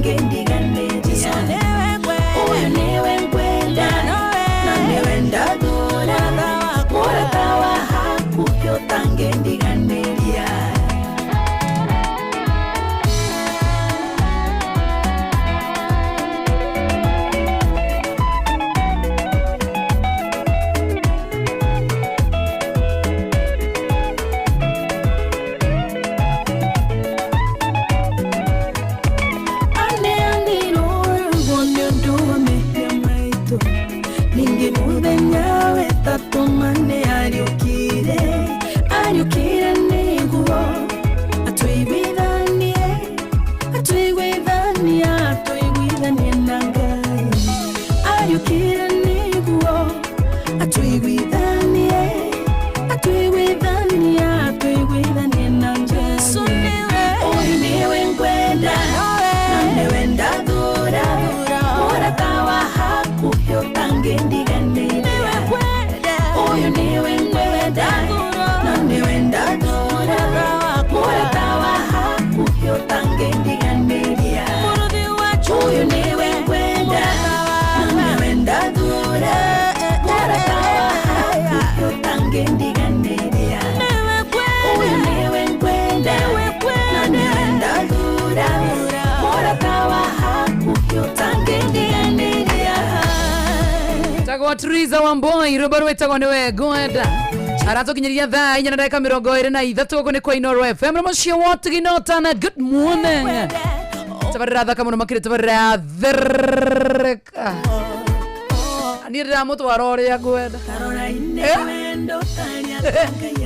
utangendiganiria uyu niwe ngwenda na niwe ndagura murata wa hakuhĩ utangendiganiria Tumane ariukire niguo atuiguithanie na Ngai ariukire niguo atuiguithanie na Jesu uyu niwe ngwenda na niwe ndathura murata wa hakuhĩ utangendiganiria uyu niwe ngwenda na niwe ndathura murata wa hakuhĩ utangendiganiria uyu niwe ngwenda na niwe ndathura murata wa hakuhĩ utangendiganiria uyu niwe ngwenda na niwe ndathura murata wa hakuhĩ utangendiganiria Tagwa Triza Wamboi Rubaru etagwa niwe gwenda aratukinyiria thaa 4:23 guko ni kwa Inoro FM mucio wotu ginotana good morning tabarira thaka muno makire tabarira thereka ani ndira mutwaro uria gwenda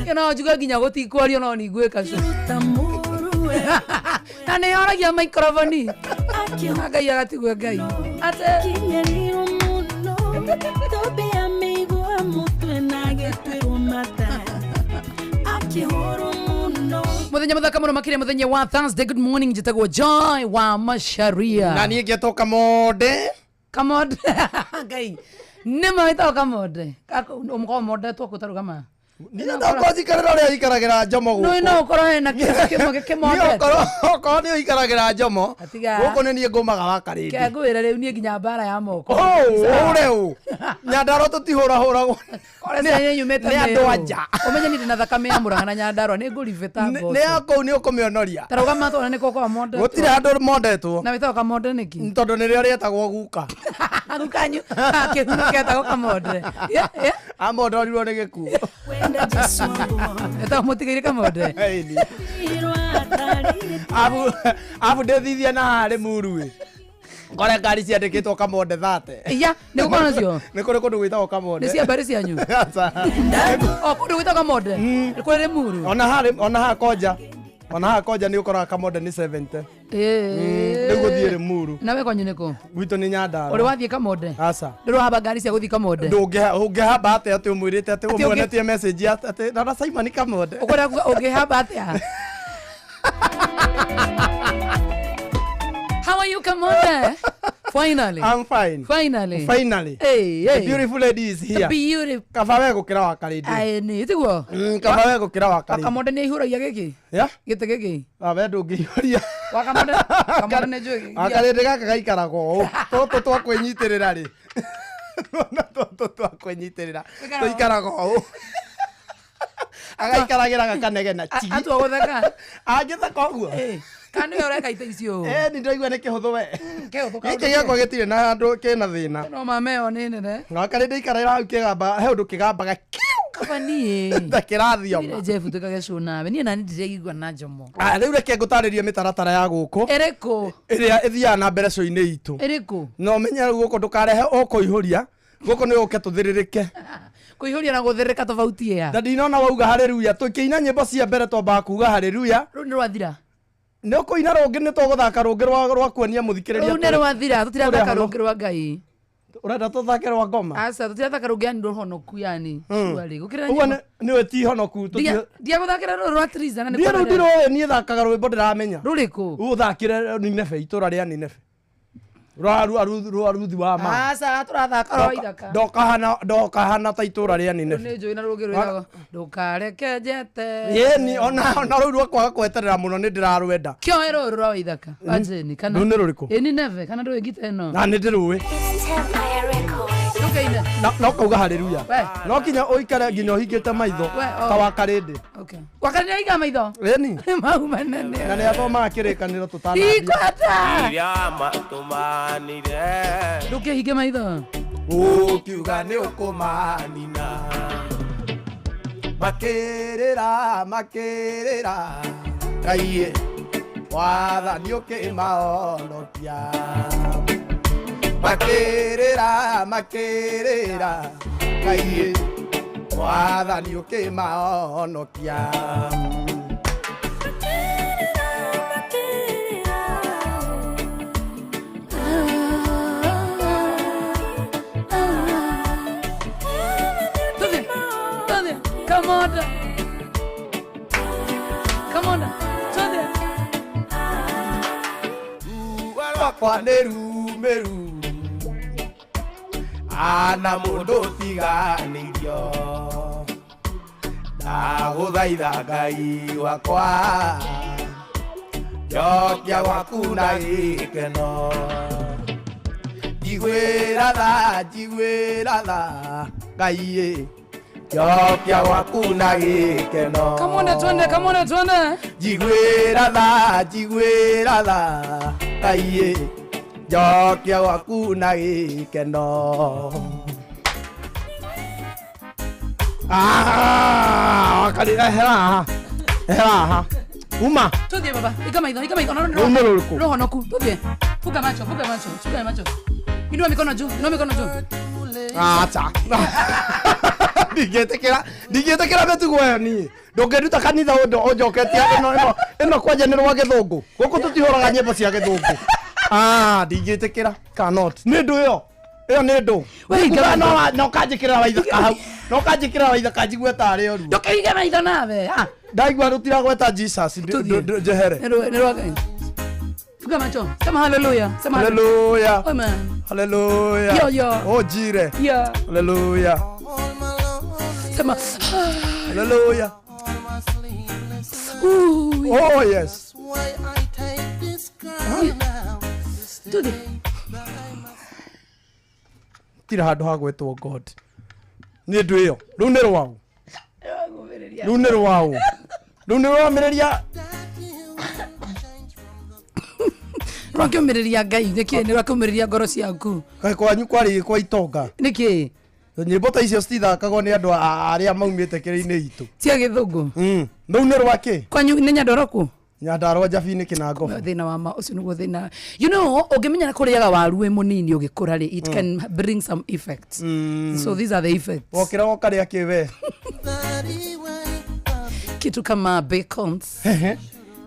kena juga ginya gutikwario no ni gwika cu nani oragia microphone agai agatigwe Ngai ate tobe amigo amutwe nage twirumata akihoro muno muthenya muthaka muno makire muthenya wa Thursday good morning jitagwo Joy wa Masharia na niĩ ngĩtoka mode Ngai nĩma ĩtao kamode umko mode to kutaruga ma nina ndakozi karera ria ikaragira njomo guko no korone na kĩmode ko ni ikaragira njomo guko ni niĩ ngumaga wa karindi kĩngwĩra rĩu niĩ nginya bara ya moko ureu Nyandaro tutihurahuragwo kore nyumete nĩ andũ anja umenye ni ndina thakame ya Murang'a na Nyandarua nĩ ngũribeta ngoco nĩ akũu nĩ ũkũmĩonoria taruga matwana nĩ koko mode gũtirĩ handũ mondetwo na wĩtao kamode nĩki tondũ nĩrĩo rĩetagwo guka gukanyu kĩhuno kĩetagwo kamode amondorirwo nĩ gĩkuũ eta mutigire kamode abu ndethithia na harĩ muruĩ ngore ngari ciandĩkĩtwo kamode 30 iya nĩ gũkorwo nacio nĩ kũrĩ kũndũ gwĩtagwo kamode nĩ cia mbari cianyu kũndũ gwĩtagwo kamode kũrĩ Limuru ona ha koja nĩ ũkoraga kamode nĩ 70 nĩ gũthiĩ Limuru nawe kwanyu nĩkũ gwitũ nĩ Nyandarua ũrĩ wathiĩ kamode aca ndũrahamba ngari cia gũthiĩ kamode ndũngĩhamba atĩa atĩ ũmwĩrĩte atĩ ũmuonetie message atĩ rara Simon ni kamode ũngĩhamba atĩa How are you, Kamode? Finally. I'm fine. Finally. Hey. The beautiful lady is here. Beautiful. Kabawe gukira wa karindi. Ai ni tiguo. Kabawe gukira wa karindi. Kamode ni ihuragia giki. Ya? Gite giki. Awe ndungihuria. Wa Kamode ni njui. Akarindi gaka gaikarago. Toto twa kwenyitirira ri. Toto twa kwenyitirira. Tuikarago. Agaikaragira gakanegena chi. Atu gutheka. Agitheka uguo. Kanu yoreka itecio. Ni ndoigua ni kihuthu we. Kihuthu. Giki giakwa gitire na handu kina thina. No mameo ni nene. Ngakarindi ikarira hau kigamba he undu kigambaga kabani. Ndakirathio. Jeff tukage cuna. Ni nani ndiregwa na njomo. Riu reke ngutaririe mitaratara ya guku. Ereko. Iria ithia na mbere co-ini itu. Ereko. No menya guku ndukarehe okuihuria. Guku ni uke tuthiririke. Kuihuria na guthirika tofauti ya. Ndadi nona wauga haleluya. Tukiina nyimbo cia mbere twamba kuga haleluya. Ru ni rwathira. No kuina rungi ni tuguthaka rungi rwa kuonia muthikiriria. Ru ni rwathira tutirathaka rungi rwa Ngai. Urenda tuthake rwa ngoma. Asa tutirathaka rungi yani ndohonoku yani. Swali gukira nyimbo. Ni we ti honoku Dia guthakira rwa Triza na ni kwa. Ndiro ni thakaga rwimbo ndiramenya. Ruriku. Uthakire Nineve itura ria Nineve. Ruthi wa ma. Asa turathaka ro ithaka. Ndokahana ta itura ria nene. Ni njui na rugi rwirago. Ndukareke njete. Yeni ona rũu rwakwaga kweterera mũno nĩ ndĩrarwenda. Kĩoe rũrũ rwa ithaka. Ajeni kana. Rũu nĩ rũrĩkũ? Ĩni neve kana ndũĩ ngita ĩno. Na nĩ ndĩrũĩ. Ndukaine. No kauga haleluya. No kinya ũikare nginya ũhingĩte maitho ta wa Karĩndĩ. Okay. Wa Karĩndĩ aiga maitho. Ĩni. Mau manene. Na nĩ athomaga kĩrĩkanĩro tũtanambia. Ikwata. Tumanire. Ndũkĩhinge maitho. Ũkiuga nĩ ũkũmanina. Makĩrĩra Ngai wathani ũkĩmahonokia. Makĩrĩra Ngai wathani ũkĩmahonokia. Come on. Tode. Wakwa nĩ rumeru. Ana mũndũ tiganĩirio. Ndagũthaitha Ngai wakwa. Njokia gwaku na gĩkeno. Njiguĩra tha Ngai. Njokia gwaku na gĩkeno. Come on, twende. Njiguĩra tha Ngai. Njokia gwaku na gĩkeno. Wakarĩra hera uma. Tode baba. Ika maitho. Rume rũrĩkũ? Rohonoku. Tode. Fuga macho. Inua mikono juu. Acha. Ndingĩtĩkĩra mĩtugo ĩyo niĩ. Ndũngĩruta kanitha ũnjoketie ĩno kwanja nĩ rwa Gĩthũngũ. Gũkũ tũtihũraga nyĩmbo cia Gĩthũngũ. Ndingĩtĩkĩra. Cannot. Nĩ ndũ ĩyo nĩ ndũ. No kanjĩkĩrĩra waithaka hau. No kanjĩkĩrĩra waithaka njigue tarĩ oru. Ndũkĩhinge maitho nawe. Ndaigua rũtiragweta Jesus njehere. Nĩ rwa Ngai. Fuga macho. Sema hallelujah. Hallelujah. Amen. Hallelujah. Yo. Oh jire. Yeah. Hallelujah. Sema hallelujah. Oh yes. Tode. Tira handũ ha gwĩtwo God. Nĩ ndũ ĩyo. Rĩu nĩ rwaũ. Rĩu nĩ rwamĩrĩria. Rwakiumĩrĩria Ngai nĩkĩ nĩ rwakiumĩrĩria ngoro ciaku. Kaĩ kwanyu kwarĩ kwa itonga. Nĩkĩ? Nyĩmbo ta icio citithakagwo nĩ andũ arĩa maumĩte kĩrĩ-inĩ itũ. Cia Gĩthũngũ. Rĩu nĩ rwakĩ? Kwanyu nĩ Nyandarua kũ? Nyandarua Njabi-inĩ Kĩnangobu. Thĩna wa ma ũcio nĩguo thĩna. You know, ũngĩmenya kũrĩaga waru wĩ mũnini ũgĩkũra rĩ, it can bring some effects. So these are the effects. Wokĩra wokarĩa kĩ we? Kitu kama bacons.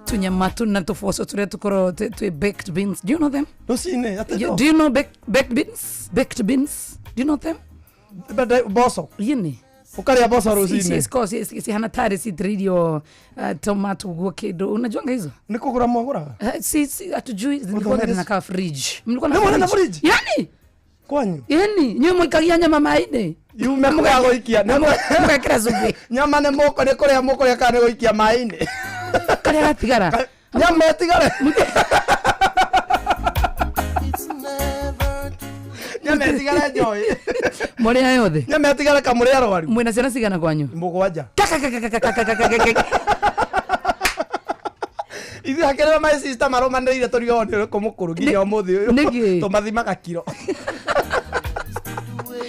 Tunyama tuna tofoso tũrĩa tũkorwo twĩ baked beans. Do you know them? Rũcinĩ atĩ. Do you know baked beans? Baked beans? Do you know them? Mboco. Yini. Ukarĩa mboco rũcinĩ. Yes, course. Si hana tare si tridio tomato guo kido. Unajuanga hizo? Ni kugura mwaguraga? Si hatujui zilikuwa zinakaa fridge. Mlikuwa na fridge. Yani? Kwanyu? Yani, nywe mwikagia nyama maĩ-inĩ. Yume mugagoikia. Mugekĩra cumbĩ. Nyama nĩ mũko nĩ kũrĩa mũkũrĩa kana nĩ gũikia maĩ-inĩ. Karĩa gatigara. Nyama ĩtigare. Nyama ĩtigare njoĩ. Mũrĩ ayothe. Nyama ĩtigare kamũrĩ arwaru. Mwĩna ciana cigana kwanyu? Mũgwanja. Ithuĩ hakĩrĩra my sister maromanĩrĩire tũrigo nĩ ũrĩkũ mũkũrũ nginya ũmũthĩ ũyũ. Tũmathimaga kiro.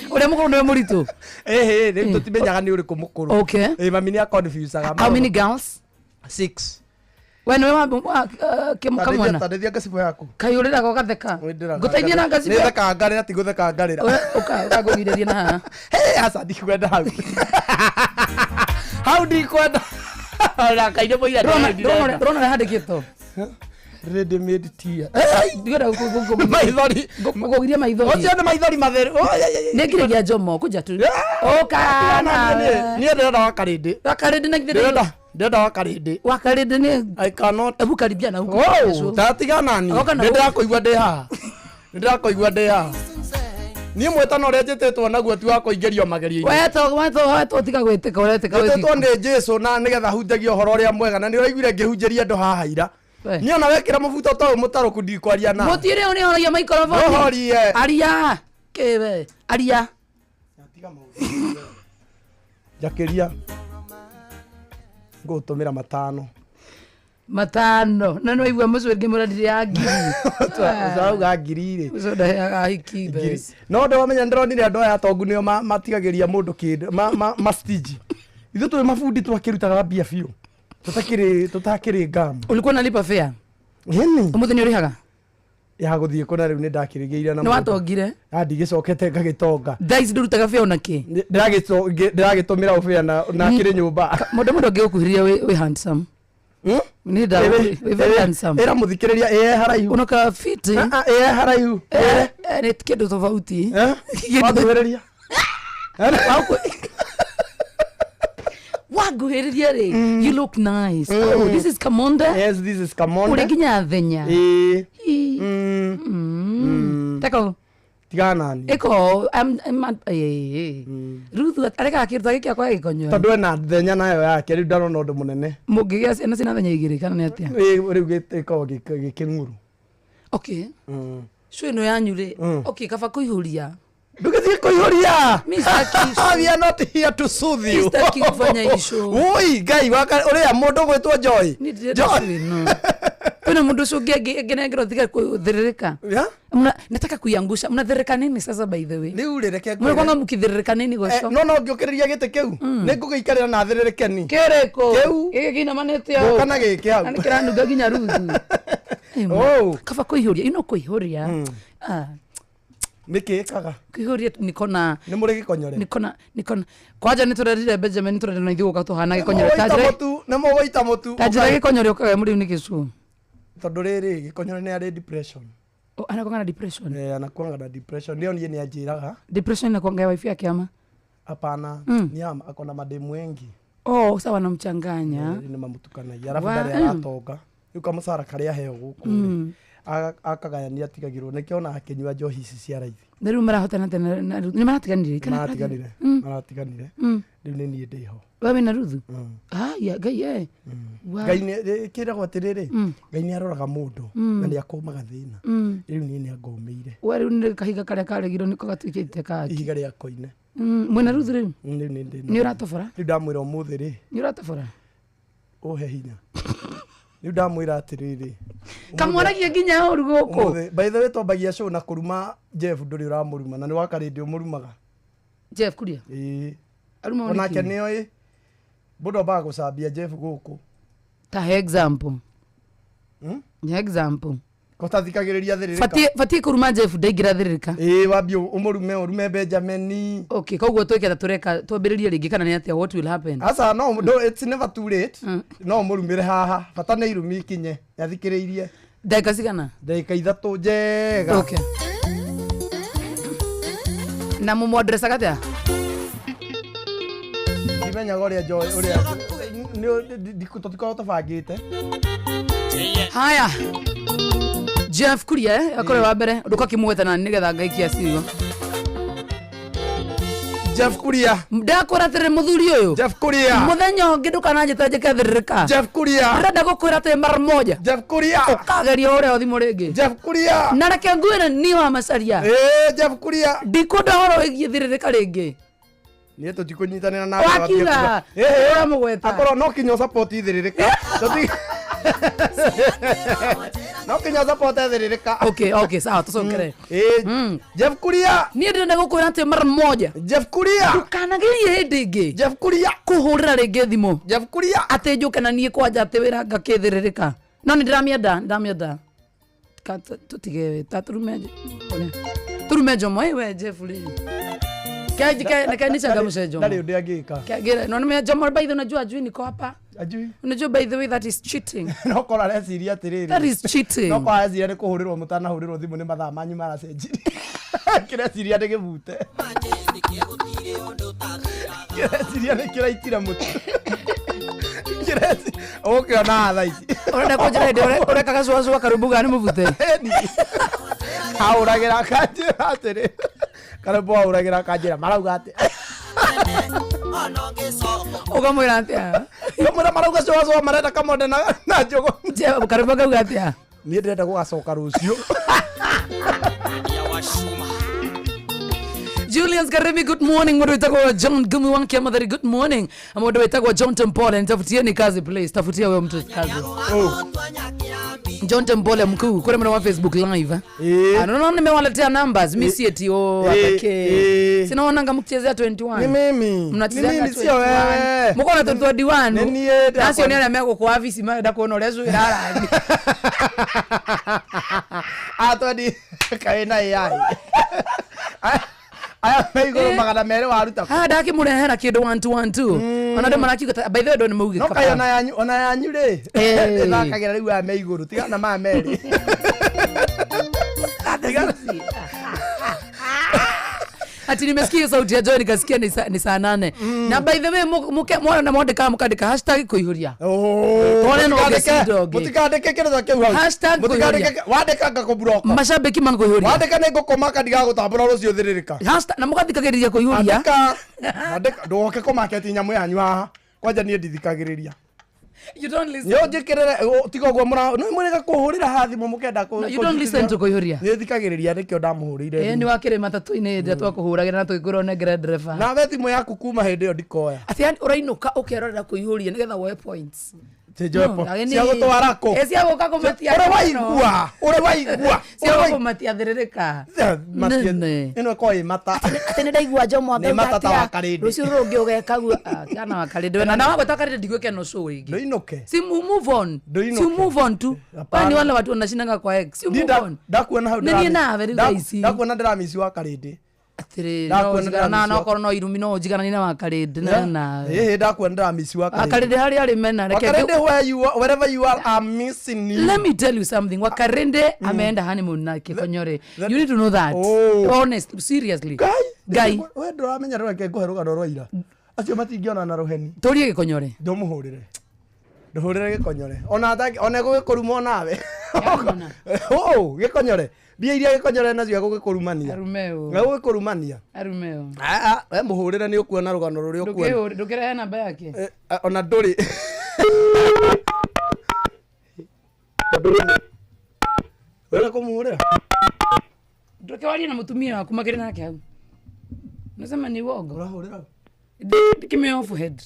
Ũrĩa mũkũrũ nĩwe mũritũ? Rĩu tũtimenyaga nĩ ũrĩkũ mũkũrũ. Okay. Mami nĩ aconfusaga. How many girls? 6. We nĩwe kamwana? Tandĩthia ngacibo yaku. Kaĩ ũrĩraga ũgatheka? Ngũteithie na ngacibo. Nĩ theka ngarĩra ti gũtheka ngarĩra. Ũkagũgirĩria na haha. Aca ndikwenda hau. Hau ndikwenda. Kaire mũira. Rona handĩkĩtwo. Ready made tea. Ndigera maithori. Gũgũgiria maithori. Ocio nĩ maithori matheru. Nĩ ngiragia njomo kũnja tu. Kana. Niĩ ndĩrenda wa Karĩndĩ. Wa Karĩndĩ na ngĩrenda. Ndĩrenda wa Karĩndĩ. Wa Karĩndĩ nĩ I cannot. Ebu karibia na huko. Tatiga nani. Ndĩrakũigua ndĩ haha. Ndakoigua ndia ni mwetano rejetetwo naguo ti wa kuingerio magerio weto tiga gwitika uretika wetetwo ni Jesu na nigetha hunjagia uhoro ria mwega na ni uraiguire ngihunjeria andu haha ira ni ona wekira mabuto to mutaruku ndi kwaria na mutire oni horagia microphone horie aria kibe aria tiga maundu jakiria ngutumira matano na no igwa mucu ngi muradi ya ngiri zauga ngiri soda ya hikibe no ndo wamenya ndronire andu aya tongu nio matigagiria mundu kindu stage ithu tuli mafundi twakirutaga bia biu tutakiri ngam ulikuwa nalipa fare nini umuthi ni urihaga ya guthie kuna riu ni ndakirigeira na no watongire ndigicokete ngagitonga guys ndurutaga fare onaki ndiragitumira fare na kiri nyumba mundu ngigukuhiria we handsome ni da we very handsome era muthikiriria haraihu unoka fit haraihu ni kitu tofauti waguhiriria waguhiriria ri you look nice oh this is Kamonda yes this is Kamonda ureginya thenya tako tigana ni eko Ruth areka akirta giki akwa gikonyo tondu ena thenya nayo yake riu ndarona undu munene mugigia ciana cina thenya igiri kana ni atia riu gitiko gikinguru okay cue no yanyu ri okay kaba kuihuria ndugithie kuihuria we are not here to soothe you Mr. King fanya isho oi ngai waka uria mundu gwitwo Joy no kuna mundu cungi ngenengero thiga kuthiririka nataka kuiangusha mnathiririka nini sasa by the way riu rireke mnakwanga mukithiririka nini goco no ngiukiriria gite kiu ningugiikarira na thiririke ni kiriko giki kina manete au kana giki au ani kiranunga ginya Ruthu oh kaba kuihuria ino kuihuria nikikaga kuihuria nikona ni muri gikonyore nikona kwaja niturerire Benjamin turerire na ithuka tuhana gikonyore tajira na mugoita mutu tajira gikonyore ukaga muri ni gicu tondu riri gikonyore ni ari depression anakuanga na depression anakuanga na depression ndio ni ajiraga depression inakuanga wife yake ama hapana nyama akona mademu wengi sawa na mchanganya ni mamutukanagia alafu ndari aratonga yuka musara karia heo guku akagayania tigagirwo nikiona akinywa njohi ici cia raithi riu marahotana tena ni maratiganire kana maratiganire riu ni nie ndiho wewe na Ruthu ya gai ngai ni kiragwo atiriri ngai ni aroraga mundu na ni akumaga thina riu ni angomeire we riu ni kahiga karia karegirwo niko gatwikite kaki ihiga ria koine mwena Ruthu riu ni uratobora riu ndamwira umuthi ri ni uratobora uhe hinya riu ndamwira atiriri kamwaragia nginya uruguko by the way tombagia show na kuruma Jeff nduri uramuruma na ni wakari ndi umurumaga Jeff kuria aruma ona kenio bodo ba gucambia Jeff guku ta example example kotathikagiriria thiririka fatie kuruma Jeff ndaigira thiririka wambio urume Benjamin okay koguo twiketa tureka twambiririe ringi kana ni atia what will happen asa no it's never too late no umurumire haha bata ni irumi kinye yathikiriirie dakika cigana dakika 3 njega okay na mumo address agatia imenya gore Joy uria ni dikutotiko tofagite haya Jeff kuria akore wa mbere nduka kimweta na nigetha ngaikia cirio Jeff kuria ndakora tere muthuri uyu Jeff kuria muthenya ungi ndukana njita njike thiririka Jeff kuria ndenda gukwira te mara moja Jeff kuria ukageria uria thimu ringi Jeff kuria na reke ngwire ni wa macaria Jeff kuria ndikunda horo igie thiririka ringi ni tutikũnyitanĩra na wakiga mugweta akorwo no kinya support ithiririka no kinya support ithiririka okay sawa tusongere Jeff kuria ni ndenda gukwira ati mara moja Jeff kuria ndukanagerie hindi ingi Jeff kuria kuhurira ringi thimu Jeff kuria ati njuke na nie kwanja ati wira ngakithiririka no ni ndamienda tutige turume jomo we Jeff ri Kaji ni changa mshejo. Ndari ndio agika. Kagera no me jomo by the unajua ajui niko hapa. Ajui. Unajua by the way that is cheating. No kola reciria atiriri. That is cheating. No kola reciria ni kuhurirwo mutana hurirwo thimu ni mathaa manyu maracenjiri. Kireciria ni gibute. Kireciria ni kiraitira mutu. Kireci. Okay ona thaa ici. Ora ko jira ndio ora kagacua karubuga ni mubute. auragira kanjira atiri Karebo auragira kanjira marauga ati ukamwira atia Kamura marauga so marenda kamonde na njogo Karebo kauga atia ni ndenda gugacoka rucio Julius Karemi, good morning. Mwana wetagwa John Gumi wanki amadhari, good morning. Mwana wetagwa John Tempole, nitafutia ni kazi please. Tafutia wewe mtu kazi. John Tempole mkuu, kule mwana wa Facebook live. Anono nimewaletea numbers, misi eti wakake. Sina wananga mkuchezea 21. Ni mimi. Mnachezea sio wewe. Mko na 21. Nini yeda. Nasi onea meko kwa afisi maada kuona lezo irara. Atodi kaina yai. Aya meigo magana mere waruta. Daki murehera kido 1-2-1-2. Ona ndema nakiko by the way don't mugi. No kayo ona yanyu ri. Ndakagera riu ya meiguru tigana ma mere. Ati nimesikia sauti ya Joy nikasikia ni saa 8. Na by the way mwana na mwandika mukandika hashtag kuihuria. Tone no gesidoge. Mutikandike kero zakeu hau. Hashtag mutikandike wandika ngakubroka. Mashabiki man kuihuria. Wandika ne ngokoma kandiga gutambura rucio thiririka. Hashtag na mukathikagiriria kuihuria. Wandika ndoke ko market nyamu yanyu haha. Kwanja nie ndithikagiriria. You don't listen. Yo jikirere tigogo mura no murega kuhurira hathi mu mukenda ku. You don't listen to kuihuria. Ni thikagiriria nikio ndamuhurire. Ni wakire matatu-ini ndia twakuhuragira na twikuro negere driver. Na we thimu yaku kuma hindi yo ndikoya. Ati urainuka ukerorera kuihuria nigetha woe points. Tejopo. Cia gutwara ko. Cia guka kumatia. Ure waigua. Cia kumatia thiririka. Ino koi mata. Ati ndaigua Jomo Ni mata ta wakarindi. Rucio rungi ugekagua kana wakarindi na wako takarindi ndigweke no show ringi. Ndoinoke. Si move on. Si move on tu. Kwani wale watu wanashindanga kwa X. Si move on. Ndakuona hau ndira. Nini na very guys. Ndakuona ndira misi wakarindi. Atire no korno irumi no jigana nina wakarindi na. Ndakuona ndira misi wakarindi. Wakarindi hari ari mena reke. Wakarindi wherever you are I'm missing you. Let me tell you something. Wakarindi ameenda honeymoon na Kikonyore. You need to know that. Honest, seriously. Guy. We ndoramenya rweke nguheruga ndorwaira. Acio matingiona na ruheni. Torie Gikonyore. Ndomuhurire. Ndohurire Gikonyore. Ona gugikuruma nawe. Gikonyore. Bia iria Gikonyore nacio gugikurumania. Arumeo. Gugikurumania. Arumeo. We muhurire ni ukuona rugano ruri ukuona. Ndukire namba yake. Ona nduri. Wewe kumuhurira. Ndukiwaria na mutumia waku makire nake hau. Nasema ni wogo. Urahurira. Dikime off head.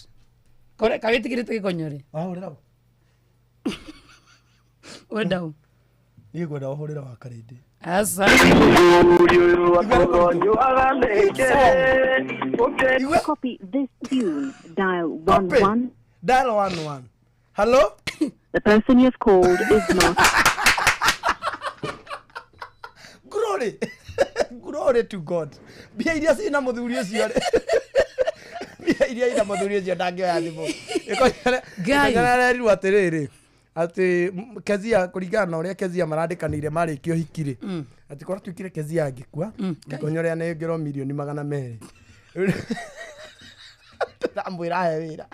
Kore kawitikirite Gikonyore. Wahurira. Wedau. Ni gwenda uhurira wakarindi. Asa. Copy this tune. Dial 11. Dial 11. Hello? The person you've called is not. Glory. Glory to God. Bia iria sina muthuri ucio. Bia iria ina muthuri ucio ndangioya thimu. Ikonyere riru atiriri. Ati Kezia kuringana na uria Kezia marandikanire marikio hikire. Ati kora twikire Kezia angikua. Ikonyore ane ngero milioni 200. Ndamwira he wira.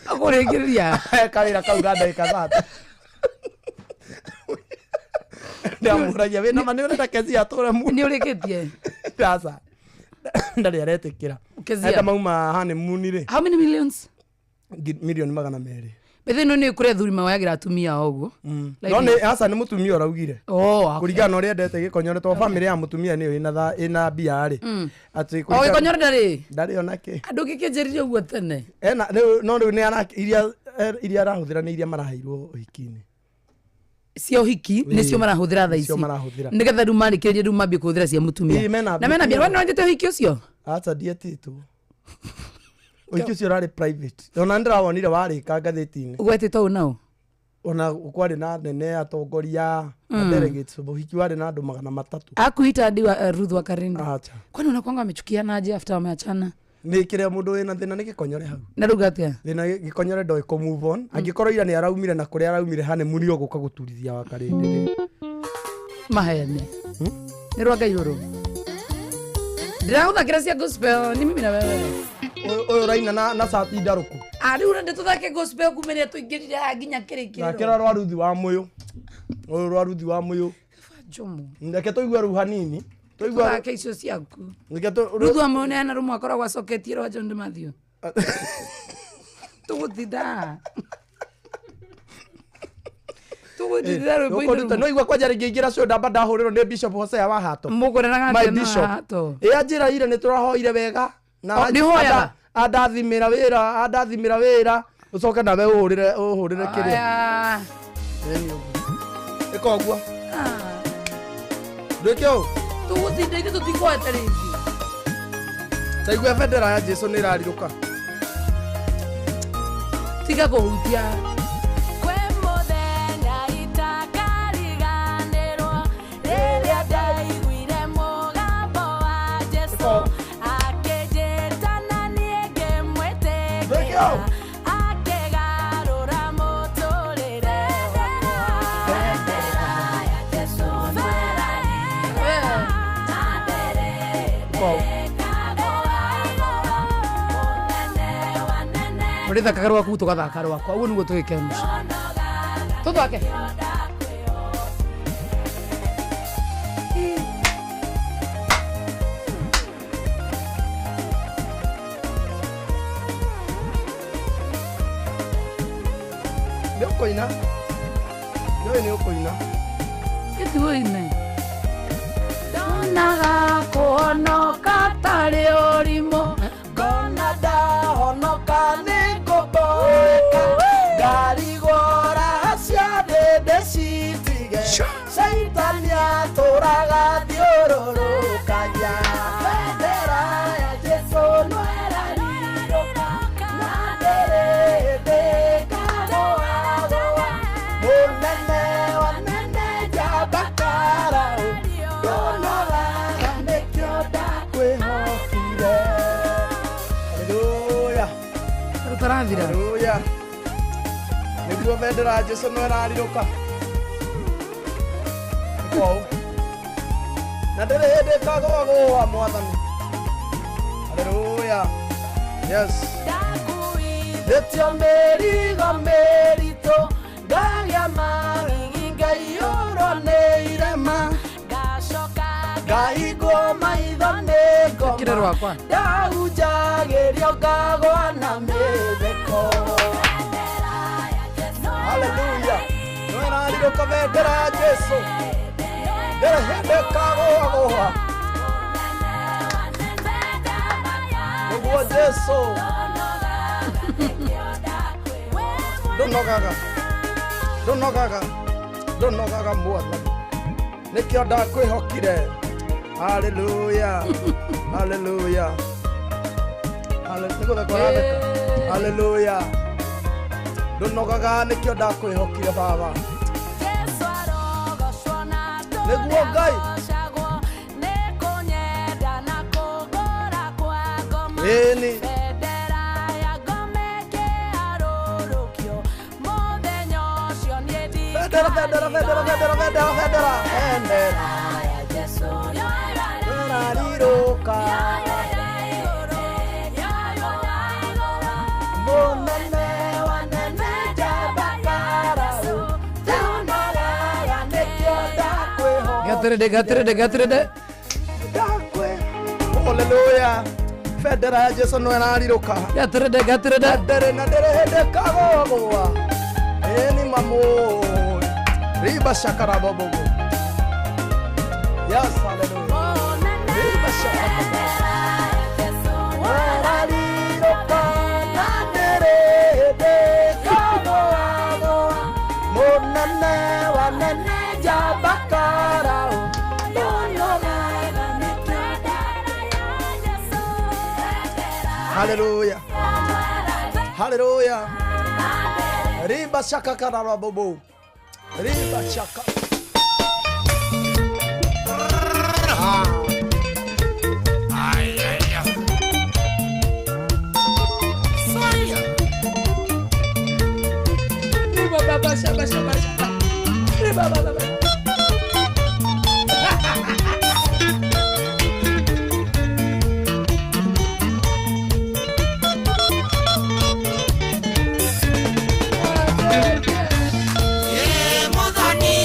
Akurekeria. Kawira kau ganda ikazata. Ndamuragia we na mane urenda Kezia atura mu. Ni ureketie. Sasa. Ndari aretekira. Kezia. Enda mauma honeymoon ri. How many millions? Milioni 200. Bethe no ni kure thuri mawagira atumia oguo. No ni asa ni mutumia uraugire. Kuringana na uria ndete Gikonyore to family ya mutumia ni ina bia ri. Ati kuringana. Gikonyore ndari onake. Andu gikejeririe uguo tene. No ni ana iria arahuthira ni iria maraheirwo hikini. Cia uhiki nicio marahuthira tha ici. Nigetha ru marikiririe ru mambie kuhuthira cia mutumia. Na mena bia wana njete uhiki ucio. Ata dietitu. Uhiki ucio rari private. Ona ndirawonire warika ngatheti-ini. Ugwetete u nao. Ona kwari na nene atongoria delegates uhiki wari na andu 300. Akuita ndiwa Ruth Wakarindi. Acha. Kwani unakwanga amechukiana aje after wameachana? Ni kire mundu wina thina ni Gikonyore hau. Na rugatia. Thina Gikonyore ndoi ko move on. Angikorwo ira ni araumire na kuria araumire hane muri oguka guturithia Wakarindi. Mahene. Ni rwaga yoro. Ndirautha kira cia gospel ni mimi na wewe. Oyo raina na sati ndaruku. Ari urende tuthake gospel kumeria tuingirire nginya kirikiro. Na kira rwaruthi wa muyo. Oyo rwaruthi wa muyo. chumu. Ndeke tuigwe ruhanini. Tuigwe icio ciaku. Ndeke tu Ruthu amone na rumu akoragwo acoketie ro John Matthew. Tugutida. Tugutida ro boindo. No igwe kwaja ringira cio ndamba ndahuriro ni Bishop Hosea wa Hato. Mugorera ngate na Hato. Njira ire ni turahoire wega na andathimira wira ucoke nawe uhurire kiria. Ikogwa. Ndikio. Tugutida ite tutigwete ringi. Taigwe bendera ya Jesu ni irariruka. Tiga kuhutia. Murida kakarwa kuto kathaka rwakwa uguo niguo twikemusha tuthake ni ukoina ituine donaga kuhonoka tari urimo ngona ndahonoka nikuboeka ngarigora ciathinde citige caitani atũraga thiũrũrũkagia bendera ya Jesu no ĩrarirũka na ndĩrĩ ndĩkagũagũa mũnene wa nene njamba Karaũ ndonaga nĩkĩo ndakwĩhokire. tarathira. Haleluya. Niguo bendera ya Jesu no ĩrarirũka. Kwao. Na ndĩrĩ hĩndĩ ĩkagũagũa Mwathani. Haleluya. Yes. Ndĩtio mĩrigo mĩritũ ngagĩa magigi ngaiyũrwo nĩ irema ngahingwo maitho nĩ ngoma ndahunjagĩrio ngagwa na mĩtheko. Haleluya. No ĩrarirũka bendera ya Jesu ndĩrĩ hĩndĩ ĩkagũagũa nĩguo Jesu ndũnogaga Mwathani nĩkĩo ndakwĩhokire. Haleluya. Haleluya. Haleluya. Ndũnogaga nĩkĩo ndakwĩhokire Baba. Nĩguo Ngai ĩni bendera ya Jesu ĩrarirũka mũnene wa nene njamba Karaũ ndonaga nĩkĩo ndakwĩhokire. Gatirede. Haleluya. Bendera ya Jesu no ĩrarirũka. Gatirede. Ndĩrĩ hĩndĩ ĩkagũagũa ĩni mamu riba shakara bobogo. Yes, hallelujah. Riba shakara ĩrarirũka na ndĩrĩ hĩndĩ ĩkagũagũa mũnene wa nene njamba Karaũ ndonaga nĩkĩo. Hallelujah. Hallelujah. Riba shakara bobo. Riba shaka. Mudani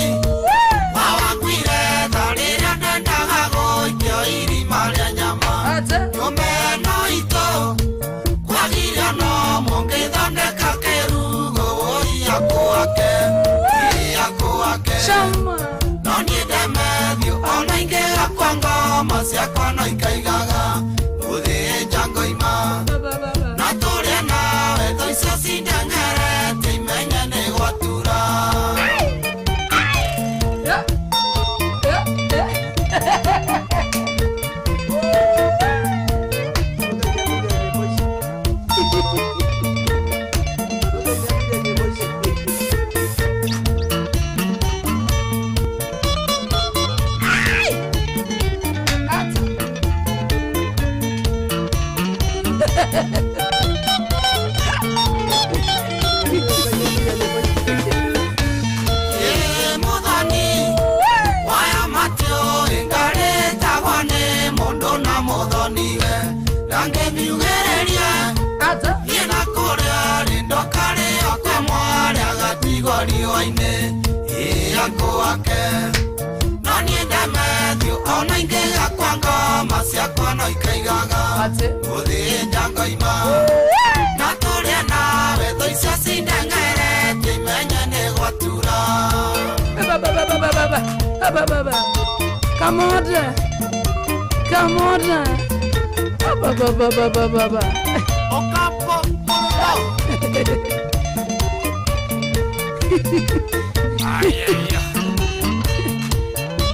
Come on.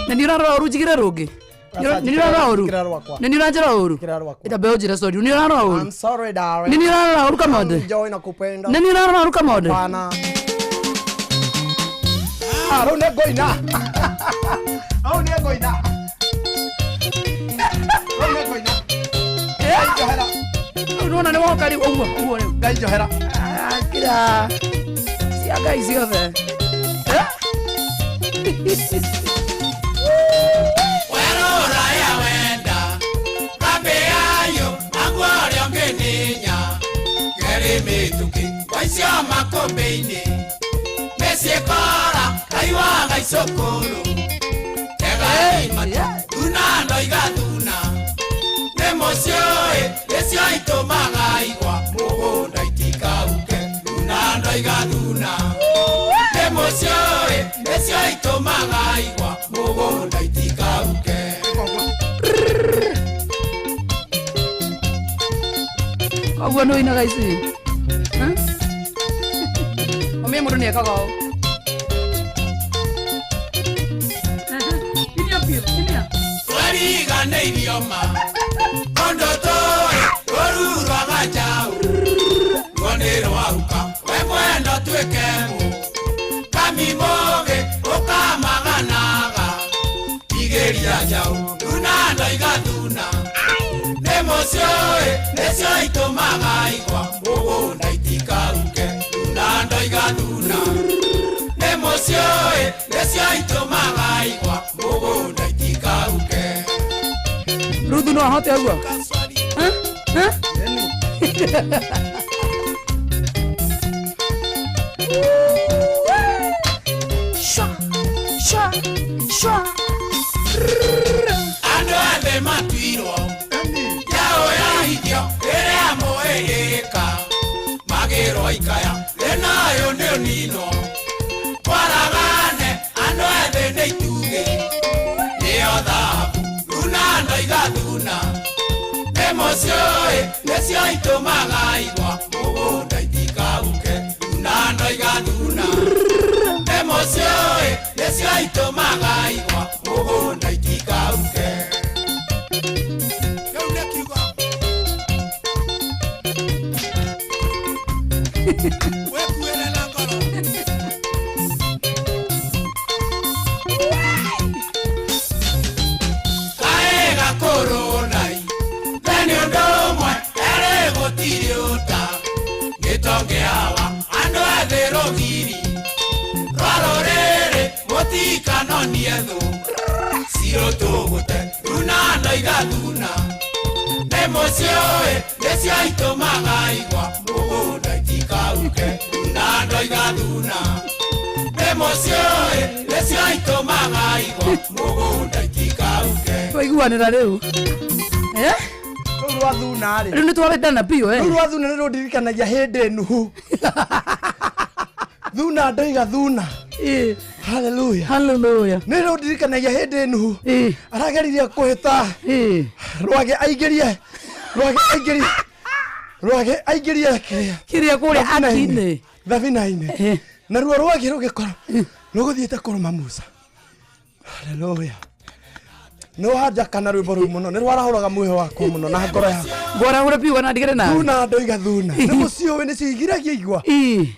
Nani raro urujigira roge. Nani raro uru. Nani raro uru. Ita beojira sorry. Nani raro uru. I'm sorry darling. Nani raro uru kamode. Enjoy na kupenda. Nani raro uru kamode. Bana. Rune goina. Rune goina. Rune goina. Johera. Unaona ni wao kali uwo. Gai johera. Kira. Si aga izio ve. Makombeini Mesiekora Kaiwaga isokoro Tegaimata Dunando igaduna Nemosioe Lesio itomaga igwa Mugonda itikauke Dunando igaduna Nemosioe Lesio itomaga igwa Mugonda itikauke Agwano inaga isi Mimi muru ni kagao. Inia. Wari gane idioma. Kondo toe, oruru agajao. Gondero auka, wemwendo twekemu. Kami moge, okamaganaga. Igeria jao, dunando igaduna. Nemosioe, nesio itomaga igwa. Mugonda itikauke. Dunando igaduna Nemosioe Nesio itomaga igwa Mugonda itikauke Rudu no ahote agwa Shwa Ando ande matuiro Yao ya idio Ere amo eyeka Magero ikaya Lenayo neo nino Kwaragane Ando ende neituge Neo dhabu Lunando igaduna Nemosioe Nesio itomaga igwa Mugonda itikauke Lunando igaduna Nemosioe Nesio itomaga igwa Mugonda itikauke Wekuele na ngolo Kaega koronai Leni ondomwe Ere gotiriota Gitonge hawa Ando adhero giri Rarorere Gotika no niedo Siro togote Runando igaduna Nemosioe Nesio itomaga igwa Mugonda itikauke Dunando igaduna Nemosioe Nesio itomaga igwa Mugonda itikauke Twaiguanira riu Rwa thuna ri. Riu ni twabetana pio Rwa thuna ni rundirikanagia hindi nuhu. Thuna ndoiga thuna. Hallelujah. Ni rundirikanagia hindi nuhu. Arageririe kuhita. Rwage aigerie kiria kuria akine. Thabina-ini. Na ruo rwage rugikora. Ruguthiite kuruma Musa. Hallelujah. No haja kana rwimbo rũu muno ni rwarahũraga muoyo wakwa muno na ngoro yakwa ngorahũra piu na ndigere na thuna ndoiga thuna ni mucio we ni cigiragia igwa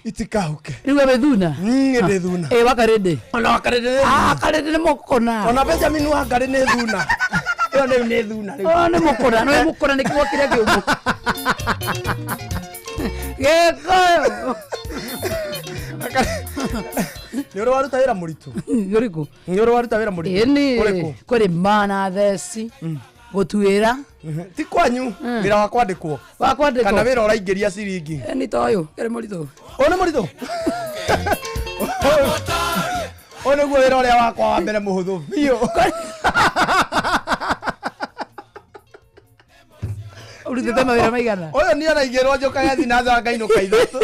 itikahuke riu we thuna ndi thuna wakarende ona wakarende karende ni mukona ona Benjamin Wangari ni thuna iyo ni thuna riu ni mukona no mukona ni kiwa kiria kiumu Gĩkũyũ. Nĩ ũrĩ waruta wĩra mũritũ? Ũrĩkũ? Nĩ ũrĩ waruta wĩra mũritũ? Ĩni Ũrĩkũ? kũrĩma na theci, gũtuĩra. Ti kwanyu wĩra wa kwandĩkwo. Wa kwandĩkwo. Kana wĩra ũraingĩria ciringi. Ĩni ta ũyũ, kĩrĩ mũritũ. Ũyũ nĩ mũritũ? Ũyũ nĩguo wĩra ũrĩa wakwa wa mbere mũhũthũ biũ. Ũrutĩte mawĩra maigana? Ũyũ niĩ araigĩrwo njũkage thinacara ngainũka ithatũ.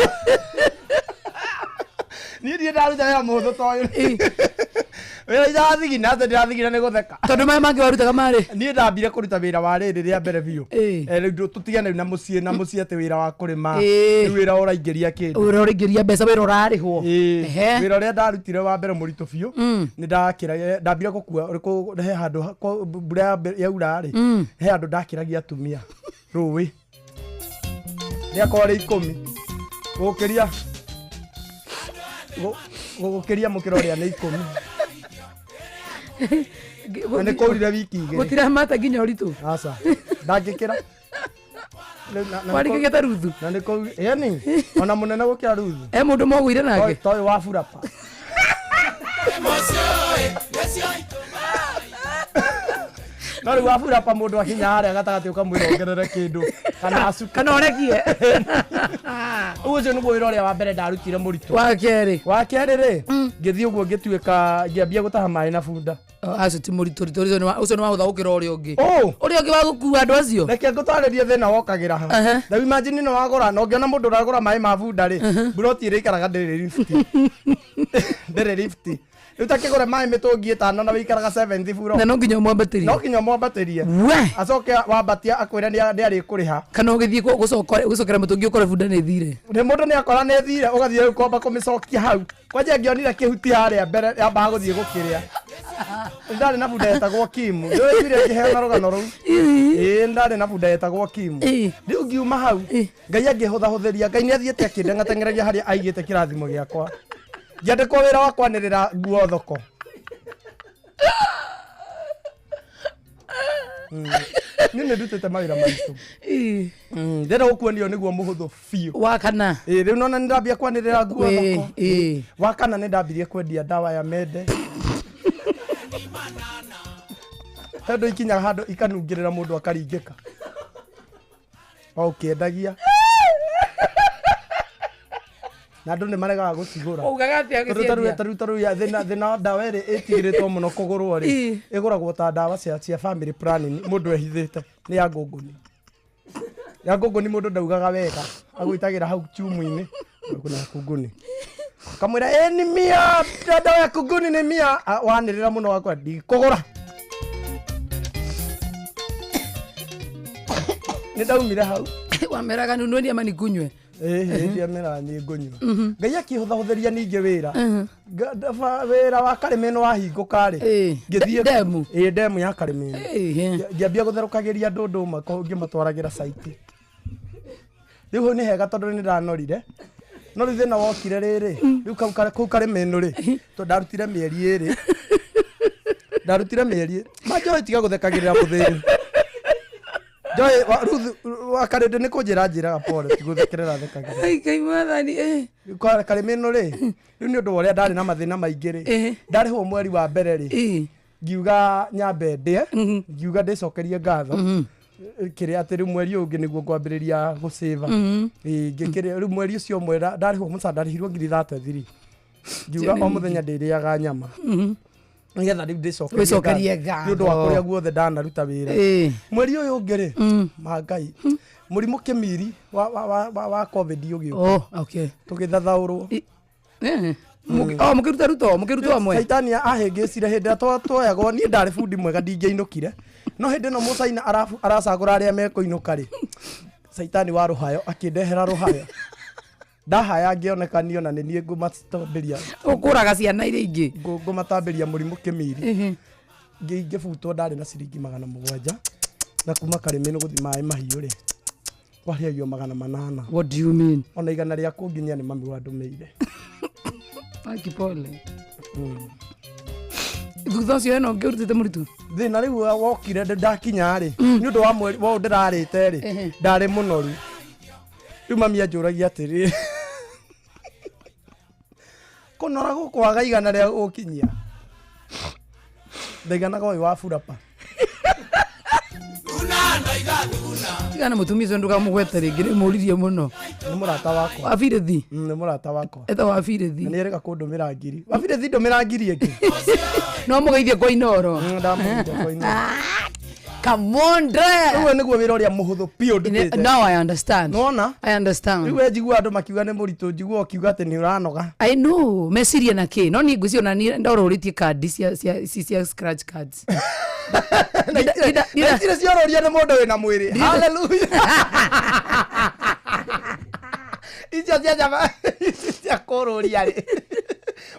Niĩ ndiĩ ndaruta wĩra mũhũthũ ta ũyũ. Wĩra irathigina atĩ ndĩrathigina nĩ gũtheka. Tondũ maya mangĩ warutaga marĩ? Niĩ ndambire kũruta wĩra wa rĩrĩ rĩa mbere biũ. Rĩu tũtigane na mũciĩ atĩ wĩra wa kũrĩma. Rĩu wĩra ũraingĩria kĩndũ. Wĩra ũraingĩria mbeca, wĩra ũrarĩhwo. Wĩra ũrĩa ndarutire wa mbere mũritũ biũ nĩ ndambire gũkua he handũ mbura yaura-rĩ, he handũ ndakĩragia atumia rũĩ rĩakorwo rĩ 10 gũkĩria mũkĩra ũrĩa nĩ 10 na nĩ kũrire wiki igĩrĩ. Gũtiramata nginya ũritũ? Aca ndangĩkĩra warĩkĩgĩte ruthu na nĩ kũu yani ona mũnene gũkĩra ruthu mũndũ mogũire nake toĩ wa burapa no rĩu wa burapa mũndũ akinya harĩa gatagatĩ ũkamwĩra ongerere kĩndũ kana ũrekie. Ũcio nĩguo wĩra ũrĩa wa mbere ndarutire mũritũ. Wa kerĩ-rĩ ngĩthiĩ ũguo ngĩtuĩka ngĩambia gũtaha maĩ na bunda. Acio ti mũritũ ũcio nĩ wahũtha gũkĩra ũrĩa ũngĩ. Ũrĩa ũngĩ wa gũkua andũ acio. Reke ngũtarĩrie thĩna wokagĩra ha. Na imagine nĩ wagũra na ũngĩona mũndũ ũragũra maĩ ma bunda-rĩ, buroti ĩrĩikaraga ndĩrĩ lift. Rĩu ta kĩgũre maĩ mĩtũngi 5 na wĩikaraga 70 buro. Na no nginya mwambatĩrie. No nginya mwambatĩrie. Acoke wambatia akwĩra nĩ arĩkũrĩha. Kana ũgĩthiĩ gũcokera mũtũngi ũkore bunda nĩ thire. Nĩ mũndũ nĩ akora nĩ thire ũgathiĩ rĩu kwamba kũmĩcokia hau. Kwanja ngĩonire kĩhuti harĩa mbere yambaga gũthiĩ gũkĩrĩa. Ndarĩ na bunda yetagwo Kimu. Ndĩreciria ngĩheana rũgano rũu. Ndarĩ na bunda yetagwo Kimu. Rĩu ngiuma hau Ngai angĩhũthahũthĩria Ngai nĩ athiĩte akĩndengateng'eragia harĩa aigĩte kĩrathimo gĩakwa. Ngĩandĩkwo wĩra wa kwanĩrĩra nguo thoko. Niĩ nĩ ndutĩte mawĩra maritũ. Ndĩrenda gũkuonio nĩguo mũhũthũ biũ. Wa kana? Rĩu nona nĩ ndambia kwanĩrĩra nguo thoko. Wa kana nĩ ndambirie kwendia ndawa ya mende. Tondũ ikinyaga handũ ikanungĩrĩra mũndũ akaringĩka. Ũkĩendagia. Na andũ nĩ maregaga gũcigũra. Ugaga atĩa gĩciendia? Tarũ thĩna ndawa ĩrĩ ĩtigĩrĩtwo mũno kũgũrwo-rĩ, ĩgũragwo ta ndawa cia family planning mũndũ ehithĩte nĩ ya ngũngũni. Ya ngũngũni mũndũ ndaugaga wega, agũitagĩra hau chumu-inĩ na ngũngũni. Kamwĩra nĩ mia, ndawa ya ngũngũni nĩ mia, wanĩrĩra mũno wakwa ndikũgũra. Nĩ ndaumire hau. Wameraga nunua mani kunywe. Ndiamera nĩ ngũnyua. Ngai akĩhũthahũthĩria ningĩ wĩra. Wĩra wa Karĩmĩnũ wahingũka-rĩ, ngĩthiĩ ndemu ya Karĩmĩnũ. Ngĩambia gũtherũkagĩria andũ ndũma ngĩmatwaragĩra site. Rĩu hau nĩ hega tondũ nĩ ndanorire. No rĩu thĩna wokire rĩrĩ, rĩu kũu Karĩmĩnũ-rĩ, tondũ ndarutire mĩeri 2. Manjoĩ tiga gũthekagĩrĩra mũthĩni. Joy wa Karĩndĩ nĩ kũnjĩra pole tigũthekerera thekagĩrĩra. Ngai mwathani Karĩmĩnũ-rĩ, rĩu nĩ ũndũ ũrĩa ndarĩ na mathĩna maingĩ-rĩ, ndarĩhwo mweri wa mbere-rĩ, ngiuga nyambe ndĩe, ngiuga ndĩcokerie ngatho kĩrĩa atĩ rĩu mweri ũngĩ nĩguo ngwambĩrĩria gũcĩva. Ngĩkĩrĩa rĩu mweri ũcio ũmwe ndarĩhwo mũcara ndarĩhirwo 33. Ngiuga o mũthenya ndĩrĩaga nyama. Nĩgetha rĩu ndĩcokerie ngatho nĩ ũndũ wa kũrĩa guothe ndanaruta wĩra. Mweri ũyũ ũngĩ-rĩ, Ngai mũrimũ kĩmiri wa COVID ũgĩũka. Tũgĩthathaũrwo. Mũkĩruta amwe. Saitani ahĩngĩcire hĩndĩ ĩrĩa twoyagwo, niĩ ndarĩ bundi mwega ndingĩinũkire. No hĩndĩ ĩno mũcaina aracagũra arĩa mekũinũka-rĩ, Saitani wa rũhayo akĩndehera rũhayo. Ndahaya ngĩonekanio na nĩ niĩ ngũmatambĩria. Ũkũraga ciana iria ingĩ. Ngũmatambĩria mũrimũ kĩmiri. Ngĩbutwo ndarĩ na ciringi 700 na kuma Karĩmĩnũ gũthiĩ Maĩ Mahiũ-rĩ, kwarĩagio 800. What do you mean? Ona igana rĩa kũnginyia nĩ mami wandũmĩire. Akipole. Thutha ũcio ĩno ngĩrutĩte mũritũ. Thĩna rĩu wokire ndakinya-rĩ, nĩ ũndũ wa mweri ndĩrarĩte-rĩ, ndarĩ mũnoru. Riu mami anjuragia atiri. Kunora gukwaga igana ria gukinyia. Ndaigana go wa furapa. Tigana mutumia ucio ndukamugwete ringi ni muririe muno. Ni murata wakwa. Wabirethi. Ni murata wakwa. Eta wabirethi. Ni ereka kundumira ngiri. Wabirethi ndumira ngiri ingi. No mugeithie kwa Inoro. Ndamugeithia kwa Inoro. Come on, Dre. Riu niguo wira uria muhuthu pio ndutite. Now I understand. Nona? I understand. Riu njigua andu makiuga ni muritu njigua ukiuga ati ni uranoga. I know. Mesiria na ki. No ni ngucio na ni ndororitie card cia scratch cards. Nitire ciororia ni mundu wina mwiri. Hallelujah. Icio cia jama. Cia kururia ri.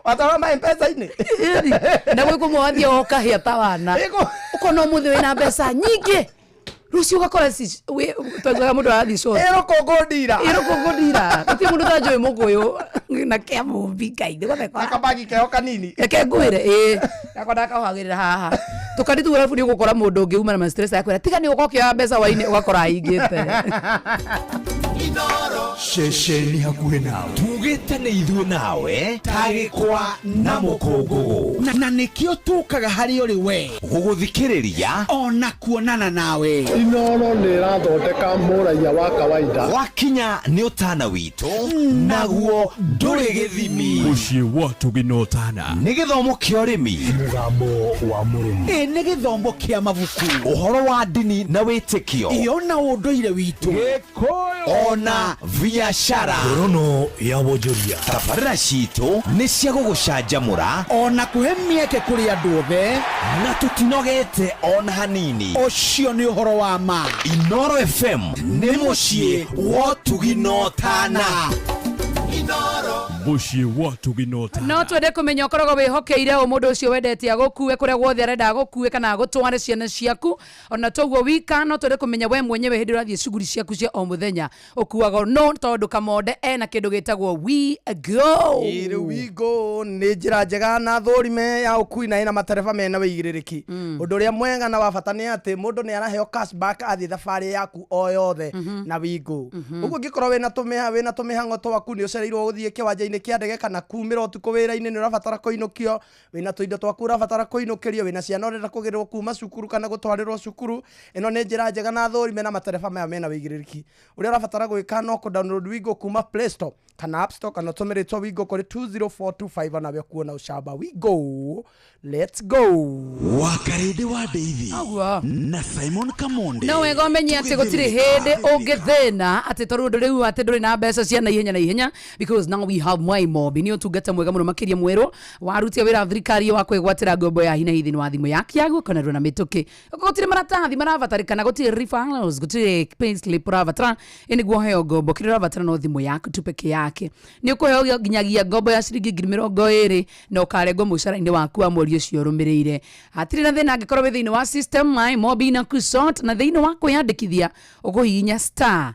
Watara ma M-Pesa ini. Na gwe kumwathia okahia tawana. Uko no muthi wina mbeca nyingi. Rucio gakora si we twaga mundu arathi so. Eroko godira. Ti mundu tanjoi muguyu na kia mumbi kaide gothe kwa. Akabagi keo kanini. Eke ngwire yakona kahagirira haha. Tukaritu urafu ni gukora mundu ungi uma na stress yakwira tiga ni ukokya mbeca waini ugakora ingite. Shesheni hakuhe nawe tugite ni ithuĩ nawe tagĩkwa na mũkũngũgũ na nĩkĩo tũkaga harĩ ũrĩ we gũgũthikĩrĩria ona kuonana nawe. Inoro nĩ ĩrathondeka mũraiya wa kawaida wakinya nĩ ũtana witũ naguo ndũrĩ gĩthimi. Mũciĩ wa Tũgĩnotana nĩ gĩthomo kĩa ũrĩmi, mũgambo wa mũrĩmi, nĩ gĩthomo kĩa mabuku, ũhoro wa ndini na wĩtĩkio, ona ũndũire witũ, ona biashara, ngorono ya wonjoria. tabarĩra citũ nĩ cia gũgũcanjamũra ona kũhe mĩeke kũrĩ andũ othe, na tũtinogete ona hanini. ũcio nĩ ũhoro wa ma. Inoro FM nĩ mũciĩ wa Tũgĩnotana. Mũciĩ wa Tũgĩnotana. No twende kumenya ukoragwo wihokeire o mundu ucio wendete agukue kuria guothe arenda agukue kana agutware ciana ciaku ona toguo wika. No twende kumenya we mwenyewe hindi urathie shughuli ciaku cia o muthenya ukuaga no tondu Kamonde ena kindu gitagwo we go. We go ni njira njega na thorime ya ukui na ina matereba mena wigiriki. Undu ria mwega na wabata ni ati mundu ni araheo cashback athi thabari yaku o yothe na we go. Uguo ngikorwo wina tumihango twaku ni ucereirwo guthie kiwanja-ini kia ndege kana kumira utuku wira-ini ni urabatara kuinukio, wina tuindo twaku urabatara kuinukirio, wina ciana urenda kugirirwo kuma cukuru kana gutwarirwo cukuru. Ino ni njira njega na thorime na matereba maya mena wigiriki. Uria urabatara gwika no ku download we go kuma Play Store kana App Store kana tumiritwo we go kuri 20425 na kuona ushamba. We go, let's go. Wakarede wa David Agua na Simon Kamonde. no wega umenye ati gutiri hindi ungithina ati tondu riu ati nduri na mbeca cia na ihenya because now we have my mob ni utungata mwega muno makiria mweru warutia wira thirikari wa kwigwatira ngombo ya hina hithi wa thimu yake yagu kana runa mituki gutiri maratathi maravatarikana gutiri referrals gutiri payslip ravatara ini guo heo ngombo kiri ravatara no thimu yaku tu peke yake ni ukuheo ginyagia ngombo ya ciringi 20,000 na ukarengwo mucara-ini waku wa mweri ucio rumirire atiri na thina angikorwo wi thiini wa system my mob na kusort na thiini wa kwiyandikithia ukuhihinya star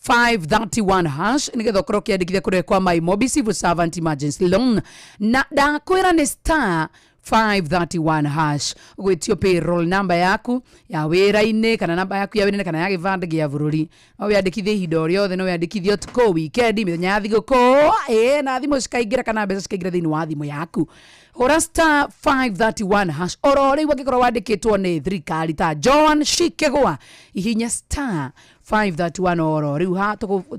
531 hash nigetha ukorwo kiandikithia kure kwa my mob civil servant emergency loan na ndakwira ni star 531 hash gwitio payroll number yaku ya wira-ini kana namba yaku ya wira kana ya givande gia bururi no wiandikithie ihinda o riothe no wiandikithie utuko weekend mithenya ya thiguku na thimu cikaingira kana mbeca cikaingira thiini wa thimu yaku ora star 531 hash oro riu angikorwo wandikitwo ni thirikari ta Joan Shikegwa ihinya star 531 oro riu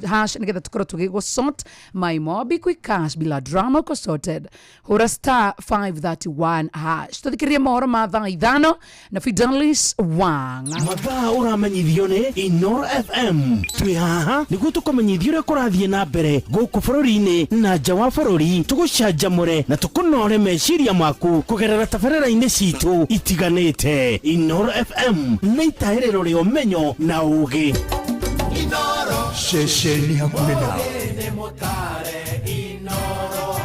hash nigetha tukorwo tugigusort my mob quick cash bila drama ko sorted ora star 531 hash tuthikirie mohoro ma thaa ithano na Fidelis Wanga mathaa uramenyithio ni Inoro FM twi haha niguo tukumenyithio uria kurathie na mbere guku bururi-ini na nja wa bururi tugucanjamure na tukunore meciria maku kugerera tabarĩra-inĩ citu itiganĩte. Inoro FM nĩ itahĩrĩro rĩa ũmenyo na ũũgĩ. Inoro Shesheni hakuhe nawe nĩ mũtare Inoro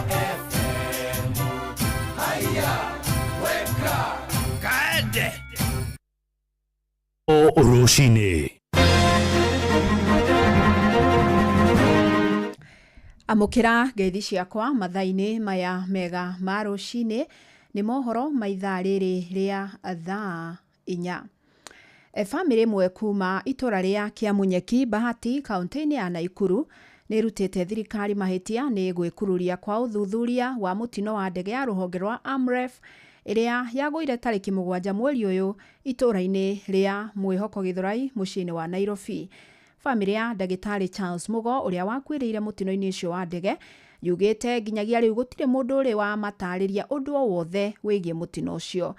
FM. Haya weka kaende o rũcinĩ. Amukira ngeithi ciakwa mathaa-inĩ maya mega ma rũcinĩ nĩ mohoro ma ithaa rĩrĩ rĩa thaa 4. Family mwe kuma itora ria Kiamunyeki Bahati kaunti-ini ya Naikuru nĩ rutĩte thirikari mahitia nĩ gwĩkururia kwa uthuthuria wa mutino wa ndege ya rũhonge rwa Amref ĩrĩa yagũire tarĩki 7 mweri ũyũ itũra-inĩ rĩa Mwĩhoko Githurai mũciĩ-inĩ wa Nairobi. Family ya Ndagĩtarĩ Charles Mugo ũrĩa wakuĩrĩire mutino-inĩ ũcio wa ndege yugĩte nginyagia rĩu gũtirĩ mũndũ ũrĩ wa matarĩria ũndũ o wothe wĩgiĩ mutino ũcio.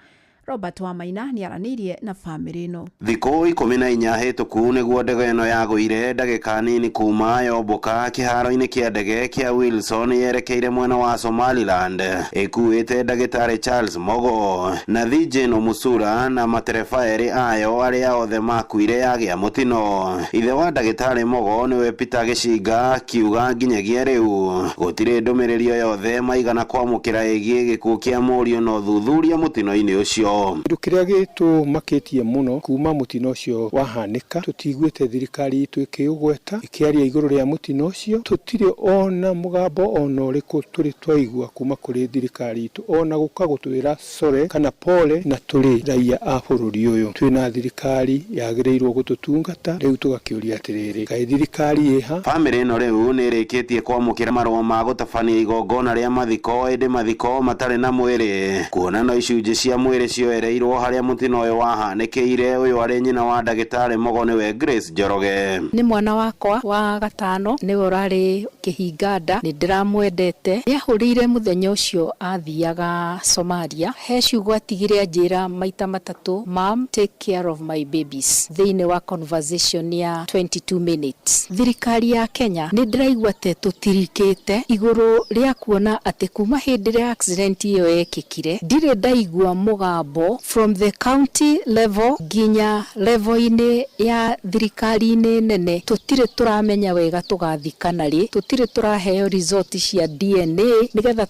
Robert Wamaina ni aranirie na family no. Thikũ 14 hĩtũku nĩguo ndege ĩno yagũire ndagĩka nini kuma yomboka kĩharo-inĩ kĩa ndege kĩa Wilson yerekeire mwena wa Somaliland ĩkuĩte Ndagĩtarĩ Charles Mugo na Thijeno Musura na matereba erĩ ayo arĩa othe makuire yagĩa mutino. Ithe wa Ndagĩtarĩ Mugo nĩwe Peter Gĩcinga kiuga nginyagia rĩu gũtirĩ ndũmĩrĩri o yothe maigana kwamũkĩra ĩgiĩ gĩkuũ kĩa mũriũ no thuthuria mutino-inĩ ũcio. Kĩndũ kĩrĩa gĩtũmakĩtie mũno kuma mutino ũcio wahanĩka tũtiguĩte thirikari itũ ĩkĩũgweta ĩkĩaria igũrũ rĩa mutino ũcio. Tũtirĩ ona mũgambo ona ũrĩkũ tũrĩ twaigua kuma kũrĩ thirikari itũ ona gũka gũtwĩra sore kana pole na tũrĩ raia a bũrũri ũyũ. Twĩna thirikari yagĩrĩirwo gũtũtungata rĩu tũgakĩũria atĩrĩrĩ kaĩ thirikari ĩha. Family ĩno rĩu nĩ ĩrĩkĩtie kwamũkĩra marũa ma gũtabania igongona rĩa mathiko ĩndĩ mathiko matarĩ na mwĩrĩ kuona no icunjĩ cia mwĩrĩ ereirwo harĩa mutino ũyũ wahanĩkĩire. Ũyũ arĩ nyina wa Ndagĩtarĩ Mugo nĩwe Grace Njoroge. Nĩ mwana wakwa wa gatano nĩwe ũrarĩ kĩhinga nda, nĩ ndĩramwendete. Nĩahũrĩire mũthenya ũcio athiaga Somalia, he ciugo atigire anjĩra maita matatũ, "Mom, take care of my babies," thĩinĩ wa conversation ya 22 minutes. Thirikari ya Kenya nĩ ndĩraigua te tũtirikĩte igũrũ rĩa kuona atĩ kuma hĩndĩ ĩrĩa accident ĩyo yekĩkire ndirĩ ndaigua mũgambo from the county level ginya level-inĩ ya thirikari-inĩ nene. Tũtirĩ tũramenya wega tũgathikana rĩ, tũtirĩ tũraheo result cia DNA nĩgetha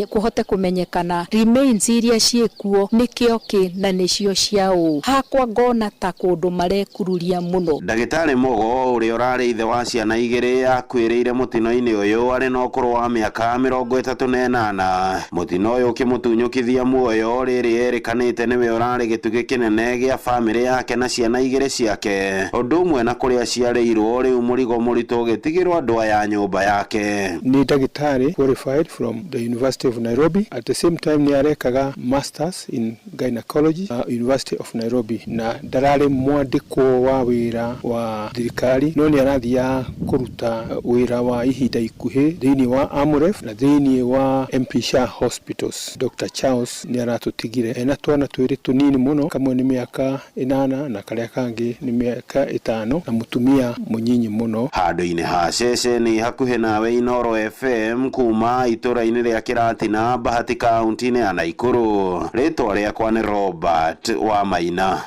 kũhote kũmenyekana remains iria ciĩkuo nĩkĩo kĩ na nĩcio ciao. Hakwa ngona ta kũndũ marekururia mũno. Ndagĩtarĩ Mugo ũrĩa ũrarĩ ithe wa ciana igĩrĩ akuĩrĩire mutino-inĩ ũyũ arĩ na ũkũrũ wa mĩaka 38. Mutino ũyũ ũkĩmũtunyũkithia muoyo rĩrĩ erĩkanĩte nĩwe ũrarĩ gĩtugĩ kĩnene gĩa family yake na ciana igĩrĩ ciake. Ũndũ ũmwe na kũrĩa ciarĩirwo rĩu mũrigo mũritũ ũgĩtigĩrwo andũ aya nyũmba yake. Nĩ ndagĩtarĩ qualified from the University of Nairobi. At the same time nĩ arekaga masters in gynecology University of Nairobi na ndararĩ mwandĩkwo wa wĩra wa thirikari no nĩ arathiaga kũruta wĩra wa ihinda ikuhĩ thĩinĩ wa Amref na thĩinĩ wa MP Shah Hospitals. Dr. Charles nĩ aratũtigire ena twana twĩrĩ tũnini mũno, kamwe nĩ mĩaka 8 na karĩa kangĩ nĩ mĩaka 5 na mutumia mũnyinyi mũno. Handũ-inĩ ha ceceni hakuhĩ nawe Inoro FM kuma itũra-inĩ rĩa Kĩratina Bahati kaunti-inĩ ya Naikuru. Rĩtwa rĩakwa nĩ Robert Wamaina.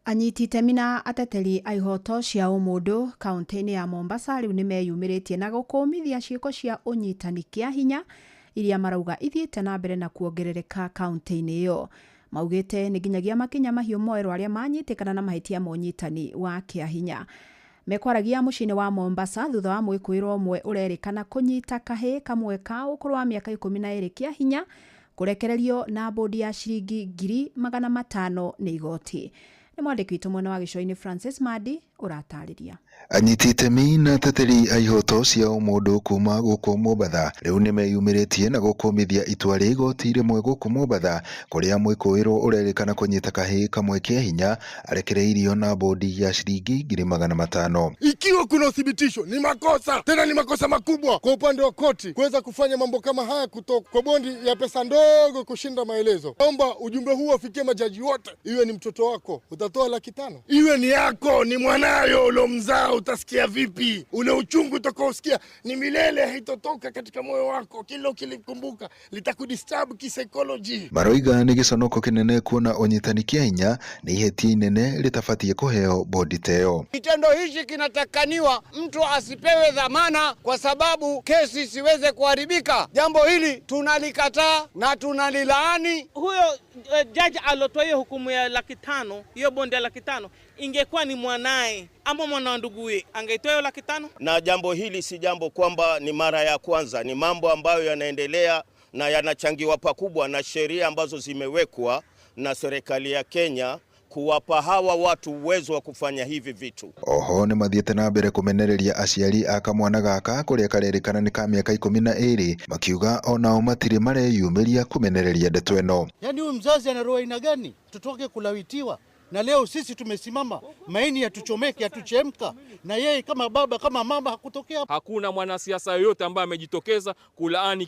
Anyiti itemi na ateteri a ihoto cia ũmũndũ kaunti-inĩ ya Mombasa rĩu nĩ meyumĩrĩtie na gũkũmithia ciĩko cia ũnyitani kĩa hinya iria marauga ithiĩte na mbere na kuongerereka kaunti-inĩ ĩyo. Maugĩte nĩ nginyagia makinya mahiũ moerwo arĩa manyitĩkana na mahĩtia ma ũnyitani wa kĩa hinya. Mekwaragia mũciĩ-inĩ wa Mombasa thutha wa mwĩkũĩrwo ũmwe ũrerĩkana kũnyita kahĩ kamwe ka ũkũrũ wa mĩaka 12 kĩa hinya kũrekererio na bodi ya ciringi 500,000 nĩ igoti. Nĩ mwandĩki witũ mwena wa gĩcũa-inĩ Francis Madi ũratarĩria. Anyiti itemi na ateteri a ihoto cia ũmũndũ kuma gũkũ Mombatha rĩu nĩ meyumĩrĩtie na gũkũmithia itua rĩa igoti rĩmwe gũkũ Mombatha kũrĩa mwĩkũĩrwo ũrerĩkana kũnyita kahĩ kamwe kĩa hinya arekereirio na bodi ya shilingi 500,000. Ikiwa kuna uthibitisho ni makosa, tena ni makosa makubwa kwa upande wa koti kuweza kufanya mambo kama haya kutoka kwa bondi ya pesa ndogo kushinda maelezo. Naomba ujumbe huu ufikie majaji wote. Iwe ni mtoto wako utatoa 500,000, iwe ni yako ni mwanayo ulomzaa utasikia vipi? Ule uchungu utakaosikia ni milele, haitotoka katika moyo wako. Kila ukilikumbuka litakudisturb kisaikolojia. Maroiga nĩ gĩconoko kĩnene kuona ũnyitani kĩa hinya nĩ ihĩtia inene ritabatie kũheo bodi teo. Kitendo hichi kinatakaniwa mtu asipewe dhamana kwa sababu kesi siweze kuharibika. Jambo hili tunalikataa na tunalilaani. Huyo judge alotoa hiyo hukumu ya 500,000, hiyo bondi ya 500,000, ingekuwa ni mwanae ama mwana nduguye angeitoa hiyo 500,000. Na jambo hili si jambo kwamba ni mara ya kwanza, ni mambo ambayo yanaendelea na yanachangiwa pakubwa na sheria ambazo zimewekwa na serikali ya Kenya kuwapa hawa watu uwezo wa kufanya hivi vitu. Oho nĩ mathiĩte na mbere kũmenereria aciari a kamwana gaka kũrĩa karerĩkana nĩ ka mĩaka 12 makiuga onao matirĩ mareyumĩria kũmenereria ndeto ĩno. Yaani huyu mzazi ana roho aina gani? Tutoke kulawitiwa na leo sisi tumesimama maini yatuchomeke yatuchemka, na yeye kama baba kama mama hakutokea. Hakuna mwanasiasa yoyote ambaye amejitokeza kulaani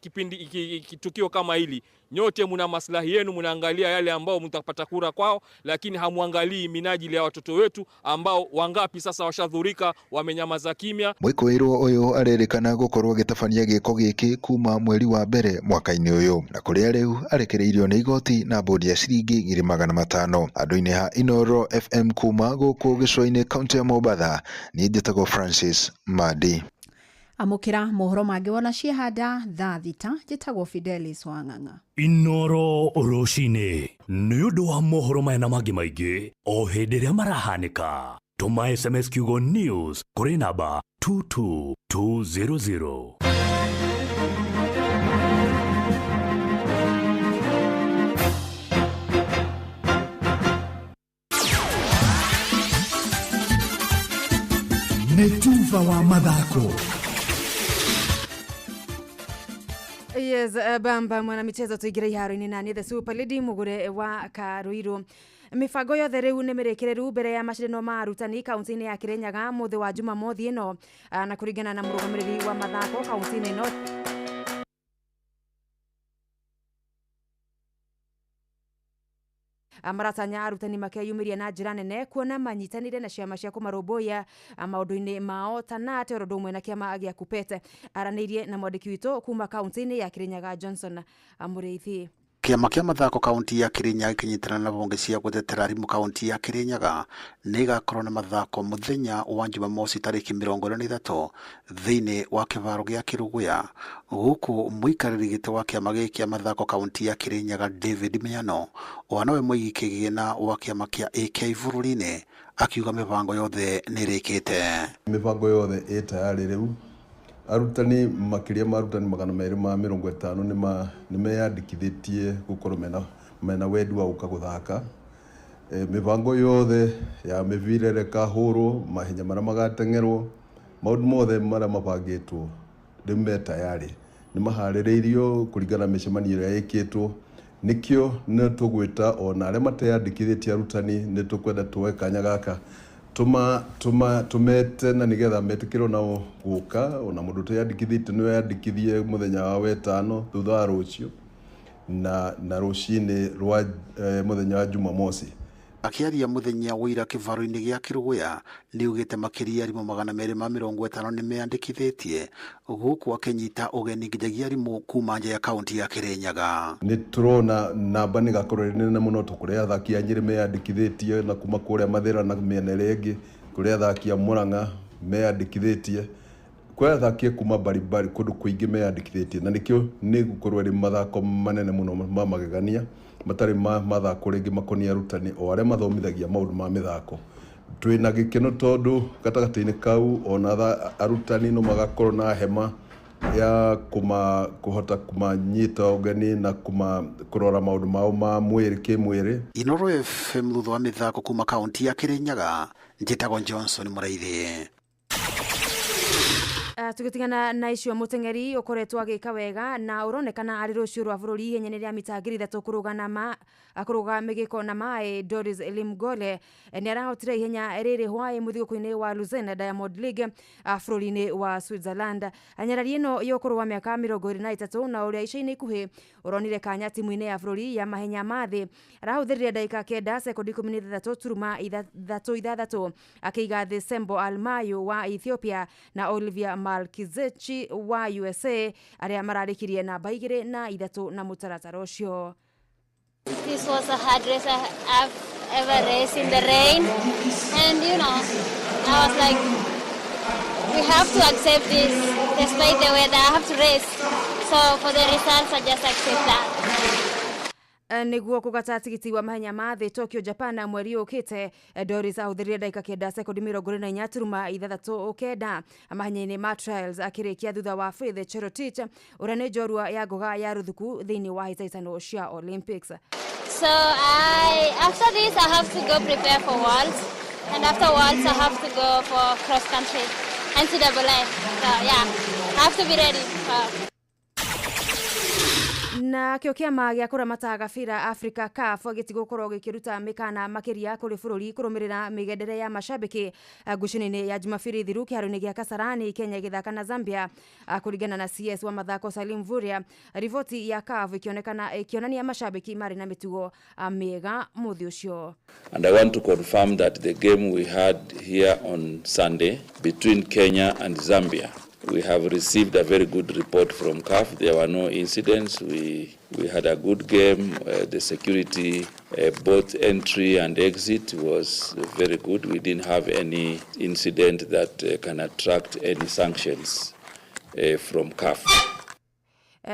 tukio kama hili. Nyote mna maslahi yenu, mnaangalia yale ambao mtapata kura kwao, lakini hamuangalii minajili ya watoto wetu ambao wangapi sasa washadhurika, wamenyamaza kimya. Mwikoirwo ũyũ arerĩkana gũkorwo gĩtabania gĩko gĩkĩ kuma mweri wa mbere mwaka-inĩ ũyũ, na kũrĩa rĩu arekereirio nĩ igoti na bodi ya ciringi 500. Andũ-inĩ ha Inoro FM kuma gũkũ gĩcũa-inĩ kaunti ya Mombatha, niĩ njĩtagwo Francis Madi. Amukira mohoro mangĩ wona ciehanda thaa thita njĩtagwo Fidelis Wang'ang'a. Inoro rũcinĩ nĩ ũndũ wa mohoro maya na mangĩ maingĩ o hĩndĩ ĩrĩa marahanĩka. Tũma SMS kiugo news kũrĩ namba 22200. Netuva wa mathako. Yes, bamba mwana michezo tuigire iharo-inĩ na the Super Lady mugure wa Karuiru. Mibango yothe riu nĩ mĩrekereru mbere ya macindano ma arutani kaunti-inĩ ya Kirinyaga muthi wa Jumamothi ĩno, na kũringana na mũrũgamĩrĩri wa mathako kaunti-inĩ ĩno maratanya arutani makeyumiria na njĩra nene kuona manyitanire na ciama cia kũmarũmbũiya maũndũ-inĩ mao tana ate ũndũ ũmwe na kĩama gĩa Kupete. Aranĩirie na mwandĩki witũ kuma kaunti-inĩ ya Kirinyaga Johnson Mũrĩithi. Kiama kia mathako kaunti ya Kirinyaga kinyitana na honge cia gutetera arimu kaunti ya Kirinyaga nĩ igakorwo na mathako muthenya wa Jumamosi tariki 23 thĩinĩ wa kĩvaro gĩa Kĩrũgũya. Gũkũ mũikarĩri gĩtĩ wa kiama gĩkĩ kia mathako kaunti ya Kirinyaga David Miano wanawe mũigi kĩgĩna wa kiama kia AK bũrũri-inĩ akiuga mĩbango yothe nĩ ĩrĩkĩte. Mĩbango yothe ĩ tayari rĩu. Arutani makiria marutani 250 nĩ meyandĩkithĩtie gũkorwo mena wendi wa gũka gũthaka. Mĩbango yothe ya mĩbira kahũrwo, mahenya marĩa magateng'erwo, maũndũ mothe marĩa mabangĩtwo rĩu me tayari. Nĩ maharĩrĩirio kũringana na mĩcemanio ĩrĩa ĩkĩtwo. Nĩkĩo nĩ tũgwĩta ona arĩa mateyandĩkithĩtie arutani nĩ tũkwenda tuoe kanya gaka tumete na nigetha metikiro nao guka ona mundu teyandikithite no yandikithie muthenya wa wetano thutha wa rucio na rucini rwa muthenya wa Jumamosi. Akiaria muthenya wira kivaro-inĩ gĩa Kĩrũgũya nĩ ugĩte makĩria arimũ 250 nĩ meyandĩkithĩtie gũkũ akĩnyita ũgeni nginyagia arimũ kuma nja ya kaunti ya Kirinyaga. Nĩ turona namba nĩ gakorwo nene mũno kũrĩa athaki a Nyĩrĩ meyandĩkithĩtie na kuma kũrĩa Mathĩra na mĩena ĩrĩa ĩngĩ kũrĩa athaki a Mũrang'a meyandĩkithĩtie kũrĩa athaki kuma baribari kũndũ kũingĩ meyandĩkithĩtie na nĩkĩo nĩ gũkorwo rĩ mathako manene mũno ma magegania matari mathako rĩngĩ makonia arutani o arĩa mathomithagia maũndũ ma mĩthako. Twĩna gĩkeno tondũ gatagatĩ-inĩ kau ona arutani no magakorwo na hema ya kuhota kumanyita ũgeni na kũrora maũndũ mao ma mwĩrĩ kĩmwĩrĩ. Inoro FM thutha wa mĩthako kuma kaunti ya Kirinyaga njĩtagwo Johnson Mũrĩithi. Tugitigana na icio muteng'eri ukoretwo agika wega na uronekana ari rucio rwa bururi ihenya rĩa mita 300 kũrũga mĩgĩko na maĩ. Doris Limgole nĩ arahotire ihenya rĩrĩ hwaĩ mũthigũkũ-inĩ wa Luzern Diamond League bũrũri-inĩ wa Switzerland. Nyarari ĩno yũkũrũ wa mĩaka 23 na ũrĩa ica-inĩ ikuhĩ uronire kanya timu-inĩ ya bũrũri ya mahenya mathĩ arahũthĩrire dakika 9 sekondi 13.36 akĩiga thĩ Sembo Almayo wa Ethiopia na Olivia Malkizechi wa USA arĩa mararĩkirie namba 2 na 3 na mũtaratara ũcio. This was a hard race I've ever raced in the rain, and you know, I was like, we have to accept this despite the weather. I have to race, so for the results I just accept that. Nĩguo kũgata tigiti wa mahenya ma thĩ Tokyo Japan mweri ũkĩte, Doris ahũthĩrire dakika 9 sekondi 24.39 mahenya-inĩ ma trials akĩrĩkia thutha wa Faith Cherotich ũrĩa nĩ njorua ya ngoga ya rũthuku thĩinĩ wa hĩtahĩtano cia Olympics. So after this I have to go prepare for Worlds, and after Worlds I have to go for cross country, NCAA. So yeah, I have to be ready. Na kio kiama gya kuramata gabira Africa CAF gitigukorwo gikiruta mikana makiria kuri bururi kurumirira migendere ya mashabiki ngucanio ya Jumapili thiru kiharoini gya Kasarani Kenya githaka na Zambia kuringana na CS wa mathako Salim Vuria. Rivoti ya CAF ikionania mashabiki mari na mitugo mega muthi ucio. And I want to confirm that the game we had here on Sunday between Kenya and Zambia, we have received a very good report from CAF. There were no incidents. We had a good game. The security, both entry and exit, was very good. We didn't have any incident that can attract any sanctions from CAF.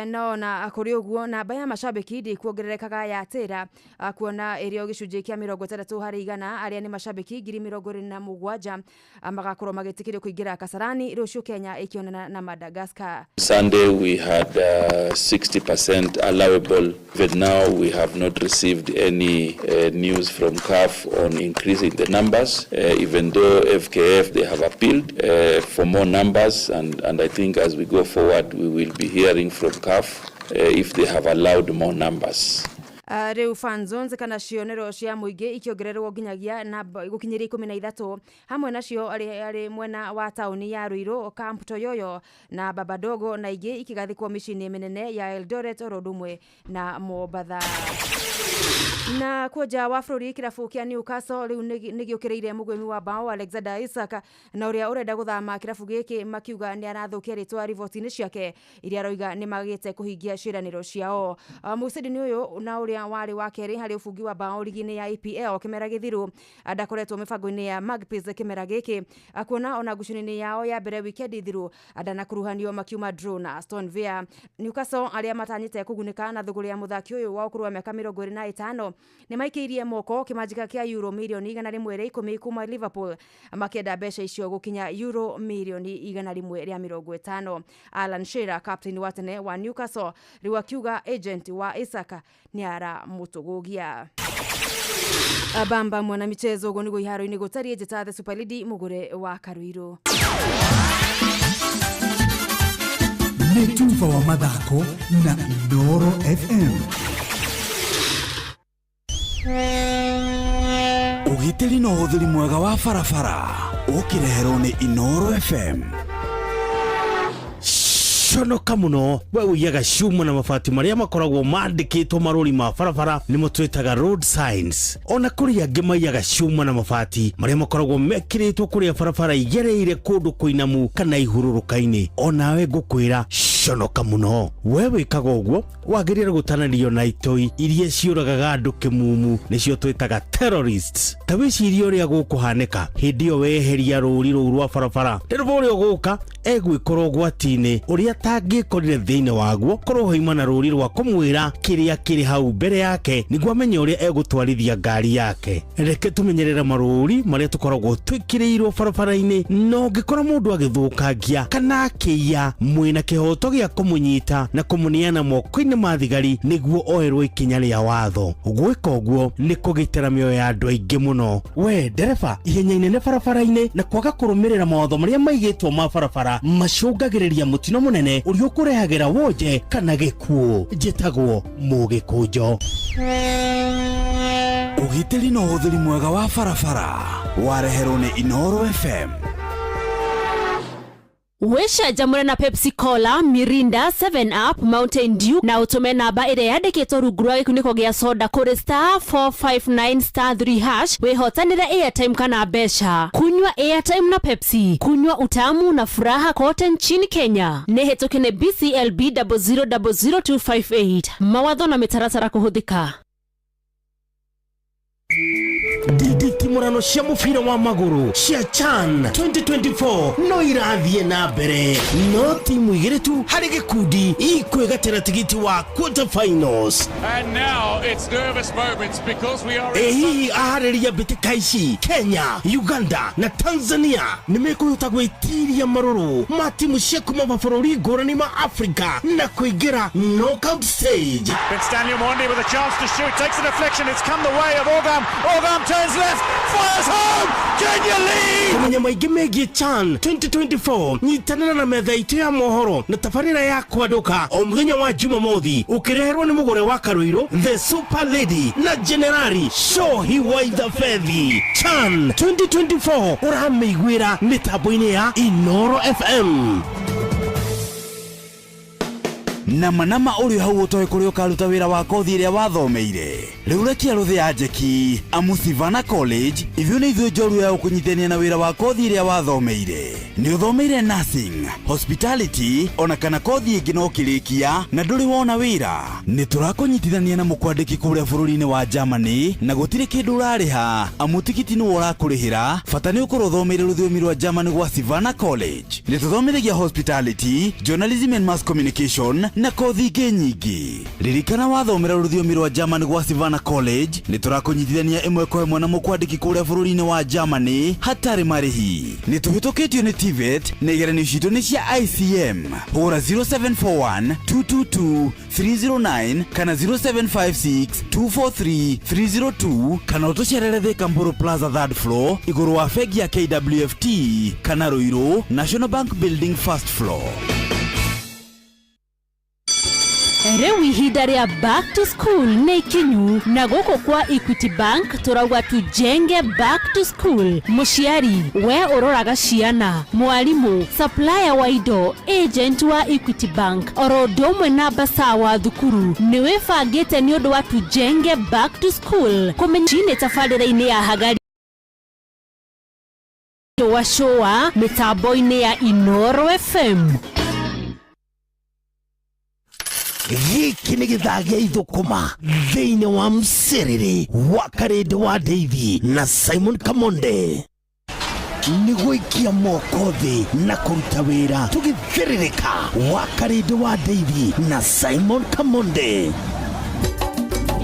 No na kuri uguo namba ya mashabiki ndi kuongererekaga ya tira kuona irio gicunje kia 60 hari 100 aria ni mashabiki 27,000 magakorwo magitikirio kuingira Kasarani rucio Kenya ikionana na Madagascar. Sunday we had 60% allowable, but now we have not received any news from CAF on increasing the numbers, even though FKF they have appealed for more numbers, and I think as we go forward we will be hearing from CAF if they have allowed more numbers. Reu fan zones kana cionero cia muingi ikiongererwo nginyagia na gukinyiri 13 hamwe nacio ari mwena wa tauni ya Ruiru, Camp Toyoyo na Babadogo, na ingi ikigathikwo micini minene ya Eldoret, Orodumwe na Mombasa. Na koja wa bururi kirabu kia Newcastle riu nigiukireire mugwimi wa bao Alexander Isak na uria urenda guthama kirabu giki makiuga ni arathukia ritwa rivoti-ini ciake iria roiga ni magite kuhingia ciraniro ciao. Mucidi uyu na uria wari wa keri hari ufungi wa bao ligi-ini ya EPL kimera githiru adakoretwo mibango-ini ya Magpies kimera giki akuona ona ngucanio yao ya mbere weekend ithiru adana kuruhanio makiuma draw na Aston Villa. Newcastle aria matanyite kugunika na thuguri ya muthaki uyu wa ukuru wa miaka 25 ni maikirie moko kimanjika kia euro milioni 110 kuma Liverpool makenda besha icio gukinya euro milioni 150. Alan Shearer, captain wa tene wa Newcastle, riu akiuga agent wa Isaka ni ara mutugugia. Abamba mwana michezo ugo nigo iharo-ini gutarie njeta the Super League mugure wa Karuiru. Netuva wa mathako na Inoro FM. Ugitiri no uthiri mwega wa farafara ukireherwo ni Inoro FM. Conoka muno we uyaga cuma na mabati maria makoragwo mandikitwo maruri ma barabara nimo twitaga road signs. Ona kuri angi mayaga cuma na mabati maria makoragwo mekiritwo kuri barabara igereire kundu kuinamu kana ihururuka-ini. Ona we ngukwira conoka muno we wikaga uguo wagirira gutananio na itoi iria ciuragaga andu kimumu nicio twitaga terrorists. Tawiciria uria gukuhanika hindi yo weheria ruri ruu rwa barabara ndirwo uria guka egwikorwo gwati-ini uria tangikorire thiini waguo korwo hoima na ruri rwa kumwira kiria kiri hau mbere yake niguo amenye uria egutwarithia ngari yake. Reke tumenyerere maruri maria tukoragwo twikirirwo barabara-ini, no ngikora mundu agithukangia kana akiya mwina kihoto gia kumunyita na kumuniana moko-ini ma thigari niguo oerwo ikinya ria watho. Gwika uguo ni kugitira mioyo ya andu aingi muno. We ndereba ihenya inene barabara-ini na kwaga kurumirira mawatho maria maigitwo ma barabara macungagiriria mutino munene uria ukurehagira wonje kana gikuo. Njitagwo Mugikunjo. Ugitiri no uthiri mwega wa barabara wareherwo ni Inoro FM. Wesha jamure na Pepsi Cola, Mirinda, 7up, Mountain Dew na utume namba ire yandikitwo rungu rwa gikuniko gia soda kuri star 459 star 3 hash wihotanire airtime kana besha. Kunywa airtime na Pepsi, kunywa utamu na furaha kote nchini Kenya. Nehetokene BCLB 0000258. Mawatho na mitaratara kuhuthika. Nditimurano cia mubira wa maguru cia CHAN 2024 no irathie na mbere, no timu igiri tu hari gikundi ikwegatira tigiti wa quarter finals. And now it's nervous moments because we are Ehi ahareria bitika ici Kenya, Uganda na Tanzania nimekuita gwitiria maruru ma timu cia kuma mabũrũri ngũrani ma Africa na kuingira knockout stage. Ben Stanley Mwangi with a chance to shoot, takes a deflection, it's come the way of Ogam. Ogam turns left, fires home, Kenya lead! Kumenya maingĩ megiĩ CHAN 2024 nyitanana na metha itu ya mohoro na tabarĩra ya kwaduka o mũthenya wa Jumamothi ukireherwo nĩ mũgũre wa Karũirũ, The Super Lady na Generali Shohi Waitha Fethi. CHAN 2024 ũramĩiguĩra mĩtambo-inĩ ya Inoro FM. Nama uri hau utoe kuri ukaruta wira wa kothi iria wathomeire. Riu rekia ruthi ya njeki amu Savannah College ithio ni ithio njoru ya ukunyithania na wira wa kothi iria wathomeire. Ni uthomeire nursing, hospitality ona kana kothi ingi no kirikia na nduri wona wira. Ni turakunyithania na mukwandiki kuria bururi-ini wa Germany na gutire kindu urariha amu tikiti ni urakurihira bata ni ukorwo uthomeire rũthiomi rwa Germany gwa Savannah College. Ni tuthomithagia hospitality, journalism and mass communication na kothi ingĩ nyingĩ. Ririkana wathomera rũthiomi rwa Germany gwa Savannah College ni turakunyithania imwe kwa imwe na mukwandiki kuria bururi-ini wa Germany hatari marihi. Ni tuhitũkĩtio ni TVET na igeranio citũ ni cia ICM. Hũra 0741 222 309 kana 0756 243 302 kana utucerere Thika Mburu Plaza 3rd floor igũrũ wa bengi ya KWFT kana Ruiru National Bank Building 1st floor. Rĩu ihinda rĩa back to school nĩ ikinyu na gũkũ kwa Equity Bank turauga tujenge back to school. Mũciari we ũroraga ciana, mwarimu, supplier wa indo, agent wa Equity Bank oro ũndũ na basa wa thukuru nĩ wĩbangĩte nĩ ũndũ wa tujenge back to school. Kũmenyine tabarĩra-inĩ ya Hagari wa showa mitambo-inĩ ya Inoro FM. Gĩkĩ nĩ gĩthagĩa ithũkũma thĩinĩ wa Msiriri wa Karĩndĩ wa Ndeithi na Simon Kamonde. Nĩ gũikia moko thĩ na kũruta wĩra tũgĩthĩrĩrĩka wa Karĩndĩ wa Ndeithi na Simon Kamonde.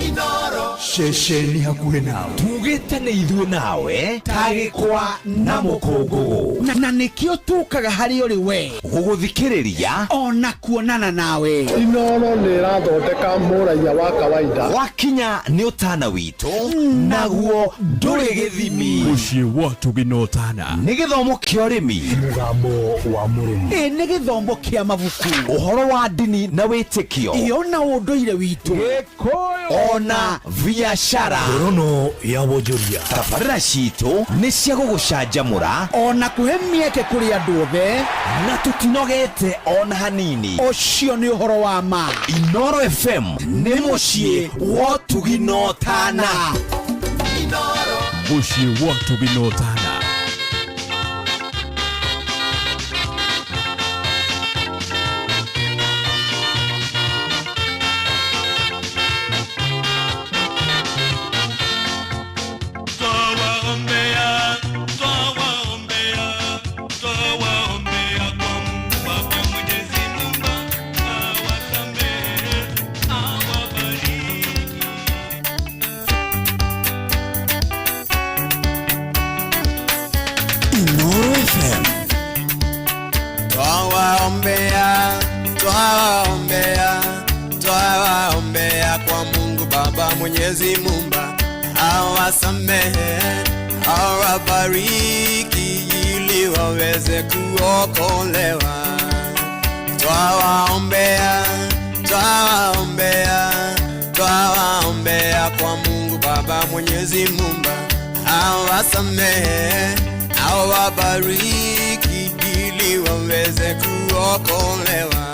Inoro shesheni hakuhĩ nawe tugĩte nĩ ithuĩ nawe tagĩkwa na mũkũngũgũ na nĩkĩo tũkaga harĩ ũrĩ we gũgũthikĩrĩria ona kuonana nawe. Inoro nĩ ĩrathondeka mũraia wa kawaida wakinya nĩ ũtana witũ naguo ndũrĩ gĩthimi. Mũciĩ wa Tũginotana nĩ gĩthomo kĩa ũrĩmi, mũgambo wa mũrĩmi, nĩ gĩthomo kĩa mabuku, ũhoro wa ndini na wĩtĩkio, ona ũndũire witũ, Gĩkũyũ ona biashara, ngorono ya wonjoria. Tabarĩra citũ nĩ cia gũgũcanjamũra ona kũhe mĩeke kũrĩ andũ othe na tũtinogete ona hanini. Ũcio nĩ ũhoro wa ma. Inoro FM nĩ mũciĩ wa Tũginotana. Mũciĩ wa Tũginotana. Twawaombea kwa Mungu Baba Mwenyezi Muumba, awasamehe, awabariki ili waweze kuokolewa. Twawaombea kwa Mungu Baba Mwenyezi Muumba, awasamehe, awabariki ili waweze kuokolewa.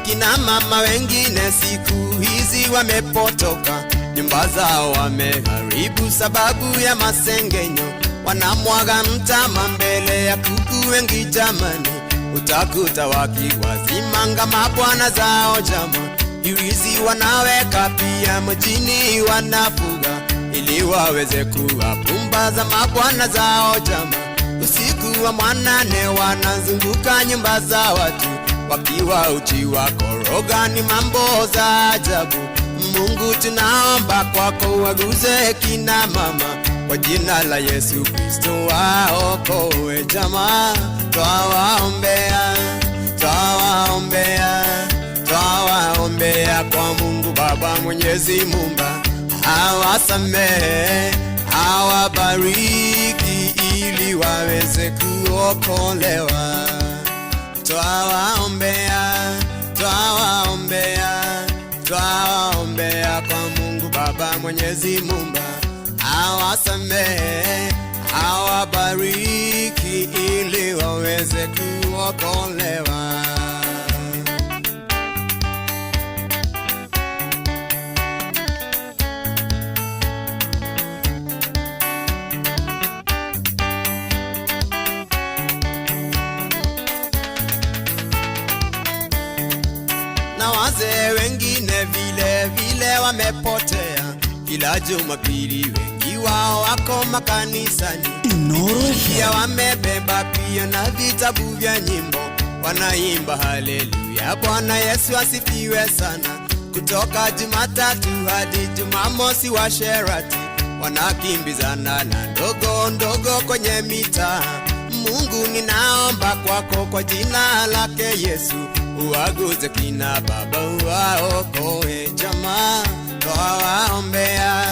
Kina mama wengine siku hizi wamepotoka, nyumba zao wameharibu sababu ya masengenyo, wanamwaga mtama mbele ya kuku wengi jamani, utakuta wakiwazimanga mabwana zao jama. Hirizi wanaweka pia mjini wanafuga, ili waweze kuwapumbaza mabwana zao jama. Usiku wa manane wanazunguka nyumba za watu, wakiwa uchi wakoroga, ni mambo za ajabu. Mungu tunaomba kwako waguze kina mama, kwa jina la Yesu Kristo waokoe jamaa. Twawaombea, twawaombea, twawaombea kwa Mungu Baba Mwenyezi Muumba, awasamehe, awabariki ili waweze kuokolewa. Twawaombea, twawaombea, twawaombea kwa Mungu Baba Mwenyezi Muumba, awasamehe, awabariki ili waweze kuokolewa. Na wazee wengine vile vile wamepotea, kila Jumapili wengi wao wako makanisani. Pia wamebeba pia na vitabu vya nyimbo, wanaimba haleluya, Bwana Yesu asifiwe sana. Kutoka Jumatatu hadi Jumamosi washerati, wanakimbizana na ndogo ndogo kwenye mitaa. Mungu ninaomba kwako kwa jina lake Yesu, uwaguze kina baba waokoe jamaa. Twawaombea,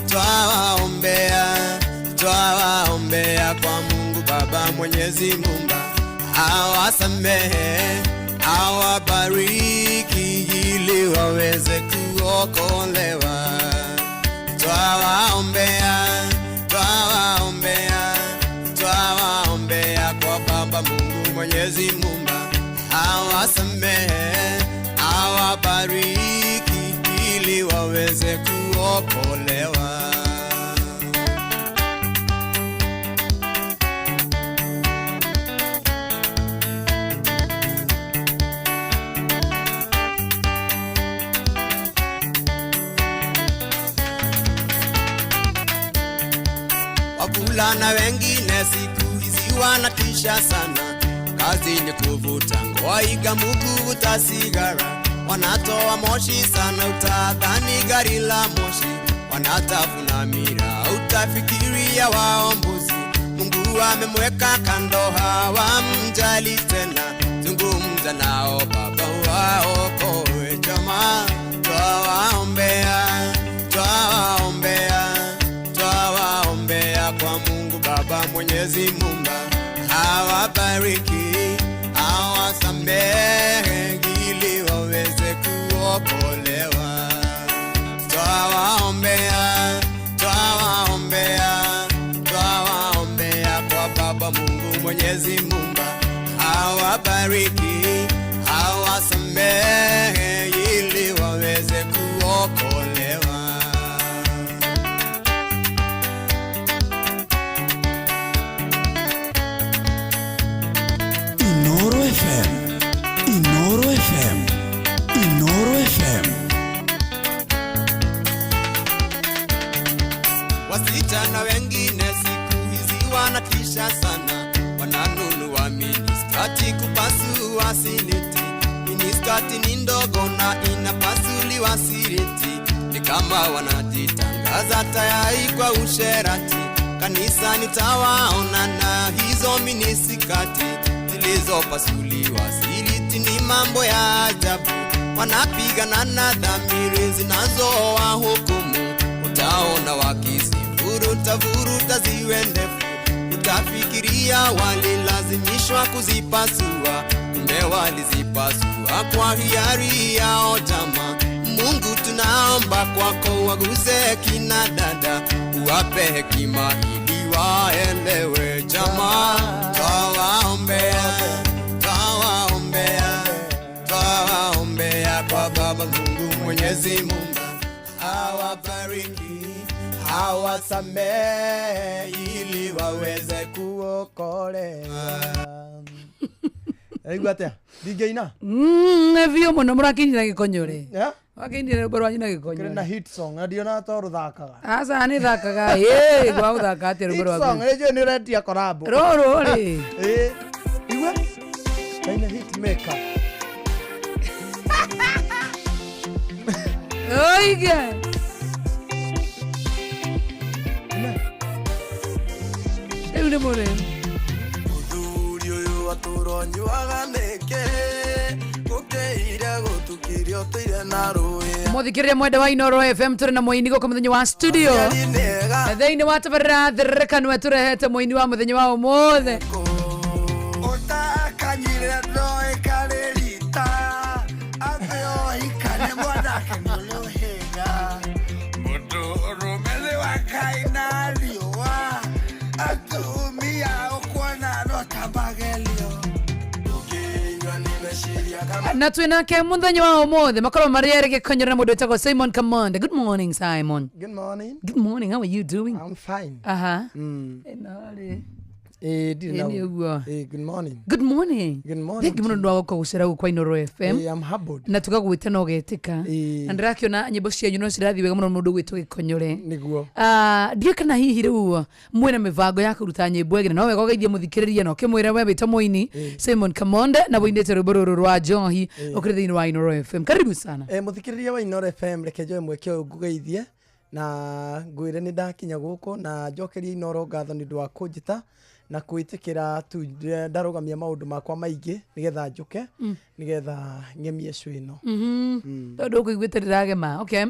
twawaombea, twawaombea kwa Mungu Baba Mwenyezi Muumba, awasamehe, awabariki ili waweze kuokolewa. Twawaombea, twawaombea, twawaombea kwa Baba Mungu Mwenyezi Muumba, awasamehe, awabariki ili waweze kuokolewa. Wavulana wengine siku hizi wanatisha sana, kazi ni kuvuta ngwaiga, kuvuta sigara, wanatoa moshi sana, utadhani gari la moshi, wanatafuna mira, utafikiria waombuzi. Mungu amemweka kando, hawamjali tena, zungumza nao Baba waokoe jamaa. Twawaombea, twawaombea, twawaombea kwa Mungu Baba Mwenyezi Muumba, awabariki, awasamehe ili waweze kuokolewa. Twawaombea, twawaombea, twawaombea kwa Baba Mungu Mwenyezi Muumba, awabariki, awasamehe ili waweze kuokolewa. Inoro FM, Inoro FM, Inoro FM. Wasichana wengine siku hizi wanatisha sana, wananunua miniskati kupasua siliti. Miniskati ni ndogo na inapasuliwa siliti, ni kama wanajitangaza tayari kwa usherati. Kanisa nitawaona na hizo miniskati zilizopasuliwa siliti, ni mambo ya ajabu. Wanapigana na dhamiri zinazowahukumu, utaona wakizivuruta vuruta ziwe ndefu, utafikiria walilazimishwa kuzipasua, kumbe walizipasua kwa hiari yao jamaa. Mungu tunaomba kwako waguze kina dada, uwape hekima ili waelewe jamaa. Twawaombea, twawaombea, twawaombea kwa Baba Mungu Mwenyezi Muumba, awabariki, awasamehe ili waweze kuokolewa. Aigua atia? Ndingeina. Evio muno murakinyira gikonyore. Wakinyira rwimbo rwanyu na gikonyore. Kire na hit song, ndiona to ruthakaga. Asa ni thakaga. Gwa uthaka atia rwimbo rwanyu. Hit song, rejo ni retia korabo. Roro ri. Igua. Kaina hit maker. Oiga. Eule more. Muthuri uyu aturonyu aganeke gukeira gutukirio tire na ruya. Muthikirire mwende wa Inoro FM turi na muini go muthenya wa studio. Theini wa tabarra thirikanu aturehete muini wa muthenya wa umothe. Utakanyire ndoe karerita ateo ikane mwanake nuluhega. Mudu rumele wa kaina liwa atumia ukwana no tabagelio. Ukinywa nimeshiria kama Na twinake muthenya wa umothe makorwo mariere gikonyora na mundu wetagwo Simon Kamande. Good morning Simon. Good morning. Good morning. How are you doing? I'm fine. Enale. Good morning. Good morning. Good morning. Thank you muno wako gucera kwa Inoro FM. I'm humbled. Na tukagwita no getika. Na ndirakiona nyimbo cianyu no cirathi wega muno mundu gwitwo gikonyore. Niguo. Ndiye kana hihi riu mwena mivango ya kuruta nyimbo egene no wega ugeithie muthikiriria no kimwira we bita muini Simon Kamande na windete rwimbo ruru rwa Njohi ukiri thiini wa Inoro FM. Karibu sana. Muthikiriria wa Inoro FM rekejo mweke ngugeithie na ngwire ni ndakinya guko na njokeria Inoro ngatho ni ndwa kunjita na kwitikira tu ndarugamia maundu makwa maingi nigetha njuke nigetha ngemie cwino tondu kuiguite ndiragema. Okay,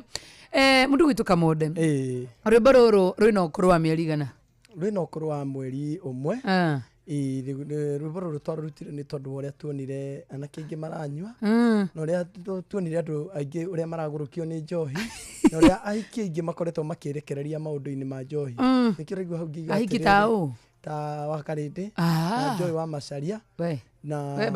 mundu gwitu Kamande rwimbo ruru rwina ukuru wa mieri igana? Rwina ukuru wa mweri umwe. Rwimbo ruru twarutire ni tondu uria tuonire anake aingi maranyua na uria tuonire andu aingi uria maragurukio ni njohi na uria aiki aingi makoretwo makirekereria maundu-ini ma njohi nikio raigua hau ngiuga aiki tao ta wakarinde na Joy wa Macharia na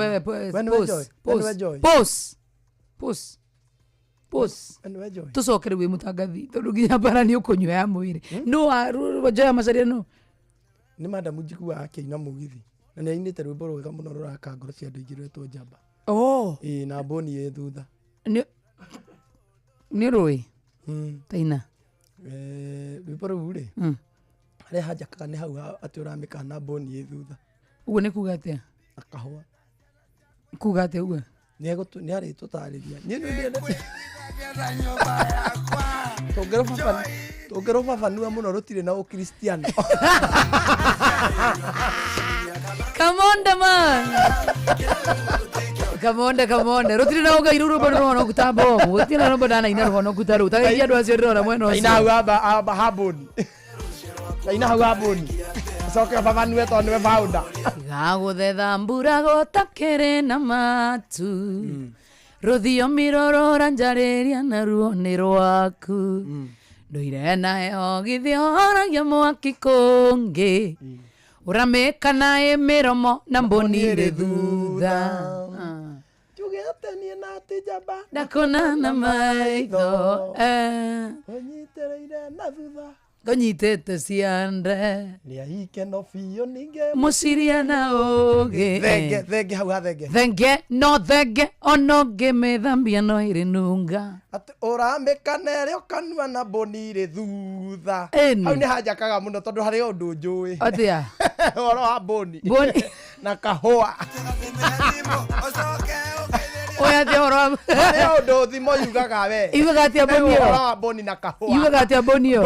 tucokere wi mutangathi tondu nginya bara ni ukunywa ya mwiri no Joy wa Macharia no ni Madam Njiguwa akiina mugithi na ni ainite rwimbo rwega muno ruraka ngoro cia andu aingi rwetwo Njamba na Boni ye thutha ni rui taina rwimbo ruu ri aria hanjakaga ni hau ati uramika na Boni ye thutha uguo ni kuga atia akahwa kuga atia uguo ni ari tutariria ni ndende tongero fafanua muno rutire na ukristiano. Kamande man. Kamande rutire na uga iruru bono no kutambo rutire na bono na ina no kutaru tagia ndo acio rora mweno ina aba haboni ina haboni soka fafanua to ni founder gaguthetha mbura gotakere na matu ruthio mirorora njariria na ruoni rwaku ndoire nayo githioragia mwaki kungi uramika nae miromo na mbonire thutha tugete nie na tijaba ndakona na maitho onyitereire na thutha gonyitete ciande ni ahike no fio ninge musiria na ugi thenge hau hathenge thenge ono ngimithambia no iri nunga ati uramika nereo kanua na Bonire thutha hau ni hanjakaga muno tondu hari undu njui atia oro wa Boni na kahua oya ti oro hari undu thimo yugaga we iugaga atia Boni oro wa Boni na kahua iugaga atia Boni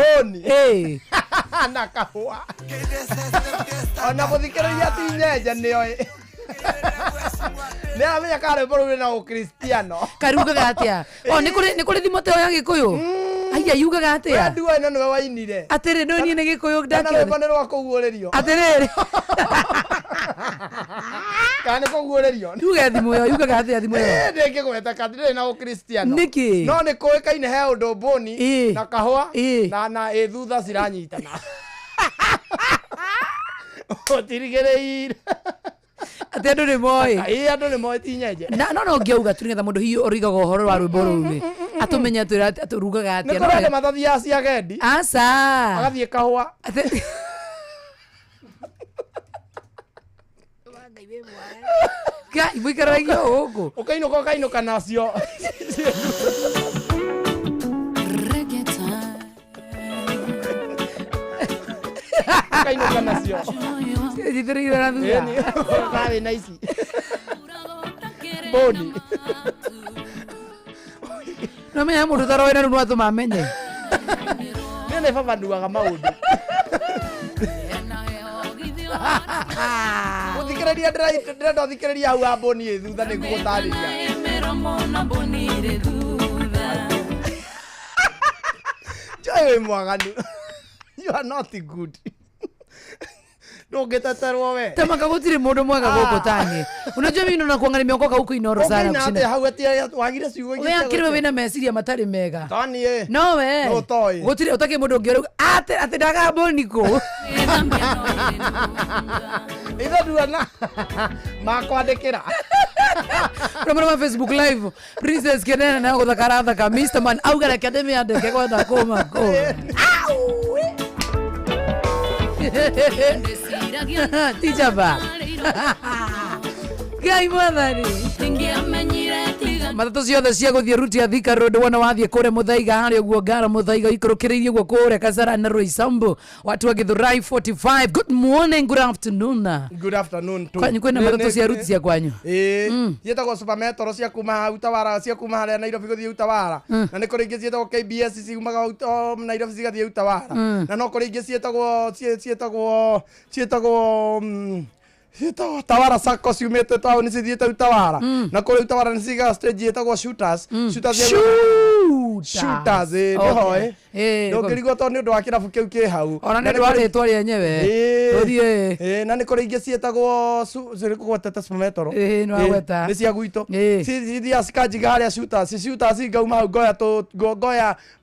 na kahua ona muthikiriria ti nyenje nioe ne amenya kare boro na ukristiano karugaga atia ni kuri thimo teo ya Gikuyu aya yugaga atia ndu eno niwe wainire atiri no ni Gikuyu ndakira na bane rwa kuguurerio atiri kana kuguurerio yuga thimo yo yugaga atia thimo yo ndenge gweta kadire na ukristiano niki no ni kuikaine he undu Boni na kahua na thutha ciranyitana otirigereire ati andu ni moi andu ni moi tinyeje no ngiuga tu nigetha mundu hiyo origaga uhoro wa rwimbo ruru atumenye aturugaga atia no ndio mathathia cia gendi asa agathie kahua Ngai muikaragio huko. Ukainuka nacio. Ukainuka nacio. Jithirira na thutha. Kare nice. Boni. No me amo rutaro ina nunua tu mamenye. Nene baba nduaga maundu. Uthikiriria ndira uthikiriria hau aboni thutha ni gutariria. Joy mwaganu. You are not good. Nongeteterwo we. Tamaka gutire mundu mwega guko tani. Unajua mimi nakuangalia miokoka huko Inoro sana kushinda. Okay, hau atia wagire ciugo we akiriwe wina meciria matari mega. Tani eh. No we. No toy. Gutire utake mundu ngiru ate ndaga boniko. Itho duana. Makwandikira. Programa Facebook live. Princess Kenena na guthakara ka Mr Man augara academy andike kwa ndakoma ko. Au. Tijaba. Gai mwathani. Matatu ciothe cia guthie ruti ya Thika Road wana wathie kure Muthaiga hari uguo ngara Muthaiga ikurukiririe uguo kure Kasara na Roysambu watu wa Githurai 45. Good morning, good afternoon. Good afternoon too. Kwanyu kwena matatu cia ruti cia kwanyu? Yetagwo Supermetro cia kuma Utawara cia kuma haria Nairobi guthie Utawara na ni kuri ingi cietagwo KBS ciumaga Nairobi cigathie Utawara na no kuri ingi cietagwo Tawara Sacco ciumete town cithiete Utawara na kuri Utawara niciga stage yetagwo Shooters niho ndongirigwo to ni undu wa kirabu kiu ki hau ona ni ndwa ritwa ryenyewe uthie na ni kuri ingi cietagwo gutete Supermetro no agweta ni cia gwitu cithia cikanjiga haria Shooters ngauma hau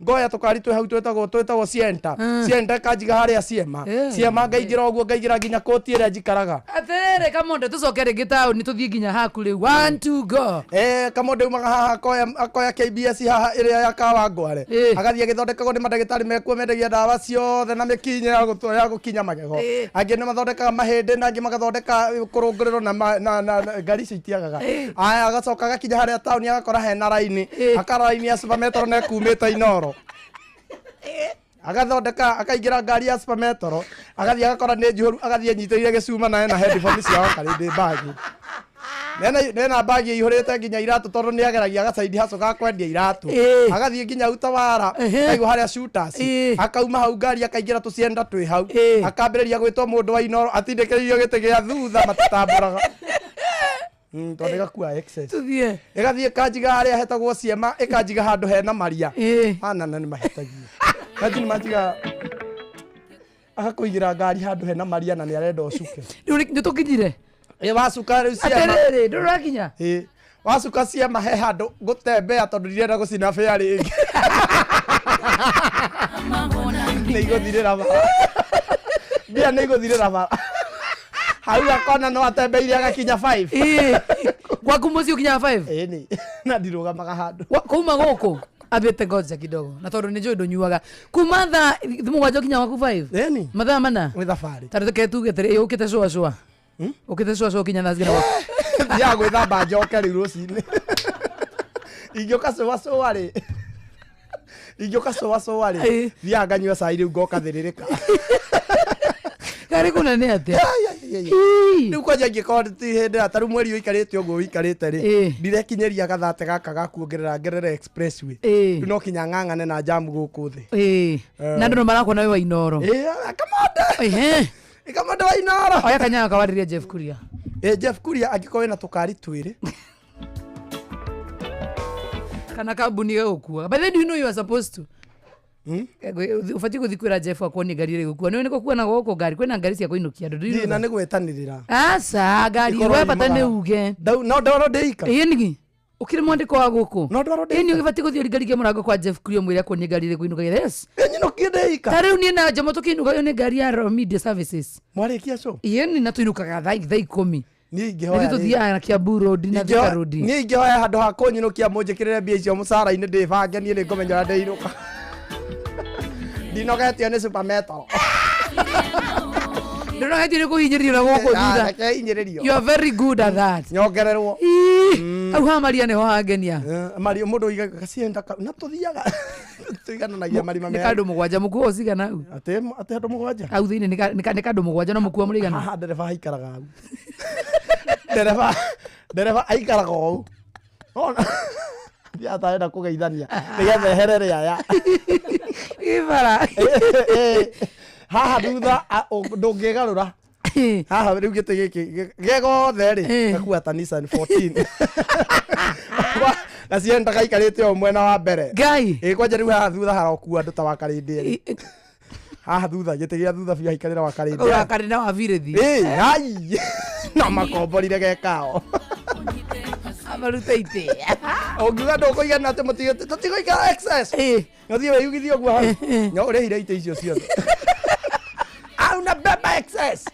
ngoya tukari twe hau twetagwo Center kanjiga haria Ciema ngaingira uguo ngaingira nginya koti ira njikaraga atere kamonde tucoke ringi tauni tuthie nginya haku riu 1 2 go kamonde umaga haha akoya KBS haha iria ya Kawangware agathie githondekagwo ni madagitari mekuo mendagia ndawa ciothe na mikinye ya gukinya magego angi ni mathondekaga mahindi na angi magathondeka kurunguriro na ngari citiagaga aya agacoka agakinya haria tauni agakora hena raini akaraini ya Supermetro na kumita Inoro agathondeka akaingira ngari ya Supermetro agathie agakora ni njuru agathie nyitire gicuma na ena headphone ciao karindi bagi nena bagi ihurite nginya iratu tondu ni ageragia agacaidi hacoka kwendia iratu agathie nginya Utawara kaigu haria Shooters akauma hau ngari akaingira tucienda twi hau akambiriria gwitwo mundu wa Inoro atindikiririo giti gia thutha matatamburaga tondu gakua excess tuthie igathie kanjiga haria hetagwo Ciema ikanjiga handu hena maria anana ni mahetagia kajini majiga akakuigira ngari handu hena maria na ni arenda ucuke ni tukinyire wacuka riu Ciema aterere ndurakinya wacuka Ciema he handu gutembea tondu ndirenda gucina fare ringi ni iguthirira bara bia ni iguthirira bara hau akona no atembeire agakinya 5 gwaku muci ukinya 5 ni na ndirugamaga handu kuma guku abete goja kidogo na tondu ni njundo nyuaga kuma tha mugwanja kinya waku 5 mathaa mana wi thabari tareke tuge tere ukite cua ukite cua kinya thaa zigana waku ya gwithamba njoke riu rucini ingioka cua ri ingioka cua ri thia nganyua cai riu ngoka thiririka kari kuna ni atia riu kwanja ngikora ti hindi ataru mweri uikarite uguo uikarite ri ndirekinyeria gathate gaka gakuongerera Ngerere Expressway riu no kinya ng'ang'ane na jamu guku thi na ndu marakona we wa Inoro kamonde wa Inoro oya kanyaga kawariria Jeff Kuria Jeff Kuria angikowe na tukari twiri kana kabuni gukua but then you know you are supposed to ufati guthikwira Jeff akwoni ngari ri gukua niwe niko kuona goko ngari kwena ngari cia kuinukia ndu na ni gwetanirira asa ngari we bata ni uge no ndoro ndeika nigi ukire mwandiko wa guku no ndoro ndeika ni ufati guthio ngari murango kwa Jeff Kuria mwire akwoni ngari ri kuinuka yes nyino kindeika tare ni na jamo tukinuka yo ni ngari ya Media Services mwarikia so ni na tuinuka thaa 10 ni ingihoya tuthia na Kiambu Road na Thika Road ni ingihoya handu ha kunyinukia munjikirire mbia icio mucara-ini ndibange ni ni ngomenyera ndeinuka ndinogetio ni Supermetro Ndona hatire kuhinyirio na goko thutha. Reke hinyirio. You are very good at that. Nyongererwo. Au ha Maria ne ho hangenia. Maria mundu iga gacienda na tuthiaga. Tuigana na ya marima me. Nikandu mugwanja mukuo ucigana au. Ate andu mugwanja. Au thini nikandu mugwanja no mukuo murigana. Ha ndereba haikaraga au. Ndereba aikaraga au. Ona. Ya taenda kugeithania. Nigethe herere ya. Ibara. Haha thutha ndungigarura. Haha riu gite giki gegothe ri gakuata Nissan 14. Gacienda gaikarite o mwena wa mbere. Ngai. Kwanja riu haha thutha harokua andu ta wakarindi ri. Haha thutha gite gia thutha biu haikarira wakarindi. Wakarindi wa virithi. Ai. Na makomborire gekao. Amaruteite. Ongiuga ndukuigana ati mutigite tutigoikara excess. Ngathie weyugithio guo hau. Nyo urehire ite icio ciothe. Au na beba excess.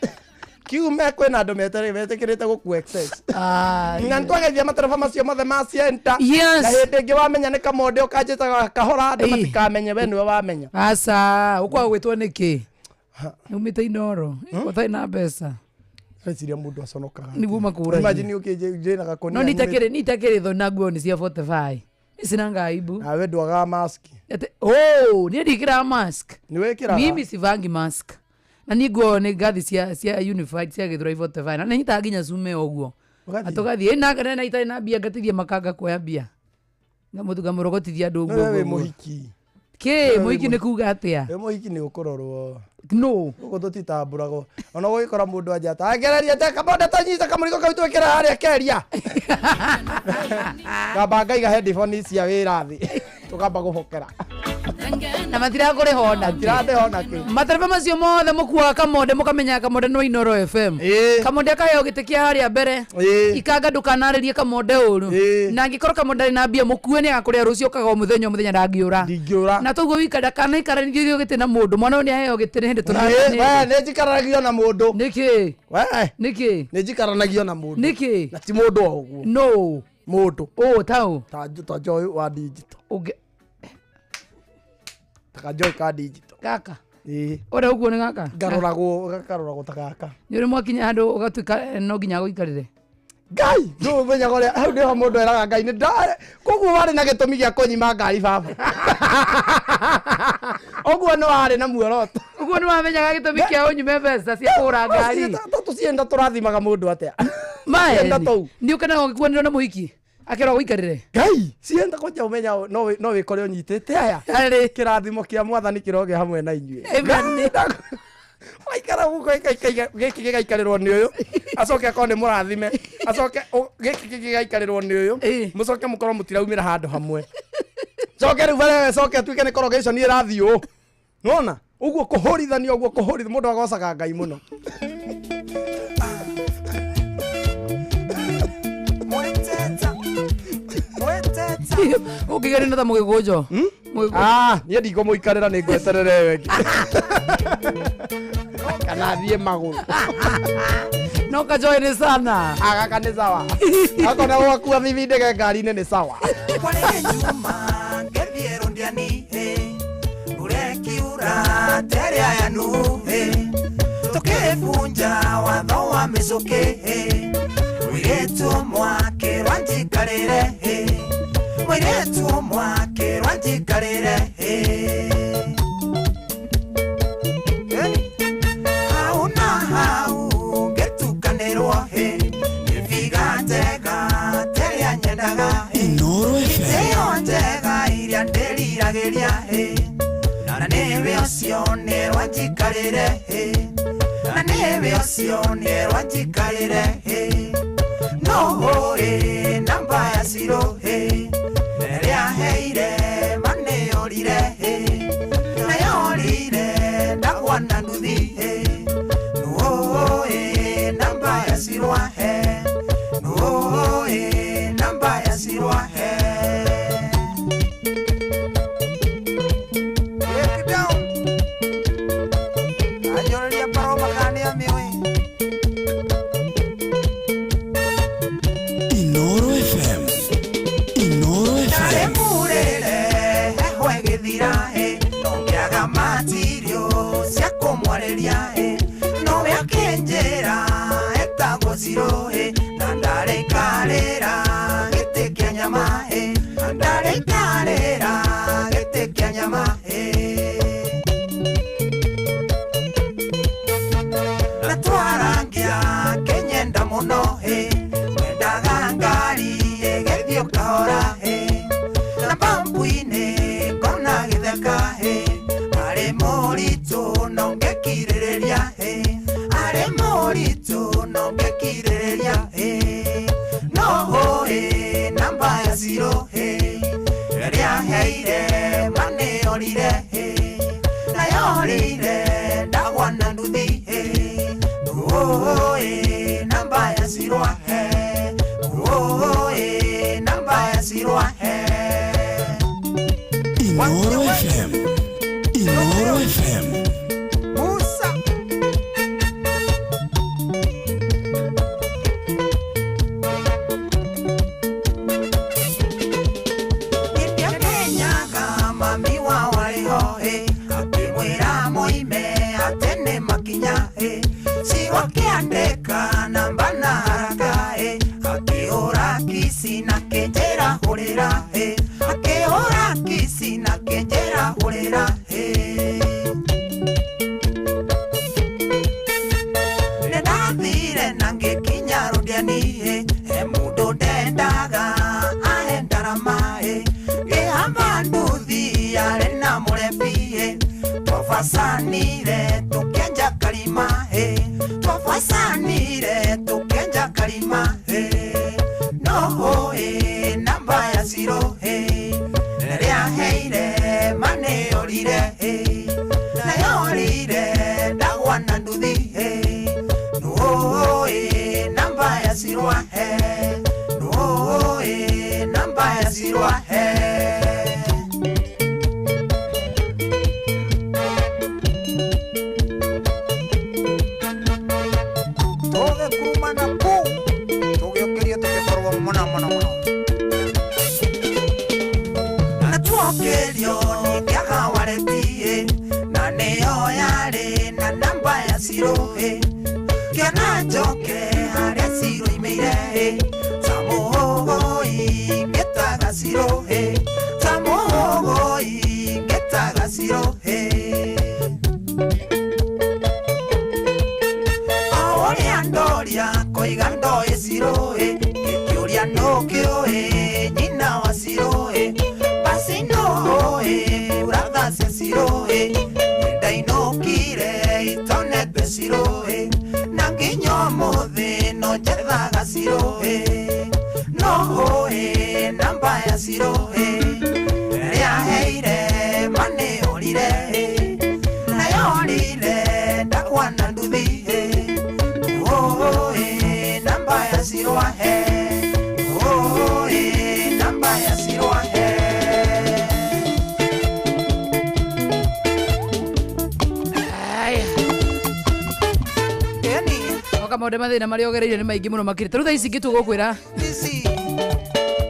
Kiume kwena andu metekirite guku excess. Na ntwagethia matereba macio mothe ma center. Na hindi ingi wamenya ni kamonde ukanjitaga kahora andu matikamenye we niwe wamenya. Asa ukwa gwitwo niki? Umite inoro. Utai na mbeca. Reciria mundu aconokaga. Niguo makura. Imagine ukijena gakoni. No nitakire tho na nguo ni cia 45. Sinanga aibu. Na we ndwaga mask. Ni ndikira mask. Ni wekira. Mimi sivangi mask. Na niguo ni gathi cia unified cia githura 45. Na nyita ginya sume oguo. Atogathi na ita na bia gatithia makanga kwa bia. Ngamutuga murogotithia ndu guo. Wewe muhiki. Ke muhiki ni kuga atia? Wewe muhiki ni ukororwo. No. Ugo tutitamburago. Ona gukora mundu ajata. Agereria te kamonde tanyita kamurigo kau twekera haria keria. Kamba ngaiga headphone cia wira thi. Tukamba guhokera. Na matira kuri hona. Tirade hona ki. Matereba macio mothe mukua kamonde mukamenya kamonde no Inoro FM. Kamonde kayo gitikia haria mbere. Ikanga ndukanaririe kamonde uru. Na ngikoro kamonde na bia mukue ni agakuria rucio kaga muthenya ndangiura. Ndingiura. Na tuguo wikada kana ikaranirio gite na mundu mwana ni aheo gite hindi turani. We ne jikaragio na mundu. Niki? We niki? Ne jikaranagio na mundu. Niki? Na ti mundu oguo. No. Mundu. Tau. Ta joy wa digital. Taka joy ka digital. Kaka. Ore uguo ni gaka. Garoragwo ta gaka. Ni uri mwakinya handu ugatuika no ginya guikarire. Ngai, ndu menya gore hau ndio mundu eraga Ngai ni ndare. Koguo wari na gitumi gia kunyima ngari baba. Oguo no wari na muoroto. Uguo ni wamenyaga gitumi kia unyime mbeca cia kura ngari. Tucienda turathimaga mundu atia. Mae. Ni ukana gukwanira na muhiki. Akero guikarire. Ngai, cienda kwanja umenya no wikore unyitete aya. Kirathimo kia mwathani kiroge hamwe na inyue. Amen. Waikara guko giki gigaikarĩrwo nĩ ũyũ acoke akone mũrathime acoke giki gigaikarĩrwo nĩ ũyũ mũcoke mũkorwo mũtiraumĩra handũ hamwe coke rĩu wewe coke tuike nĩ corrugation ĩrathiĩ ũũ nona ũguo kũhũrithania ũguo kũhũrithia mũndũ agocaga Ngai mũno ũkĩgeria na ta mũgĩkũnjo niĩ ndikũmũikarĩra nĩ ngweterere wengĩ kana thiĩ magũrũ no kajoini sana agaka nĩ sawa akona gwakua thithi ndege ngari-inĩ nĩ sawa teria ya nuhe tukivunja watho wa micuki mwiretu mwake rwanjikarire mwiretu mwake rwanjikarire hau na hau ngetukanirwo iviga njega teria nyendaga iteyo njega iria ndiriragiria na nebe ocio nĩ rwanjikarĩre na nebe ocio nĩ rwanjikarĩre no hũrĩ namba ya ciro rĩrĩa heire manĩyorire nayorire ndagwa na nduthi nũĩ namba ya ciro nũĩ namba ya ciro no me siro na ndare karera gete kya nyama na ndare karera gete kya nyama na twarangia kenyenda muno mendaga ngari gethio kahora na bambuine kona githeka are moritu no ngekiriria are moritu no ngekiriria no namba ya zero ria heire mane orire na yorire ndagwana nduthi namba ya zero namba ya zero Inoro FM. Inoro FM. Musa India Kenyaga mami wa waliho akimwira moime atene makinya siwa kiandeka namba na haraka akiora kisi na kenjera horera akiora kisi na kenjera horera nedathire nange kinya rudiani mudo dendaga ahendarama gihamba nduthi are na murebi twafasanire tukenja kalima twafasanire tukenja kalima no namba ya zero ria heire mane orire na yorire ndagwana nduthi no namba ya zero no namba ya zero toge kumana pu toge quería te por mona na tuokerio ni kiaga waretie na neo yare na namba ya zero kiana joke are zero imeire samogo ingetaga zero samogo ingetaga zero Andoria koigando esiro kiuria no kio nina wasiro basi no uraga sesiro dai no kire itone besiro nanginyo mode no jerda siro no namba ya siro ya heire mane orire na yorire ndakwana nduthi namba ya zero namba ya zero oka maundu mathina maria ogereire ni maingi muno makirite rutha ici ngitugukwira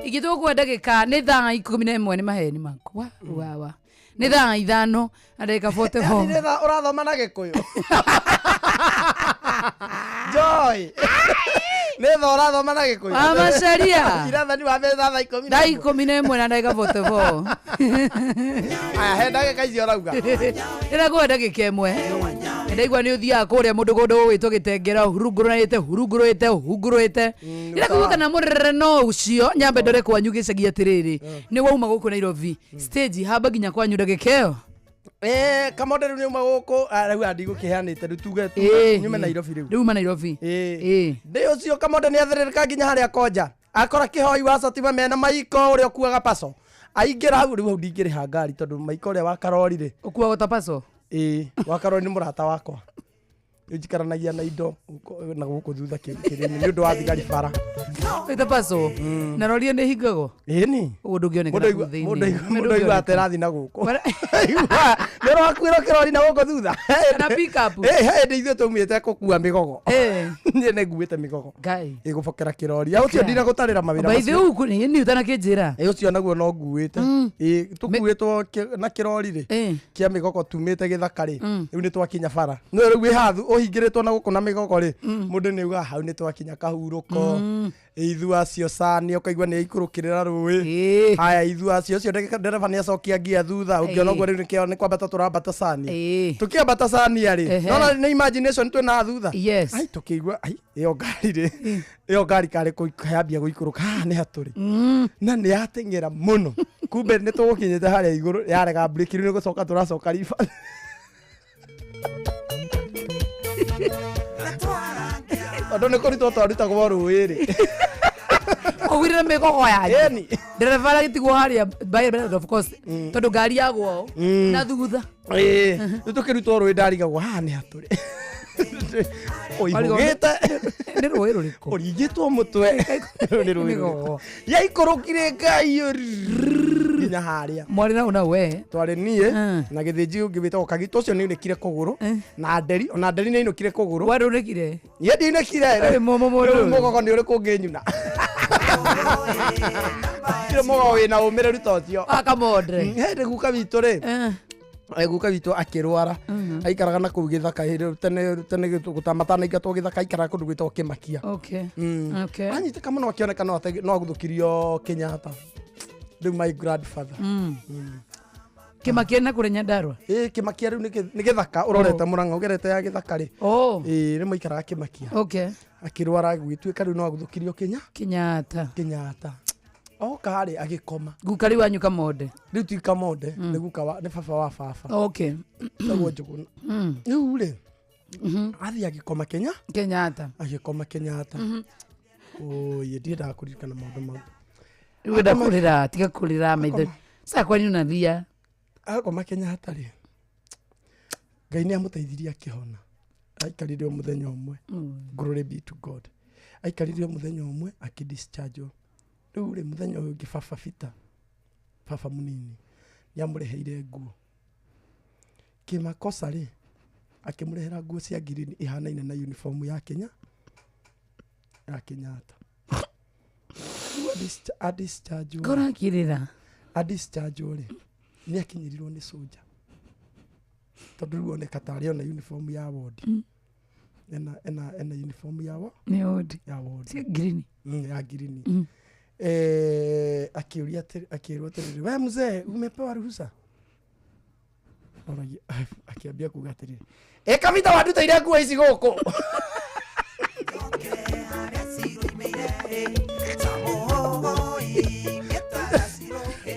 igitugu ndagika ni thaa 11 ni maheni makwa wawa ni thaa 5 ndagika 44 ni thaa urathoma na gikuyu Joy Netho urathoma na gikuyu amacaria irathani wa metha thaa 10 thaa 11 na ndagika 44 aya he ndagika icio rauga ndagwa ndagika imwe ndaigua ni uthia kuria mundu gundu witwo gitengera hurunguruite ndirakuwa kana murereno ucio nyambe ndore kwanyu gicagia atiriri ni wauma guku Nairobi stage hamba ginya kwanyu ndagikeo kamonde riu nyuma guku riu andi gukiheanite rutuge nyume Nairobi riu riuma Nairobi ndi ucio kamonde ni athiririka ginya haria koja akora kihoi wa satima mena maiko uria kuaga paso aingira hau riu ndingiriha ngari tondu maiko uria wakarorire ukuwa gotapaso wakarori ni murata wakwa ujikaranagia na indo na guku thutha kirini ni undu wa thigari bara gotapaso na rorie ni hingago ni undu ngionekana kuthini mundu igua terathi na guku nero wakwira kirori na guku thutha na pick up ndi ithu tumite gukua migogo ni ne nguite migogo ngai igubokera kirori au tio ndina gutarira mawira macio baithe uku ni utana kinjira ucio naguo no nguite tukuitwo na kirori ri kia migogo tumite githakari riu ni twakinya bara no riu wi hathu kuhingiritwo na guku na migogo ri mundu ni uga hau ni twakinya kahuruko ithu acio sani ukaigua ni ikurukirira rui haya ithu acio cio ndereba ni acokia ngia thutha ungiona guo riu ni kwambata turambata sani tukiambata sani ari no ni imagination twina thutha ai tukigua ai iyo ngari kare kuyambia guikuruka ni haturi na ni yatengera muno kumbe ni tugukinyite haria iguru yarega break ni gucoka turacoka rifa ando ni kuri twaruta kwa ruiri kugwirira migogo yanyu ndereva aragitigwo haria by of course tondu ngari yagwo na thutha tukirutwo rui ndarigagwo haha ni haturi oigite ni rui ruriku origitwo mutwe ni rui yaikorokire ngai nginya haria mwari na we twari nie na githinji ungibita okagito cio ni unekire kuguru na nderi ona nderi ni inukire kuguru wari unekire ye ndi unekire mugogo ni uri kunginyuna kire mugogo wina umire rutocio akamondre hende guka witu ri guka witu akirwara aikaraga na kuu githaka tene gutamatana igatwo githaka aikaraga kundu gwitwo Kimakia anyite kama no akioneka no aguthukirio Kenyatta riu my grandfather Kimakia na kure Nyandarua Kimakia riu ni githaka urorete Murang'a ugerete ya githaka ri ni muikaraga Kimakia akirwara gwituika riu no aguthukirio Kenyatta kari agikoma guka riu anyu Kamonde riu ti Kamonde ni guka ni baba wa baba taguo njuguna riu ri athi agikoma Kenyatta agikoma Kenyatta ye ndiendaga kuririkana maundu mau riu wenda kurira tiga kurira maitho sa kwani unathia agikoma Kenyatta ri Ngai ni amuteithirie akihona aikarire muthenya umwe glory be to God aikarire muthenya umwe akidischarge riu ri muthenya uyu ngibaba bita baba munini ni amureheire nguo kimakosa ri akimurehera nguo cia green ihanaine na uniform ya Kenya ya Kenyatta adischarge korakirira adischarge ri ni akinyirirwo ni soldier tondu riu oneka tari ona uniform ya ward ena uniform ya ward cia green ya green akiuria akirwo atiriri we mzee umepewa ruhusa akiambia kuga atiriri kavita waduteire nguo ici guku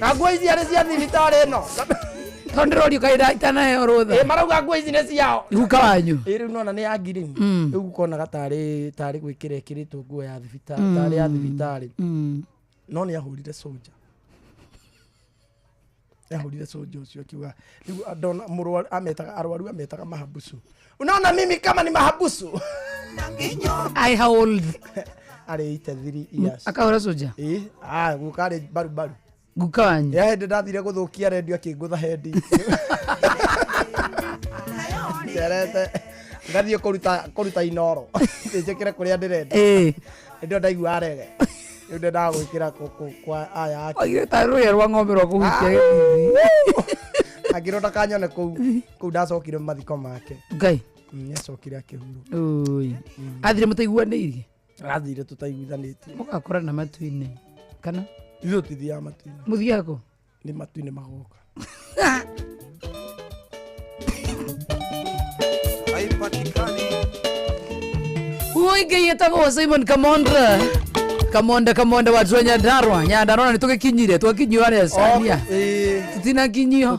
na nguo ici arĩ cia thibitarĩ ĩno tondirorio kaida itanaheo rutha marauga nguo ici nĩ ciao guka wanyu rĩu nona nĩ ya green rĩu gukonaga tarĩ gwĩkĩra ĩkĩrĩtwo nguo ya thibitarĩ tarĩ ya thibitarĩ no nĩ ahũrire soldier ũcio akiuga rĩu ndona mũrwaru ametaga arwaru ametaga mahabusu unaona mimi kama ni mahabusu I how old are 83 years akahora soldier gukare baru guka wanyu hende ndathire guthukia redio akingutha hendi nderete ngathie kuruta inoro njikire kuria ndirenda ndio ndaigua arege ndio ndagwikira kwa aya ake taruya rwa ng'ombe rwa kuhutia githithi agironda kanyone kuu ndacokire mathiko make ngai acokire akihuru athire mutaiguanirie athire tutaiguithanitie mugakora na matu-inĩ kana ithuĩ tithiaga matu-inĩ muthiaga nĩ matu-inĩ magoka huyu ngeitagwo Simon Kamonde watu wa Nyandarua nitugikinyire twakinyio aria Sania tutinakinya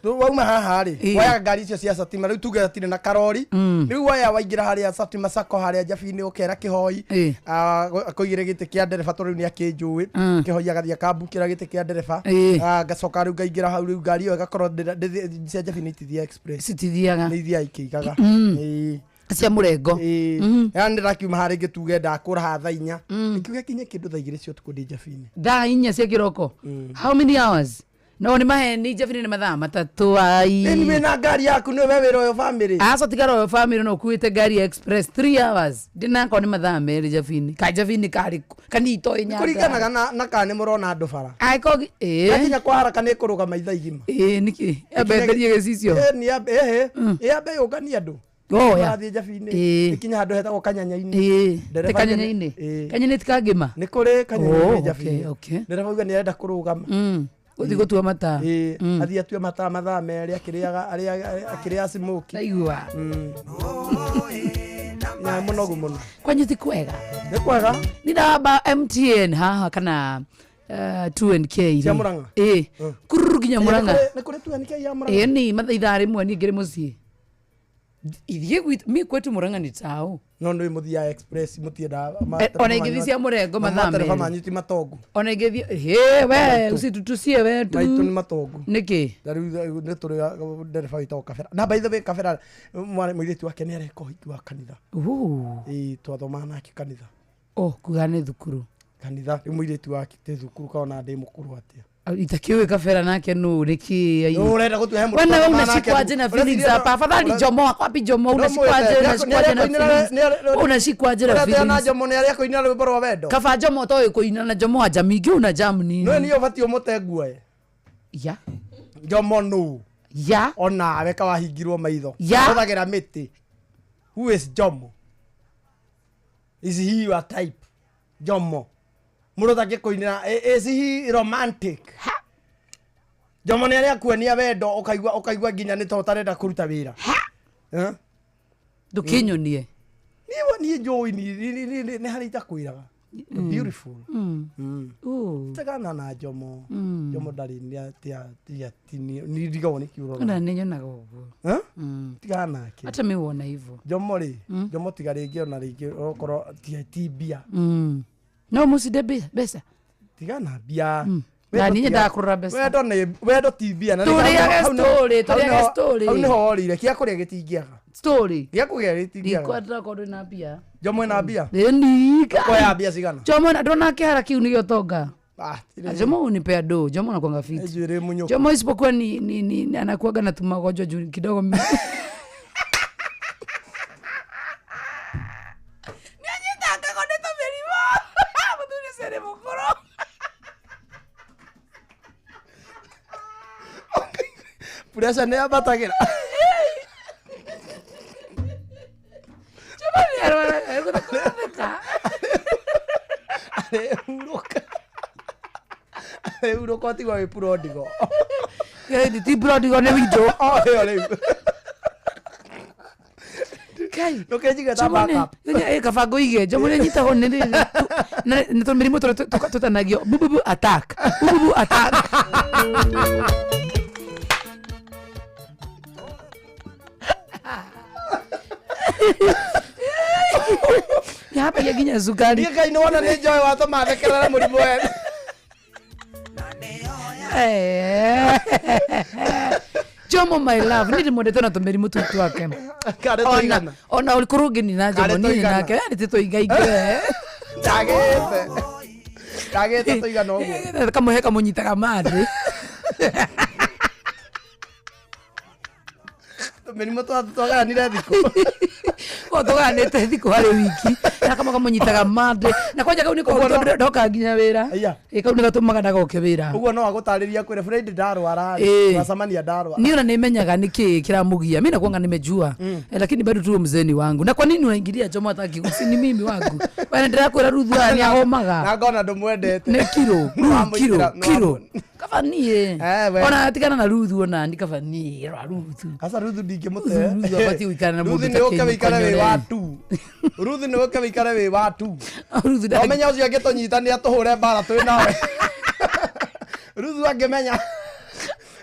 wauma haha ri waya ngari icio cia satima riu tuge atire na karori riu waya waingira haria satima sako haria Jabini ukera kihoi akoigire gite kia ndereba toriu ni akinjui kihoi agathia kambukira gite kia ndereba ngacoka riu ngaingira hau riu ngari iyo igakorwo cia Jabini tithia express citithiaga ni ithia ikigaga cia murengo yani ndirakiuma harä ngä tuge ndakå ra thaa inya ngiuga kinye kä ndå thaa igä rä cio tukå ndä Jabini thaa inya cia kä roko how many hours no nä maheni Jabini nä mathaa matatå ai nä na ngari yaku nä we wä royo family aca tiga royo family no kuä te ngari express 3 hours ndinako nä mathaa merä Jabini ka Jabini karä kanito ä kå ringanaga na kana nä må rona andå bara akinya kwa haraka nä kå rå gama ithaa igima nä kä ambenderie gä cicio ambe yå ngania andå Marathiĩ Njabi-inĩ. Ikinya handũ hetagwo Kanyanya-inĩ. Te Kanyanya-inĩ. Kanyanya tikangĩma. Nĩ kũrĩ Kanyanya-inĩ Njabi-inĩ. Ndereba auga nĩ arenda kũrũgama. Gũthiĩ gũtua mata. Athiĩ atue mata mathaa merĩ akĩrĩa smoke. Aigua. Na mũnogu mũno. Kwanyu ti kwega? Nĩ kwega. Nĩ ndamba MTN haha kana 2NK. Cia Mũrang'a. Kururu nginya Mũrang'a. Nĩ kũrĩ 2NK ya Mũrang'a. Ni mathaa rĩmwe niĩ ngĩrĩ mũciĩ. Ithiĩ mi kwetu Mũrang'a ni tao. No nĩ mũthia express mũtienda. Ona ingĩthi cia mũrengo mathaa merĩ. Manyu ti matongu. Ona ingĩthi we usitutusie we tu. Maitũ nĩ matongu. Nĩkĩ? Rĩu nĩ tũrĩ ndereba witagwo Kabera. Na by the way Kabera mũirĩtu wake nĩ areka ũhiki wa kanitha. Twathoma nake kanitha. Kuga nĩ thukuru. Kanitha rĩu mũirĩtu wake te thukuru kaona ndĩ mũkũrũ atĩa. Itakiwe Kabera nake no riki. Urenda gũtuhe mũrũ. Wana unashikwaje na feelings hapa? Afadhali Jomo wapi Jomo unashikwaje na feelings? Unashikwaje na feelings? Na Jomo nĩ arĩa kũina rwĩmbo rwa wendo. Kaba Jomo toĩ kũina na Jomo aja mingi una jam nini? No nĩ ũbatiĩ ũmũtengue. Ya. Jomo no. Ya. Ona weka wahingirwo maitho. Hũthagĩra mĩtĩ. Who is Jomo? Is he your type? Jomo. Mũrũtha gĩkũinĩra is he romantic? Jomo nĩ arĩa kuonia wendo ũkaigua nginya nĩ to tarenda kũruta wĩra. Ndũkĩnyonie. Niĩ njũĩ nĩ harĩ itakwĩraga. Beautiful. Tegana na Jomo. Jomo ndarĩ nĩ ndigagwo nĩ kiugo. Na nĩ nyonaga ũguo. Tigana nake. Hata mimi huona hivyo. Jomo rĩ, Jomo tiga rĩngĩ ona rĩngĩ okorwo ti mbia. No muside besa. Tigana mbia. Na niĩ ndakurura besa. Wendo ti mbia na tũrĩage story. Hau nĩho orire kĩa kũrĩa gĩtingĩaga. Story. Gĩa kũgĩa gĩtingĩaga. Ndikwenda kũndũ na mbia. Jomo ena mbia. Nika. Kwa mbia cigana. Jomo ndona kĩhara kiu nĩgĩo tonga. Jomo unipea do. Jomo anakuanga fit. Jomo isipokuwa ni anakuaga na tumagonjwa juu kidogo mimi. Presa nĩ ambatagĩra. Arehurũka tigwo wĩ prodigo. Ti prodigo nĩ witũ. Ndũkĩnjige ta backup. Kaba ngũige Jomo nĩ nyitagwo nĩ tũmĩrimũ tũrĩa tũtanagio bububu attack. Bububu attack. Hapa ya ginya sukari. Ngai nĩ wona nĩ njoe watũma thekerera mũrimũ wene. Jomo my love nĩ ndĩmwendete na tũmĩrimũ tũu twake. Ona ũrĩkũrũngĩni na Jomo niĩ nake nĩ tũigaingĩ. Ndagĩte tũigana ũguo. Kamũhe kamũnyitaga mandĩ. Tũmĩrimũ twaganire thikũ. Tũganĩte thikũ harĩ wiki. Na kama kamũnyitaga mandĩ. Na kwanja kau nĩko ndoka nginya wĩra. Kau nĩ gatũmaga ndagoke wĩra. Ũguo no agũtarĩria kwĩra Friday ndarwara. Wasamania ndarwara. Niona nimenyaga niki kiramugia. Mimi nakuanga nimejua. Lakini bado tu mzeni wangu. Na kwa nini unaingilia Jomo hataki ni mimi wangu? Bwana ndirakwĩra Ruthu ni ahomaga. Na ngona ndũmwendete. Nĩ kiro. Kafanie. Ona atigana na Ruthu ona ndikafanie Ruthu. Asa Ruthu ndingĩmũte. Ruthu abati uikana na mũndũ. Ruthu nĩ ũke wĩikare wĩ watu. Ruthu nĩ ũke wĩikare wĩ watu. Omenya ũcio angĩtũnyita nĩ atũhũre mbara twĩ nawe. Ruthu angĩmenya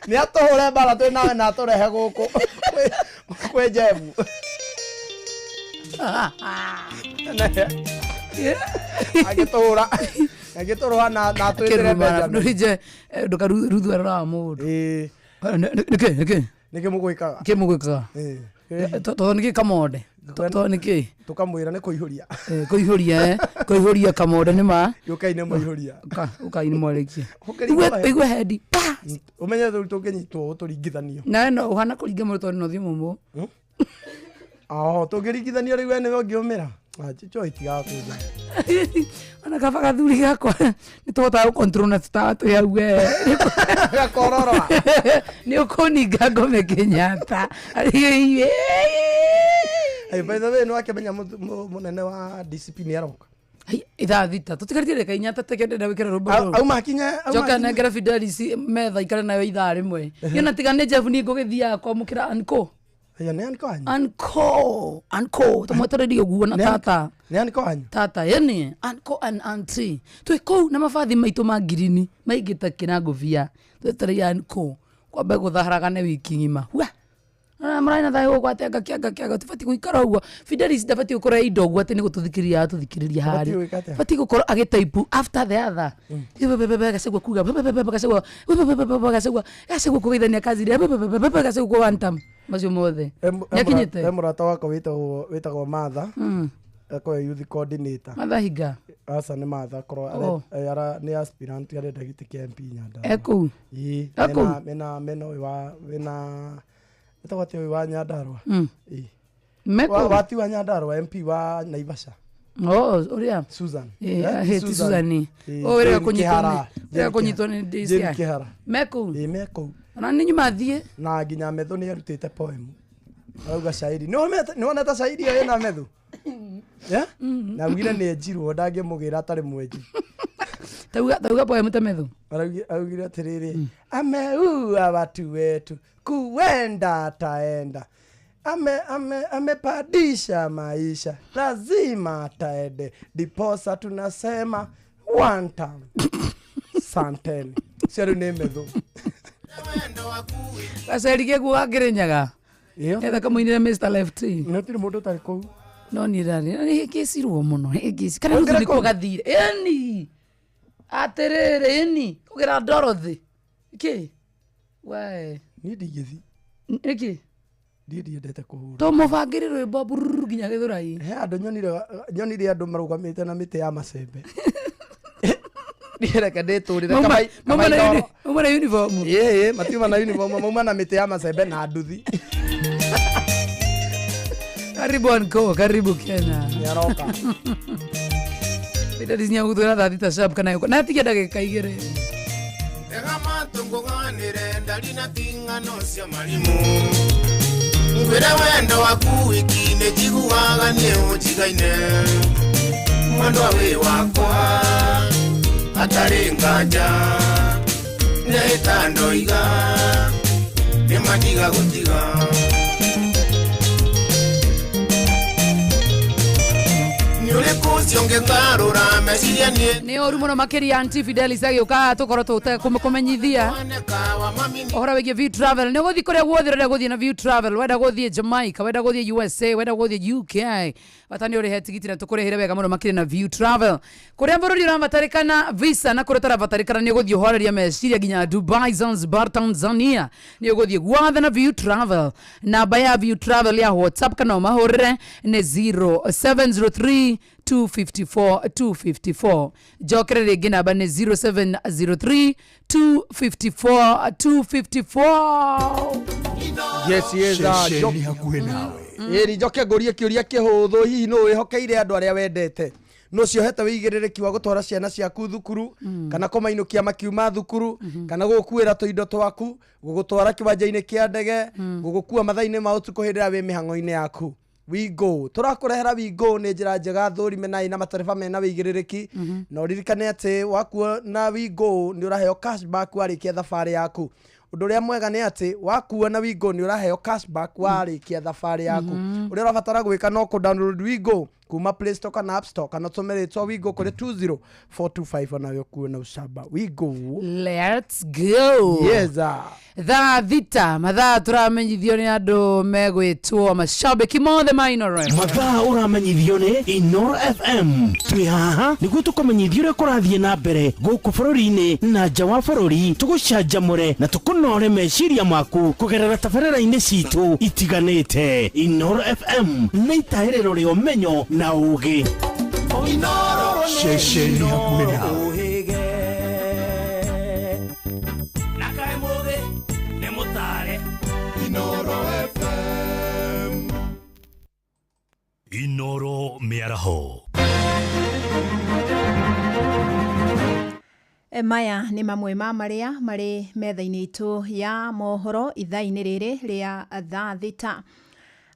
nĩ atũhũre mbara twĩ nawe na atũrehe gũkũ kwĩ Jebu. Agĩtũrũa na twĩtĩre Benjamin. Nĩje ndoka Ruthu arora mũndũ. Nĩkĩ mũgwĩkaga? Kĩ mũgwĩkaga? Tondũ nĩkĩ kamode? Tondũ nĩkĩ? Tũkamwĩra nĩ kũihũria. Kũihũria kamode nĩ ma? Yũkaine mũihũria. Ũkaine mwarĩkia. Igwe hendi. Ũmenye tũngĩnyitwo tũringithanio. Na no ũhana kũringa mũndũ tondũ no thiĩ mũmũ. Tũngĩringithanio rĩu we nĩwe ũngĩũmĩra. Chicho itigakuja. Ana kaba gathuri gakwa nĩ tũhotaga gũcontrol na tũtatu hau we. Gakorora. Nĩ ũkũninga ngome Kenyatta. by the way no akemenya munene wa discipline yaroka itha thita tutikarite reka inya tatekende na wikira rumbo au makinya joka na ngara Fidelis metha ikara nayo itha rimwe yona tigane Jeff ni ngugithia kwa mukira anko ya ne anko tumwetererio guo na tata ne anko anyu tata yani anko and auntie twiko na mafathi maitu ma girini maigita kinanguvia twetereria anko kwa bego thaharagane wiki ngima wa maraina thayo kwa tenga kiaga tufati kuikara uguo Fidelis ndafati ukora indo guo ati ni gututhikiriria hari fati gukora agitaipu after the other gasegwa kuga gasegwa kuithania kazi gasegwa one time macio mothe nyakinyite murata wako witagwo Matha kwa youth coordinator Matha Higa asa ni Matha koro ara ni aspirant ya deputy KMP Nyanda eku mena wina Wati wa Nyandarua. Meko. Wati wa Nyandarua MP wa Naivasha. Uria. Susan. Susan. Uria kunyitoni DCI. Meko. Meko. Na ninyi mathie. Na nginya metho ni arutite poem. Auga shairi. No neta shairi yo na metho. Ya? Na ngire ni ejirwo ndange mugira atari mweji. Tauga poem ta metho. Augire atiriri. Ameua watu wetu. Kuenda ataenda amepadisha maisha lazima ataende diposa tunasema one time santeni sio nemedho aserikie kuagerenyaga etha kamuinira Mr Left no tiri mundu tari ko no ni rani kisirwo muno kisi kana ruthi ko gathire eni aterere eni kugira Dorothy ki we ni ndigithi iki ndiendete kuhura to mubangiri rwimbo bururu ginya githurai he andu nyonire andu marugamite na miti ya macembe ndireka ndeturire mama na uniform matiuma na uniform mama na miti ya macembe na nduthi karibu Kenya nyaroka Fidelis nyaguthura thathita sharp kana yuko na tigia ndagika igire tung'anire ndari na ting'ano cia marimu ngwira wendo waku wiki nĩ njiguaga nĩ ũnjigaine mwendwa wĩ wakwa atarĩ nganja nĩ ta ndoiga nĩ matiga gũtiga ni oru muno makiria anti Fidelis agiuka tukoro kumenyithia ohora wigie View Travel ni guthi kuria guothe renda guthie na View Travel wenda guthie Jamaica wenda guthie USA wenda guthie UK watani uri he tigiti na tukurehire wega muno makiria na View Travel kuria bururi urabatarikana visa na kuria tarabatarikana ni guthie horeria meciria ginya Dubai Zanzibar Tanzania ni guthie guothe na View Travel namba ya View Travel ya WhatsApp kana mahorre ni 0703 254 jokere rege namba ni 0703 254 yes ni joke ngorie kiuria kihuthu hihi no wihokeire andu aria wendete no ciohete wigiririki wa gutwara ciana ciaku thukuru kana kumainukia makiuma thukuru kana gukuira tuindo twaku gugutwara kiwanja-ini kia ndege gugukua mathaini ma utuku hindira wi mihango-ini yaku Wigo turakurehera Wigo ni njira njega thurime na matereba mena wigiririki no ririkane ati wakuo na Wigo ni uraheo cashback warikia thabari yaku undu uria mwega ni ati wakuo na Wigo ni uraheo cashback warikia thabari yaku uria urabatara gwika no ku download Wigo kuma Play Store kana App Store kana tumeretwa Wigo kuri 20425 nayo kuona ushaba Wigo let's go yes tha thita mathaa turamenyithio ni andu megwitwo mashabiki mothe ma Inoro mathaa uramenyithio ni Inoro FM twi haha niguo tukumenyithio uria kurathie na mbere guku bururi-ini na nja wa bururi tugucanjamure na tukunore meciria maku kugerera tabarĩra-inĩ citu itiganĩte Inoro FM nĩ itahĩrĩro rĩa ũmenyo na ugi ceceni hakuhĩ nawe Inoro miaraho maya nĩ mamwe ma maria marĩ metha-inĩ itu ya mohoro ithaa-inĩ rĩrĩ rĩa thaa thita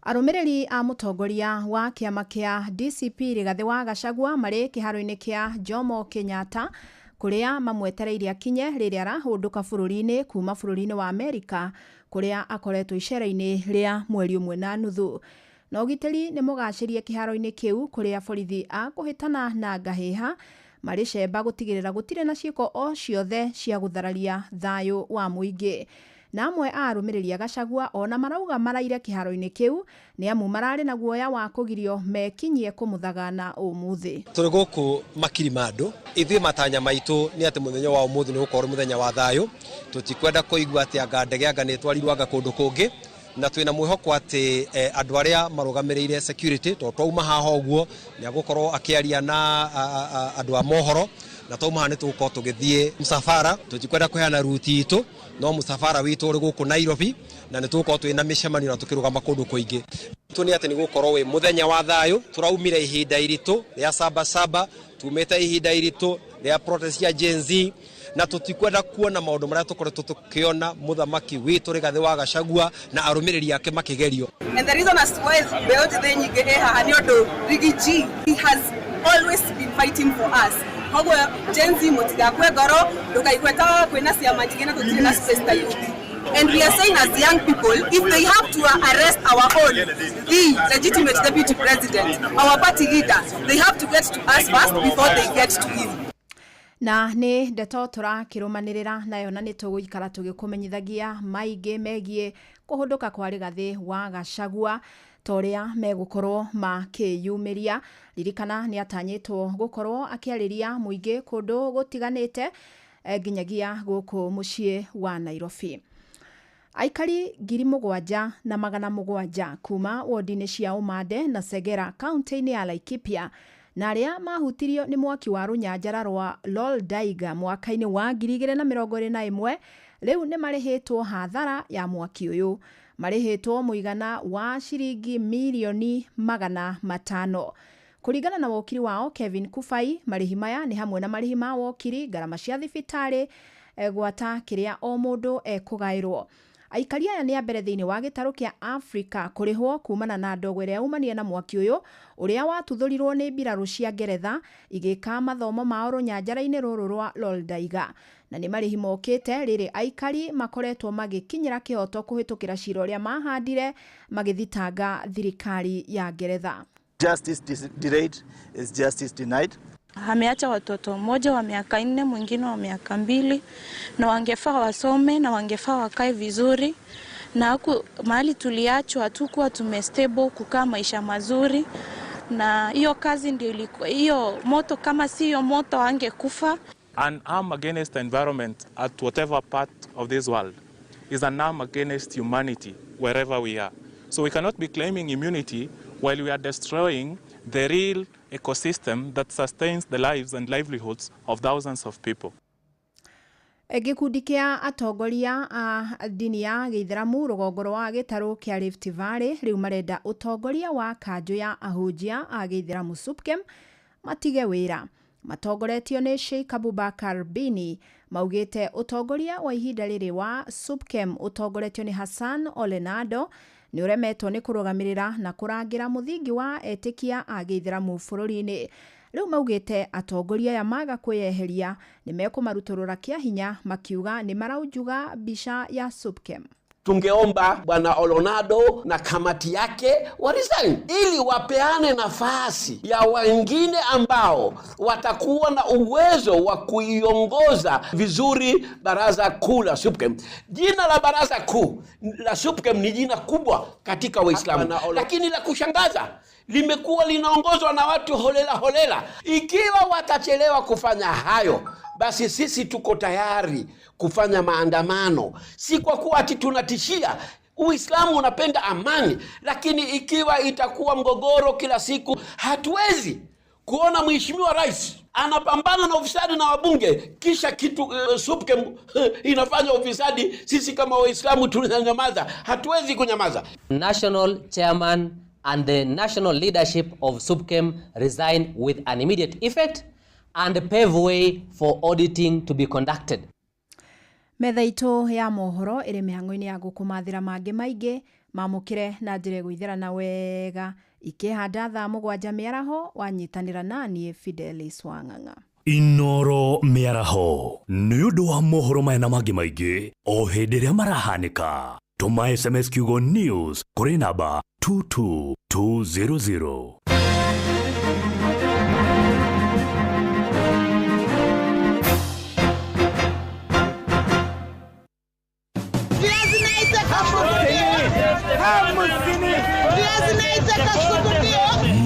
Arumiriri a mutongoria wa kiama kia DCP Rigathi wa Gachagua mari kiharo-ini kia Jomo Kenyatta kuria mamwetereire akinye riria arahunduka bururi-ini kuma bururi-ini wa Amerika kuria akoretwo icera-ini ria mweri umwe na nuthu. Na ugitiri ni mugacirie kiharo-ini kiu kuria borithi a kuhitana na ngahiha mari cemba gutigirira gutire na ciiko o ciothe cia guthararia thayu wa muingi. Na amwe a arumiriri a Gachagua ona marauga maraire kiharo-ini kiu ni amu marari na guoya wa kugirio mekinyie kumuthagana umuthi. Turi guku Makirimado ithui matanya maitu ni ati muthenya wa umuthi ni gukorwo muthenya wa thayu. Tutikwenda kuigua ati anga ndege anga ni twarirwaga kundu kungi na twina mwihoko ati andu aria marugamirire security to twauma haha uguo ni agukorwo akiaria na andu a mohoro na twauma haha ni tugukorwo tugithie msafara. Tutikwenda kuheana ruti itu no musafara witu uri guku Nairobi na ni tugukorwo twina micemanio na tukirugama kundu kuingi. Tuni ati ni gukorwo wi muthenya wa thayu. Turaumire ihinda iritu ria Sabasaba, tumete ihinda iritu ria protest ya Gen Z na tutikwenda kuona maundu maria tukoretwo tukiona muthamaki witu Rigathi wa Gachagua na arumiriri yake makigerio. And the reason as to why beote the nyige eha ni odo Rigiji, he has always been fighting for us. Hago Gen Z mutigakwe goro ndukaikweta kwena ciama njigena tutire na space ta youth. And we are saying as young people, if they have to arrest our own, the legitimate deputy president, our party leader, they have to get to us first before they get to him. Na ni ndeto turakirumanirira nayo na ni tuguikara tugikumenyithagia maingi megie kuhunduka kwa Rigathi wa Gachagua toria megukorwo makiyumiria. Ririkana ni atanyitwo gukorwo akiariria muingi kundu gutiganite nginyagia guku mucii wa Nairobi. Aikari 7,700 kuma wodini cia Umande na Segera kaunti-ini ya Laikipia na aria mahutirio ni mwaki wa runyanjara rwa Loldaiga mwaka-ini wa 2021 riu ni marihitwo hathara ya mwaki uyu. Marihitwo muigana wa ciringi milioni 500. Kuringana na wokiri wao Kevin Kufai, marihi maya ni hamwe na marihi ma wokiri, garama cia thibitari, gwata kiria o mundu ekugairwo. Aikari aya ni ambere thiini wa gitaru kia Africa kurihwo kumana na ndogo iria umania na mwaki uyu uria watuthurirwo ni mbiraru cia Ngeretha igika mathomo ma runyanjara-ini ruru rwa Loldaiga. Na ni marihi mokite riri aikari makoretwo magikinyira kihoto kuhitukira cira uria mahandire magithitanga thirikari ya Ngeretha. Justice delayed is justice denied. Ameacha watoto, mmoja wa miaka 4, mwingine wa miaka 2, na wangefaa wasome na wangefaa wakae vizuri, na mahali tuliachwa hatukuwa tumestable kukaa maisha mazuri, na hiyo kazi ndio ilikuwa hiyo moto. Kama si hiyo moto angekufa. An arm against the environment at whatever part of this world is an arm against humanity wherever we are. So we cannot be claiming immunity while we are destroying the real ecosystem that sustains the lives and livelihoods of thousands of people. Gikundi kia atongoria a dini ya Gĩithĩramu rũgongo rwa gĩtarũ kia Rift Valley riu marenda utongoria wa kanjũ ya ahunjia a Gĩithĩramu SUPKEM matige wĩra. Matongoretio ni Sheikh Abubakar Bini maugite utongoria wa ihinda rĩrĩ wa SUPKEM utongoretio ni Hassan Olenado ni uremetwo ni kurugamirira na kurangira muthingi wa etikia a Gĩithĩramu bururi-ini. Riu maugite atongoria ya maga kweyeheria ni mekumaruturura kia hinya makiuga ni maraujuga bisha ya SUPKEM. Tungeomba Bwana Olonado na kamati yake waresign ili wapeane nafasi ya wengine ambao watakuwa na uwezo wa kuiongoza vizuri baraza kuu la SUPKEM. Jina la baraza kuu la SUPKEM ni jina kubwa katika Waislamu, lakini la kushangaza limekuwa linaongozwa na watu holela. Ikiwa watachelewa kufanya hayo, basi sisi tuko tayari kufanya maandamano. Si kwa kuwa ati tunatishia. Uislamu unapenda amani, lakini ikiwa itakuwa mgogoro kila siku, hatuwezi kuona mheshimiwa rais anapambana na ufisadi na wabunge kisha kitu SUPKEM inafanya ufisadi. Sisi kama Waislamu tunanyamaza, hatuwezi kunyamaza. National chairman and the national leadership of SUPKEM resign with an immediate effect and pave way for auditing to be conducted. Metha itu ya mohoro iri mihango-ini ya gukumathira mangi maingi mamukire na njĩra gwĩtherana wega ikĩhanda thaa 7 mĩaraho wanyitanĩra naniĩ Fidelis Wang'ang'a. Inoro mĩaraho nĩ ũndũ wa mohoro maya na mangĩ maingĩ o hĩndĩ ĩrĩa marahanĩka. Tũma SMS kiugo news kũrĩ namba 22200.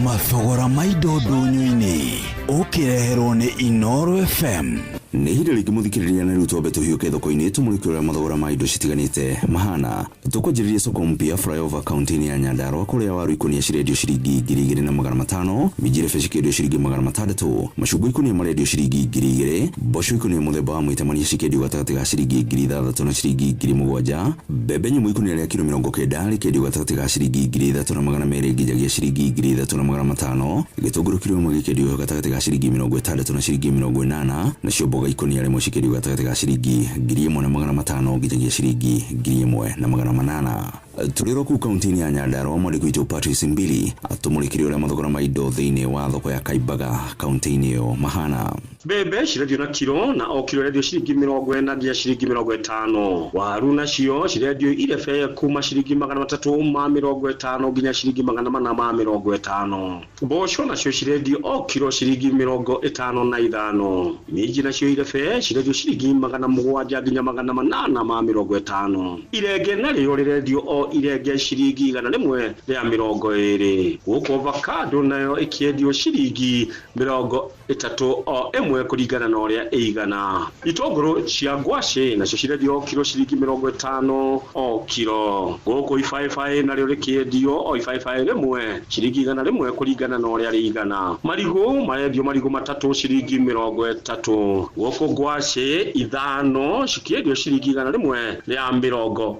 Mathogora ma indo ndũnyũ-inĩ ũkĩreherwo nĩ Inoro FM. Nĩ hĩndĩ rĩngĩ mũthikĩrĩria na rĩu twambe tũhiũke thoko-inĩ tũmũrĩke ũrĩa mathogora ma indo citiganĩte mahana. Tũkwanjĩrĩria soko mpya flyover kaunti-inĩ ya Nyandarua kũrĩa waru ikũnia cirendio ciringi 2,500, minjirebe cikendio ciringi 600, macungwa ikũnia marendio ciringi 2,000, mboco ikũnia mũthemba wa mwĩtamania cikendio gatagatĩ ga ciringi 6,000 na ciringi 7,000, mbembe nyũmũ ikũnia rĩa kilo 90 rĩkendio gatagatĩ ga ciringi 3,200 nginyagia ciringi 3,500, gĩtũngũrũ kilo 1 gĩkendio gatagatĩ ga ciringi 60 na ciringi 80, nacio mboga ikonia rĩmwe cikendio gatagatĩ ga ciringi 1,500 nginyagia ciringi 1,800. Turiro ku kaunti-inĩ ya Nyandarua mwandĩki witũ Patrice Mbili atũmũrĩkire ũrĩa mathogora ma indo thĩinĩ wa thoko ya Kaimbaga kaunti-inĩ ĩyo mahana. Mbembe cirendio na kilo na o kilo rendio ciringi 40 nginya ciringi 50. Waru nacio cirendio irebe kuma ciringi 350 nginya ciringi 450. Mboco nacio cirendio o kilo ciringi 55. Minji nacio irebe cirendio ciringi 700 nginya 850. Irenge narĩo rĩrendio o irenge ciringi 100 rĩa 20. Gũkũ avocado nayo ikiendio ciringi 30 o ĩmwe kũringana na ũrĩa ĩigana. Itũngũrũ cia ngwacĩ nacio cirendio kilo ciringi 50 o kilo. Gũkũ ibabaĩ narĩo rĩkĩendio o ibabaĩ rĩmwe ciringi 100 kũringana na ũrĩa rĩigana. Marigũ marendio marigũ matatũ ciringi 30. Gũkũ ngwacĩ ithano cikiendio ciringi 100 rĩa 50.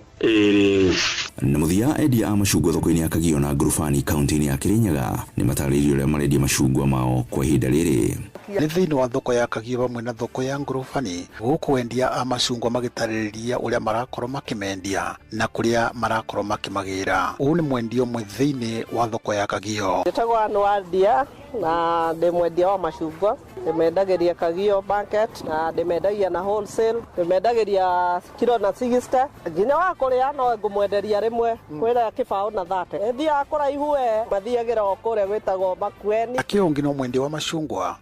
Na muthia endia a macungwa thoko-inĩ ya Kagio na Ngurubani kaunti-inĩ ya Kirinyaga nĩ matarĩirio ũrĩa marendia macungwa mao kwa ihinda rĩrĩ. Nĩ thĩinĩ wa thoko ya Kagio hamwe na thoko ya Ngurubani gũkũ endia a macungwa magĩtarĩria ũrĩa marakorwo makĩmendia na kũrĩa marakorwo makĩmagĩra. Ũũ nĩ mwendia ũmwe thĩinĩ wa thoko ya Kagio. Njĩtagwo Anwadia na ndĩ mwendia wa macungwa. Ndĩmendagĩria Kagio market na ndĩmendagia na wholesale. Ndĩmendagĩria kilo na 60. Nginya wa kũrĩa no ngũmwenderia rĩmwe kwĩra kĩbaũ na 30. Ethiaga kũraihu we mathiagĩra o kũrĩa gwĩtagwo Makueni. Akĩongi no mwendia wa macungwa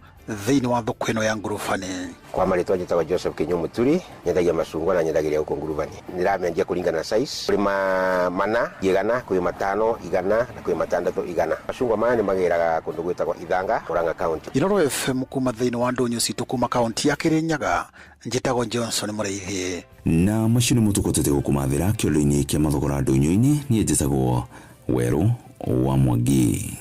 thĩinĩ wa thoko ĩno ya Ngurubani. Kwa marĩtwa njĩtagwo Joseph Kinyo Muturi, nyendagia macungwa na nyendagĩria gũkũ Ngurubani. Nĩramendia kũringana na size. Kũrĩ mana 100, kwĩ 5 100 na kwĩ 6 100. Macungwa maya nĩmagĩraga kũndũ gwĩtagwo Ithanga, Murang'a County. Inoro FM kuma thĩinĩ wa ndũnyũ citũ kuma kaunti ya Kirinyaga, njĩtagwo Johnson Mũraithi. Na macio nĩ mũtũkotete gũkũmathĩra kĩolo-inĩ kĩa mathogora ndũnyũ-inĩ. Niĩ njĩtagwo Werũ wa Mwangi.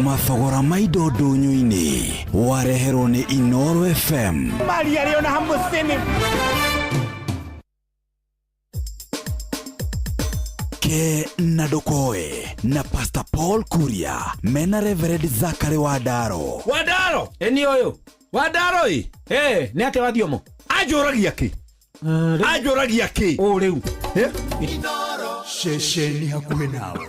Mathogora ma indo ndũnyũ-inĩ wareherwo nĩ Inoro FM. Maria Leona Hambusini. Ke na Ndokoe na Pastor Paul Kuria mena Reverend Zachary Wadaro. Wadaro eni oyo Wadaro nĩ ate wathiomo ajũragia kĩ o rĩu Inoro shesheni hakuhĩ nawe.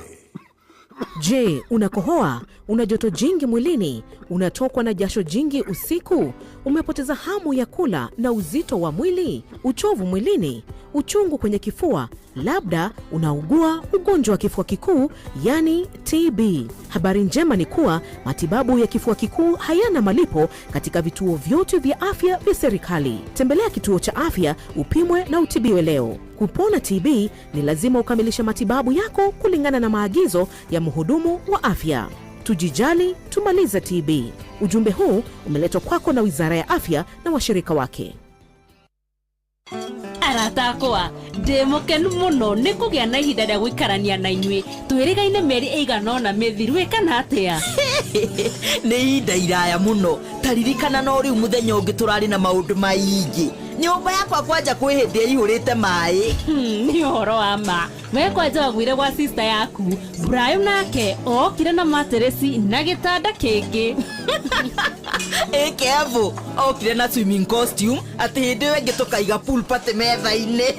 Je, unakohoa? Una joto jingi mwilini? Unatokwa na jasho jingi usiku? Umepoteza hamu ya kula na uzito wa mwili? Uchovu mwilini? Uchungu kwenye kifua? Labda unaugua ugonjwa wa kifua kikuu, yani TB. Habari njema ni kuwa matibabu ya kifua kikuu hayana malipo katika vituo vyote vya afya vya serikali. Tembelea kituo cha afya upimwe na utibiwe leo. Kupona TB ni lazima ukamilishe matibabu yako kulingana na maagizo ya mhudumu wa afya. Tujijali, tumalize TB. Ujumbe huu umeletwa kwako na Wizara ya Afya na washirika wake. Aratakwa ndemokenu muno nĩ kũgĩa na ihinda rĩa gũikarania na inyuĩ twĩrĩgaine mĩeri ĩigana ũna mĩthiru kana atĩa. Nĩ ihinda iraya mũno, taririkana no rĩu mũthenya ũngĩ tũrarĩ na maũndũ maingĩ nyumba yakwa kwanja kwĩ hĩndĩ ĩihũrĩte maĩ. Nĩ ũhoro wa ma. We kwanja wagwire gwa sister yaku. Brian nake okire na materesi na gĩtanda kĩngĩ. Kevo okire na swimming costume atĩ hĩndĩ ĩyo ĩngĩ tũkaiga pool party metha-inĩ.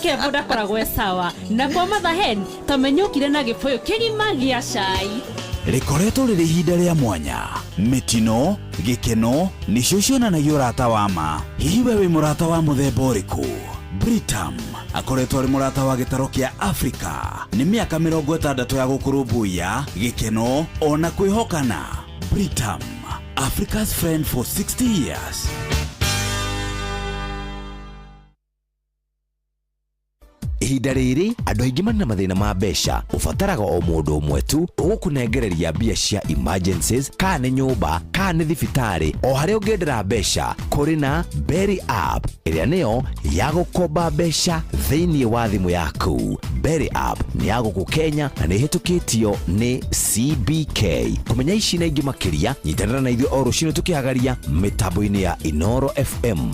Kevo ndakoragwo sawa. Na kwa mother hen tamenyũkire na gĩbũyũ kĩgima gĩa cai. Rĩkoretwo rĩrĩ ihinda rĩa mwanya, mĩtino, gĩkeno nĩcio cionanagia ũrata wa ma. Hihi we wĩ mũrata wa mũthemba ũrĩkũ? Britam akoretwo arĩ mũrata wa gĩtaro kĩa Afrika. Nĩ mĩaka 60 ya gũkũrũmbũiya gĩkeno ona kwĩhokana. Britam, Africa's friend for 60 years. Ihinda rĩrĩ andũ aingĩ marĩ na mathĩna ma mbeca, ũbataraga o mũndũ ũmwe tu ũgũkũnengereria mbia cia emergencies, kana nĩ nyũmba, kana nĩ thibitarĩ, o harĩa ũngĩendera mbeca. Kũrĩ na Berry App ĩrĩa nĩyo ya gũkomba mbeca thĩinĩ wa thimũ yaku. Berry App nĩ ya gũkũ Kenya na nĩ ĩhĩtũkĩtio nĩ CBK. Kũmenya ici na ingĩ makĩria, nyitanĩra na ithuĩ o rũciinĩ tũkĩhagaria mĩtambo-inĩ ya Inoro FM.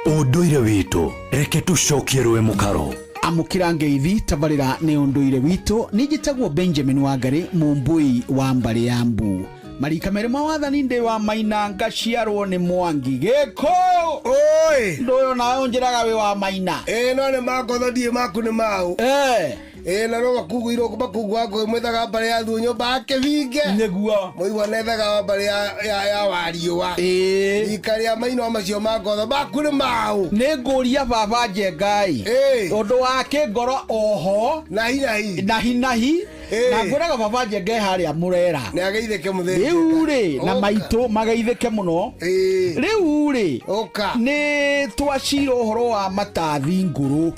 Ũndũire witũ reke tũcokie rwe mũkaro. Amũkĩra ngeithi tabarĩra nĩ ũndũire witũ. Nĩnjĩtagwo Benjamin Wangari, mũmbui wa Mbarĩ ya Mbu. Marika merĩ ma wathani ndĩ wa Maina, ngaciarwo nĩ Mwangi Gĩkũ. Oi ndũyũ nawe ũnjĩraga wĩ wa Maina. No nĩ makotho ndiĩ maku nĩ mau. Na no makugu iroko makugu wako mwethaga Mbarĩ ya Thuo nyũmba yake vinge. Nĩguo mũigua nethaga Mbarĩ ya Wariũa. Ikaria Maina macio makotho maku nĩ mau. Nĩ ngũria baba Njengai ũndũ wake ngoro oho nahi na ngũraga baba Njengai harĩa Mũrera nĩ ageithĩke mũthenya rĩu rĩ na maitũ magaithĩke mũno. Rĩu rĩ nĩ twacira ũhoro wa matathi ngũrũ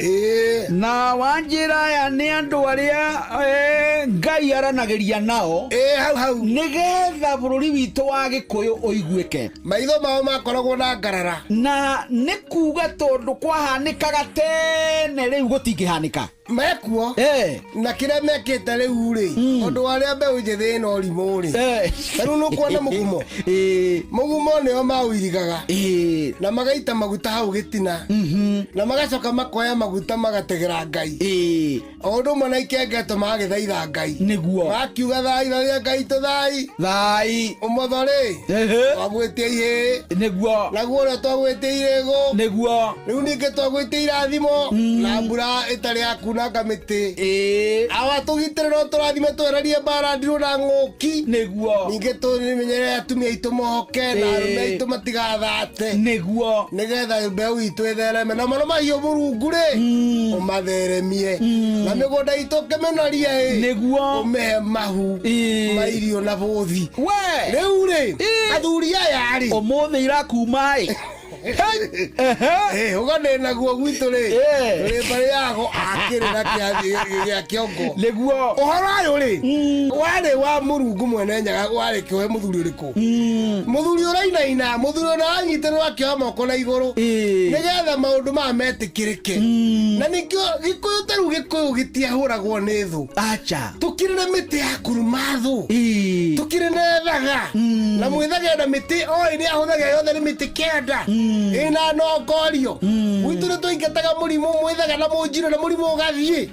na wanjĩra aya nĩ andũ arĩa Ngai aranagĩria nao hau nĩgetha bũrũri witũ wa Gĩkũyũ ũiguĩke. Maitho mao makoragwo na ngarara na nĩ kuga tondũ kwahanĩkaga tene rĩu gũtingĩhanĩka mekuo na kĩrĩa mekĩte rĩu rĩ ũndũ warĩa mbeũ njĩthĩ ĩno ũrimũ rĩ rĩu nĩ kuona mũgumo nĩo mawĩrigaga na magaita maguta hau gĩtina na magacoka makoya maguta magategera Ngai o ũndũ ũmwe na ikengeto magagĩthaitha Ngai nĩguo wakiuga thai Ngai tũthai ũmotho rĩ twagwĩtia ihĩ nĩguo naguo ũrĩa twagwĩtia irĩgũ nĩguo rĩu ningĩ twagwĩtia irathimo na mbura ĩtarĩ yaku na kamĩtĩ awa tũgitĩrĩrwo tũrathime twehererie mbara ndirũ na ng'ũki nĩguo ningĩ tũmenyerere atumia aitũ mohoke na arũme aitũ matigathate nĩguo nĩgetha mbeũ itũ ĩthereme na mano mahiũ Mũrungu rĩ ũmatheremie na mĩgũnda itũ ũkĩmĩnoria nĩguo ũmĩhe mahu mairio na bũthi rĩu rĩ athuri aya rĩ ũmũthĩ irakuma ũgane naguo gwitũ rĩ tũrĩ Mbarĩ yago akĩrĩ na gĩa kĩongo nĩguo ũhoro ũyũ rĩ warĩ wa Mũrungu mwene nyaga warĩ kĩohe mũthuri ũrĩkũ mũthuri ũrainaina mũthuri ũrĩa wanyitĩrĩrwo akĩoha moko na igũrũ nĩgetha maũndũ maya metĩkĩrĩke na nĩkĩo Gĩkũyũ ta rĩu Gĩkũyũ gĩtiahũragwo nĩ thũ acha tũkĩrĩ na mĩtĩ ya kuruma thũ tũkĩrĩ na ethaga na mwĩthagĩra na mĩtĩ oĩ nĩ ahũthagĩra yothe nĩ mĩtĩ kenda ina nongorio gwitũ nĩ tũingataga mũrimũ mwĩthaga na mũnjiro na mũrimũ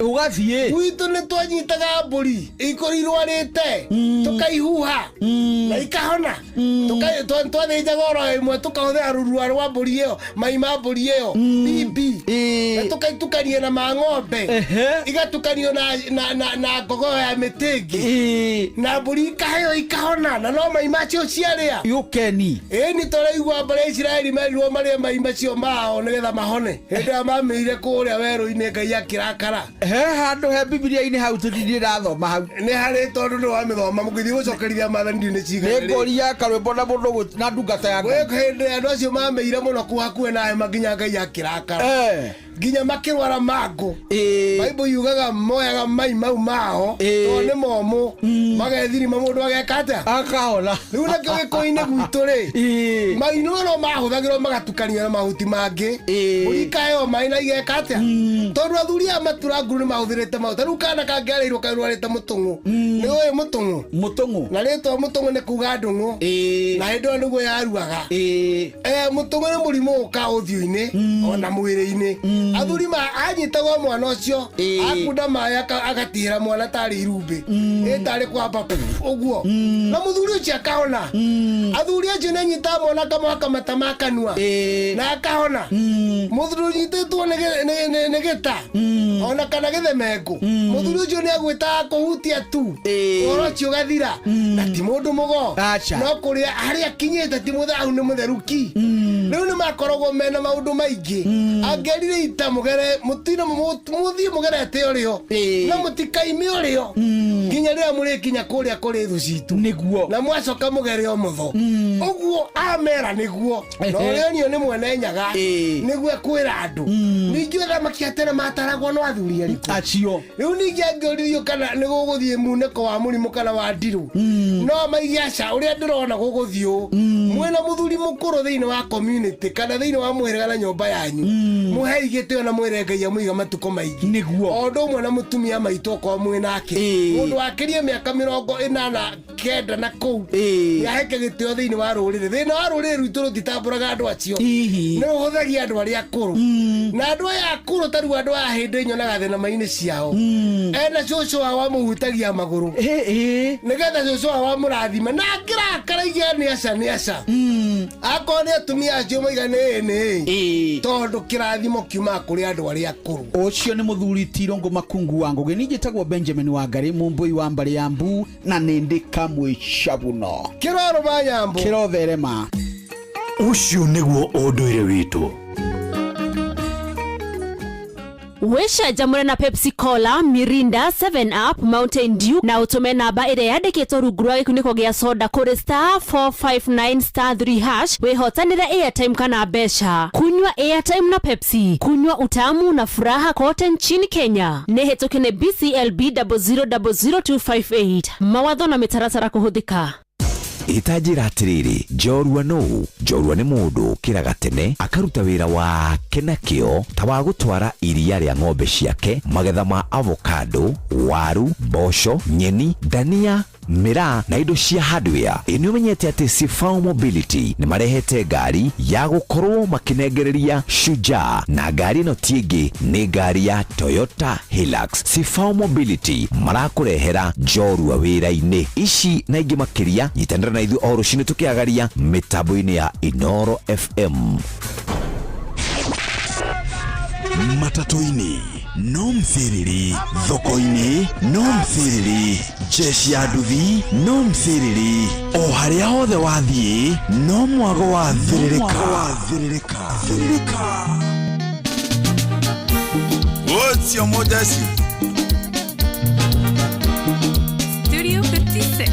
ũgathiĩ gwitũ nĩ twanyitaga mbũri irwarĩte tũkaihuha na ikahona twathĩnjaga oro ĩmwe tũkahũthĩra rũrua rwa mbũri ĩyo mai ma mbũri ĩyo bibi na tũkaitukania na ma ng'ombe igatukanio na ngogo ya mĩtĩ ĩngĩ na mbũri ikaheo ikahona na no mai macio ciarĩa yũkeni nĩ tũraigua Mbarĩ Isiraeli merirwo marĩa mai macio mao nĩgetha mahone hĩndĩ ĩrĩa mamĩire kũrĩa werũ-inĩ Ngai akĩrakara he handũ he Bibilia-inĩ hau tũtirathoma hau nĩ harĩ tondũ nĩ wamĩthoma mũgĩthiĩ gũcokerithia maathani nĩ cigana nĩngũria karwĩmbo na mũndũ na ndungata ya Ngai hĩndĩ andũ acio mamĩire mũno hakuhĩ na hema nginya Ngai akĩrakara Ginya makirwara mango. Bible yugaga moyaga mai mau mao. To ne momo. Magethiri mamundu agekata. Akahona. Riu na gikoine gwitu ri. Mai no mahuthagirwo magatukania na mahuti mangi. Urikayo mai na igekata. Tondu athuri amatura nguru ni mahuthirite mau. Taru kana kangereirwo kairwarite mutungu. Ni oye mutungu. Mutungu. Na rito mutungu ni kuga ndungu. Na endo ndugo yaruaga. Mutungu ni murimu uka uthiu-ini ona mwiri-ini. Athuri ma anyitagwo mwana ucio akunda maya agatira mwana tari irumbi. Tari kwamba uguo. Na muthuri ucio akahona. Athuri acio ni nyita mwana kamwaka matamakanua. Na akahona. Muthuri nyititwo ni gita. Ona kana githemengu. Muthuri ucio ni agwita kuhutia tu. Oro cio gathira. Na ti mundu mugo. No kuria aria kinyete ti mutharu ni mutheruki. Riu ni makoragwo mena maundu maingi. Angerire ita mugere mutina muthie mugerete urio. Na mutikaime urio. Nginya ria muri kinya kuria kuri thu citu. Niguo. Na mwacoka mugere omutho. Uguo amera niguo. No rionio ni mwene nyaga. Niguo kwira andu. Ningi thamaki atene mataragwo no athuri ariku. Acio. Riu ningi angoririo kana ni guguthie muneko wa murimu kana wa ndiru. No maigiaca uria ndirona guguthio. Mwena muthuri mukuru thiini wa community kana thiini wa mwirega na nyumba yanyu. Muhe igitio na mwire Ngai amuiga matuko maingi. Niguo. Ondo mwana mutumia maitwo kwa mwinake. Mundu akirie miaka 89 na kou. Yaheke gitio thiini wa rurire. Thiini wa rurire rwitu rutitamburaga andu acio. Ni ruhuthagia andu aria akuru. Na andu aya akuru taru andu aya hindi nyonaga thina maini ciao. Ena cucu wa muhutagia maguru. Nigetha cucu wa murathima na ngirakaragia ni aca. Akone atumia acio maiga ni tondu kirathimo kiuma kuri andu aria akuru. Ucio ni muthuri Tirongo Makungu wangu. Ni njitagwo Benjamin Wangari mumbui wa mbari ya Mbu na nindi kamwe shabuno. Kiroro banyambo. Kirotherema. Ucio niguo unduire witu. Wishanjamure na Pepsi Cola, Mirinda, 7up, Mountain Dew na utume namba ire yandikitwo rungu rwa gikuniko gia soda kuri star 459 star 3 hash wihotanire airtime kana besha. Kunywa airtime na Pepsi, kunywa utamu na furaha kote nchini Kenya. Nehetokene BCLB 0000258. Mawatho na mitaratara kuhuthika. Itajira atiriri njorua ni mundu kiraga tene akaruta wira wake na kio ta wa gutwara iria ria ng'ombe ciake, magetha ma avocado, waru, mboco, nyeni, dania, mira na indo cia hardware. Ini umenyete ati Sifao Mobility ni marehete ngari ya gukorwo makinengereria Shujaa, na ngari no tiingi ni ngari ya Toyota Hilux. Sifao Mobility marakurehera njorua wira-ini ici na ingi makiria. Nyitanira na ithu o rucini tukiagaria mitambo-ini ya Inoro FM. Matatu-ini no mthiriri, thoko-ini no mthiriri, jeshi ya nduthi no mthiriri, o haria hothe wathie no mwago wa thiririka. What's your modesty? Studio 56.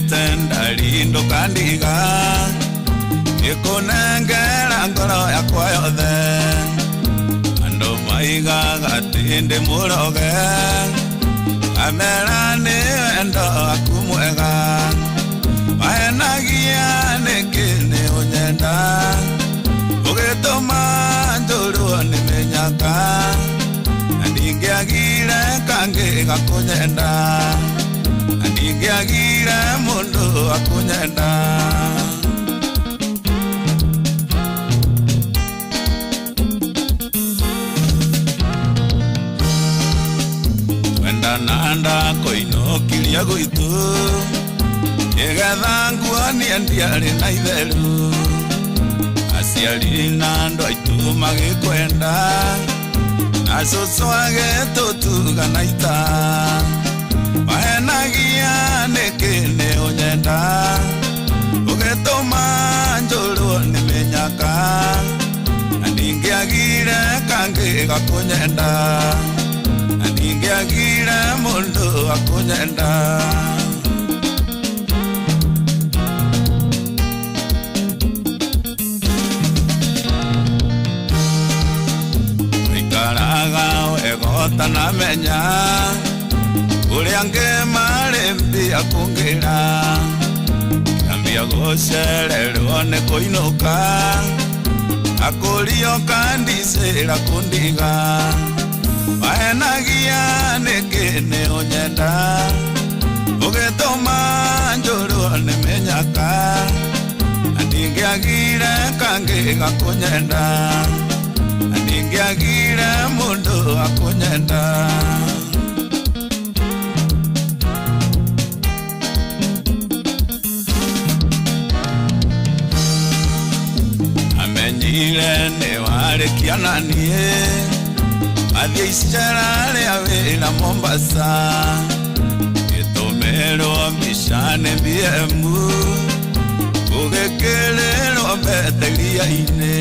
Tenda lindo kandiga ikunengera ngoro yakwa yothe ando maiga gatinde muroge amerani endo akumwega aenagia nikini unyenda ugituma nduru nimenyaka ndingiagire kangi gakunyenda Ningiagira mundu akunyenda. Wenda nanda koinokiria gwitu igetha nguo niendiari na itheru aciari na andu aitu magikwenda na cucu agitutuga ita Mahenagia nikini unyenda ugituma njuru nimenyaka ndingiagire kangi gakunyenda ndingiagire mundu akunyenda tanamenya uria ngemarembia kungira ambia gocererwo nĩ kũinũka akũrio kandicĩra kũndiga wahenagia nĩkĩ nĩ ũnyenda ũgĩtũma njũrwo nĩ mĩnyaka ndingĩagire kangĩ gakũnyenda ndingĩagire mũndũ akũnyenda amenyire nĩ warĩkiana niĩ athiĩ icera rĩa wĩra Mombasa gĩtũmĩrwo mbica nĩ BM gũgĩkĩrĩrwo mbete-ria-inĩ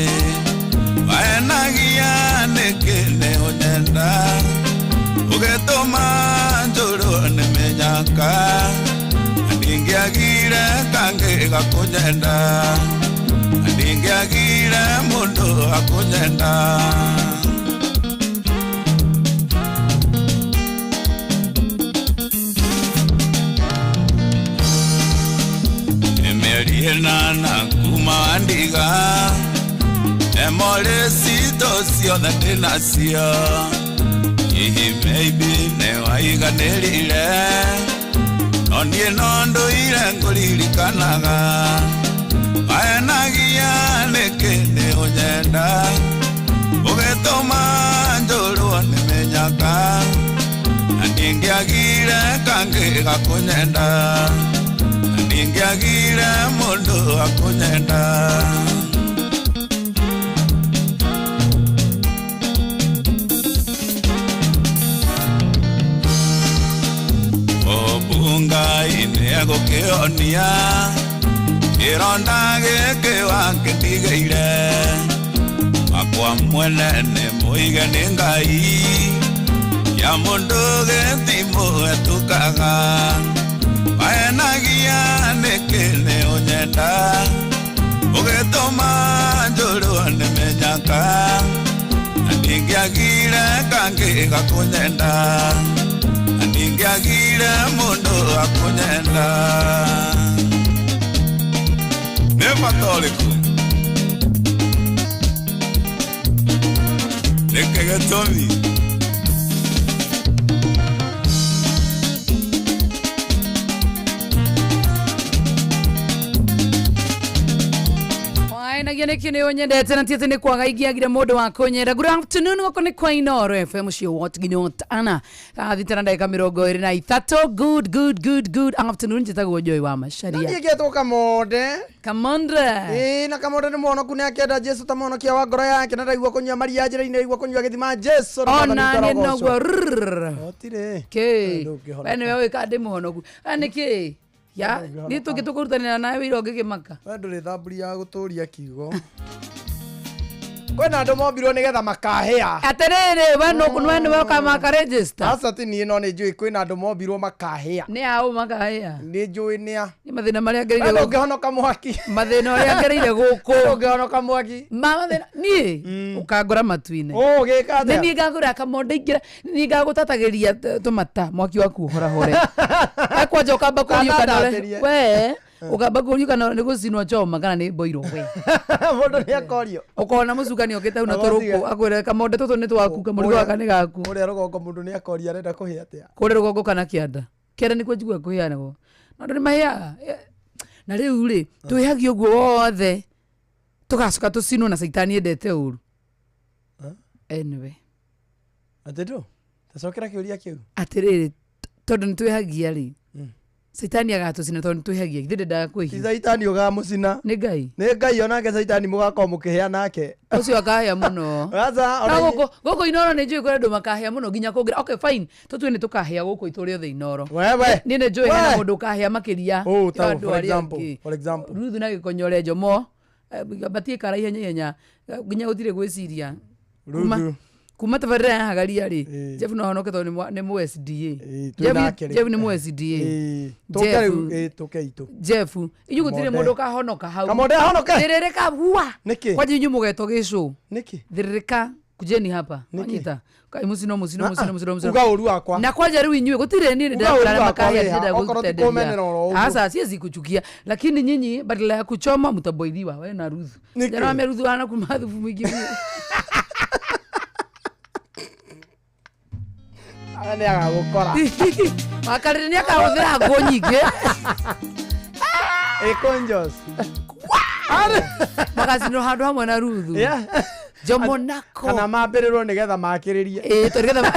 wahenagia nĩkĩ nĩ ũnyenda ũgĩtũma njũrwo nĩ mĩnyaka ndingĩagire kangĩ gakũnyenda ndingĩagire mũndũ akũnyenda nĩmĩerienana kuma wandiga emolesito ciothe ndĩnacio hihi maybe nĩ waiganĩrire no niĩ no ndũire ngũririkanaga wahenagia nĩkĩ nĩ ũnyenda ũgĩtũma njũrwo nĩ mĩnyaka ndingĩagire kangĩ gakũnyenda ndingĩagire mũndũ akũnyenda Ngai nĩegũkĩhonia kĩronda gĩkĩ wakĩndigĩire wakwa mwene nĩ mũige nĩ Ngai ya mũndũ gĩtimũhetũkaga wahenagia nĩkĩ nĩ ũnyenda ũgĩtũma njũrwo nĩ mĩnyaka ndingĩagire kangĩ gakũnyenda ndingĩagire mũndũ akũnyenda nĩ bata ũrĩkũ nĩkĩ gĩtũmi wahenagia nĩkĩ nĩ ũnyendete na tiete nĩ kwaga ingĩagire mũndũ wa kũnyenda. Good afternoon gũkũ nĩ kwa Inooro FM cio what ginyotana gathitana ndagĩka 23. Good afternoon njĩtagwo Joy wa Macharia nĩgetwo Kamonde na Kamonde nĩ mũhonoku nĩ akĩenda Jesu ta mũhonokia wa ngoro yake na ndaigua kũnyua maria njĩra-inĩ ndaigua kũnyua gĩthima Jesu ona nĩ noguo otire we nĩwe wĩka ndĩ mũhonoku nĩkĩ ya nĩ tũkĩtũkũrutanĩra nawe wĩra ũngĩkĩmaka we ndũrĩ thamburi ya gũtũria kiugo kwena andũ mombirwo nĩgetha makahĩa atĩrĩrĩ we nĩwe ũkamaka register aca ti niĩ no nĩ njũĩ kwena andũ mombirwo makahĩa nĩ aũ makahĩa nĩ njũĩ nĩa nĩ mathĩna marĩa ngereire gũkũ ũngĩhonoka mwaki mathĩna ũrĩa ngereire gũkũ ũngĩhonoka mwaki mathĩna niĩ ũkangora matu-inĩ gĩka nĩ niĩ ngagũra kamonde ingĩra niĩ ngagũtatagĩria tũmata mwaki waku ũhorahore kwanja ũkamba kũriũka we ukamba kuriukana nĩ gũcinwo choma kana nĩ boiro we mũndũ nĩ akorio ukona mũcukani okĩte una tũrũkũ akwĩra kamonde tũtũ nĩ twaku kamũrigo waka nĩ gaku ũrĩa rũgongo mũndũ nĩ akoria arenda kũhĩa atĩa kũrĩa rũgongo kana kĩanda nĩkuo njigua kũhĩa nago no ndĩ mahĩaga na rĩu rĩ twĩhagia ũguo wothe tũgacoka tũcinwo na caitani endete ũru anyway atĩndũ tacokera kĩũria kĩu atĩrĩrĩ tondũ nĩ twĩhagia rĩ Saitani agatũcina tondũ twĩhagia ithe ndakwĩhia. Saitani ũgamũcina. Nĩ Ngai. Nĩ Ngai onake Saitani mũgakorwo mũkĩhĩa nake. Ũcio akahĩa mũno. Aca ona gũkũ Inooro nĩ njũĩ kũrĩa andũ makahĩa mũno nginya kũngira. Okay fine. Tũtue nĩ tũkahĩa gũkũ itũrĩ othe Inooro. Wewe. Niĩ nĩ njũĩ hena mũndũ ũkahĩa makĩria. Oh, for example. Ruthu na Gĩkonyore Njomo. Batie kara ihenya nginya gũtirĩ gwĩciria. Ruthu. Kuma tabarĩra ya hagaria rĩ Jeff no honoke tondũ nĩ mu SDA Jeff nĩ mu SDA Jeff inyu gũtirĩ mũndũ kahonoka hau Kamonde ahonoke thirĩrĩka huwa nĩkĩ kwa jinyu mũgeto gĩcũ nĩkĩ thirĩrĩka kujeni hapa anyita kai musino uga uru wakwa na kwaja riu inywe gutire ni ndakara makaya ndida gutedelia asa siwezi kuchukia lakini nyinyi badala ya kuchoma mtaboiliwa wewe na Ruth jana amerudhu ana kumadhu mwingi ane agukora makarene akahuthira ngo nyingi ekonjos magazino handu hamwe na Ruth Jomo nako kana mambiriro nigetha makiririe torigetha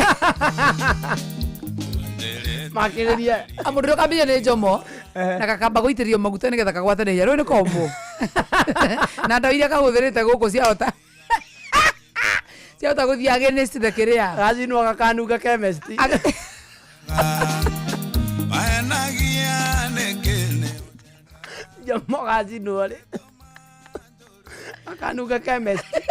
makiririe amudiro kabia ni Jomo na kakamba guitirio maguta nigetha kagwatane yaro ni kombo na ndo iria kahuthirite guku ciahota guthia against the kiria gazinwa gakanuga chemistry Maenagia negene Jomo gazinwa ri akanuga chemistry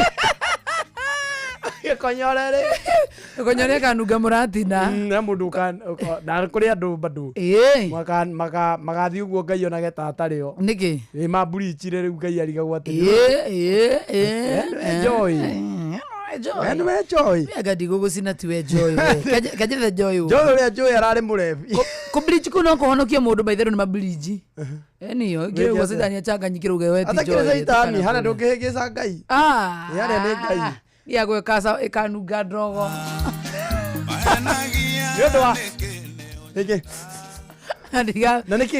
konyore kanuga muratina na mundu kan na kuri andu badu magathi uguo ngai ona getatario niki mamburichire riu ngai ariga gwati joy agadi gogo sina tiwe joy kajithe joy joy arari murevi kubridge kuno kuhonokia mundu baithero ni mabridge eniyo gire gosithania changanyikiro geweti joy atakire zaitani hana ndukihigisa ngai yale ni ngai ya gwe kasa ikanuga ndogo yodoa ege na niki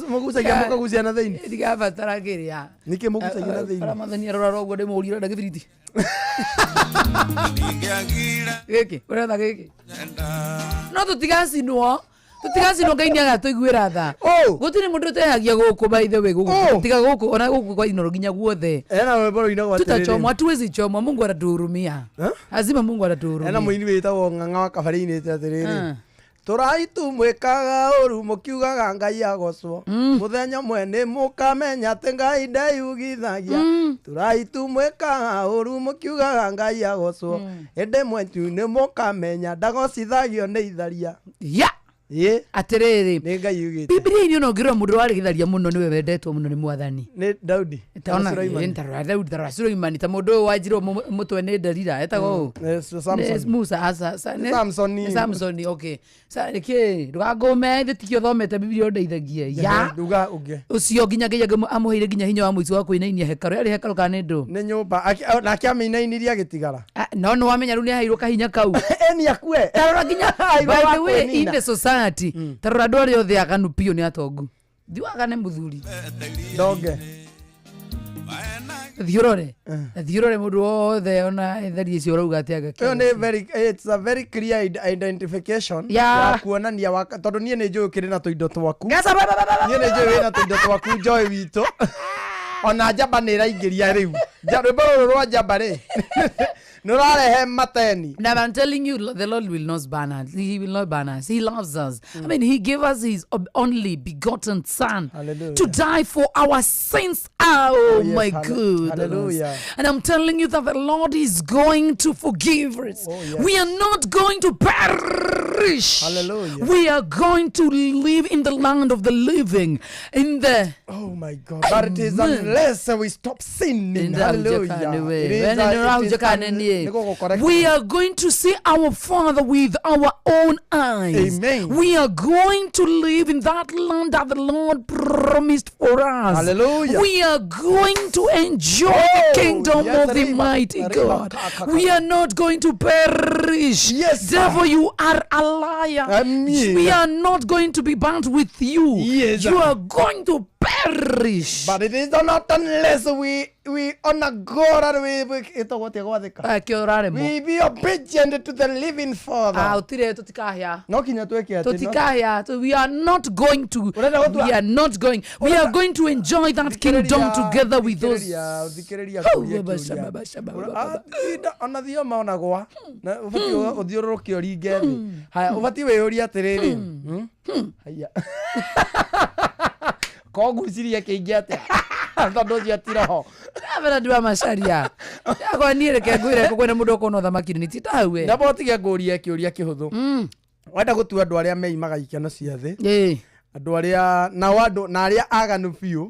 mugucagia mukagucia na thiini ndiga batara kiria niki mugucagia na thiini ramathani arora rogo ndi muurira ndagithiriti giki uretha giki no tutigacinwo ngai ni agatuiguira tha gutiri mundu tehagia guku by the way guku tiga guku ona guku kwa inoro ginya guothe ena boro ina gwatirire tutachomwa tuwezi chomwa Mungu atatuhurumia azima Mungu atatuhurumia ena muini witagwo ng'ang'a wa kabari-ini atiriri turaitu mwikaga uru mukiugaga ngai agocwo muthenya mwene mukamenya ati ngai ndeyugithagia turaitu mwikaga uru mukiugaga ngai agocwo ende mwentu ni mukamenya ndagocithagio ni itharia atiriri ni ngai yugite Biblia ni no ngiro mundu wari githaria muno niwe wendetwo muno ni mwathani ni Daudi taona Daudi Suleiman ta mundu wajiro mutwe ni Dalila etago Musa Samson okay sa reke ndugagome thitikio thomete Biblia ndeithagie ya nduga unge ucio ginya nginya amuheire ginya hinya wa muici wa kuinainia hekaru ari hekaru kana ndo ni nyumba na kiaminainiria gitigara no wamenya ru ni hairwo kahinya kau eni akue tarora ginya by the way in the society tarora ndori othe akanu pio ni atongu thiwagane muthuri doge thiurore mundu wothe ona ethari icio rauga atiaga it's a very clear identification ya kuonania tondu nie ni njui kiri na tuindo twaku nie ni njui wina tuindo twaku Joy wito ona njamba ni raingiria riu rwimbo ruru rwa njamba ri nurarehe mateni. Now I'm telling you, the Lord will not ban us. He will not ban us. He loves us. I mean, He gave us His only begotten Son to die for our sins. Oh yes, my goodness. Hallelujah. And I'm telling you that the Lord is going to forgive us. Yes. We are not going to perish. Hallelujah. We are going to live in the land of the living. In the oh my God. But it is unless we stop sinning. Hallelujah. We are going to see our Father with our own eyes. Amen. We are going to live in that land that the Lord promised for us. Hallelujah. We are going to enjoy the kingdom of the mighty God. We are not going to perish. Yes, devil, you are a liar. We are not going to be bound with you. Yes, you are going to perish. But it is not unless we honor God and we be obedient to the living Father. We are not going to. We are not going. We are going to enjoy that kingdom together with us. Koguciria kiingiate tondu ciatira ho avera ndwa macaria yako nireke ngwire kukwena mundu ukona thamaki ni titawe na botige nguria kiuria kihuthu wenda gutua andu aria meimaga ikeno cia thi andå arä a nao andå na arä a aganu biå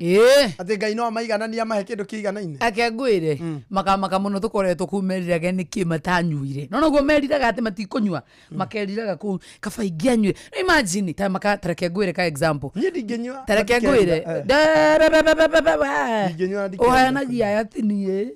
atä Ngai no amaiganania mahe kä ndå kä iganaine ake ngwä makamaka må no tå koretwo kuu merirage nä kä matanyuire no noguo meriraga atä matikå nyua makeriraga kuu kaba ingä anyuire imagine tareke ngwä re ka example tareke ngwä re å heanagia aya tinie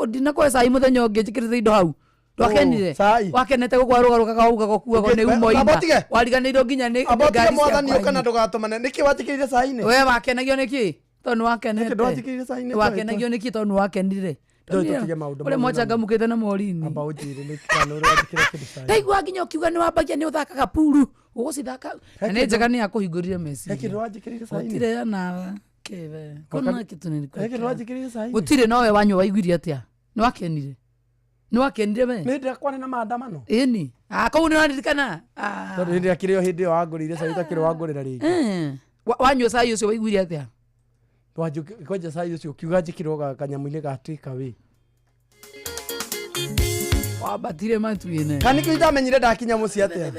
ndinakwe cai må thenya å ngä njä kä rä te indo hau Wakenire wakenete gukwarugaruka uga gokuago ni umoima wariganirwo nginya ni ngari mwathani ukana ndugatumane niki watikirire saine we wakenagio niki tonu wakenete ndugatikirire saine wakenagio niki tonu wakenire ule mochanga mukite na morini amba ujire ni kana uri watikire saine ndaigua nginya ukiuga ni wambagia ni uthakaga puru ugucithaka na njega ni akuhingurire mesi eki ndwajikirire saine utire na keve kuna kitu ni eki ndwajikirire saine utire nowe wanywa waiguire atia ni wakenire no akenire we nä ndä kwane na maandamano ini kau nä waririkana tondå hä ndä akä rä o hä ndä ä yo wangå rä ire cai takä rä wangå rä ra rä ngä wanyua cai å cio waiguire atä kwenja cai å cio å kiuga njä kä rwo kanyamå-inä gatä wä wambatire matuä-inä kana nä kä o itamenyire ndakinya må ciä atä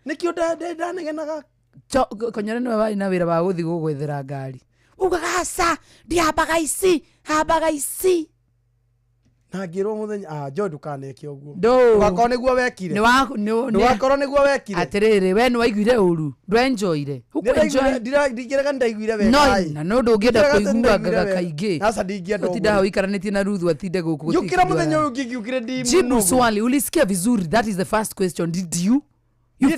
nä kä o ndanegenaga konyore nä we warä na wä ra wa gå thiä gå gwethera ngari ugagaca ndiambaga ici hambaga ici na ngirwo muthenya jo ndukaneke uguo ndugakoro niguo wekire ndugakoro niguo wekire atiriri we ni waiguire uru ndwenjoire ndingiraga ndaiguire wega na no ndungienda kuiguaga kaingi sasa ndingienda utinda uikaranitie na Ruthu atinde guku yukira muthenya uyu ngigiukire ndi jibu swali ulisikia vizuri that is the first question did you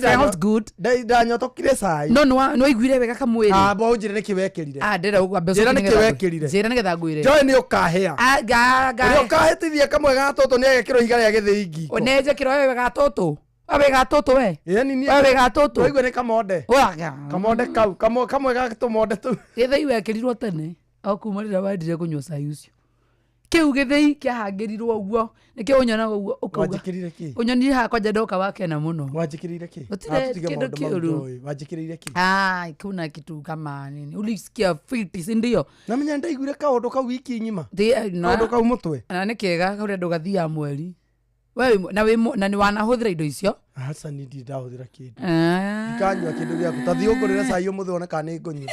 felt good ndanyotokire cai no no waiguire wega kamwiri bo njire niki wekirire ndera ugwa mbeca njira niki wekirire njira nigetha ngwire joy ni ukahea ga ukahitithia kamwe ga toto ni agekiro higa ria githii oneje kiro wewe ga toto awe ga toto we yani ni wewe ga toto waigwe ni kamonde kamonde kau kamwe ga tumonde tu githii wekirirwo tene au kumarira wandire kunywa cai ucio kiu githii kiahangirirwo uguo niki unyonaga uguo ukauga unyonire hakwa njendoka wakena muno wanjikirire ki kindo kiuru wanjikirire ki kuna kitu kama nini ulisikia fiti si ndio na menya ndaiguire kaundu kau wiki nyima kaundu kau mutwe na ni kiega kuria ndugathia mweri we na ni wanahuthira indo icio hasa ni ndahuthira kindu ikanywa kindu giaku tathiungurire cai umuthi one kana ni ngunywa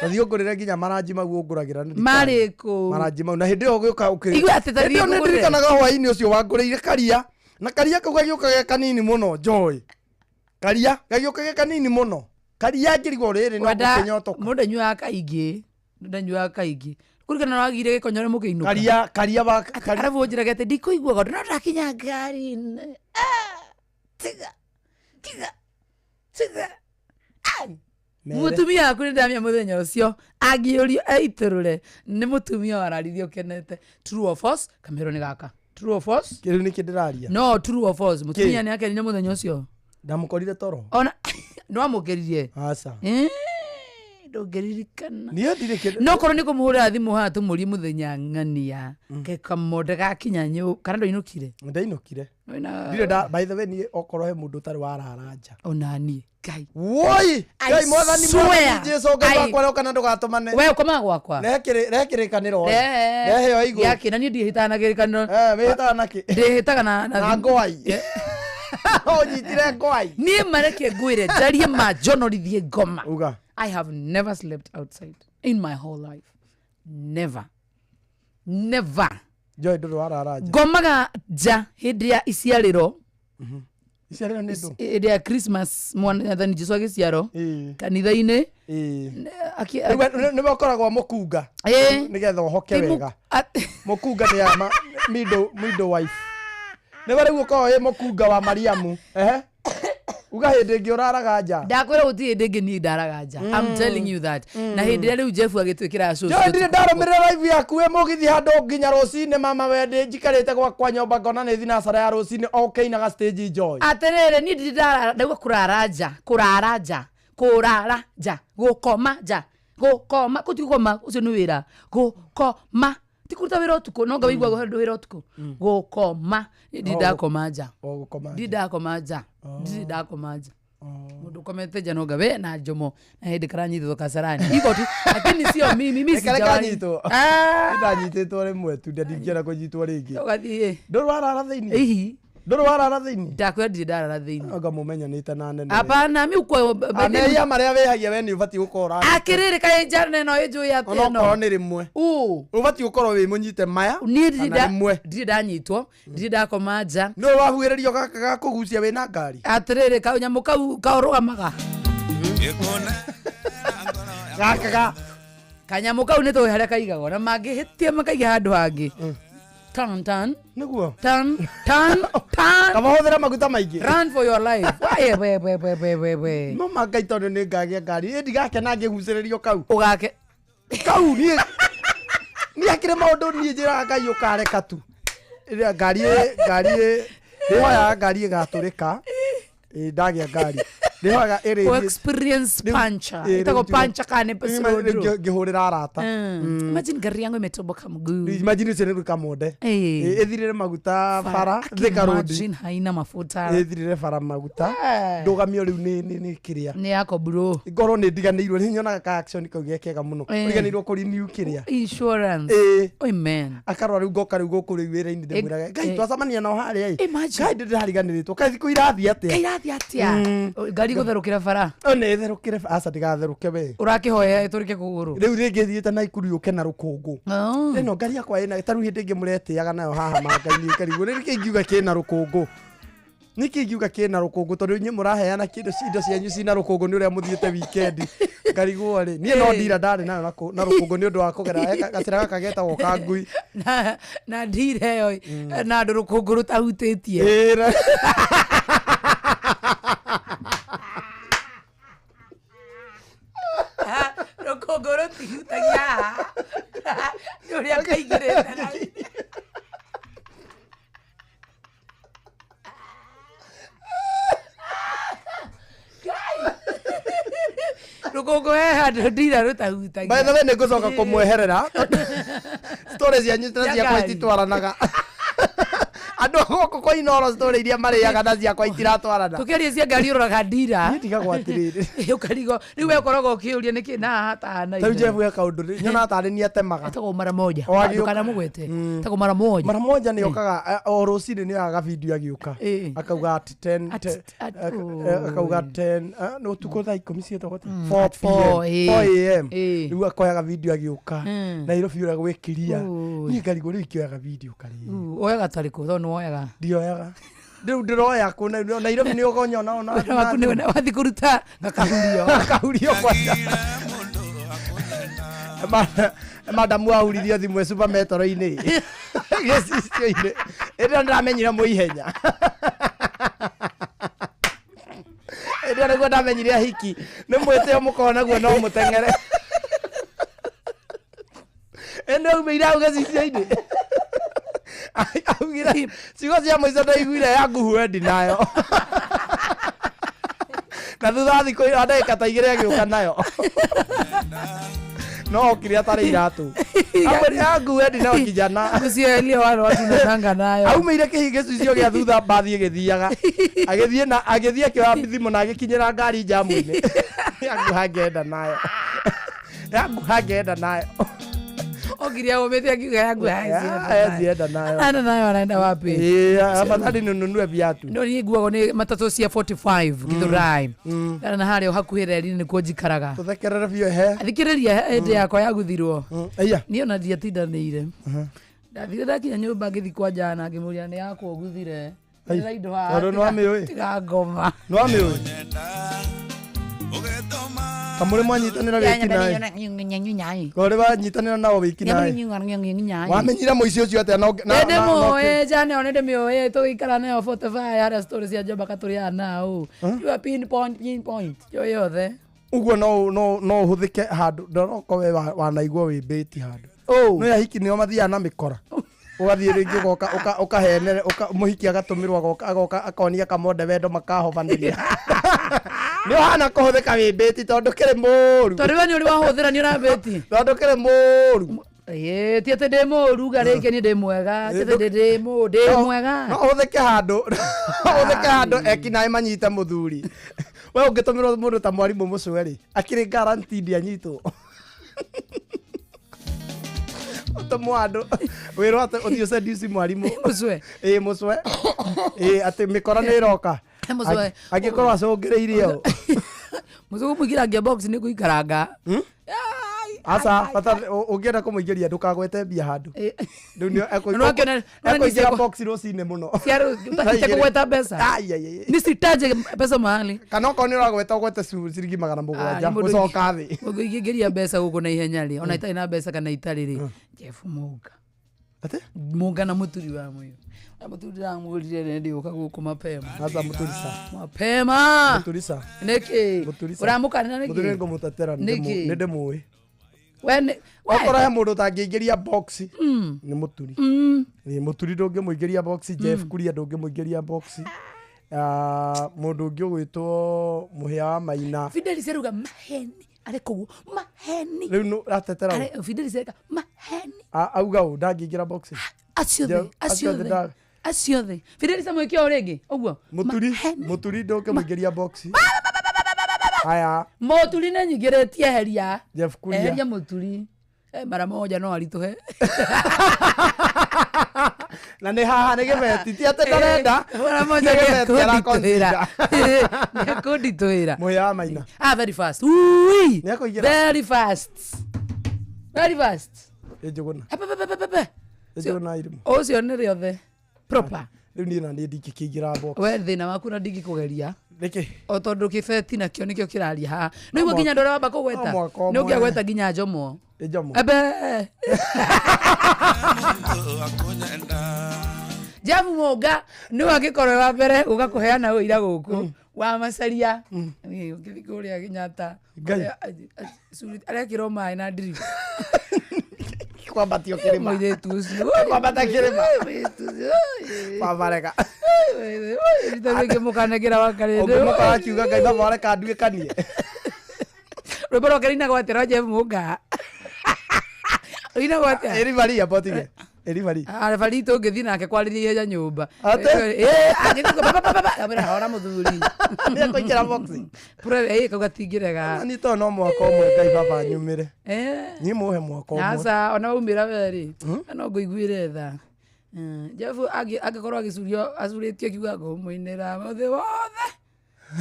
tathiungurire nginya maranji magu unguragira mariko maranji mau na hindi yo gioka ukiri ndio ndirikanaga hwaini ucio wangurire karia na karia kau gagioka kanini muno joy karia gagioka kanini muno karia ngirigwo riri no gukinyotoka mundu nyua kaingi ndanyua kaingi kurikana wagire gikonyore mukiinu karia ba arabu njira gete ndikuigua gondo no ndakinya ngari tiga mutumia akuri ndamia muthenya ucio agiurio aiturure ni mutumia wararithio kenete true or false kamero ni gaka true or false kiri ni kindiraria no true or false mutumia ni akenire muthenya ucio ndamukorire toro ona no amukeririe asa ndongeririkana niä ndirä kä no korwo nä kå må hå ra thimå haha tå må rie må thenya ng'ania kamonde gakinya nyå kana ndå inå kire ndainå kire ndirä by the way niä okorwo he må ndå tarä wararanja onaniä ngai woi ngai mwathani jesu ngai wakwa roka na ndå gatå mane we ũkomaga gwakwa rekä rä kanä reheo igå gäakä na niä ndihä taga na gä kanä wä hä taga nakä ndä hä taga na ngwai onyitire ngwai niä mareke ngwä re njarie manjonorithie ngoma uga I have never slept outside in my whole life. Never. Joy ndå wararaja ngomaga nja hĩndĩ ya iciarĩro iciarĩro nĩ ndũ hĩndĩ ya Christmas mwathani Jesũ agĩciarwo kanitha-inĩ nĩ bakoragwo mũkunga nĩgetha ũhoke wega mũkunga nĩ ya middle wife nĩ barĩ gukorwo wĩ mũkunga wa Mariamu uga hĩndĩ ĩngĩ ũraraga nja ndakwĩra gũtirĩ hĩndĩ ĩngĩ niĩ ndaraga nja I'm telling you that na hĩndĩ ĩrĩa rĩu Jeff agĩtwĩkĩra show ndirĩ ndarũmĩrĩra live yaku wĩ mũgithi handũ nginya rũcinĩ mama wendĩ njikarĩte gwakwa nyũmba ngona nĩ thinacara ya rũcinĩ ũkĩinaga stage Joy atĩrĩrĩ niĩ ndirĩ ndarara ndaigua kũrara nja gũkoma nja gũkoma gũtigũkoma ũcio nĩ wĩra gũkoma tikuruta wĩra ũtukũ no nga wĩigua handũ wĩra ũtukũ gũkoma ndirĩ ndakoma nja ndirĩ ndakoma nja mundu komete nja no nga we na njomo na hĩndĩ karanyitwo kasarani iko tu lakini sio mimi sijawanyitwo ndanyitĩtwo rĩmwe tu ndingĩenda kũnyitwo rĩngĩ ũgathiĩ ndũrwarara thĩinĩ ndoro warara thiini ndakwendire ndarara thiini anga mumenyanite na nene apana mi uko ameya maria wehagia we ni ubati gukora akiriri kai njana no ejo ya teno no ni rimwe ubati gukora we munyite maya ni ndiri ndanyitwo ndiri ndakoma nja no wahuirerio gaka kugucia we na ngari atiriri ka nyamu kau kaorugamaga gaka kanyamu kau nito haria kaigagwo na mangihitie makaiga handu hangi tan niguo tan kamahuthira maguta maingi run for your life we no mangaito ni ngagia ngari ndigake na ngiguciririo kau ugake kau ni akire maundu ni njira ngai ukareka tu ngari hoya ngari gaturika ndagia ngari nihoga experience puncher itago puncher kane pesoro ngihurira arata imagine gari yangu imetoboka mguu imagine sene kamonde ethirire maguta bara thika road imagine haina mafuta ethirire bara maguta ndugamio riu ni kiria ni yako bro ngoro ni ndiganirwo ni nyonaga ka action kauge kega muno ndiganirwo kuri new kiria insurance oh man akarwa riu ngoka riu goku riu wira indi ndimwiraga ngai twacamania no hari ai ngai ndihariganiritwo kai thiku irathi atia gari gutherukira bara ne therukire asa ndigatheruke we urakihoya iturike kuguru riu ringi thiite na ikuru yuke na rukungu ino ngari yakwa ina taru hindi ngi muretiaga nayo haha mangai-ini karigu riri kingiuga kina rukungu nikingiuga kina rukungu tondu nyi muraheana kindu indo cianyu cina rukungu ni uria muthiite weekend karigu ri nie no ndira ndari nayo na rukungu ni undu wa kugera gacira gaka getagwo kangui na ndire yo na andu rukungu rutahutitie rukunguru tihutagia ni uria kaigirite rukungu he handu ndira rutahutagia by the way nigucoka kumweherera stories yanyu ciakwa ititwaranaga andu goko kwa inoro story iria mariaga na ciakwa itiratwarana tukiaria cia ngari uroraga ndira ndigagwo atiriri ukarigo riu wekoragwo ukiuria niki na hatana tau jefu ya kaundu nyona tarenia temaga tago mara moja kana mugwete tago mara moja ni okaga o rucini ni aga video agiuka akauga at 10 akauga 10 no tuko thaa 10 cia togote 4 am riu akoyaga video agiuka na iro biura gwikiria ni ngarigo riu ikioyaga video kari oyaga tariko no oyaga ndioyaga riu ndiroya kuna Nairobi ni ugonyona ona waku ni wathi kuruta ngakahurio kwanja madam wahuririo thimwe super metro-ini gicicio-ini ĩrĩa ndamenyire mũihenya ĩrĩa nĩguo ndamenyire ahiki nĩ mwĩtĩo mũkorwo naguo no mũteng'ere ĩno aumĩire hau gĩcicio-ini augire ciugo cia mũico ndaiguire ya nguhuendi nayo na thutha thikũ ndagĩka ta igĩrĩ agĩũka nayo no kile atari iratu amwe yangu wendi na kijana ucio ile watu tunatanga nayo aumeire kihige cicio gya thutha bathi githiaga agithie kio thimo na agikinyira ngari jamu-ini yangu hangenda nayo ogiria umete akiuga yangu hazienda nayo anaenda wapi afadhali nunue viatu no ni guago ni matatu cia 45 Githurai na hario hakuhira rini ni kujikaraga tuthekerere bio he thikiriria ende yakwa yaguthirwo aya niyo na ndiatindanire ndathire ndakinya nyumba ngithi kwa jana ngimuria ni yakwa guthire indo ha no amioi tiga ngoma no amioi kamuri mwanyitanira wiki naye kore banyitanira nao wiki naye wamenyira muici ucio atia no ndemo jana one ndemo tuikara nayo 45 hara stories ya joba katuria nao you pinpoint yoyothe uguo no huthike handu ndoroko we wanaigua wi beti handu no ya hiki nio mathia na mikora ugathie ringi ukahenere muhiki agatumirwa agoka akonia kamonde wendo makahobaniria ni hana kuhuthika wi beti tondu kire muru tondu we ni uri wahuthira ni ura beti tondu kire muru tiete ndi muru garike ni ndi mwega tiete ndi mwega no uthike handu ekinae manyite muthuri we ungitumirwo mundu ta mwarimu mucweri akiri guaranteed anyitwo Tomwando. Wero ate uthio seduce mwarimu. Muswe. Muswe. Ate mikora ni roka. Muswe. Agikorwo acungiriire o. Muswe mugira ngia box ni kuikaranga. Asa pata ungienda kumuingiria ndukagwete mbia handu. Riu ni ekuingira box rocine muno. Ciaro utakite kugweta mbeca. Ni sitaje pesa mahali. Kana uko ni uragweta ugwete ciringi 700 gucoka thi. Ugiingiria mbeca guku na ihenya ri. Ona itai na mbeca kana itari ri. Jeff Muga. Ate? Muga na muturi wa moyo. Muturi ra mwurire ndi uka guku mapema. Asa muturisa. Mapema. Muturisa. Niki. Uramuka na niki. Muturi ngo mutatera ndi muwe. When okora he mundu tangiingiria box ni muturi ni muturi ndungimuingiria box Jeff Kuria ndungimuingiria box mundu ungi gwitwo muhia wa Maina Fidelis eruga maheni ariko maheni riu no atetera Fidelis eruga maheni auga u ndangiingira box aciothe Fidelis amwikio rigi uguo muturi ndungimuingiria box Haya. Moturi na nyigeretie heria. Jeff Kuria. Heria moturi. Mara moja no alituhe. Na ni haha ni gibeti ti ate ndarenda. Mara moja gibeti ara konzira. Ni kundituira. Moya Maina. Very fast. Ui. Ni akuigira. Very fast. Very fast. Ejuguna. Pepe. Ejuguna irimu. Ocio ni riothe. Proper. Riu ni na ni ndikikigira box. We thina waku na ndigi kugeria. Niki? O tondu kibeti nakio nikio kiraria ha. No igua ginya ndora wamba kugweta. Ni ugia gweta ginya njomo. Njomo. Ebe. Jamu Muga ni wagikorwe wa mbere ugakuheana uira guku wa macaria. Ngithikuria ginyata. Aria kiroma na ndiri. Kwambatio kirima. Kwambata kirima. Kwabareka. Ndege mukanegera wakarende. Ogumoka wakiuga Ngai baba areka nduge kanie. Rwimbo rina gwatera Jeff Muga. Rina gwatera. Eri Maria potige. Eri Maria. Bari tungithi nake kwariria ihenya nyumba. Ate? Agithiko baba. Abira hora muthuri. Ni kuingira boxing. Pure kauga tingirega. Ni to no mwaka umwe Ngai baba nyumire. Ni muhe mwaka umwe. Asa ona umira weri. No nguiguire tha. Jeff agikorwo agicurio acuritio kiuga ngumuinira mothe wothe.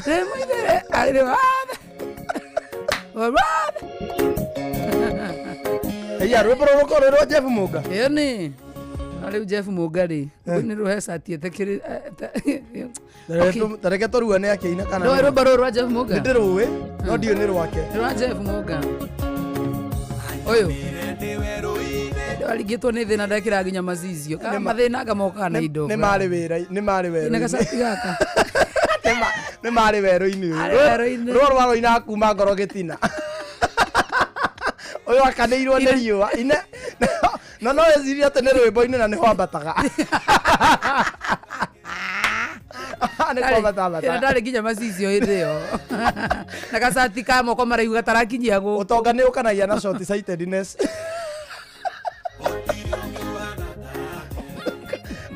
Muinire ari wothe. Ya rwimbo rukorerwo Jeff Muga. Ni. Ari Jeff Muga ri. Ni ruhesa tietekiri. Tareke torua ne akiina kana. No rwimbo rwa Jeff Muga. Ndiruwe. No dio ni rwake. Rwa Jeff Muga. Oyo. Aligitwo ni thina ndekira ginya macicio. Kana mathina gamoka na indo. Ni mari wira. Ina gacati gaka. Ni mari wero-ini. Ruo rwaro ina kuma ngoro gitina. Oyo akaneirwo ni riua. Ine. No eciria ati ni rwimbo-ini na ni ho ambataga. Ni kwambata. Ndari ginya macicio hindi yo. Na gacati ka moko maraihu gatarakinyia gu. Utonga ni ukanagia na short sightedness.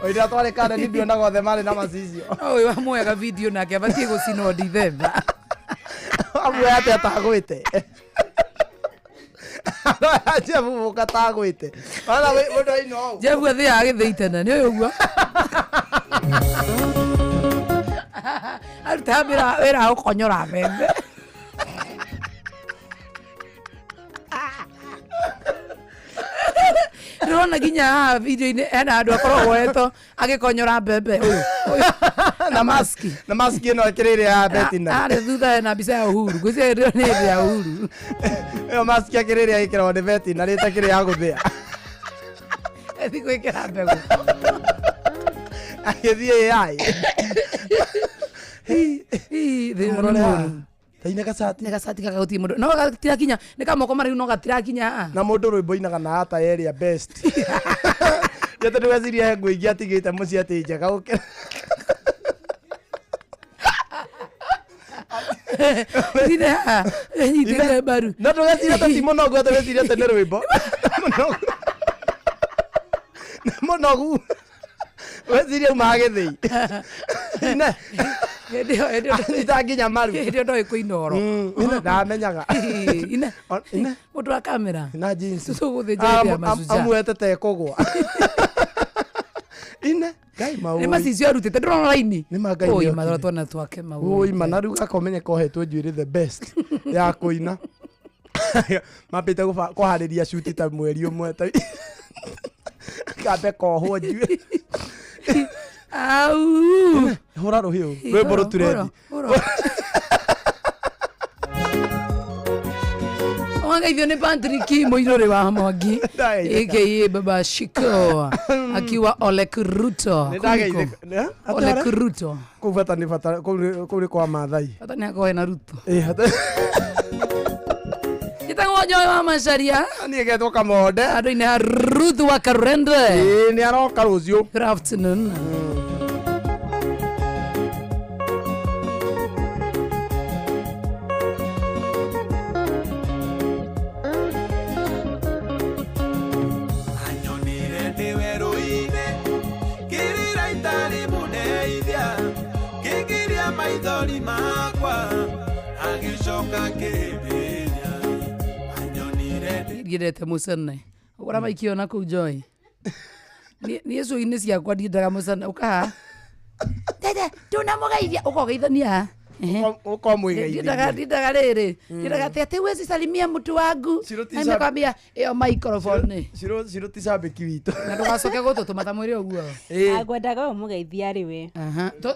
Oira tware kana ni ndiona gothe mari na macicio. Oyo amwega video nake abatie gucino December. Amwe ate atagwite. Jeff Muga tagwite. Wala we mundu ino. Jeff athi agithiitana ni uyu guo. Altamira era ukonyora bembe. Rona ginya video ini ena andu akorwo weto agikonyora mbembe uyu na maski no kirire ya betina ari thutha na bisa ya Uhuru gwise rio ni ya Uhuru yo maski kirire ya ikira de betina rita kire ya guthia ethi gwikira mbegu agithie ai Taina gacati. Ni gacati gagauti mundu. No gatira kinya. Ni kamoko mari no gatira kinya. Na mundu rwimbo inaga na ata area best. Yete ndweciria nguingia tigite muci ati njega gukira. Ina. Nyitire baru. No ndweciria ati timo no gwa ndweciria ati ni rwimbo. Monogu. Weciria uma githii. Ina. itanginya maru ndio ndo ikuinoro ina ndamenyaga ina mundu wa kamera na jeans tuguthinjira masuja amwete te kugwa ina Ngai mau. Ni macicio arutite ndrona raini. Ni mangai. Oi mathora twana twake mau. Oi manaru akomenye kohetwo njuire the best ya kuina. Mapite kuhariria shuti ta mweri umwe ta. Kabe kohwo njuire. Au. Hora rohio. Rwimbo ruturedi. Wangaithio ni Patrick Muiruri wa Mwangi aka Baba Shiko akiwa Ole Kuruto. Ole Kuruto. Kuvata ni fata kuri kwa Maathai. Fata ni akoe na Ruto. Hata. Gitagwo Joy wa Macharia. Ni getwo Kamode. Andu ina Ruth wa Karende. Ni aroka rucio. Good afternoon. maithori makwa agicoka kĩmbĩria anyonire girete musene ura maikio na ku Joy ni yesu ini ciakwa ndiendaga musene ukaha dede tunamugeithia ukogeithania ukomwigeithia ndiendaga riri ndiendaga ati wezi salimia mtu wangu nimekwambia iyo microphone ciro tishabiki witu na ndugacoke gututuma ta mwiri uguo agwendaga umugeithia riwe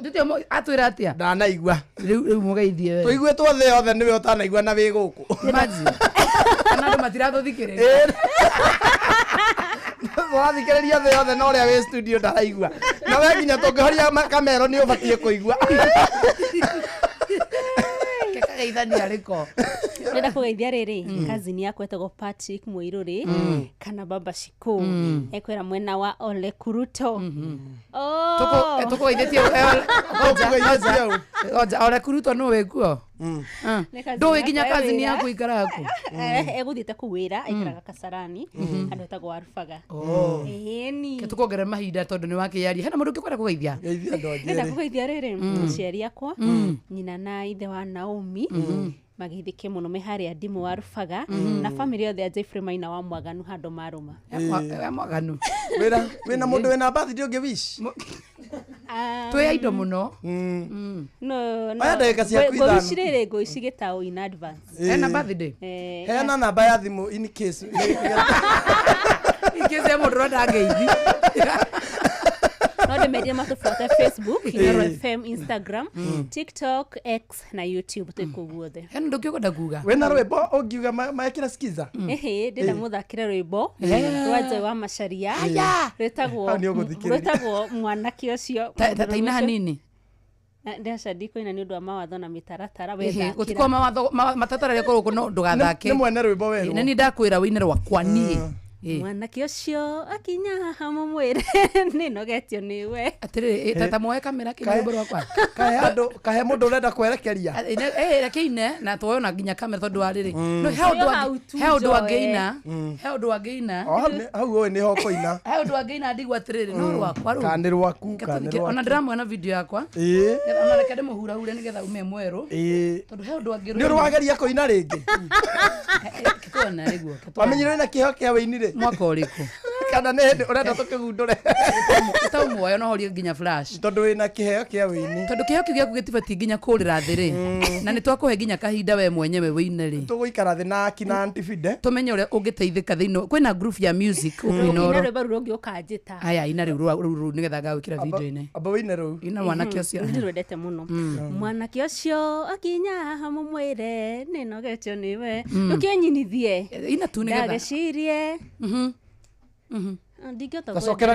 nditio atwira atia ndanaigua riu mugeithie we tuigue twothe yothe niwe utanaigua na wi guku maji kana ndo matirathuthikire wathikiriria the yothe no ria wi studio ndaraigua na we nginya tungihoria kamero ni ubatie kuigua kakageithania riko ndenda kugeithia riri kazini yakwa etagwo Patrick Muiruri kana Baba Shiko ekwera mwena wa Ole Kuruto tukugeithĩtie Ole Kuruto no wekuo ndũĩ nginya kazini yaku ikaraku eguthiĩte kuwĩra aikaraga Kasarani andũ etagwo Arubaga ke tukuongere mahinda tondũ nĩ wakĩyaria hena mũndũ ũngĩkwenda kũgeithia ndenda kugeithia riri mũciari akwa nyina na ithe wa Naomi magithike muno me haria ndimu wa Rubaga na family yothe ya Jeffrey Maina wa Mwaganu hando maruma ya Mwaganu wena mundu wena birthday unge wish twe indo muno no aya ndagika cia kuithana ngwicirire ngwicigitao in advance ena birthday hena namba ya thimu in case ya mundu ndangeithi no demedia matufuate Facebook, Inoro FM, Instagram, TikTok, X na YouTube tuko guothe. Hena ndukio kwenda kuga. Wena rwimbo ungiuga maekira skiza. Ndenda muthakira rwimbo rwa Joy wa Macharia. Rwetagwo mwanake ucio. Taina hanini. Ndesha ndiko ina ni undu wa mawatho na mitaratara wetha. Gutikwa mawatho matatara ria kuruko no ndugathake. Ni mwene rwimbo weru. Nani ndakwira wine rwakwa nie. Mwanake ucio akinya haha mwire ninogetio niwe atiri tata moe kamera kĩnyũmba rwakwa kahe mũndũ ũrenda kwerekeria rekeine na tuona nginya kamera tondu wa riri no he undu angeina hau oe niho koina he undu angeina ndigwa atiriri no rwakwa ru kandi rwaku ona ndiramwona video yakwa ona reke ndimuhura hure nigetha ume mweru tondu he undu angiru ni rwageria koina ringi kitona riguo wamenyire na kiho kia weinire mwaka uriku kana ne hindi urenda tukigundure taumuoyo no horie nginya flash tondu wina kiheo kia wini tondu kiheo kiu giaku gitibati nginya kurira thiri na ni twakuhe nginya kahinda we mwenyewe wine ri tuguikara thi na kina antifide tumenye uria ungiteithika thiino kwina group ya music Inoro rwimbo rungi ukanjita aya ina riu nigetha gawikira video ine aba wine ru ina mwanake ucio ndirwendete muno mwanake ucio akinya haha mwire ninogetio niwe ukinyinithie ina tu nigetha ndagecirie Sokera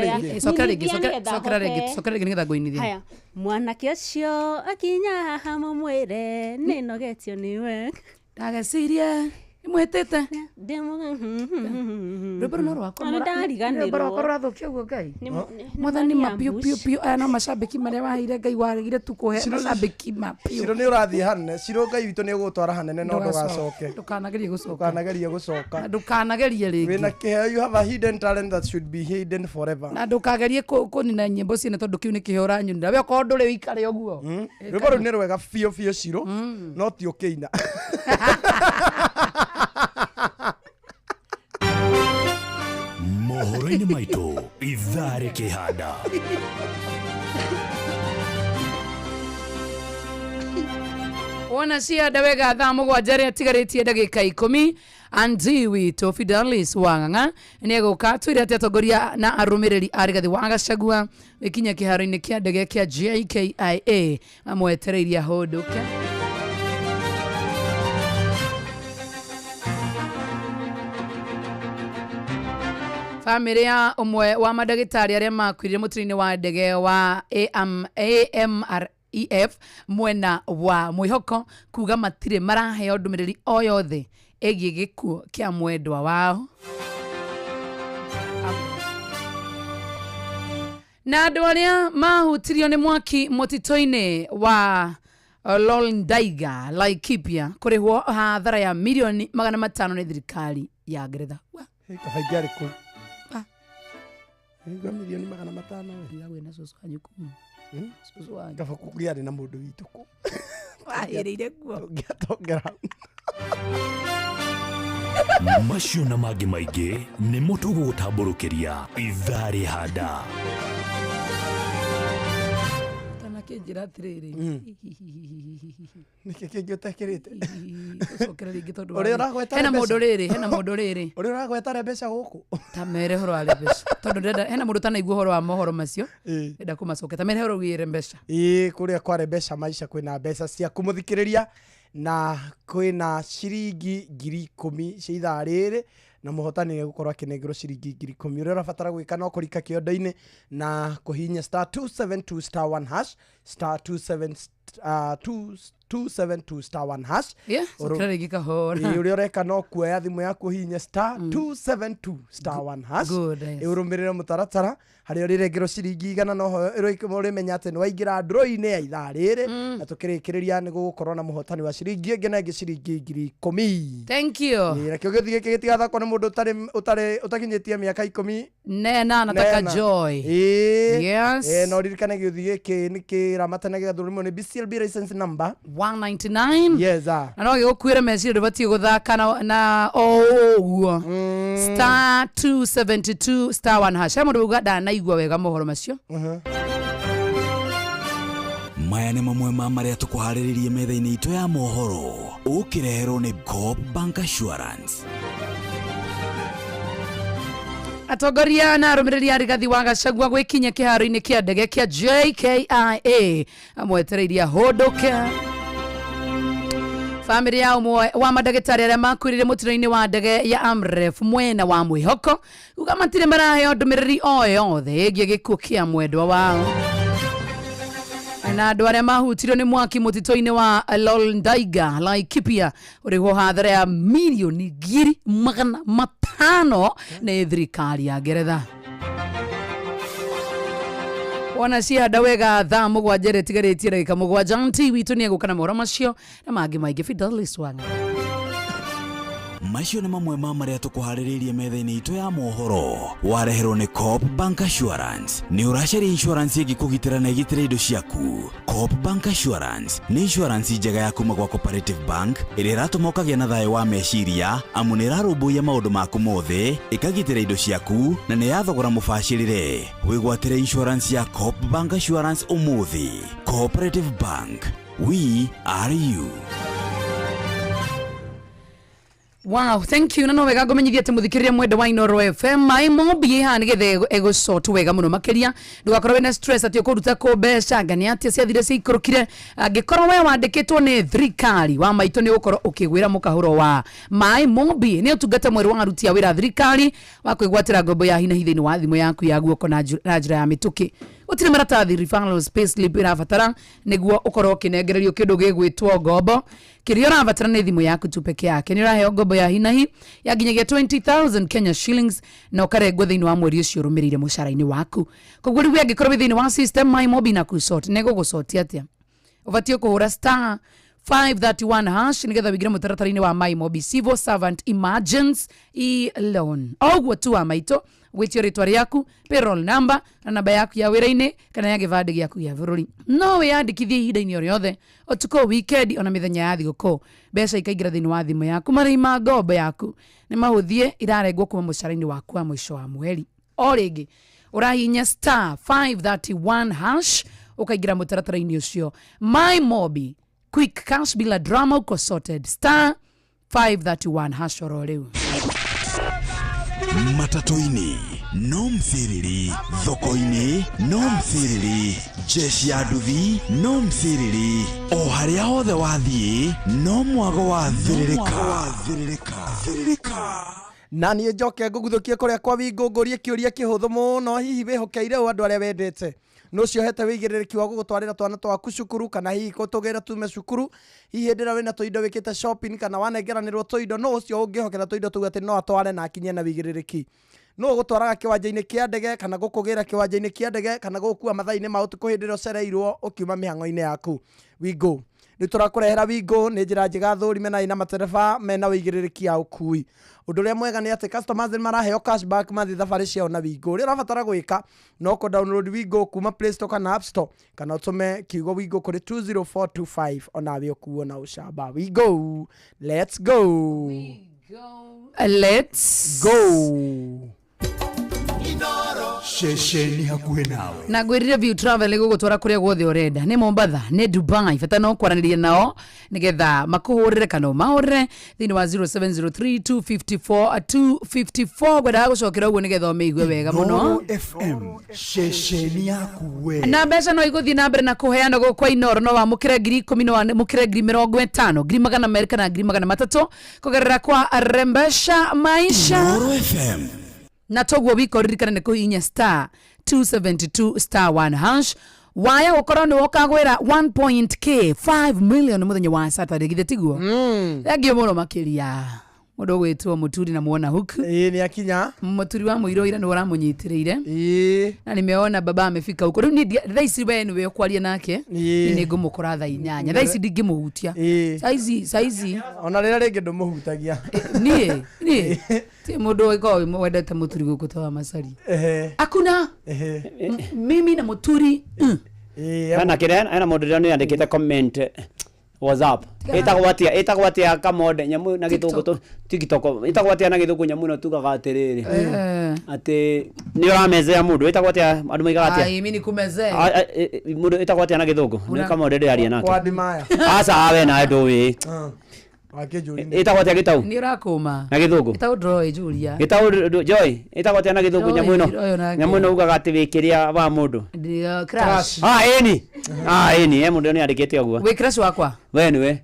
rigi nigetha ngũinithia haya mwanake ucio akinya haha mwire ninogetio niwe ndagecirie Imwetete. Rwimbo no rwakwa. Rwimbo rwakwa rwathũkia guo Ngai. Mwathani mapiu piu piu aya no macambĩki marĩa waheire Ngai warigire tu kũhe macambĩki mapiu. Ciro nĩ ũrathiĩ hanene. Ciro Ngai witũ nĩ ũgũtwara hanene no ndũgacoke. Ndũkanagerie gũcoka. Ndũkanagerie gũcoka. Ndũkanagerie rĩngĩ. Wĩna kĩheo, you have a hidden talent that should be hidden forever. Na ndũkagerie kũnina nyĩmbo ciene tondũ kiu nĩ kĩheo ũranyunira. We okorwo ndũrĩ ũikare ũguo. Rwĩmbo rũu nĩ rwega biũ biũ Ciro no ti ũkĩina. Mohoro-inĩ maitũ ithaa rĩkĩhanda. Wona cianda wega thaa mũgwanja rĩrĩa tigarĩtie ndagĩka 10 Andi witũ Fidelis Wang'ang'a nĩ egũka twĩre atĩ atongoria na arũmĩrĩri a Rigathĩ wa Gachagua gĩkinya kĩharo-inĩ kĩa ndege kĩa JKIA amwetereirie ahũndũke. Family ya umwe wa madagĩtarĩ arĩa makuire mũtino-inĩ wa ndege wa AMREF mwena wa Mwĩhoko kuga matirĩ maraheo ndũmĩrĩri o yothe ĩgiĩ gĩkuũ kĩa mwendwa wao. Na andũ arĩa mahutirio nĩ mwaki mũtitũ-inĩ wa Lolndaiga, Laikipia kũrĩhwo hathara ya milioni 500 nĩ thirikari ya Ngeretha. Kabaingi arĩkũ? Ngwa milioni 500 we na susu wanyu kumu. Susu wanyu. Kaba kũgĩa na mũndũ witũ kũ. Wahĩrĩire guo. Ngĩatongera. Macio na mangĩ maingĩ nĩ mũtũgũtambũrũkĩria ithaa rĩhanda. Kenjira atiriri niki kingi utekirite ucokera ringi tondu uri uragweta hena mundu riri uri uragweta mbeca guku tamere horo ale mbeca tondu ndenda hena mundu tanaigua horo wa mohoro macio ndenda kumacoke tamere horo gire mbeca kuria kware mbeca maisha kwina mbeca cia kumuthikiriria na kwina ciringi 10,000 cia ithaa riri na muhotani gukorwa kinengero ciringi 10,000 uri urabatara gwika no kurika kiondo-ini na kuhinya *272 *1 hash *272 *1 hash sokera ringi kahora uri ureka no kuoya thimu yaku hinya *272 *1 hash urumirire mutaratara hari uri rengero ciringi 100 no uri menya ati ni waingira draw-ini ya ithaa riri na tukirikiriria ni gukorwo na muhotani wa ciringi ingi na ingi ciringi 10,000. Thank you. Ni rakio githige gitigathakwo ni mundu utakinyitie miaka 10 nena nataka joy. Yes. No ririkane githige ki ni kiramatana gathurimo ni BCLB license number 199. Yes. Na no gigukwira message ribatie guthaka na oguo *272 *1 hash mundu ugada na igwa wega mohoro macio. Maya nĩ mamwe ma marĩa tũkũharĩrĩirie metha-inĩ itũ ya mohoro ũkĩreherwo nĩ Coop Bank Assurance. Atongoria na arũmĩrĩri a Rigathĩ wa Gachagua gwĩkinya kĩharo-inĩ kĩa ndege kĩa JKIA amwetereirie ahũndũke. Family ya umwe wa madagĩtarĩ arĩa makuire mũtino-inĩ wa ndege ya AMREF mwena wa Mwĩhoko uga matirĩ maraheo ndũmĩrĩri o yothe ĩgiĩ gĩkuũ kĩa mwendwa wao. Na andũ arĩa mahutirio nĩ mwaki mũtitũ-inĩ wa Lolndaiga, Laikipia ũrĩhwo hathara ya milioni 500 nĩ thirikari ya Ngeretha. Wona cianda wega thaa mũgwanja rĩtigarĩtie ndagĩka mũgwanja Andi witũ nĩ egũka na mohoro macio na mangĩ maingĩ Fidelis Wang'ang'a. Macio nĩ mamwe ma marĩa tũkũharĩrĩirie metha-inĩ itũ ya mohoro wareherwo nĩ Coop Bank Assurance. Nĩ ũracaria insurance ĩngĩkũgitĩra na ĩgitĩre indo ciaku. Coop Bank Assurance nĩ insurance njega ya kuma gwa Cooperative Bank ĩrĩa ĩratũma ũkagĩa na thayũ wa meciria amu nĩ ĩrarũmbũiya maũndũ maku mothe ĩkagitĩra indo ciaku na nĩ yathogora mũbacĩrĩre. Wĩgwatĩre insurance ya Coop Bank Assurance ũmũthĩ. Cooperative Bank, we are you. Wow, thank you. Na no wega ngomenyithia ati muthikiriria mwende wa Inoro FM mai mobi ha nigethe egusort wega muno makiria ndugakorwo na stress ati ukuruta ko mbeca ngani ati ciathire ciikurukire angikorwo we wandikitwo ni thirikari wa maito ni ukorwo ukigwira mukahuro wa mai mobi ni utungata mweru wa aruti a wira thirikari wa kwigwatira ngombo ya hina hithiini wa thimu yaku ya guoko na njira ya mituki utire maratathi referral space slip irabatara niguo ukorwo kinengererio kindu gigwitwo ngombo kirio rabatara ni thimu yaku tu peke yake ni raheo ngombo ya hinahi ya ginyagia 20,000 Kenya shillings na ukarengwo thiini wa mweri ucio rumirire mushara-ini waku koguo riu angikorwo thiini wa system my mobi na kusort nego gusort atia ubatio kuhura star 531 hash nigetha wigire mutaratara-ini wa my mobi civil servant emergency loan ogwo tu wa maito gwitio ritwa riaku payroll number na namba yaku ya wira-ini kana ya givande giaku ya bururi no wiyandikithie ihinda-ini o riothe utuko weekend ona mithenya ya thiguku mbeca ikaingira thiini wa thimu yaku marĩhi ma ngombo yaku ni mahuthie irarengwo kuma mucara-ini waku wa mwisho wa mweri o ringi urahinya star 531 hash ukaingira mutaratara-ini ucio my mobi quick cash bila drama uko sorted star 531 hash oro riu matatu-ini no mthiriri thoko-ini no mthiriri jeshi ya nduthi no mthiriri o haria hothe wathie no mwago wa thiririka na niĩ njoke ngũguthũkie kũrĩa kwa wingũngũrie kĩũria kĩhũthũ mũno hihi wĩhokeire ũ andũ arĩa wendete nucio hete wĩigĩrĩrĩki wa gũgũtwarĩra twana twaku cukuru kana hihi gũtũgĩra tume cukuru hihi hĩndĩ ĩrĩa wĩna tũindo wĩkĩte shopping kana wanengeranĩrwo tũindo no ũcio ũngĩhokera tũindo tũu atĩ no atware na akinye na wĩigĩrĩrĩki no gũtwaraga kĩwanja-inĩ kĩa ndege kana gũkũgĩra kĩwanja-inĩ kĩa ndege kana gũkua mathaa-inĩ ma ũtukũ hĩndĩ ĩrĩa ũcereirwo ũkiuma mĩhang'o-inĩ yaku wingo nĩ tũrakũrehera wingo nĩ njĩra njega thũrime na ina matereba mena wĩigĩrĩrĩki ya ũkui ũndũ ũrĩa mwega nĩ atĩ customers nĩ maraheo cashback mathi thabarĩ ciao na wingo ũrĩa ũrabatara gwĩka no kũ download wingo kuma Play Store kana App Store kana ũtũme kiugo wingo kũrĩ 20425 onawe ũkuo na ũcamba wingo let's go shesheni hakuhe nawe na gwirire view travel igugutwara kuria guothe urenda ni Mombasa ni Dubai bata no kwaraniria nao nigetha makuhurire kana mahurire thini wa 0703242254 gwenda gucokera uguo nigetha umeigue wega muno FM shesheni hakuhe na mbeca no iguthii na mbere na kuheana gukwa Inoro no wa mukire 10,000 no wa mukire 50,000 100 Amerika na 300 kugerera kwa Rembesha Maisha Inoro FM na toguo wiko ririkana ni kuhinya star 272 star 1 hash waya ukorwo ni wokagwira 1.k 5 million muthenya wa Saturday githe tiguo thengio muno makiria mundu gwitwo Muturi na muona huku ni akinya Muturi wa muiro ira ni uramunyitiriire na nimeona baba amefika huko riu ni thaisi we ni we kwaria nake ni ngumukora tha 8 thaisi ndingimuhutia saizi ona rira ringi ndumuhutagia ni ti mundu iko wendete Muturi guku toa masari akuna mimi na Muturi ana kire ana mundu ria ni andikite comment WhatsApp itagwatia kamode nyamu na githugu to TikTok itagwatia na githugu nyamu no tugaga atiriri ati ni uramezea mundu itagwatia andu maigaga atia mimi ni kumezea mundu itagwatia na githugu ni kamode ri aria nake kwa dimaya asa awe na ndo wi itagwatia gitau ni urakuma na githugu itau draw Julia gitau joy itagwatia na githugu nyamu no ugaga ati wikiria wa mundu crash eni mundu ni andikite oguo we crash wakwa we eni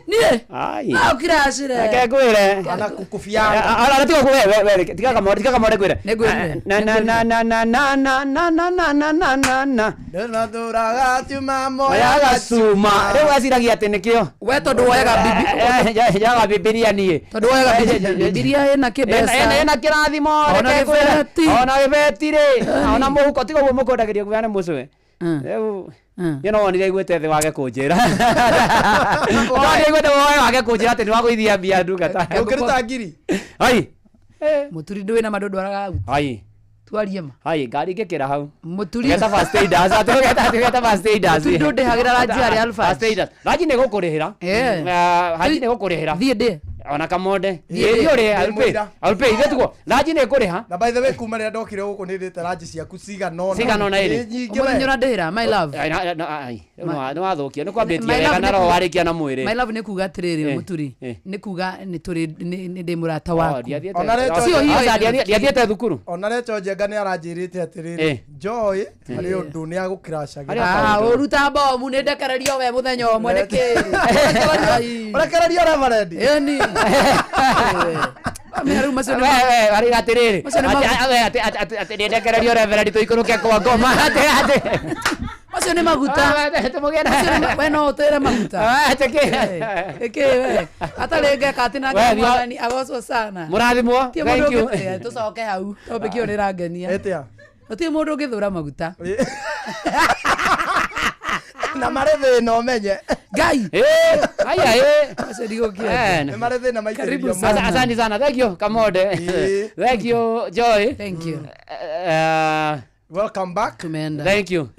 ni ai crash re ake gwire ana kukufia ala tiga we tiga kamode gwire na na duraga tuma moya gasuma riu asiragia ati nikio we tondu woyaga yaga bibilia nie tondu woyaga bibilia ina kibesa ina kirathimo ona gibetire ona muhuko tiga guo mukondagiria kuana mucwe riu no wonire igwete thi wage kunjira ona igwete wage kunjira ati ni waguithia mbia ndungata ukiruta ngiri ai Muturi ndwe na madodo araga ai twarie ma ai ngari ngikira hau Muturi geta first aid asa geta first aid asa Muturi ndo hagira raji ari alfa first aid raji ne gukurihira raji ne gukurihira thie de ona kamode uri alpe ithetugo raji ne kuriha na by the way kuma ria ndokire guku ni ndite raji ciaku ciganona iri umunyora ndihira my love ai no wathukia ni kwambitie wega na ro warikia na mwiri my love ni kuga atiriri Muturi ni kuga ni turi ni ndi murata waku ona reto sio hiyo ndiathiete thukuru ona reto njenga ni aranjirite atiriri joy ari undu ni agukirashaga uruta bomu ni ndekererio we muthenya omwe niki urekererio reverend yani we ari gatiriri ati ndendekererio reverend tuikuruke kwa ngoma ati Macio nĩ maguta. We no ũtĩre maguta. we atarĩ ngeka atĩ na ngani agocwo sana. Mũrathimwo. Thank you. Tũcoke hau. Topic ĩyo nĩ rangenia. Etia. Gũtirĩ mũndũ ũngĩthũra maguta. Na marĩ thĩna ũmenye. Ngai. Acio ndigũkia. Nĩ marĩ thĩna maitĩrĩrio mũno. Asante sana. Thank you Kamode. Thank you Joy. Thank you. Welcome back. Tumeenda. Thank you.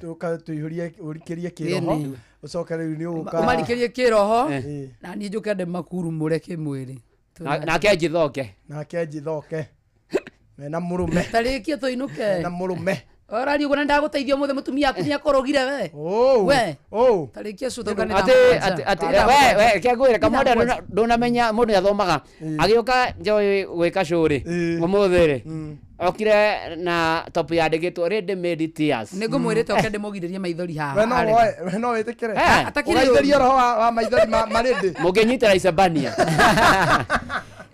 Uka tuihurie urikirie kiroho. Ucoka riu ni uka. Umarikirie kiroho. Na ni njuke nde makuru mureke mwiri. Na kenjithoke. Na kenjithoke. Mena murume. Tarikia tuinuke. Na murume. Orari ugo ndaguteithia muthe mutumia aku ni akorogire we. We. Tarikia cutogane na. Ati we kengwire Kamode ndunamenya mundu athomaga. Agioka Joy gwika shuri. Umuthire. Okire na top ya ndegitwo ready made tears. Ningumwirite oke ndimugiririe maithori haha. We no witikire. Ugaithirie roho wa maithori marindi. Mugenyitira Isebania.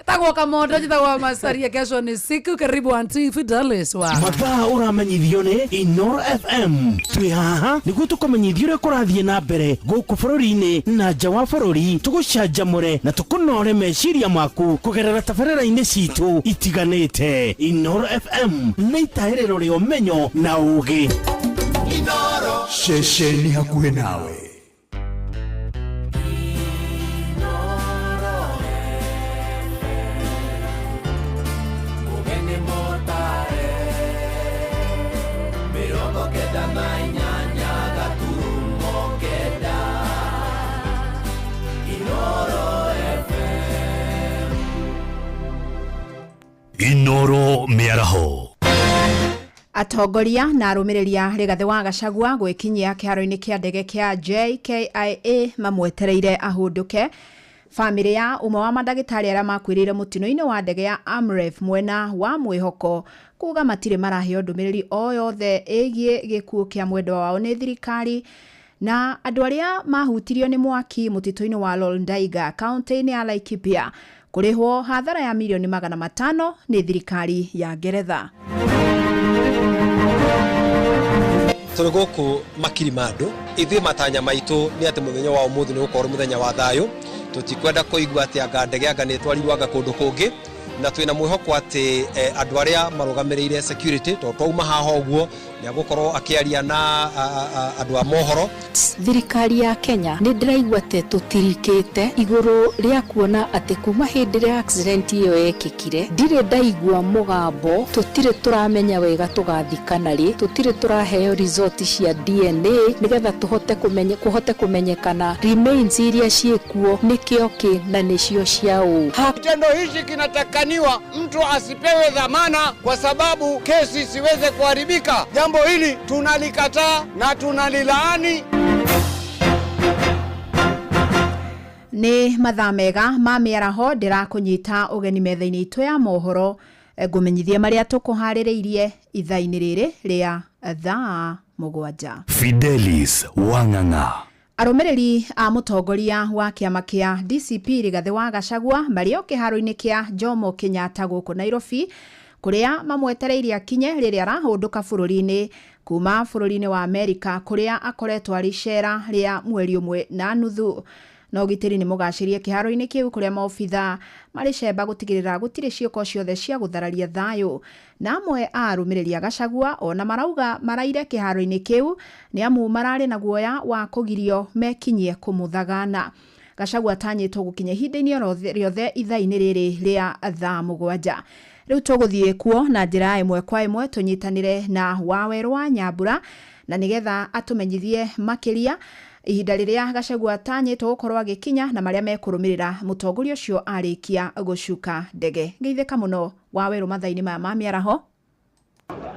Tagwo Kamode jitagwo Masaria kesho ni siku karibu Auntie Fidelis wa. Mathaa uramenyithio ni Inoro FM. Twi haha niguo tukumenyithio uria kurathie na mbere guku bururi-ini na nja wa bururi tugucanjamure na tukunore meciria maku kugerera tabarĩra-inĩ citu itiganĩte. Inoro FM nĩ itaĩrĩro rĩa ũmenyo na ũũgĩ. Inoro ceceni hakuhĩ nawe. Inoro miaraho. Atongoria na arũmĩrĩria Rigathĩ wa Gachagua gwĩkinyia kĩharo-inĩ kĩa ndege kĩa JKIA mamwetereire ahũndũke. Famĩlĩ ya ũmwe wa mandagĩtarĩ arĩa makuĩrĩire mũtino-inĩ wa ndege ya Amref mwena wa Mwĩhoko kuga matirĩ maraheo ndũmĩrĩri o yothe ĩgiĩ gĩkuũ kĩa mwendwa wao nĩ thirikari. Na andũ arĩa mahutirio nĩ mwaki mũtitũ-inĩ wa Loldaiga kaunti-inĩ ya Laikipia kurihwo hathara ya milioni 500 ni thirikari ya Ngeretha. Tũrĩ gũkũ Makirimando ithuĩ matanya maitũ nĩ atĩ mũthenya wa ũmũthĩ nĩ ũkorwo mũthenya wa thayũ. Tũtikwenda kũigua atĩ anga ndege anga nĩ twarirwo anga kũndũ kũngĩ, na twĩna mwĩhoko atĩ andũ arĩa marũgamĩrĩire security twauma haha ũguo nĩ agũkorwo akĩaria na andũ a mohoro. Thirikari ya Kenya nĩ ndĩraigua atĩ tũtirikĩte igũrũ rĩa kuona atĩ kuma hĩndĩ ĩrĩa accident ĩyo yekĩkire ndirĩ ndaigua mũgambo, tũtirĩ tũramenya wega tũgathikana rĩ, tũtirĩ tũraheo result cia DNA nĩgetha kũhote kumenyekana remains iria ciĩkuo nĩkĩo kĩ na nĩcio cia ũ. Kitendo hichi kinatakaniwa mtu asipewe dhamana kwa sababu kesi isiweze kuharibika. Jambo hili tunalikataa na tunalilaani. Nĩ mathaa mega ma mĩaraho ndĩrakũnyita ũgeni metha-inĩ itũ ya mohoro ngũmenyithie marĩa tũkũharĩrĩirie ithaa-inĩ rĩrĩ rĩa thaa 7. Fidelis Wang'ang'a. Arũmĩrĩri a mũtongoria wa kĩama kĩa DCP Rigathĩ wa Gachagua marĩ o kĩharo-inĩ kĩa Jomo Kenyatta gũkũ Nairobi kũrĩa mamwetereirie akinye rĩrĩa arahũndũka bũrũri-inĩ kuma bũrũri-inĩ wa Amerika kũrĩa akoretwo arĩ icera rĩa mweri ũmwe na nuthu. Na ũgitĩri nĩ mũgacĩrie kĩharo-inĩ kĩu kũrĩa maobitha marĩ cemba gũtigĩrĩra gũtirĩ ciĩko ciothe cia gũthararia thayũ. Na amwe a arũmĩrĩri a Gachagua ona marauga maraire kĩharo-inĩ kĩu nĩ amu mararĩ na guoya wa kũgirio mekinyie kũmũthagana. Gachagua atanyĩtwo gũkinya ihinda-inĩ rĩothe ithaa-inĩ rĩrĩ rĩa thaa 7. Rĩu tũgũthiĩ kuo na njĩra ĩmwe kwa ĩmwe tũnyitanĩre na Waweru wa Nyambura na nĩgetha atũmenyithie makĩria ihinda rĩrĩa Gachagua atanyĩtwo gũkorwo agĩkinya na marĩa mekũrũmĩrĩra mũtongoria ũcio arĩkia gũcuka ndege. Ngeithĩka mũno Waweru mathaa-inĩ maya ma mĩaraho.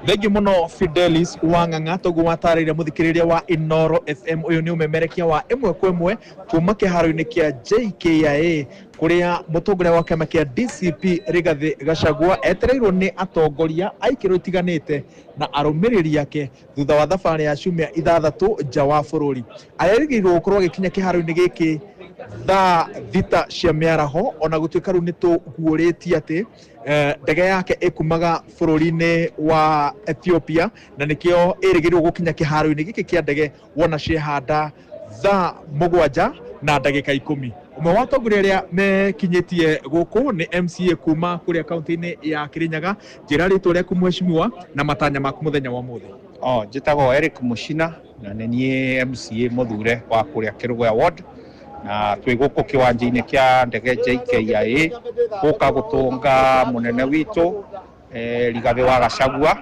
Thengi muno Fidelis Wang'ang'a tũgũwatarĩria mũthikĩrĩria wa Inoro FM. Ũyũ nĩ ũmemerekia wa ĩmwe kwa ĩmwe kuma kĩharo-inĩ kĩa JKIA kũrĩa mũtongoria wa kĩama kĩa DCP Rigathĩ Gachagua etereirwo nĩ atongoria a ikĩro itiganĩte na arũmĩrĩri ake thutha wa thabarĩ ya ciumia 6 nja wa bũrũri. Arerĩgĩrĩirwo gũkorwo agĩkinya kĩharo-inĩ gĩkĩ tha thita cia miaraho ona gutuika ru nituguuritie ati ndege yake ikumaga bururi-ini wa Ethiopia na nikio irigirwo gukinya kiharo-ini giki kia ndege wona ciehanda tha 7 na ndagika 10. Umwe wa atongoria aria mekinyitie guku ni MCA kuma kuria kaunti-ini ya Kirinyaga. Njira ritwa riaku mheshimiwa na matanya maku muthenya wa muthi. Njitagwo Eric Mucina na ni MCA muthure wa kuria Kirugoya ward na twi guku kiwanja-ini kia ndege JKIA guka gutunga munene witu Rigathi wa Gachagua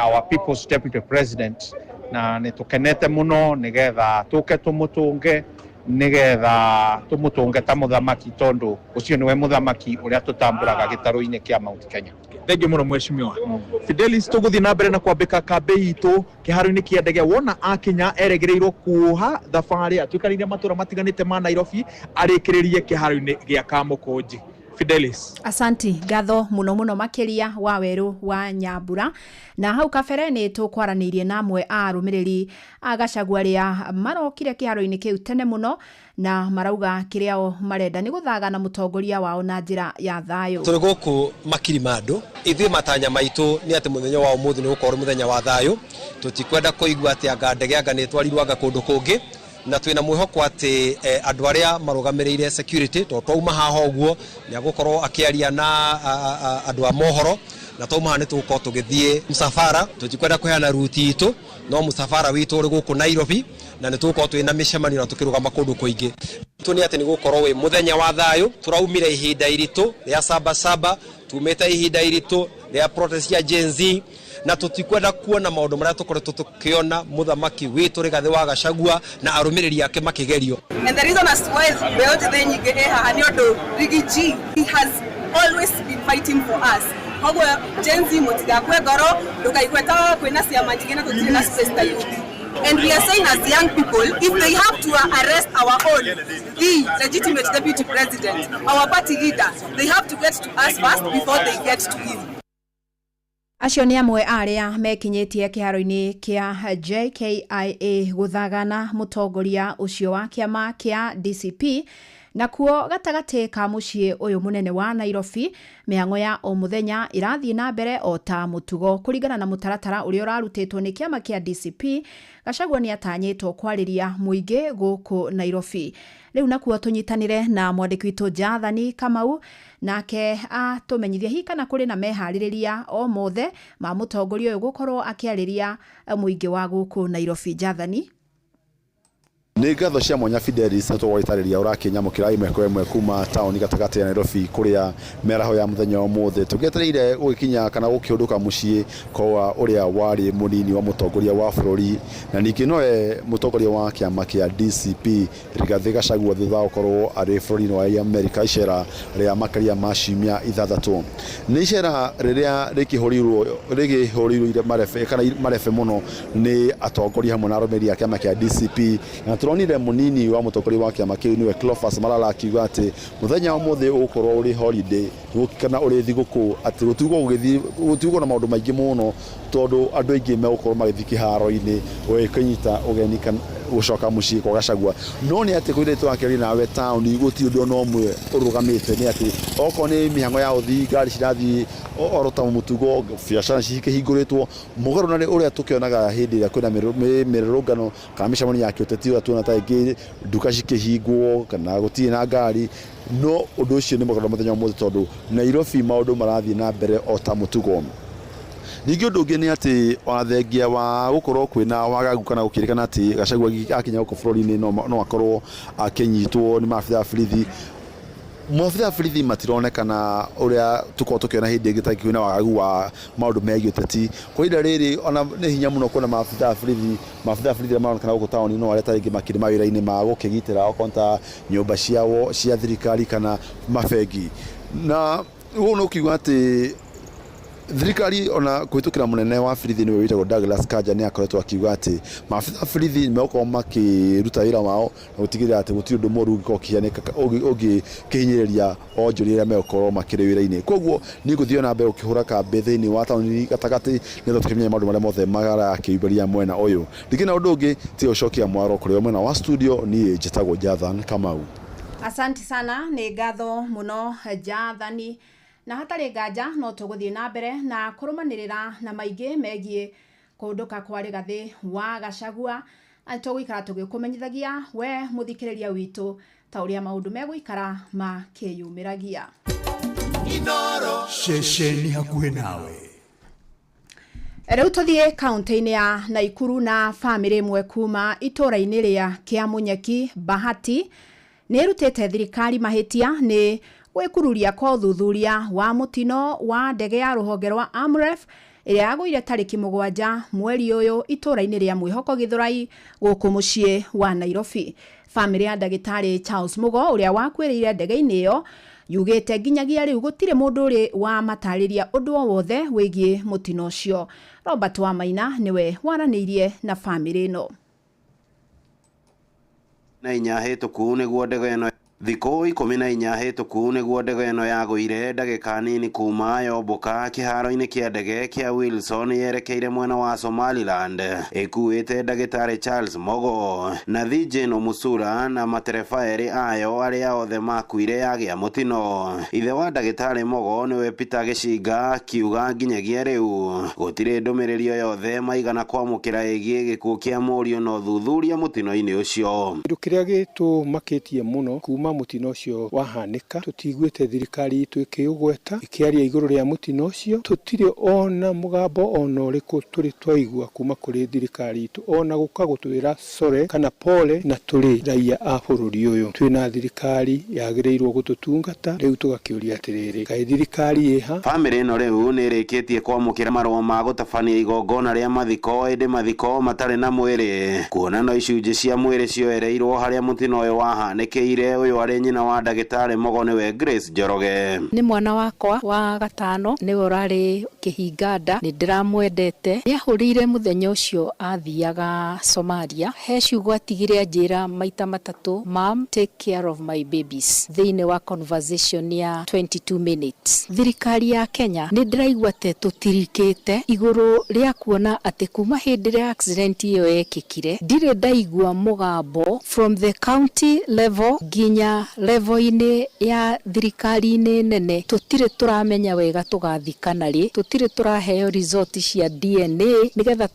our people's deputy president na nitukenete muno nigetha tuke tumutunge nigetha tumutunge ta muthamaki tondu ucio niwe muthamaki uria tutamburaga gitaru-ini kia Mount Kenya. Thank you muno mheshimiwa. Fidelis tuguthi na mbere na kwambika kambe itu kiharo-ini kia ndege wona akinya eregereirwo kuha thabari atuikaririe matura matiganite ma Nairobi arikiririe kiharo-ini gia Kamukunji. Fidelis. Asanti gatho muno makiria wa weru wa Nyambura na hau kabere ni tukwaranirie na amwe a arumiriri a Gachagua ria marokire kiharo-ini kiu tene muno na marauga kiriao marenda ni guthaga na mutongoria wao na njira ya thayo. Turi guku Makirimado ithui matanya maitu ni ati muthenya wa umuthi ni gukorwo muthenya wa thayo tutikwenda kuigua ati anga ndege anga ni twarirwaga kundu kungi na twina mwihoko ati andu aria marugamirire security to twauma haha uguo ni agukorwo akiaria na andu a mohoro na twauma ni tugukorwo tugithie msafara tutikwenda kuheana ruti itu no msafara witu uri guku Nairobi na ni tugukorwo twina micemanio na tukirugama kundu kuingi tuni ati ni gukorwo wi muthenya wa thayo turaumire ihinda iritu ria Sabasaba tumeta ihinda iritu ria protest ya Gen Z na tutikwenda kuona maundu maria tukoretwo tukiona muthamaki witu Rigathi wa Gachagua na arumiriri yake makigerio. And the reason as why beyote the nyige eha ni odo Rigiji he has always been fighting for us. Hago Gen Z mutiga kwe goro ndukayikweta kwena ciama njigena tutina space ta youth. And we are saying as young people, if they have to arrest our own, the legitimate deputy president, our party leader, they have to get to us first before they get to him. Acio ni amwe aria mekinyitie kiharo-ini kia JKIA guthagana mutongoria ucio wa kiama kia DCP na kuo gatagati ka mucii uyu munene wa Nairobi mihango ya o muthenya irathie na mbere o ta mutugo kuringana na mutaratara uria urarutitwo ni kiama kia DCP. Gachagua ni atanyitwo kwariria muingi guku Nairobi. Riu nakuo tunyitanire na mwandiki witu Jathani Kamau nake atumenyithia hi kana kuri na mehaririria o mothe ma mutongoria uyu gukorwo akiariria muingi wa guku Nairobi. Jathani. Ni ngatho cia mwanya Fidelis na tugwitariria urakinya mukira imwe kwa imwe kuma town gatagati ya Nairobi kuria meraho ya muthenya wa mothe tugetereire gukinya kana gukiunduka mucii kwa uria wari munini wa mutongoria wa bururi na ningi noe mutongoria wa kiama kia DCP Rigathi Gachagua thutha ukorwo ari bururi wa America icera ria makaria mashimia ithathatu ni icera riria rikihorirwo ire marefe kana marefe muno ni atongoria hamwe na arumiri ya kiama kia DCP na turonire munini wa mutongoria wa kiama kiu niwe Cleophas Malala akiuga ati muthenya wa mothe ukorwo uri holiday gukana uri thiguku ati gutugwo na maundu maingi muno tondu andu aingi megukorwo magithi kiharo-ini wekinyita ugeni kana gucoka mucii kwa Gachagua no ni ati kuiretwo akiri nawe town guti undu no mwe urugamite ni ati oko ni mihango ya uthi ngari cirathi orota mutugo biacara cikihinguritwo mugaro na uria tukionaga hindi ya kwina mirurungano kana micamani ya kiuteti tuona ta ingi nduka cikihingwo kana gutie na ngari no undu ucio ni mugaro muthenya wa mothe tondu Nairobi maundu marathie na mbere o ta mutugo. Ningi undu ungi ni ati wathengia wa gukorwo kwina wagagu kana gukirikana ati Gachagua akinya guko bururi-ini no akorwo akinyitwo ni maabitha borithi. Maabitha borithi matironekana uria tukorwo tukiona hindi ingi taki kwina wagagu wa maundu megie uteti kwa ida riri ona ni hinya muno kuona maabitha borithi maronekana guko town no aria taringi makiri mawira-ini ma gukigitira okonta nyumba ciao cia thirikari kana mabengi na uno ukiuga ati thirikari ona kuhitukira munene wa borithi niwe witagwo Douglas Kanja ni akoretwo akiuga ati maafitha a borithi nimegũkorwo makiruta wĩra wao na gutigirira ati gutiri undu moru giko kihaneka kihinyiriria onjuri ria megũkorwo makiri wĩra-inĩ. Koguo ni nguthio na mbere ukihura kambe thĩinĩ wa taũni gatagati nĩgetha tukimenya maũndũ marĩa mothe marakĩumĩria mwena ũyũ. Ndikĩna ũndũ ũngĩ ti ũcokia mwaro kũrĩ mwena wa studio ni njĩtagwo Jathan Kamau. Asanti sana, nĩ ngatho mũno Jathani, na hatarĩ nganja no tũgũthiĩ na mbere na kũrũmanĩrĩra na maingĩ megiĩ kũndũka kwa Rigathĩ wa Gachagua. Tũgũikara tũgĩkũmenyithagia we mũthikĩrĩria witũ ta ũrĩa maũndũ megũikara makĩyumĩragia. Inoro Ceceni hakuhĩ nawe. Rĩu tũthiĩ kaunti-inĩ ya Naikuru na bamĩrĩ ĩmwe kuma itũũra-inĩ rĩa Kĩamunyeki Bahati nĩrutĩte thirikari mahĩtia nĩ gwĩkururia kwa ũthuthuria wa mũtino wa ndege ya rũhonge rwa Amref ĩrĩa yagũire tarĩki 7 mweri ũyũ itũũra-inĩ rĩa Mwĩhoko Gĩthũrai gũkũ mũciĩ wa Nairobi. Bamĩrĩ ya ndagĩtarĩ Charles Mugo ũrĩa wakuĩrĩire ndege-inĩ ĩyo yugĩte nginyagia rĩu gũtirĩ mũndũ ũrĩ wa matarĩria ũndũ o wothe wĩgiĩ mũtino ũcio. Robert Wamaina nĩwe waranĩirie na bamĩrĩ ĩno. Na inyahĩtũku nĩguo ndege ĩno thikũ 14 hĩtũku nĩguo ndege ĩno yagũire ndagĩka nini kuma yombũka kĩharo-inĩ kĩa ndege kĩa Wilson yerekeire mwena wa Somaliland ĩkuĩte ndagĩtarĩ Charles Mogo na Jane Omusura na matereba erĩ ayo arĩa othe makuire yagĩa mũtino. Ithe wa ndagĩtarĩ Mogo nĩwe Peter Gĩcinga kiuga nginyagia rĩu gũtirĩ ndũmĩrĩri o yothe maigana kwamũkĩra ĩgiĩ gĩkuũ kĩa mũriũ na ũthuthuria mũtino-inĩ ũcio. Kĩndũ kĩrĩa gĩtũmakĩtie mũno kuma mutino ucio wahanĩka tũtiguĩte thirikari itũ ĩkĩũgweta ĩkĩaria igũrũ rĩa mutino ucio. Tũtirĩ ona mũgambo ona ũrĩkũ tũrĩ twaigua kuma kũrĩ thirikari itũ ona gũka gũtwĩra sore kana pole, na tũrĩ raia a bũrũri ũyũ. Twĩna thirikari yagĩrĩirwo gũtũtungata, rĩu tũgakĩũria atĩrĩrĩ kaĩ thirikari ĩha. Bamĩrĩ ĩno rĩu nĩrĩkĩtie kwamũkĩra marũa ma gũtabania igongona rĩa mathiko, ĩndĩ mathiko matarĩ na mwĩrĩ, kuona no icunjĩ cia mwĩrĩ cioereirwo harĩa mutino ũyũ wahanĩkĩire. Ũyũ arĩ nyina wa ndagĩtarĩ Mogo nĩwe Grace Njoroge. Nĩ mwana wakwa wa gatano nĩwe ũrarĩ kĩhinga nda, nĩ ndĩramwendete. Nĩahũrĩire mũthenya ũcio athiaga Somalia, he ciugo atigire anjĩra maita matatũ, "Mom, take care of my babies," thĩinĩ wa conversation ya 22 minutes. Thirikari ya Kenya nĩ ndĩraigua te tũtirikĩte igũrũ rĩa kuona atĩ kuma hĩndĩ ĩrĩa accident ĩyo yekĩkire ndirĩ ndaigua mũgambo from the county level nginya level-inĩ ya thirikari-inĩ nene. Tũtirĩ tũramenya wega tũgathikana rĩ, tũtirĩ tũraheo result cia DNA nĩgetha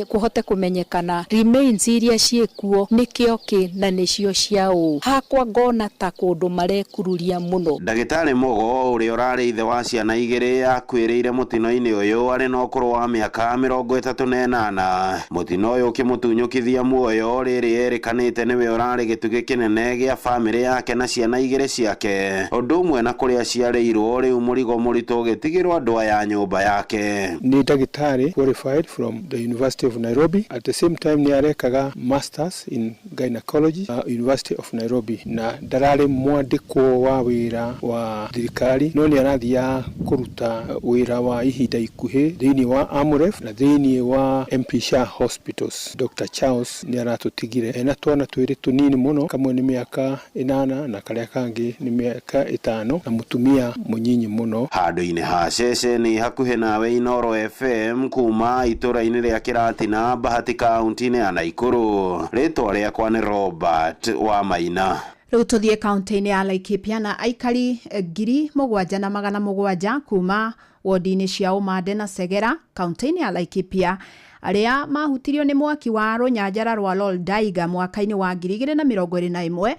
kũhote kũmenyekana remains iria ciĩkuo nĩkĩo kĩ na nĩcio ciaũ. Hakwa ngona ta kũndũ marekururia mũno. Ndagĩtarĩ Mogo ũrĩa ũrarĩ ithe wa ciana igĩrĩ akuĩrĩire mũtino-inĩ ũyũ arĩ na ũkũrũ wa mĩaka 38. Mũtino ũyũ ũkĩmũtunyũkithia muoyo, rĩrĩ erĩkanĩte nĩwe ũrarĩ gĩtugĩ kĩnene gĩa bamĩrĩ yake na ciana igĩrĩ ciake, ũndũ ũmwe na kũrĩa ciarĩirwo. Rĩu mũrigo mũritũ ũgĩtigĩrwo andũ aya nyũmba yake. Nĩ ndagĩtarĩ qualified from the University of Nairobi, at the same time nĩ arekaga masters in gynecology University of Nairobi, na ndararĩ mwandĩkwo wa wĩra wa thirikari, no nĩ arathiaga kũruta wĩra wa ihinda ikuhĩ thĩinĩ wa Amref na thĩinĩ wa MP Shah Hospitals. Dr. Charles nĩ aratũtigire ena twana twĩrĩ tũnini mũno, kamwe nĩ mĩaka 8 na karĩa kangĩ nĩ mĩaka 5 na mũtumia mũnyinyi mũno. Handũ-inĩ ha ceceni hakuhĩ nawe Inoro FM kuma itũra-inĩ rĩa Kĩratina, Bahati kaunti-inĩ ya Naikuru, rĩtwa rĩakwa nĩ Robert Wamaina. Rĩu tũthiĩ kaunti-inĩ ya Laikipia na aikari 7,700 kuma wodi-inĩ cia Umande na Segera kaunti-inĩ ya Laikipia arĩa mahutirio nĩ mwaki wa rũnyanjara rwa Loldaiga mwaka-inĩ wa 2021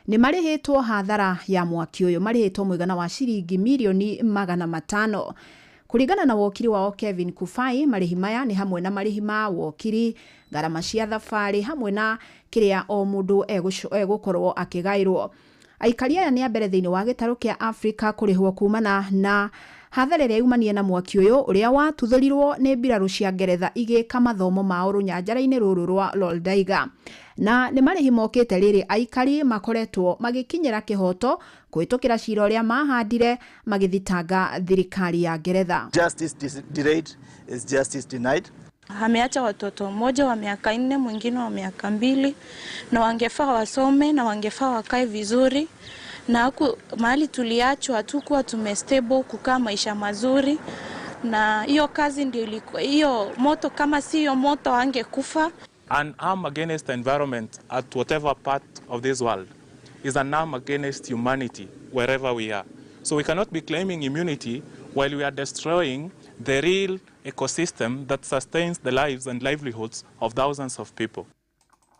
nĩ marĩhĩtwo hathara ya mwaki ũyũ, marĩhĩtwo mũigana wa ciringi milioni 500. Kũringana na wokiri wao Kevin Kufai, marĩhi maya nĩ hamwe na marĩhi ma wokiri, ngarama cia thabarĩ hamwe na kĩrĩa o mũndũ egũkorwo akĩgaĩrwo. Aikari aya nĩ a mbere thĩinĩ wa gĩtarũ kĩa Afrika kũrĩhwo kumana na hathara ĩrĩa yumanie na mwaki ũyũ ũrĩa watuthũrirwo nĩ mbirarũ cia Ngeretha igĩka mathomo mao rũnyanjara-inĩ rũrũ rwa Loldaiga. na nĩ marĩhi mokĩte rĩrĩ aikari makoretwo magikinyĩra kĩhoto kũhĩtũkĩra cira ũrĩa mahandire magĩthitanga thirikari ya Ngeretha. Justice delayed is justice denied. Ameacha watoto, mmoja wa miaka 4, mwingine wa miaka 2, na wangefaa wasome na wangefaa wakae vizuri, na mahali tuliachwa hatukuwa tumestable kukaa maisha mazuri, na hiyo kazi ndio ilikuwa hiyo moto. Kama si hiyo moto angekufa. An arm against the environment at whatever part of this world is an arm against humanity wherever we are. So we cannot be claiming immunity while we are destroying the real ecosystem that sustains the lives and livelihoods of thousands of people.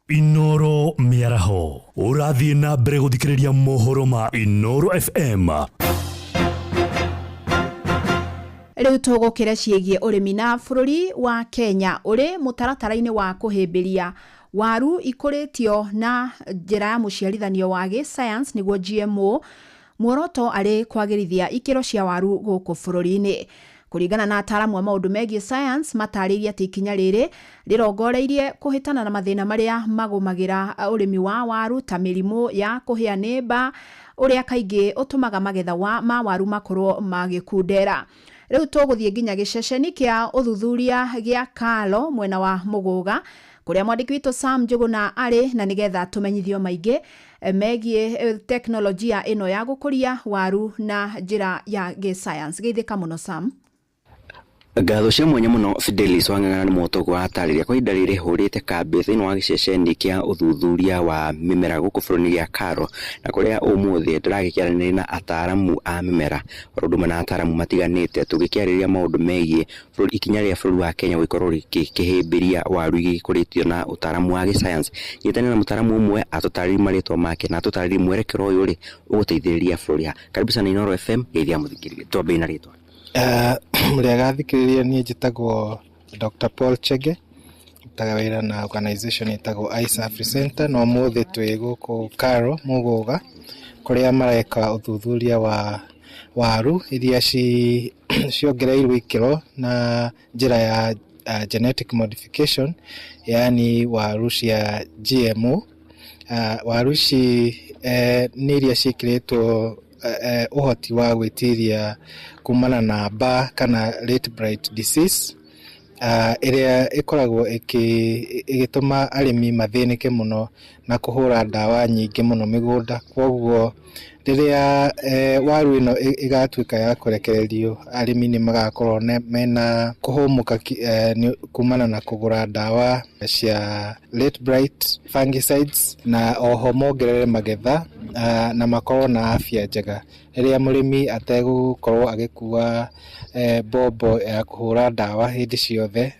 Inoro miaraho urathie na mbere guthikiriria mohoro ma Inoro FM. Rĩu tũgũkĩra ciĩgiĩ ũrĩmi na bũrũri wa Kenya ũrĩ mũtaratara-inĩ wa kũhĩmbĩria waru ikũrĩtio na njĩra ya mũciarithanio wa gĩ-science nĩguo GMO. Muoroto arĩ kwagĩrithia ikĩro cia waru gũkũ bũrũri-inĩ. Kũringana na ataaramu a maũndũ megiĩ science matarĩirie atĩ ikinya rĩrĩ rĩrongoreirie kũhĩtana na mathĩna marĩa magũmagĩra ũrĩmi wa waru ta mĩrimũ ya kũhĩa nĩ mbaa ũrĩa kaingĩ ũtũmaga magetha ma waru makorwo magĩkundera. Rĩu tũgũthiĩ nginya gĩceceni kĩa ũthuthuria gĩa Kalo mwena wa Mũgũga kũrĩa mwandĩki witũ Sam Njuguna arĩ na nĩgetha tũmenyithio maingĩ megiĩ teknolojia ĩno ya gũkũria waru na njĩra ya gĩ-science. Geithĩka mũno Sam. Ngatho cia mwanya mũno Fidelis Wang'ang'a nĩ mũtongo atarĩria kwa ihinda rĩrĩ hũrĩte kambĩ thĩinĩ wa gĩceceni kĩa ũthuthuria wa mĩmera gũkũ bũrũri-inĩ gĩa Karo, na kũrĩa ũmũthĩ ndĩragĩkĩaranĩria na ataaramu a mĩmera ũndũ na ataaramu matiganĩte tũgĩkĩarĩria maũndũ megiĩ ikinya rĩa bũrũri wa Kenya gũkorwo rĩkĩhĩmbĩria waru igĩkũrĩtio na ũtaaramu wa gĩ-science. Nyitanĩra na mũtaaramu ũmwe atũtarĩrie marĩtwa make na atũtarĩrie mwerekero ũyũ rĩ ũgũteithĩrĩria bũrũri. Karibu sana Inoro FM, geithia mũthikĩrĩria twambe na rĩtwa. Mũrĩa gathikĩrĩria niĩ njĩtagwo Dr. Paul Chege, ndutaga wĩra na organization ĩtagwo Ice Afri Center, no mũthĩ twĩ gũkũ Karo Mũgũga kũrĩa mareka ũthuthuria wa waru iria ciongereirwo ikĩro na njĩra ya genetic modification, yani waru cia GMO. Waru ici nĩ iria ciĩkĩrĩtwo uhoti wa gwĩtiria kumana na mbaa kana late blight disease ĩrĩa ĩkoragwo ĩgĩtũma arĩmi mathĩnĩke mũno na kũhũra ndawa nyingĩ mũno mĩgũnda. Kwoguo rĩrĩa waru ĩno ĩgatuĩka ya kũrekererio, arĩmi nĩ magakorwo mena kũhũmũka kumana na kũgũra ndawa cia late blight fungicides, na oho mongerere magetha na makorwo na afya njega. Rĩrĩa mũrĩmi ategũkorwo agĩkua bombo ya kũhũra ndawa hĩndĩ ciothe,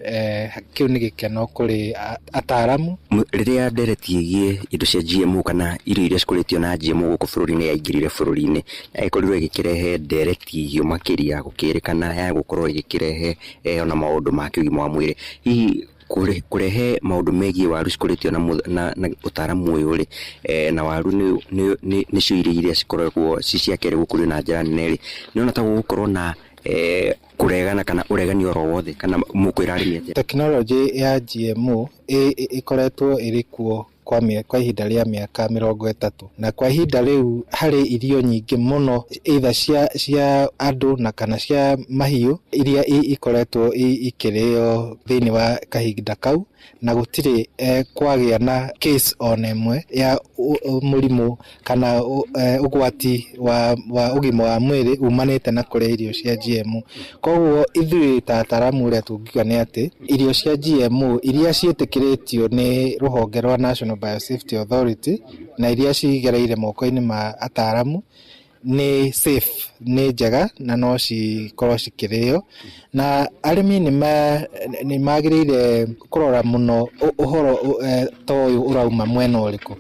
kĩu nĩ gĩkeno kũrĩ ataaramu. Rĩrĩa nderetigie indo cia GMO kana irio iria cikũrĩtio na GMO gũkũ bũrũri-inĩ yaingĩrire bũrũri-inĩ, ĩkorirwo ĩgĩkĩrehe nderetigio makĩria gũkĩrĩkana ya gũkorwo ĩgĩkĩrehe ona maũndũ ma kĩũgima wa mwĩrĩ. Hihi kũrehe maũndũ megiĩ waru cikũrĩtio na ũtaaramu ũyũ rĩ, na waru nĩcio irio iria cikoragwo ciakerĩ gũkũrio na njĩra nene rĩ, nĩona ta gũgũkorwo na kũregana kana ũregani oro wothe kana mũkwĩra arĩmi atĩa? Tekinoronjĩ ya GMO ĩkoretwo ĩrĩ kuo kwa ihinda rĩa mĩaka 30, na kwa ihinda rĩu harĩ irio nyingĩ mũno either cia andũ na kana cia mahiũ iria ikoretwo ikĩrĩo thĩinĩ wa kahinda kau, na gũtirĩ kwagĩa na case ona ĩmwe ya mũrimũ kana ũgwati wa ũgima wa mwĩrĩ umanĩte na kũrĩa irio cia GMO. Koguo ithuĩ ta ataaramu ũrĩa tũngiuga nĩ atĩ irio cia GMO iria ciĩtĩkĩrĩtio nĩ rũhonge rwa National Biosafety Authority na iria cigereire moko-inĩ ma ataaramu nĩ safe, nĩ njega na no cikorwo cikĩrĩo, na arĩmi nĩ magĩrĩire kũrora mũno ũhoro ta ũyũ ũrauma mwena ũrĩkũ.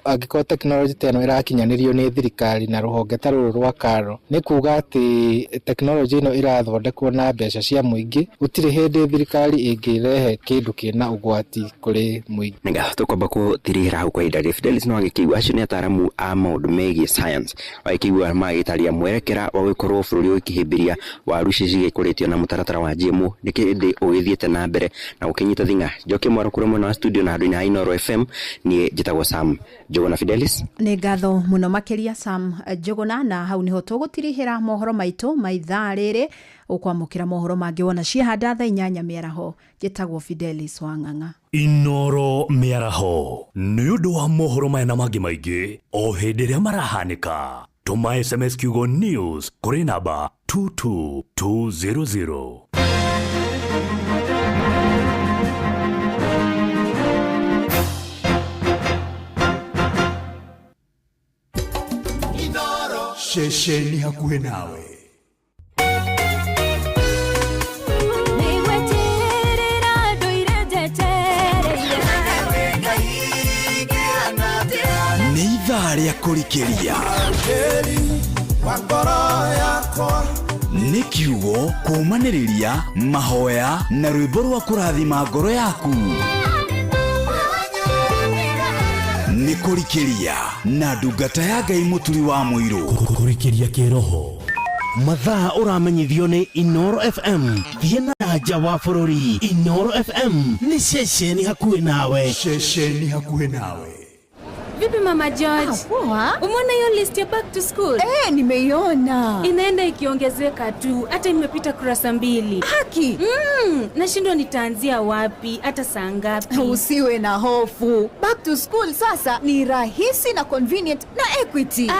Angĩkorwo tekinoronjĩ ta ĩno ĩrakinyanĩrio nĩ thirikari na rũhonge ta rũrũ rwa Karo, nĩ kuuga atĩ tekinoronjĩ ĩno ĩrathondekwo na mbeca cia mũingĩ, gũtirĩ hĩndĩ thirikari ĩngĩrehe kĩndũ kĩna ũgwati kũrĩ mũingĩ. Nĩga tũkwamba gũtirĩra hau kwa ihinda rĩrĩ. Fidelis no agĩkĩigua acio nĩ ataaramu a maũndũ megiĩ science, agĩkĩigua kũigua magĩtaria mwerekera wa gũkorwo bũrũri ũkĩhĩmbĩria waru cigĩkũrĩtio na mũtaratara wa GMO nĩkĩndĩ ũgĩthiĩte na mbere na gũkĩnyita thing'a. Njoke mwaro kũrĩ mwena wa studio na andũ-inĩ a Inooro FM niĩ njĩtagwo Sam Njuguna Fidelis. Nĩ ngatho mũno makĩria Sam Njuguna, na hau nĩho tũgũtirihĩra mohoro maitũ maithaa rĩrĩ ũkwamũkĩra mohoro mangĩ wona ciahanda thaa 8 mĩaraho. Njĩtagwo Fidelis Wang'ang'a. Inooro mĩaraho nĩ ũndũ wa mohoro maya na mangĩ maingĩ o hĩndĩ ĩrĩa marahanĩka. Tũma SMS kiugo news kũrĩ namba 22200. Shesheni hakuhe nawe. Nĩ ithaa rĩa kũrikĩria nĩ kiugo kũmanĩrĩria mahoya na rwĩmbo rwa kũrathima ngoro yaku. Nĩ kũrikĩria na ndungata ya Ngai mũturi wa mũirũ. Kũrikĩria kĩroho mathaa ũramenyithio nĩ Inooro FM. Thiĩ na nja wa bũrũri. Inooro FM nĩ ceceni hakuhĩ nawe. Shesheni hakuhe nawe. Vipi Mama George? Poa. Umeona hiyo list ya back to school? Nimeiona. Inaenda ikiongezeka tu. Hata imepita kurasa 2. Haki. Nashindwa nitaanzia wapi, hata saa ngapi. Usiwe na hofu. Back to school sasa ni rahisi na convenient na Equity.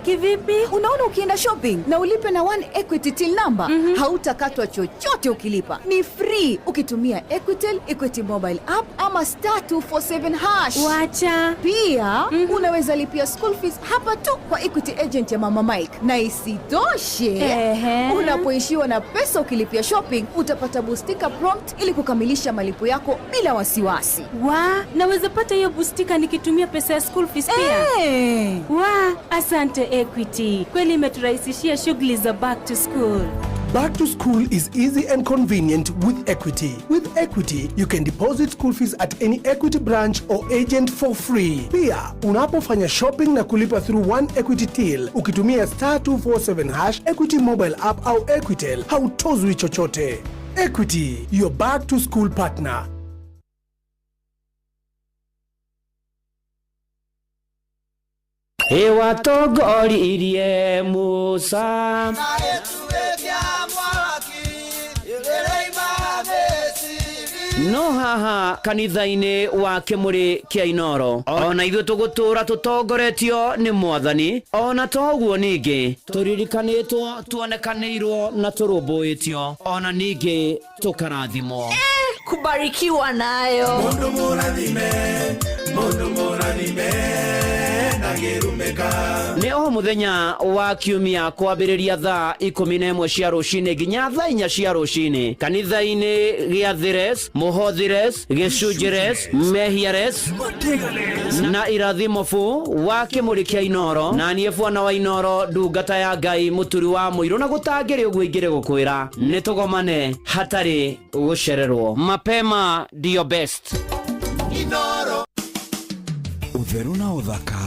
Kivipi? Unaona ukienda shopping na ulipe na 1 Equity till number, hautakatwa chochote ukilipa. Ni free ukitumia Equitel, Equity mobile app ama *247#. Wacha. Pia unaweza lipia school fees hapa tu kwa Equity agent ya Mama Mike. Na isitoshe, unapoishiwa na pesa ukilipia shopping, utapata bustika prompt ili kukamilisha malipo yako bila wasiwasi. Naweza pata hiyo bustika nikitumia pesa ya school fees pia? Asante Equity. Kweli imeturahisishia shughuli za back to school. Back to school is easy and convenient with Equity. With Equity, you can deposit school fees at any Equity branch or agent for free. Pia, unapofanya shopping na kulipa through 1 Equity till, ukitumia *247# Equity mobile app au Equitel, hautozwi chochote. Equity, your back to school partner. Ewa togori irie Musa no haha kanitha-inĩ wa kĩmũrĩ kĩa Inooro ona ithuĩ tũgũtũra tũtongoretio nĩ Mwathani, ona toguo ningĩ tũririkanĩtwo tuonekanĩirwo na tũrũmbũĩtio, ona ningĩ tũkarathimwo. Kubarikiwa nayo. Mundu mũrathime Nĩ o mũthenya wa kiumia kwambĩrĩria thaa 11 cia rũcinĩ nginya thaa 4 cia rũcinĩ kanitha-inĩ gĩa Thires, Mũhothires, Gĩcunjĩres, Mehiares na Irathimofu wa kĩmũrĩ kĩa Inooro, na niĩ bwana wa Inooro ndungata ya Ngai mũturi wa mũirũ, na gũtangĩrĩ ũguo ingĩrĩ gũkwĩra nĩ tũgomane hatarĩ gũcererwo. Mapema ndio best. Inooro. Ũtheru na ũthaka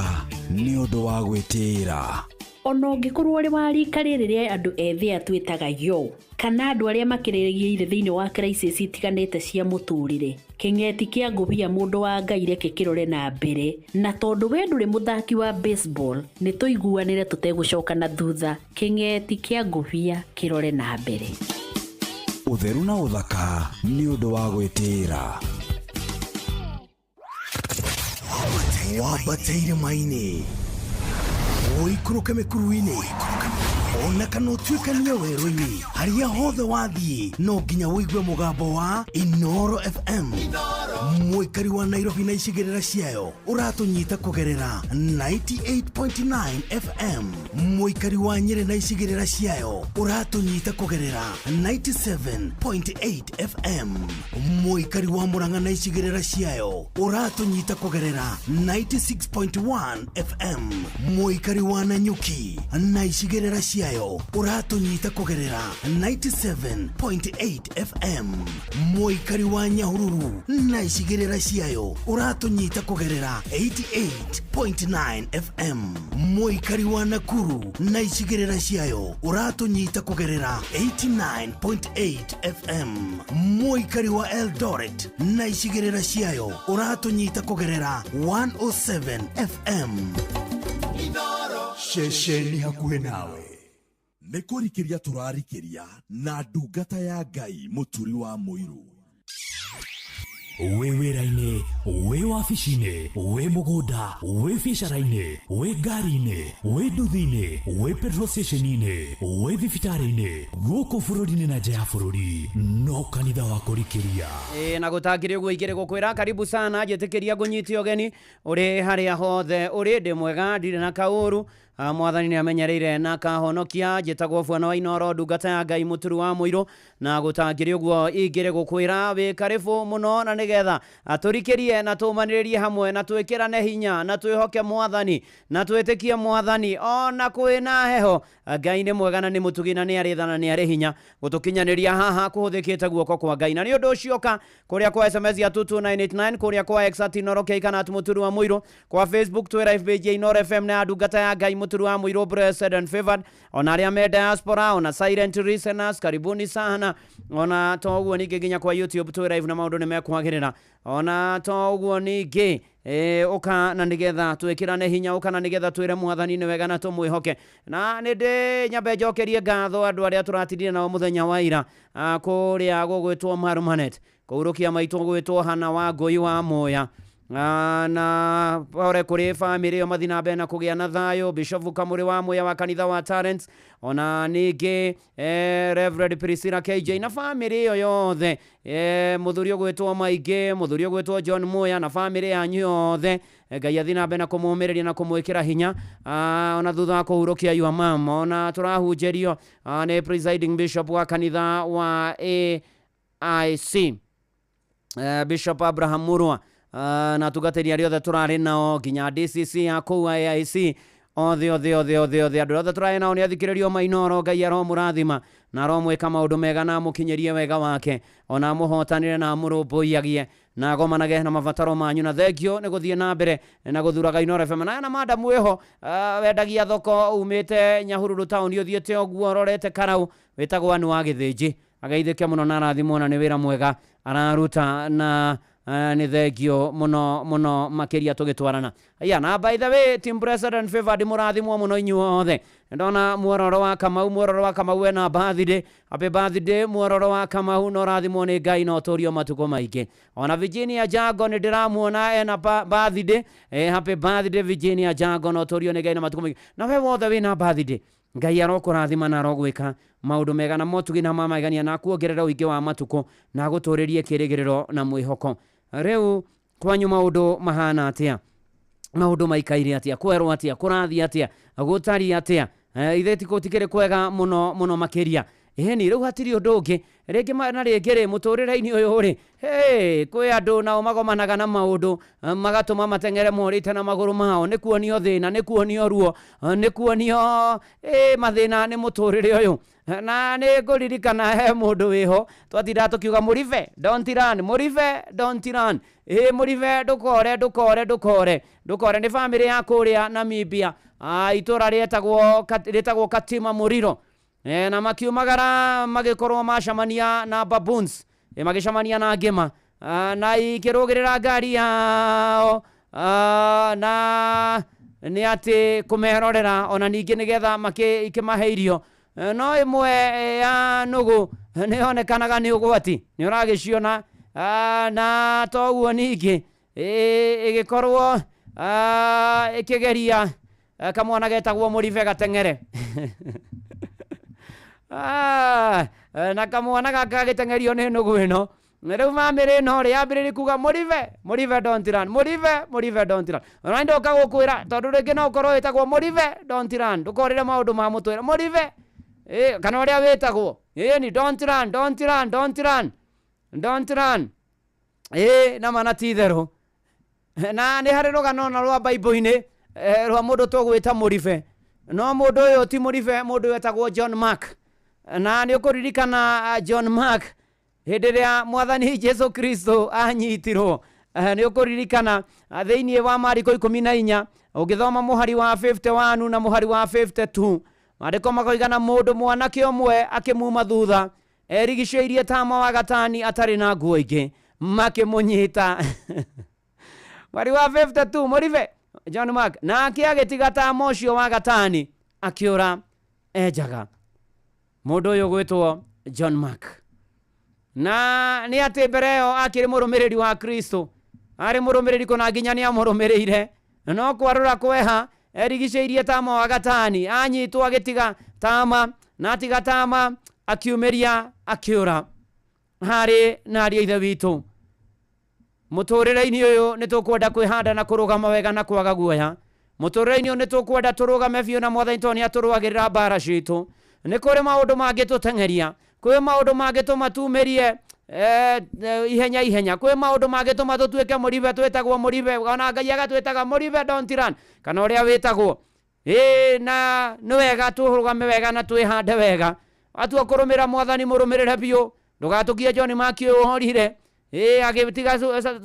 nĩ ũndũ wa gwĩtĩĩra. Ona ũngĩkorwo ũrĩ wa rika rĩrĩ rĩa andũ ethĩ twĩtaga yo, kana andũ arĩa makĩrĩrĩgĩire thĩinĩ wa crisis itiganĩte cia mũtũrĩre, kĩng'eti kĩa ngũbia mũndũ wa Ngai reke kĩrore na mbere, na tondũ we ndũrĩ mũthaki wa baseball nĩ tũiguanĩre tũtegũcoka na thutha. Kĩng'eti kĩa ngũbia kĩrore na mbere. Ũtheru na ũthaka nĩ ũndũ wa gwĩtĩĩra. Wambateire maini ũikũrũke mĩkuru-inĩ ona kana ũtuĩkanie werũ-inĩ, harĩa hothe wathiĩ no nginya wĩigue mũgambo wa Inooro FM. Mũikari wa Nairobi na icigĩrĩra ciayo ũratũnyita kũgerera 98.9 FM. Mũikari wa Nyĩrĩ na icigĩrĩra ciayo ũratũnyita kũgerera 97.8 FM. Mũikari wa Murang'a na icigĩrĩra ciayo ũratũnyita kũgerera 96.1 FM. Mũikari wa Nanyuki na icigĩrĩra ciayo ũratũnyita kũgerera 97.8 FM. Mũikari wa Nyahururu na icigĩrĩra ciayo ũratũnyita kũgerera 88.9 FM. Mũikari wa Nakuru na icigĩrĩra ciayo ũratũnyita kũgerera 89.8 FM. Mũikari wa Eldoret na icigĩrĩra ciayo ũratũnyita kũgerera 107 FM. Shesheni hakuhe nawe. Nekũrikĩria tũrarikĩria na ndungata ya Ngai mũturi wa mũiru. We wĩra-inĩ, we wabici-inĩ, we mũgũnda, we biacara-inĩ, we ngari-inĩ, we nduthi-inĩ, we petrol station-inĩ, we thibitarĩ-inĩ, gũkũ bũrũri-inĩ na nja ya bũrũri, no kanitha wa kũrikĩria. Na gũtakĩrĩ ũguo ingĩrĩ gũkwĩra karibu sana, njĩtĩkĩria ngũnyiti ũgeni ũrĩ harĩa hothe ũrĩ, ndĩ mwega ndirĩ na kaũru. Mwathani nĩ amenyereire na kahonokia. Njĩtagwo Bwana wa Inoro, ndungata ya Ngai mũturi wa mũirũ, na gũtangĩrĩ ũguo ingĩrĩ gũkwĩra wĩ karibu mũno, na nĩgetha atũrikĩrie na tũmanĩrĩrie hamwe na twĩkĩrane hinya na twĩhoke Mwathani na twĩtĩkie Mwathani ona kwĩna heho. Ngai nĩ mwega na nĩ mũtugi na nĩ arĩ tha na nĩ arĩ hinya gũtũkinyanĩria haha kũhũthĩkĩte guoko kwa Ngai. Na nĩ ũndũ ũcio ka kũrĩa kwa SMS ya 22989, kũrĩa kwa X @Inoro Keikana mũturi wa mũirũ, kwa Facebook, Twitter, FB Inoro FM na ndungata ya Ngai mũturi wa mũirũ, blessed and favored. Ona arĩa me diaspora, ona silent listeners, karibuni sana. Ona to ũguo ningĩ nginya kwa YouTube tũ live na maũndũ nĩ mekwagĩrĩra. Ona to ũguo ningĩ ũka na nĩgetha twĩkĩrane hinya, ũka na nĩgetha twĩre Mwathani nĩ wega na tũmwĩhoke. Na nĩndĩ nyambe njokerie ngatho andũ arĩa tũratindire nao mũthenya wa ira kũrĩa gũgwĩtwo Marumanet, kũurũkia maitũ gwĩtwo Hana wa Ngũi wa Moya. Na pore kũrĩ famĩlĩ ĩyo mathi na mbere na kũgĩa na thayũ. Bishop Kamũrĩ wa Moya wa kanitha wa Talents, ona ningĩ Reverend Priscilla KJ na famĩlĩ ĩyo yothe, mũthuri ũgwĩtwo Maingĩ, mũthuri ũgwĩtwo John Moya na famĩlĩ yanyu yothe. Ngai athi na mbere na kũmũmĩrĩria na kũmwĩkĩra hinya ona thutha wa kũhurũkia your mom. Ona tũrahunjĩrio nĩ presiding bishop wa kanitha wa AIC, Bishop Abraham Murwa, na tugatĩria arĩa othe tũrarĩ nao nginya DCC ya kũu AIC, othe andũ othe tũrarĩ nao nĩ athikĩrĩrio Mainoro. Ngai aromũrathima na aromwĩka maũndũ mega na amũkinyĩrie wega wake, ona amũhotanĩre na amũrũmbũiyagie na agomanage na mabataro manyu. Na thengio nĩ gũthiĩ na mbere na gũthuraga Inoro FM. Na madamu ĩho wendagia thoko umĩte Nyahururu town, ũthiĩte ũguo ũrorete Karau, wĩtagwo Anu wa Gĩthĩnji, ageithĩke mũno na arathimwo na nĩ wĩra mwega araruta, na nĩ thengio mũno makĩria tũgĩtwarana. Na by the way, team blessed and favored, mũrathimwo mũno inyuothe. Ndona Muororo wa Kamau wena birthday, happy birthday Muororo wa Kamau, no rathimwo nĩ Ngai na ũtũrio matukũ maingĩ. Ona Virginia Jango nĩ ndĩramuona ena birthday, happy birthday Virginia Jango, no ũtũrio nĩ Ngai na matukũ maingĩ. Na we wothe wĩna birthday, Ngai arokũrathima na arogwĩka maũndũ mega na motugi na mamagania na kuongerera ũingĩ wa matukũ na gũtũrĩrie kĩrĩgĩrĩro na mwĩhoko. Rĩu kwanyu maũndũ mahana atĩa? Maũndũ maikaire atĩa? Kwerwo atĩa? Kũrathi atĩa? Gũtari atĩa? Ithe tikĩrĩ kwega mũno makĩria. Ni rĩu hatirĩ ũndũ ũngĩ rĩngĩ na rĩngĩ mũtũrĩre-inĩ ũyũ rĩ, kwĩ andũ nao magomanaga na maũndũ magatũma mateng'ere morĩte na magũrũ mao. Nĩ kuonio thĩna, nĩ kuonio ruo, nĩ kuonio mathĩna nĩ mũtũrĩre ũyũ. Na nĩ ngũririkana he mũndũ wĩho twatinda tũkiuga mũrive don't run, mũrive don't run. Mũrive ndũkore. Nĩ famĩlĩ ya kũrĩa Namibia, itũra rĩtagwo Katima Mũriro, na makiumagara magĩkorwo macamania na baboons, magĩcamania na ngĩma, na ikĩrũgĩrĩra ngari yao, na nĩ atĩ kũmerorera ona ningĩ nĩgetha ikĩmahe irio. No ĩmwe ya nũgũ nĩ yonekanaga nĩ ũgwati, nĩ ũragĩciona, na toguo ningĩ ĩgĩkorwo ĩkĩgeria kamwana getagwo mũrive gateng'ere. Na kamwana gaka gagĩteng'erio nĩ nũgũ ĩno. Rĩu famĩlĩ ĩno rĩ yambĩrĩria kuga mũrive don't run, mũrive don't run. Ona ndoka gũkwĩra tondũ rĩngĩ no ũkorwo wĩtagwo mũrive don't run, ndũkorĩre maũndũ ma mũtũrĩre. Mũrive kana ũrĩa wĩtagwo ni don't run. Na mana ti itherũ. Na nĩ harĩ rũgano na rwa Bible-inĩ rwa mũndũ tũgwĩta mũrive. No mũndũ ũyũ ti mũrive, mũndũ wetagwo John Mark. Na nĩ ũkũririkana John Mark Hĩndĩ Mwathani Jesu Kristo anyitirwo nĩ ũkũririkana thĩinĩ wa Mariko 14 ũngĩthoma mũhari wa 51 na mũhari wa 52 Maandĩko makoigana mũndũ mwanake ũmwe akĩmuma thutha erigicĩirie tama wa gatani atarĩ na nguo ingĩ makĩmũnyita. Mwari wa 52 Mũrive John Mark nake agĩtiga tama ũcio wa gatani akĩũra enjaga. Mũndũ ũyũ gwĩtwo John Mark na nĩ atĩ mbere ĩyo akĩrĩ mũrũmĩrĩri wa Kristo, arĩ mũrũmĩrĩri kũna nginya nĩ amũrũmĩrĩire, no kwarũra kweha erigicĩirie tama wa gatani anyitwo agĩtiga tama na atiga tama akiumĩria akĩũra. Harĩ na ariũ ithe witũ, mũtũrĩre-inĩ ũyũ nĩ tũkwenda kwĩhanda na kũrũgama wega na kwaga guoya. Mũtũrĩre-inĩ ũyũ nĩ tũkwenda tũrũgame biũ na Mwathani tondũ nĩ atũrũagĩrĩra mbara citũ. Nĩ kũrĩ maũndũ mangĩtũteng'eria, kwĩ maũndũ mangĩtũma tumĩrie ihenya, kwĩ maũndũ mangĩtũma tũtuĩke mũribe twĩtagwo mũribe, ona Ngai agatwĩtaga mũribe don't run, kana ũrĩa wĩtagwo. Na nĩ wega tũrũgame wega na twĩhande wega. Atua kũrũmĩra Mwathani mũrũmĩrĩre biũ, ndũgatũkie John Mark ũhorire agĩtiga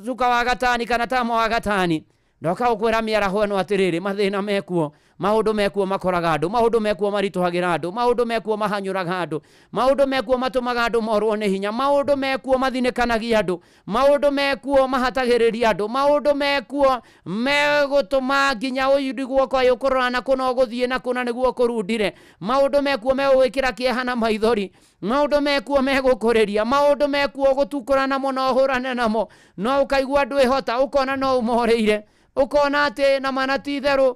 cuka wa gatani kana tama wa gatani. Ndoka gũkwĩra mĩaraho ĩno atĩrĩrĩ, mathĩna mekuo, maũndũ mekuo makoraga andũ, maũndũ mekuo maritũhagĩra andũ, maũndũ mekuo mahanyũraga andũ, maũndũ mekuo matũmaga andũ morwo nĩ hinya, maũndũ mekuo mathinĩkanagia andũ, maũndũ mekuo mahatagĩrĩria andũ, maũndũ mekuo megũtũma nginya ũyudigwo kwa yũkũrora na kũna ũgũthiĩ na kũna nĩguo kũrundire, maũndũ mekuo megũgwĩkĩra kĩeha na maithori, maũndũ mekuo megũkũrĩria, maũndũ mekuo gũtukũrana mũno ũhũrane namo, no ũkaigua ndwĩhota, ũkona no ũmorĩire, ũkona atĩ na mana ti therũ.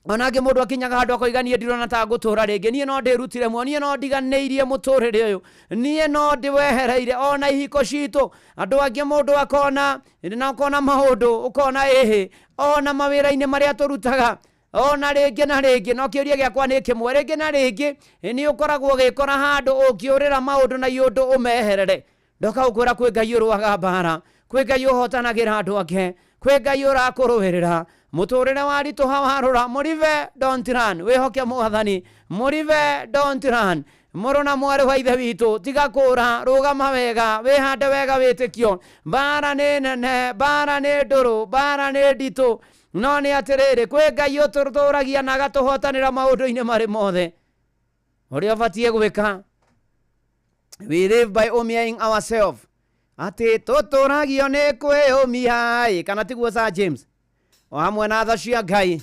Onake mũndũ akinyaga handũ akoigania ndirona ta ngũtũra rĩngĩ, niĩ no ndĩrutire muo, niĩ no ndiganĩirie mũtũrĩre ũyũ, niĩ no ndĩwehereire ona ihiko citũ. Andũ angĩ mũndũ akona na ũkona maũndũ, ũkona ĩhĩ ona mawĩra-inĩ marĩa tũrutaga, ona rĩngĩ na rĩngĩ, no kĩũria gĩakwa nĩ kĩmwe, rĩngĩ na rĩngĩ nĩ ũkoragwo ũgĩkora handũ ũngĩũrĩra maũndũ na yũndũ ũmeherere. Ndoka gũkwĩra kwĩ Ngai ũrũaga mbara, kwĩ Ngai ũhotanagĩra andũ ake, kwĩ Ngai ũrakũrũĩrĩra. Mũtũrĩre waritũha warũra, mũribe don't run, wĩhoke Mwathani, mũribe don't run. Mũrũ na mwarĩ wa ithe witũ, tiga kũra, rũgama wega, wĩhande wega wĩtĩkio. Mbara nĩ nene, mbara nĩ ndũrũ, mbara nĩ nditũ, no nĩ atĩrĩrĩ, kwĩ Ngai ũtũtũragia na agatũhotanĩra maũndũ-inĩ marĩ mothe. Ũrĩa ũbatiĩ gwĩka, we live by humiliating ourselves. Atĩ tũtũragio nĩ kwĩyũmia, kana tiguo Sir James? O hamwe na tha cia Ngai,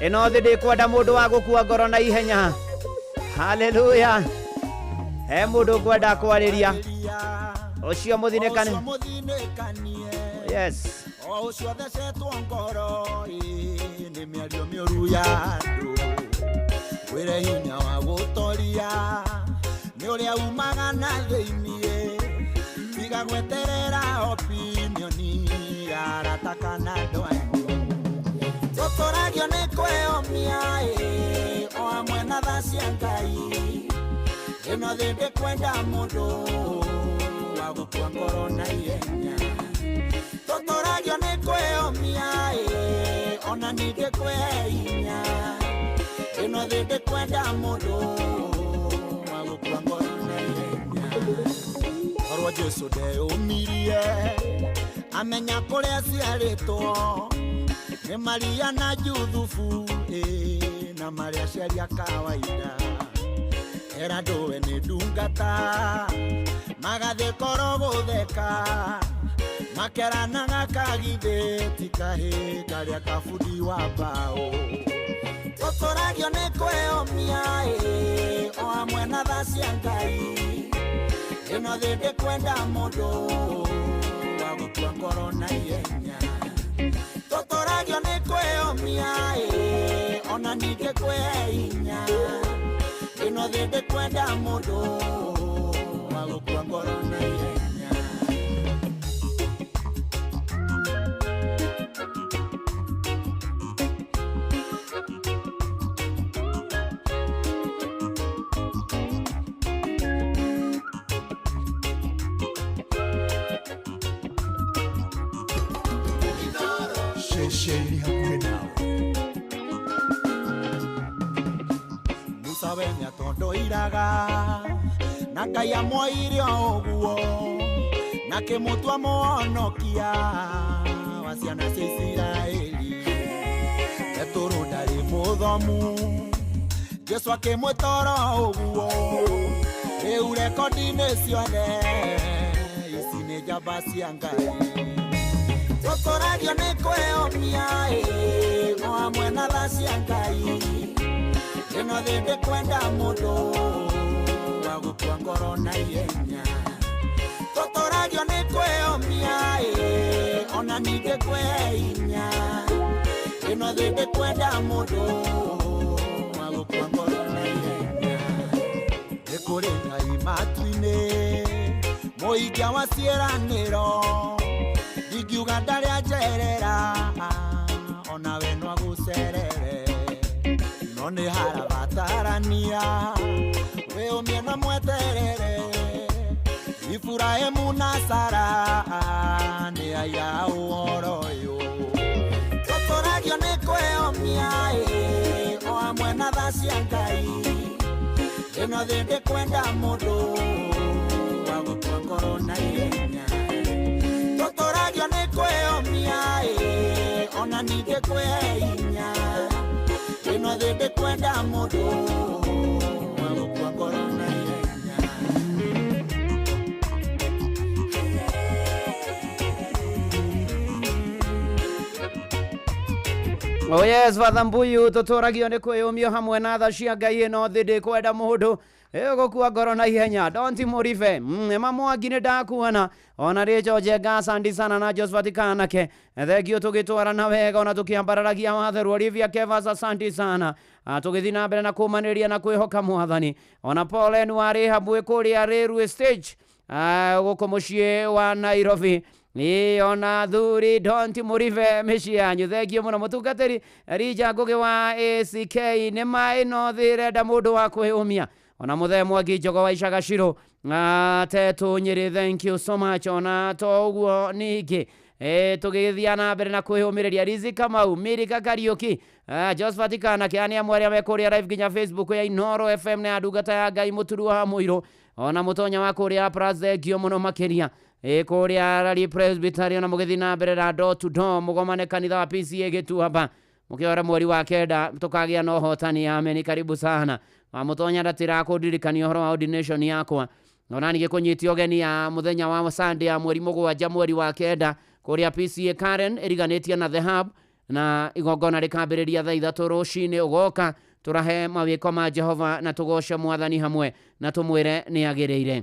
ĩno thĩ ndĩkwenda mũndũ wa gũkua ngoro na ihenya. Haleluya. He mũndũ ngwenda kwarĩria, ũcio mũthinĩkani. Yes. O ũcio thecetwo ngoro nĩ mĩario mĩũru ya andũ, kwĩre hinya wa gũtoria nĩ ũrĩa umaga na thĩiniĩ, tiga gweterera opinioni ya arata kana andũ anyu. Tũtũragio nĩ kwĩyũmia o hamwe na tha cia Ngai, ĩno thĩ ndĩkwenda mũndũ wa gũkua ngoro na ihenya. Tũtũragio nĩ kwĩyũmia ona ningĩ kwĩhe hinya, ĩno thĩ ndĩkwenda mũndũ wa gũkua ngoro na ihenya. Korwo Jesũ ndeyũmirie, amenya kũrĩa ciarĩtwo, nĩ Maria na Juthubu na marĩa ciaria kawaida. Era ndũwe nĩ ndungata, magathiĩ koro gũtheka, makeranaga kagithĩ ti kahĩ karĩa kabundi wa mbaũ. Tũtũragio nĩ kwĩyũmia o hamwe na tha cia Ngai, ĩno thĩ ndĩkwenda mũndũ wa gũkua ngoro na ihenya. Tũtũragio nĩ kwĩyũmia ona ningĩ kwĩhe hinya, ĩno thĩ ndĩkwenda mũndũ wa gũkua ngoro na ihenya. Musa wenya tondo iraga na Ngai amwoire ũguo na kĩmũtua mũhonokia wa ciana cia Isiraeli Petero ndarĩ mũthomu Jesu akĩmwĩtara ũguo rĩu rekondi-inĩ ciothe ici nĩ njamba cia Ngai tũtũragio nĩ kwĩyũmia o hamwe na tha cia Ngai ĩno thĩ ndĩkwenda mũndũ wa gũkua ngoro na ihenya tũtũragio nĩ kwĩyũmia ona ningĩ kwĩhinya ĩno thĩ ndĩkwenda mũndũ wa gũkua ngoro na ihenya nĩ kũrĩ Ngai matu-inĩ mũhingĩa wa ciĩranĩro ingiuga ndarĩ anjerera ona we no agũcerere no nĩ harabatarania wĩyũmie na mweterere Iburahĩmu na Sara nĩ aya ũhoro ũyũ tũtũragio nĩ kwĩyũmia o hamwe na tha cia Ngai ĩno thĩ ndĩkwenda mũndũ wa gũkua ngoro na ihenya tũtũragio nĩ kwĩyũmia ona ningĩ kwĩhinya ĩno thĩ ndĩkwenda mũndũ wa gũkua ngoro na ihenya Oh yes, Father Mbuyu tũtũragio nĩ kwĩyũmia hamwe na tha cia Ngai ĩno thĩ ndĩkwenda mũndũ gũkua ngoro na ihenya Donti Mũribe Emma Mwangi nĩ ndakuona ona Rachel Njenga asante sana na Josephat Kanake thengio tũgĩtwarana wega ona tũkĩambararagia watheru Olivia Kevas asante sana tũgĩthiĩ na mbere na kũmanĩrĩria na kwĩhoka Mwathani ona Paul Enwari habwe kũrĩa Railway Stage gũkũ mũciĩ wa Nairobi ona thuri Donti Mũribe mĩciĩ yanyu thengio mũno mũtungatĩri Rija Ngũgĩ wa ACK nĩ maĩ no thĩ renda mũndũ wa kwĩyũmia ona Mũthee Mwangi Njogo wa Icagaciro Tetu Nyĩrĩ thank you so much ona to ũguo ningĩ tũgĩthiĩ na mbere na kwĩyũmĩrĩria Rizi Kamau Mirika Kariuki Josephat Kanake ani amwe arĩa mekũrĩa live nginya Facebook ya Inoro FM na ndungata ya Ngai Mũturu wa Mũirũ ona mũtonya wa kũrĩa Plus thengio mũno makĩria kũrĩa Rally Presbyterian na mũgĩthiĩ na mbere na door to door mũgomane kanitha wa PCA Gĩtuamba mũkĩora mweri wa kenda tũkagĩa na ũhotani amen karibu sana mũtonya ndatĩra kũndirikania ũhoro wa ordination yakwa ona ningĩ kũnyitia ũgeni ya mũthenya wa Sunday ya mweri mũgwanja mweri wa kenda kũrĩa PCA Karen ĩriganĩtie na The Hub na igongona rĩkambĩrĩria thaa 3 rũcinĩ ũgoka tũrahe mawĩko ma Jehova na tũgoce Mwathani hamwe na tũmwĩre nĩ agĩrĩire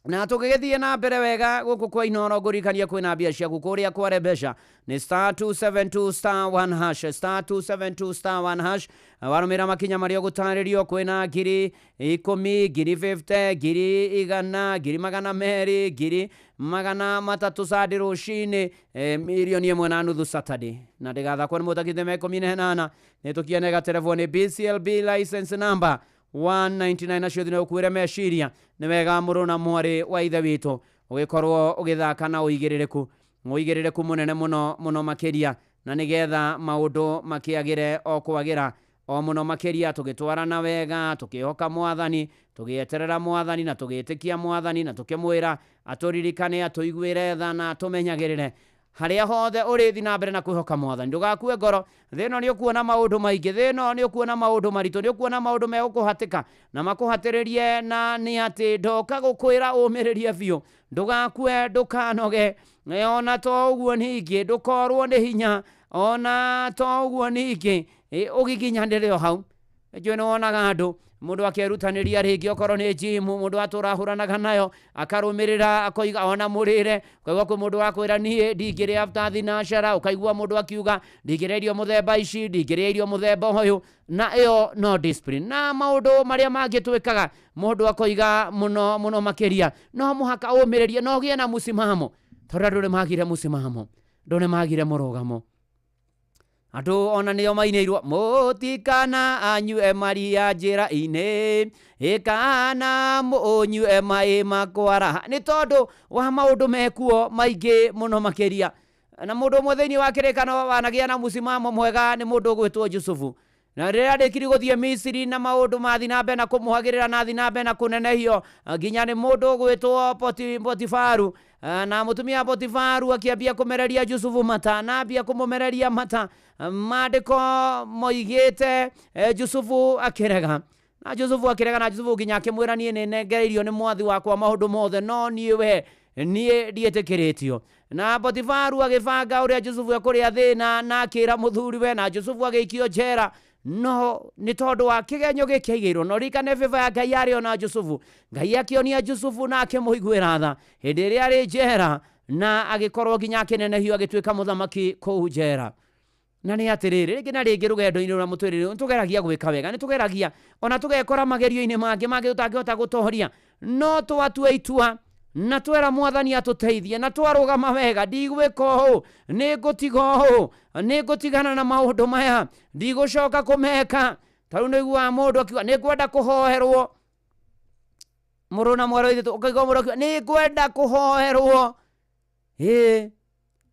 na tũgĩthiĩ na mbere wega gũkũ kwa Inoro ngũrikania kwĩna mbia ciaku kũrĩa kware mbeca nĩ *272*1# *272*1# warũmĩra makinya marĩa ũgũtarĩrio kwĩna 10,000 50,000 100,000 200,000 300,000 Sunday rũcinĩ milioni 1.5 Saturday na ndĩgathakwo nĩ mũtakĩte me 18 nĩ tũkienega telefoni BCLB license number 199 nacio thina ũkuĩre meciria nĩ wega mũrũ na mwarĩ wa ithe witũ ũgĩkorwo ũgĩthaka na ũigĩrĩrĩku mũnene mũno makĩria na nĩgetha maũndũ makĩagĩre o kwagĩra o mũno makĩria tũgĩtwarana wega tũkĩhoka Mwathani tũgĩeterera Mwathani na tũgĩtĩkia Mwathani na tũkĩmwĩra atũririkane atũiguĩre tha na tũmenyagĩrĩre harĩa hothe ũrĩthi na mbere na kwĩhoka Mwathani ndũgakue ngoro thĩno nĩ ũkuona maũndũ maingĩ thĩno nĩ ũkuona maũndũ maritũ nĩ ũkuona maũndũ megũkũhatĩka na makũhatĩrĩrie na nĩ atĩ ndoka gũkwĩra ũmĩrĩrie biũ ndũgakue ndũkanoge ona to ũguo ningĩ ndũkorwo nĩ hinya ona to ũguo ningĩ ũgĩkinyanĩre o hau njũĩ nĩ wonaga andũ mũndũ akerutanĩria rĩngĩ okorwo nĩ gym mũndũ atũrahũranaga nayo akarũmĩrĩra akoiga ona mũrĩre ukaigua kwĩ mũndũ wakwĩra niĩ ndingĩrĩa after thinacara ũkaigua mũndũ akiuga ndingĩrĩa irio mũthemba ici ndingĩrĩa irio mũthemba ũyũ na ĩyo no discipline na maũndũ marĩa mangĩ twĩkaga mũndũ akoiga mũno makĩria no mũhaka ũmĩrĩrie no gĩe na mũsimamo tondũ andũ nĩmagire mũsimamo andũ nĩmagire mũrũgamo andũ ona nĩo mainĩirwo mũtikana anyue maria njĩra-inĩ ĩkana mũnyue maĩ makwara nĩ tondũ wa maũndũ mekuo maingĩ mũno makĩria na mũndũ ũmwe thĩinĩ wa kĩrĩkanĩro wanagĩa na mũsimamo mwega nĩ mũndũ ũgwĩtwo Jusufu na rĩrĩa arĩkiri gũthiĩ Misiri na maũndũ mathi na mbere na kũmũhagĩrĩra na thi na mbere na kũnenehio nginya nĩ mũndũ gwĩtwo Potifaru na mũtumia Potifaru akĩambia kũmereria Jusufu mata na ambia kũmũmereria mata maandĩko moigĩte Jusufu akĩrega na Jusufu nginya akĩmwĩra niĩ nĩ nengereirio nĩ mwathi wakwa maũndũ mothe no niĩ we niĩ ndiĩtĩkĩrĩtio na Potifaru agĩbanga ũrĩa Jusufu ekũrĩa thĩna na akĩra mũthuriwe na Jusufu agĩikio njera no nĩ tondũ wa kĩgenyo gĩkĩaigĩirwo no rikane beba ya Ngai yarĩ ona Jusufu Ngai akĩonia Jusufu na akĩmũiguĩra tha hĩndĩ ĩrĩa arĩ njera na agĩkorwo nginya akĩnenehio agĩtuĩka mũthamaki kũu njera na nĩ atĩrĩrĩ rĩngĩ na rĩngĩ rũgendo-inĩ rwa mũtũrĩre tũgeragia gwĩka wega nĩ tũgeragia ona tũgekora magerio-inĩ mangĩ tũtangĩhota gũtoria no twatua itua na twera mwathani atũteithie na twarũgama wega ndigwĩka ũũ nĩngũtiga ũũ nĩngũtigana na maũndũ maya ndigũcoka kũmeka tarĩu nĩiguaga mũndũ akiuga nĩngwenda kũhoerwo mũrũ na mwarĩ ithe ũkaigua mũndũ akiuga nĩngwenda kũhoerwo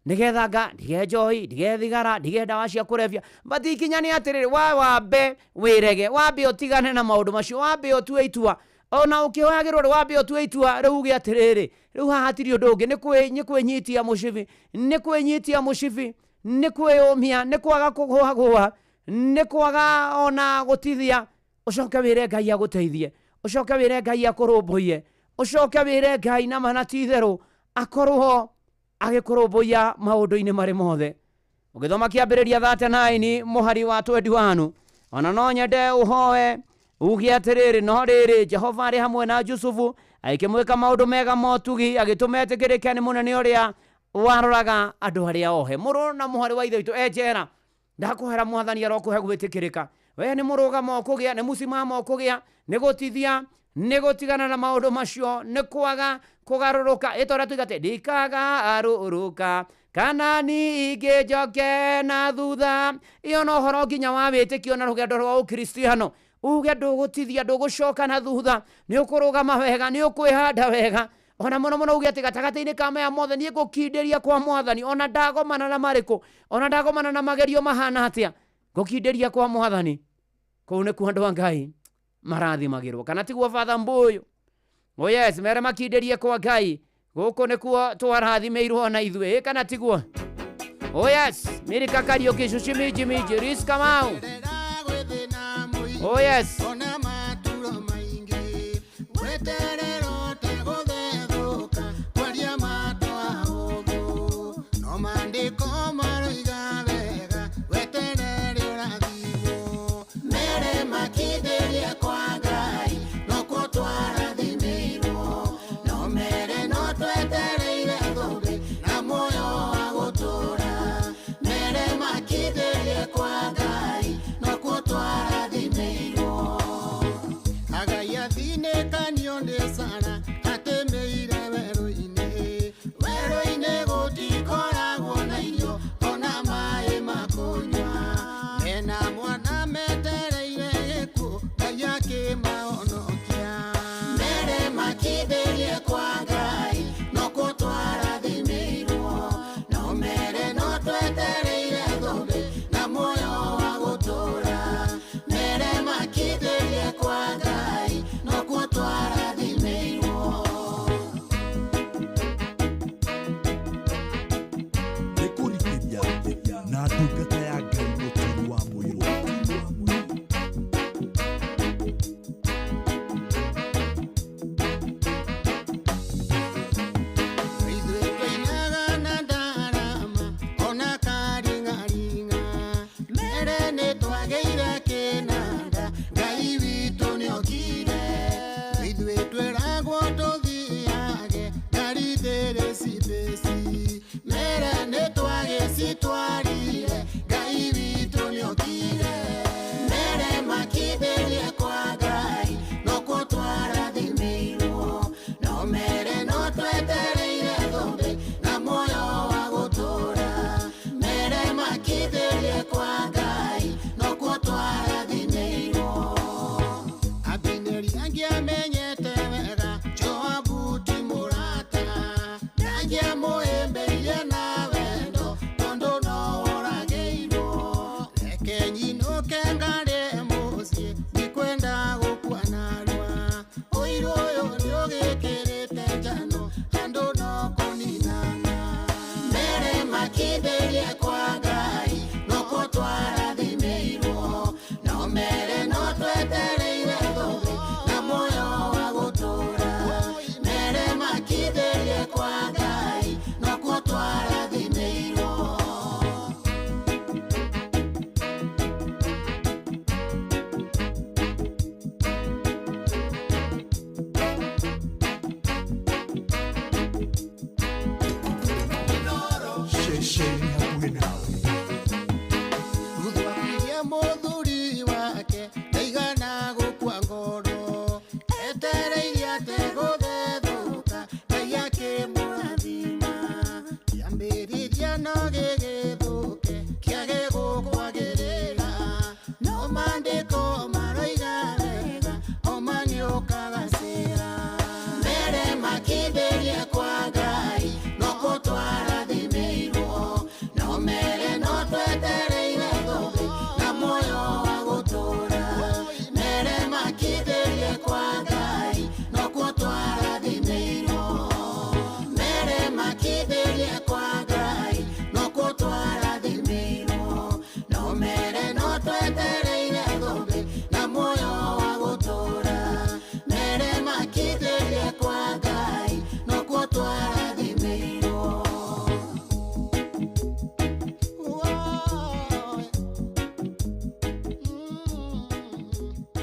nĩgetha ndige njohi ndige thigara ndige ndawa cia kũrebia ikinya nĩ atĩrĩrĩ wambe wĩrege wambe ũtigane na maũndũ macio wambe ũtue itua ona ũkĩoyagĩrwo wambe ũtue itua rĩu uge atĩrĩrĩ rĩu haha hatirĩ ũndũ ũngĩ nĩ kwĩnyitia mũcibi nĩ kwĩyũmia nĩ kwaga kũgũagũa nĩ kwaga ona gũtithia ũcoke wĩre Ngai agũteithie ũcoke wĩre Ngai akũrũmbũiye ũcoke wĩre Ngai na mana ti itherũ akorwo agĩkũrũmbũiya maũndũ-inĩ marĩ mothe ũgĩthoma kĩambĩrĩria 39 mũhari wa 21 ona no nyende ũhoe uge atĩrĩrĩ no rĩrĩ Jehova arĩ hamwe na Jusufu agĩkĩmwĩka maũndũ mega motugi agĩtũma etĩkĩrĩke nĩ mũnene ũrĩa waroraga andũ arĩa ohe mũrũ na mũhari wa ithe witũ enjera ndakũhera mwathani arokũhe gwĩtĩkĩrĩka we nĩ mũrũgamo ũkũgĩa nĩ mũsimamo ũkũgĩa nĩ gũtithia nĩ gũtigana na maũndũ macio nĩ kwaga kũgarũrũka ĩtũra tuigate ndikagarũrũka kana ningĩ njoke na thutha iyo no ũhoro nginya wa wĩtĩkio na rũgendo rwa ũkristiano uge ndũgũtithia ndũgũcoka na thutha nĩ ũkũrũgama wega nĩ ũkwĩhanda wega ona mũno uge atĩ gatagatĩ-inĩ ka maya mothe niĩ ngũkindĩria kwa mwathani ona ndagomana na marĩkũ ona ndagomana na magerio mahana atĩa ngũkindĩria kwa mwathani kũu nĩkuo andũ a Ngai marathimagĩrwo kana tiguo Father Mbuyu yes mere makindĩrie kwa Ngai gũkũ nĩkuo twarathimĩirwo na ithuĩ kana tiguo yes Mirika Kariuki Shushimiji Risk Kamau yes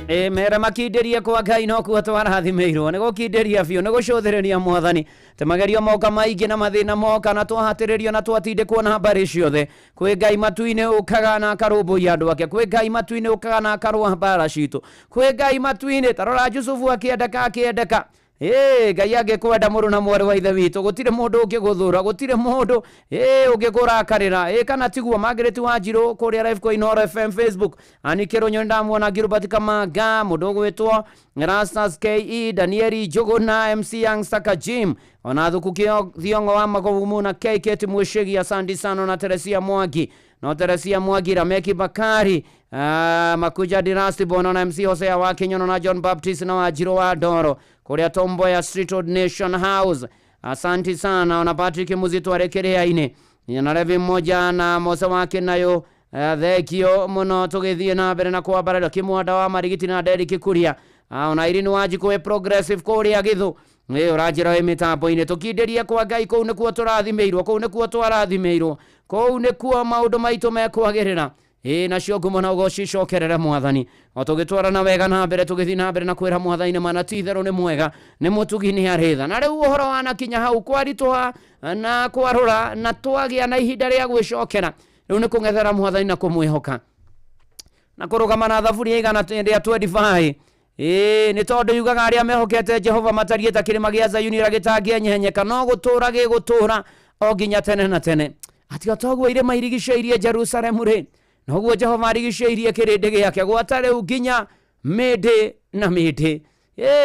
Mera makinderia kwa Ngai no kuo twarathimirwo ni gukinderia biu ni gucuthiriria Mwathani te magerio moka maingi na mathina moka na twahatiririo na twatindikwo na habari ciothe kwi Ngai matu-ini ukaga na akarumbuia andu ake kwi Ngai matu-ini ukaga na akarua mbara citu kwi Ngai matu-ini tarora Jusufu akiendeka Ngai angikwenda muru na mwari wa ithe witu gutire mundu ungiguthura gutire mundu ungikurakarira kana tiguo Margaret Wanjiru kuria live kwa Inoro FM Facebook Anikero Nyondamwona Gilbert Kamaga mundu gwitwo Rastas KE Danieli Jogona MC Young Saka Jim ona thukukio thiongo wa magovumu na KK Mwishigi asante sana na Teresia Mwangi na Teresia Mwangi Rameki Bakari Makuja Dinasti Bono na MC Hosea wa Kinyono na John Baptist na Wajiro wa Doro kuria Tombo ya Street Road Nation House asante sana na Patrick Muzito arekerea ine na Levi mmoja na Mosa wake nayo thekio muno tugithie na mbere na kwambarira kimwanda wa marigiti na Derek Kuria ona Irene Wanjiku we progressive kuria Githu urajira we mitambo-ini tukinderia kwa Ngai kou nikuo turathimeirwo kou nikuo twarathimeirwo kou nikuo maundu maitu mekwagirira nacio ngumo na ugoci cokerere Mwathani o tugitwarana wega na mbere tugithii na mbere na kwira Mwathani mana titherũ ni mwega ni mutugi ni aritha na riu uhoro wa nakinya hau kwaritwa na kwarura na twagia na ihinda ria gwicokera riu ni kung'ethera Mwathani na kumwihoka na kurugama na thaburia igana ya 25 ni tondu yugaga aria mehokete Jehova matarieta kirima gia Zayuni ragitangia nyenyeka no gutura gigutura o nginya tene na tene atiga toguo irima irigiceirie Jerusalemu ri noguo Jehova arigiceirie kirindi giake gwatare nginya mindi na mindi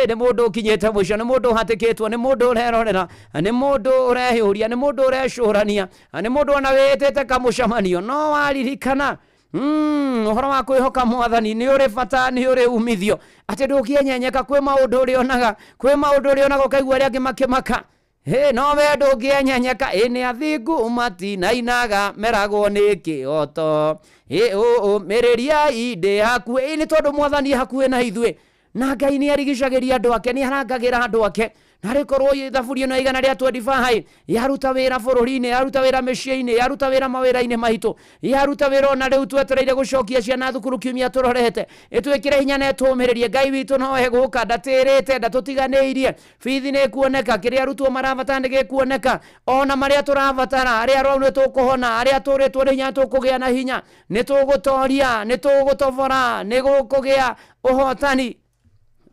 ni mundu ukinyete mwisho ni mundu hatikitwo ni mundu urerorera ni mundu urehuria ni mundu urecurania ni mundu ona wetete kamucamanio no waririkana uhoro wa kwihoka Mwathani ni uri bata ni uri umithio ati ndukienyenyeka kwi maundu urionaga ukaigua aria angi makimaka no we ndungienyenyeka ni athingu matinainaga meragwo ni kioto mereriai ndi hakuhi ni tondu Mwathani hakuhi na ithuĩ na Ngai ni arigicagiria andu ake ni arangagira andu ake na rikorwo thaburia no igana ria 25 yaruta wira bururi-ini yaruta wira mĩciĩ-inĩ yaruta wira mawĩra-inĩ maitũ yaruta wira ona riu twetereire gucokia ciana thukuru kiumia turorete itwikire hinya na etumĩrĩrie Ngai witũ no eguka ndatirĩte ndatutiganĩirie bithi nĩ kuoneka kĩrĩa arutwo marabatara nĩ gĩkuoneka ona marĩa tũrabatara arĩa arwaru nĩ tũkũhona arĩa tũrĩtwo nĩ hinya tũkũgĩa na hinya nĩ tũgũtoria nĩ tũgũtobora nĩ gũkũgĩa ũhotani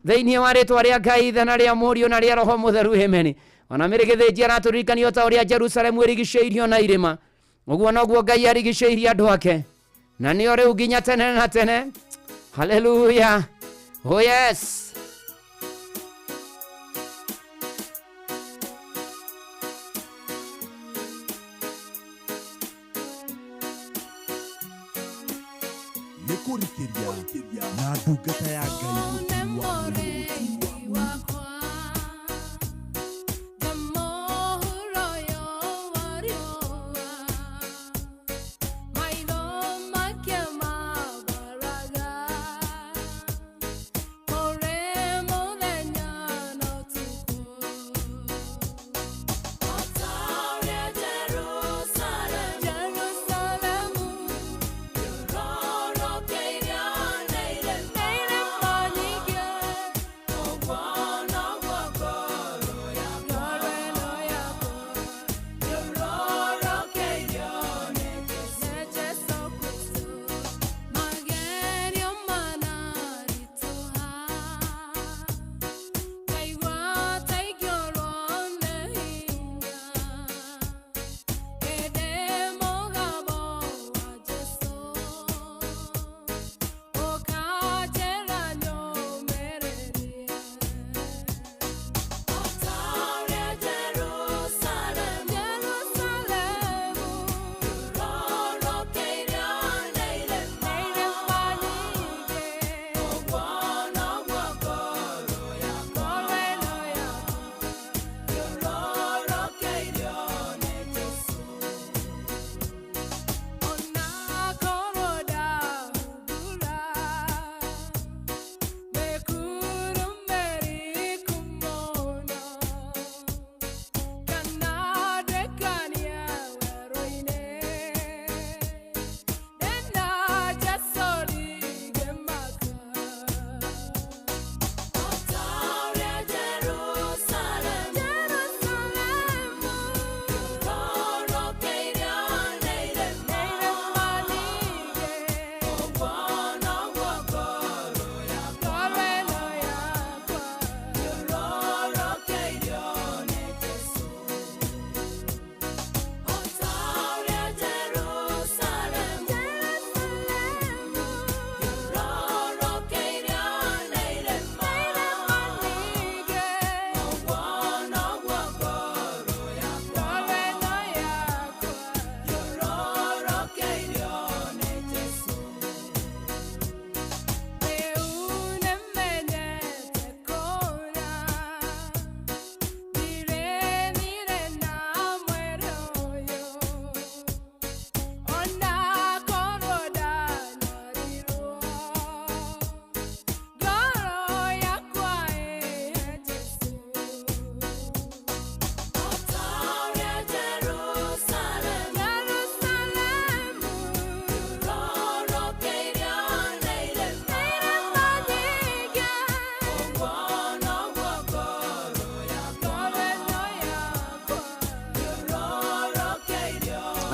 thĩinĩ wa rĩtwa rĩa Ngai ithe na rĩa Mũriũ na rĩa Roho Mũtheru ameni ona mĩrĩgĩthĩnji aratũririkania ta ũrĩa Jerusalemu ĩrigicĩirio na irĩma ũguo noguo Ngai arigicĩirie andũ ake na nĩo rĩu nginya tene na tene haleluya oh yes Nikurikiria na ndungata ya Ngai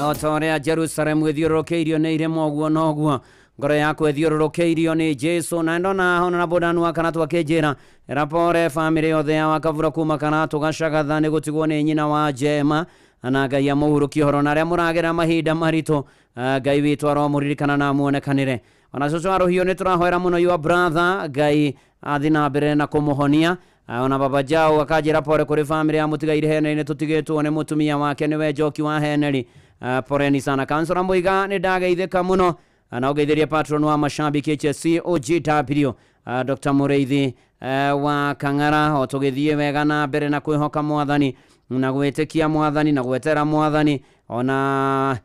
Otorea Jerusalem ethiũrũrũkĩirio nĩ irĩma ũguo noguo ngoro yaku ethiũrũrũkĩirio nĩ Jesu na ndona hona na bodanua kana twakĩnjĩra rapore family yothe ya wakavura kuma kana tũgacagatha nĩ gũtigwo nĩ nyina wa Jema na Ngai amũhurũkie ũhoro na arĩa mũragera mahinda maritũ Ngai witũ aromũririkana na muonekanĩre ona cucu arũhiũ nĩ tũrahoera mũno your brother Ngai athi na mbere na kũmũhonia ona baba Jao akajĩra pore kũrĩ family ya mũtigaire Henry nĩ tũtigĩtwo nĩ mũtumia wake nĩwe Njoki wa Henry poreni sana kansora Muiga nĩ ndageithĩka mũno na ũgeithĩrie patron wa mashabiki HSC OGW Dr. Mũreithi wa Kang'ara o tũgĩthiĩ wega na mbere na kwĩhoka mwathani na gwĩtĩkia mwathani na gwetera mwathani ona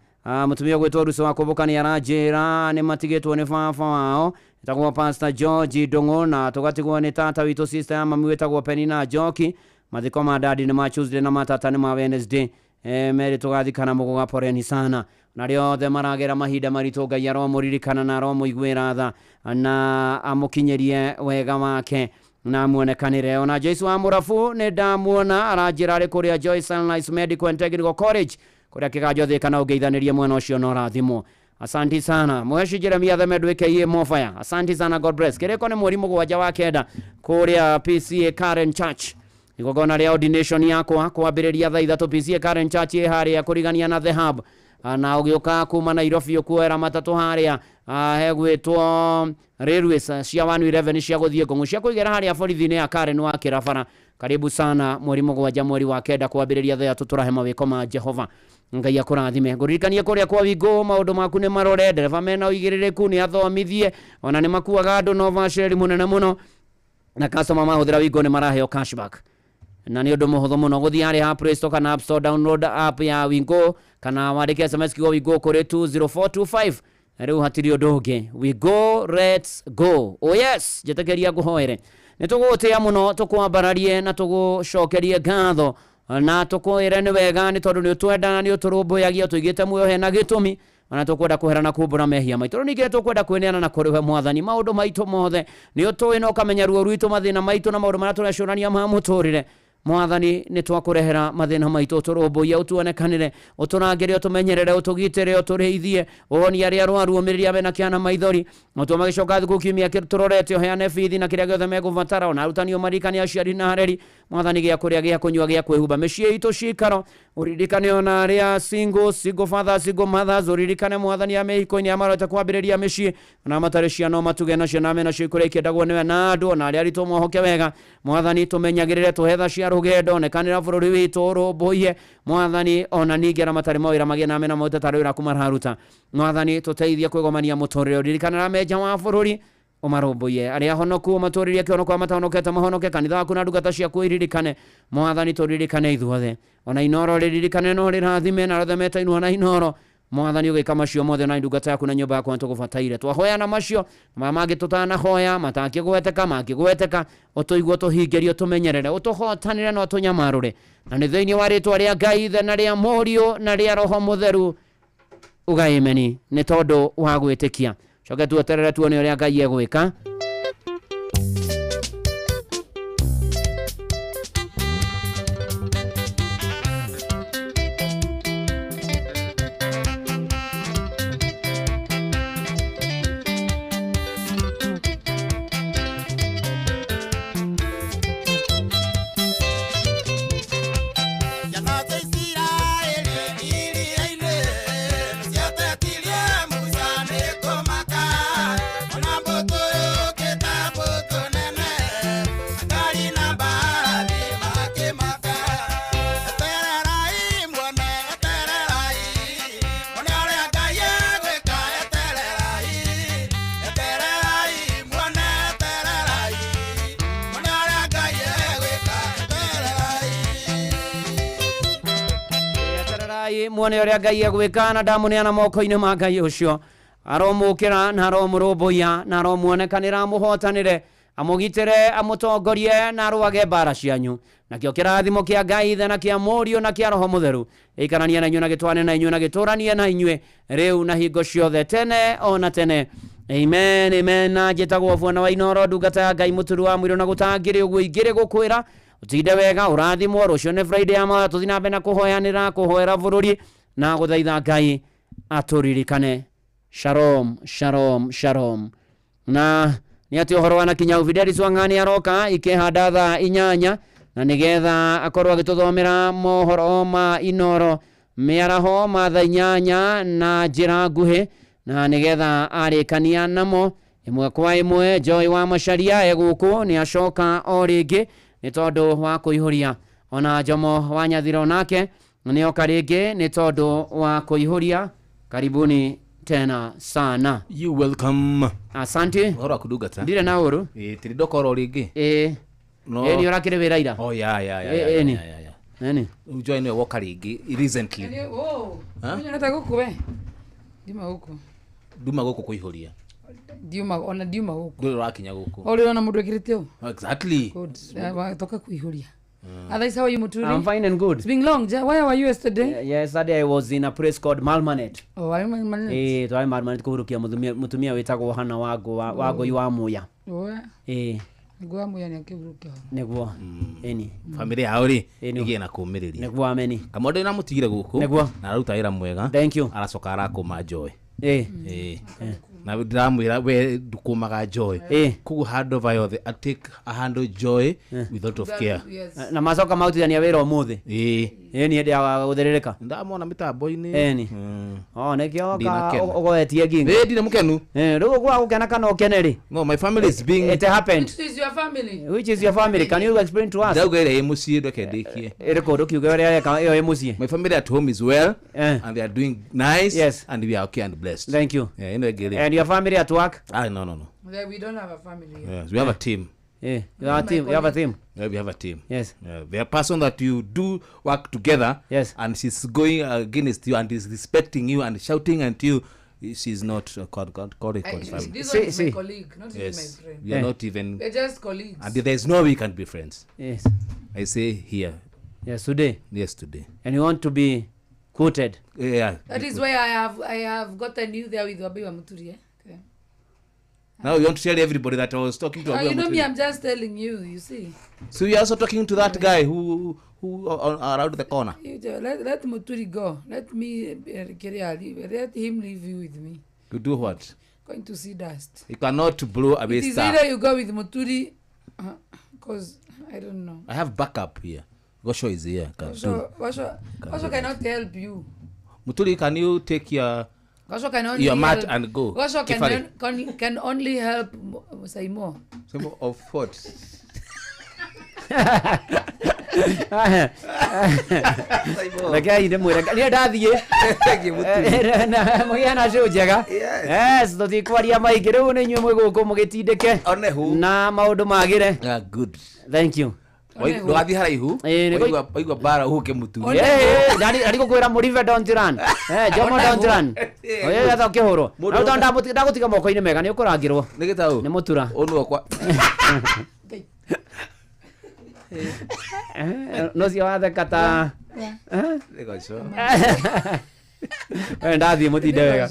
mutumia gwĩtwo Ruso wa kũbũkania aranjĩra nĩ matigĩtwo nĩ baba wao etagwo Pastor George Ndung'u na tũgatigwo nĩ tata witũ sister ya mami wĩtagwo Penina Njoki mathiko ma dadi nĩ ma Tuesday na matata nĩ ma Wednesday merĩ tũgathikana mũgoga poreni sana na rĩo othe maragera mahinda maritũ Ngai aromũririkana na aromũiguĩra tha na amũkinyerie wega wake na muonekanĩre ona Joyce wa Mũrabu nĩ ndamuona aranjĩra arĩ kũrĩa Joyce Nice Medical and Technical College kũrĩa kĩganjo thĩka na ũgeithanĩrie mwena ũcio na ũrathimwo asanti sana Mweshi Jeremia Themedwe KE Mofaya asanti sana God bless kĩrĩko nĩ mweri mũgwanja wa kenda kũrĩa PCA Karen Church igogona rĩa ordination yakwa kwambĩrĩria thaa 3 PCA Karen Church harĩa kũrigania na The Hub na ũgĩũka kuma Nairobi ũkuoera matatũ harĩa hegwĩtwo railways cia 111 cia gũthiĩ Ngong'u cia kũigera harĩa borithi-inĩ ya Karen wa Kĩrabara karibu sana mweri mũgwanja mweri wa kenda kwambĩrĩria thaa 3 tũrahe mawĩko ma Jehova Ngai akũrathime ngũririkanie kũrĩa kwa Wingo maũndũ maku nĩ marore ndereba mena ũigĩrĩrĩku nĩ athomithie ona nĩ makuaga andũ no vacĩri mũnene mũno na customer mahũthĩra Wingo nĩ maraheo cashback na nĩ ũndũ mũhũthũ mũno gũthiĩ harĩa ha Play Store kana App Store download app ya Wingo kana wandĩke SMS kiugo Wingo kũrĩ 20425 rĩu hatirĩ ũndũ ũngĩ Wingo let's go oh yes njĩtĩkĩria ngũhoere nĩ tũgũtĩa mũno tũkwambararie na tũgũcokerie ngatho na tũkwĩre nĩ wega nĩ tondũ nĩ ũtwenda na nĩ ũtũrũmbũyagia tũigĩte muoyo hena gĩtũmi ona tũkwenda kwehera na kumbũra mehia maitũ rĩu ningĩ tũkwenda kwĩneana na kũrĩ we mwathani maũndũ maitũ mothe nĩ ũtũĩ na ũkamenya ruo rwitũ mathĩna maitũ na maũndũ marĩa tũrecũrania ma mũtũrĩre mwathani nĩ twakũrehera mathĩna maitũ ũtũrũmbũiye ũtuonekanĩre ũtũrangĩre ũtũmenyerere ũtũgitĩre ũtũrĩithie ũhonie arĩa arwaru ũmĩrĩria be na kĩana maithori ũtũma gĩcoka thikũ kiumia tũrorete ũheane bithi na kĩrĩa gĩothe megũbatara ona arutani ũmarikania aciari na areri mwathani gĩa kũrĩa gĩa kũnyua gĩa kwĩhumba mĩciĩ itũ cikaro ũririkane ona arĩa single fathers single mothers ũririkane mwathani amĩhiko-inĩ amarota kwambĩrĩria mĩciĩ na matarĩ ciana matuge nacio na mena cio ikũrĩa ikĩendagwo nĩwe na andũ ona arĩa aritũ mohoke wega mwathani tũmenyagĩrĩre tũhetha cia rũgendo nekanĩra bũrũri witũ ũrũmbũiye mwathani ona ningĩ na matarĩ mawĩra magĩe na mena maũteta wĩra kumararuta mwathani tũteithie kwĩgomania mũtũrĩre ũririkanĩra menja wa bũrũri ũmarũmbũiye arĩa honoku matũrĩrie kĩonoko matahonokete mahonoke kanitha waku na ndungata ciaku iririkane mwathani tũririkane ithuothe ona inoro rĩririkane no rĩrathime na rĩthemete inua na inoro mwathani ũgĩka macio mothe na ndungata yaku na nyũmba yaku tũgũbataire twahoya na macio mangĩ tũtanahoya matakĩgweteka ũtũigua tũhingĩrio tũmenyerere ũtũhotanĩre na ũtũnyamarũre na nĩ thĩinĩ wa rĩtwa rĩa Ngai ithe na rĩa Mũriũ na rĩa Roho Mũtheru ugaimeni nĩ tondũ wa gwĩtĩkia coke tuoterere tuone ũrĩa Ngai egwĩka muone ũrĩa Ngai egwĩka na ndamũneana moko-inĩ ma Ngai ũcio aromũkĩra na aromũrũmbũiya na aromuonekanĩra amũhotanĩre amũgitĩre amũtongorie na arũage mbara cianyu nakĩo kĩrathimo kĩa Ngai ithe na kĩa Mũriũ na kĩa Roho Mũtheru ĩikaranie na inyuĩ na gĩtwarane na inyuĩ na gĩtũranie na inyuĩ rĩu na hingo ciothe tene ona tene amen amen na njĩtagwo Bwana wa Inoro ndungata ya Ngai mũturu wa mwĩrĩ na gũtangĩrĩ ũguo ingĩrĩ gũkwĩra ũtinde wega ũrathimwo rũciũ nĩ Friday ya ma tũthiĩ na mbere na kũhoyanĩra kũhoera bũrũri na guthaitha Ngai aturirikane. Shalom, shalom, shalom. Na ni ati uhoro wa Nakinyau Fidelis Wang'ani aroka ikihanda thaa 8 na nigetha akorwo agituthomera mohoro ma Inoro miaraho ma thaa 8 na njira nguhi na nigetha arikania namo imwe kwa imwe. Joy wa Macharia eguku ni acoka o ringi ni tondu wa kuihuria. Ona Jomo wa Nyathiro nake ni oka ringi ni tondu wa kuihuria. Karibuni tena sana. You welcome. Asante. Ora kudugata. Ndire na uru. Tiridoka oro ringi. No. Ni orakire wira ira. Oh yeah. Nani? Ujoin we woka ringi recently. Unataka gukwe? Duma guku kuihuria. Diuma guku. Ndiro rakinya guku. Oli ona mundu ekirite u. Exactly. Good. Toka kuihuria. Otherwise, how are you, Muturi? I'm fine and good. It's been long. Where were you yesterday? Yesterday I was in a place called Malmanet. Oh, Malmanet. Twai Malmanet kuhurukia mutumia wetagwo Hana wago iwa muya. Niguo muya ni akiburukia. Niguo. Family yao ri igie na kumiriria. Niguo ameni. Kamondo na mutigire guku. Niguo. Na ruta ira mwega. Thank you. Aracoka arakuma Joy. Na ndamwira we ndukumaga Joy. Kugu hand over yothe I take a handle Joy with a lot of care. Na macoka mautithania wira umuthi. Ni hende ya guthiririka. Ndamona mitambo-ini. Nekio ugoetie ginga. Ndire mukenu. Riu kwa gukena kana ukeneri. No, my family is being. It happened. Which is your family? Which is your family? Can you explain to us? Ndaugaire emucie ndokendikie. Eriko ndukiuga ria eka iyo emucie. My family at home is well and they are doing nice. Yes. And we are okay and blessed. Thank you. And your family at work? No. We don't have a family. Yes, we have a team. You have a team. You have a team. Yeah, we have a team. Yes. They are person that you do work together. Yes. And she's going against you and is respecting you and shouting at you. She's not called family. This one is my colleague, not even my friend. We are not even. We're just colleagues. And there's no way we can be friends. Yes. I say here. Yes, today. Yes, today. And you want to be quoted. Yeah. That is why I have gotten you there with Wabiwa Muturi. Okay. Now you want to tell everybody that I was talking to Wabiwa Muturi. You know me, I'm just telling you see. So you're also talking to that guy who around the corner. Let Muturi go. Let me let him leave you with me. To do what? Going to see dust. You cannot blow away it star. It is either you go with Muturi, because I don't know. I have backup here. Gosho is here. Gosho cannot help you. Muturi, can you take your mat and go? Gosho can only help Saimo. Saimo of what? Rekai nä mwä re nä ndathiä må na cå njega tå tikwaria maingä rä u nä inyuä mwä gå kå må gä tindä ke na maå ndå magä re. Thank you. Ndågathiä haraihu waigua mbara å kä må tu ndarä gå kwä ra må rive Jomo etha å kä hå rwo ndagå tiga moko-inä mega nä å kå rangä rwo nä må tura no cio watheka ta ndathiä må tinde wega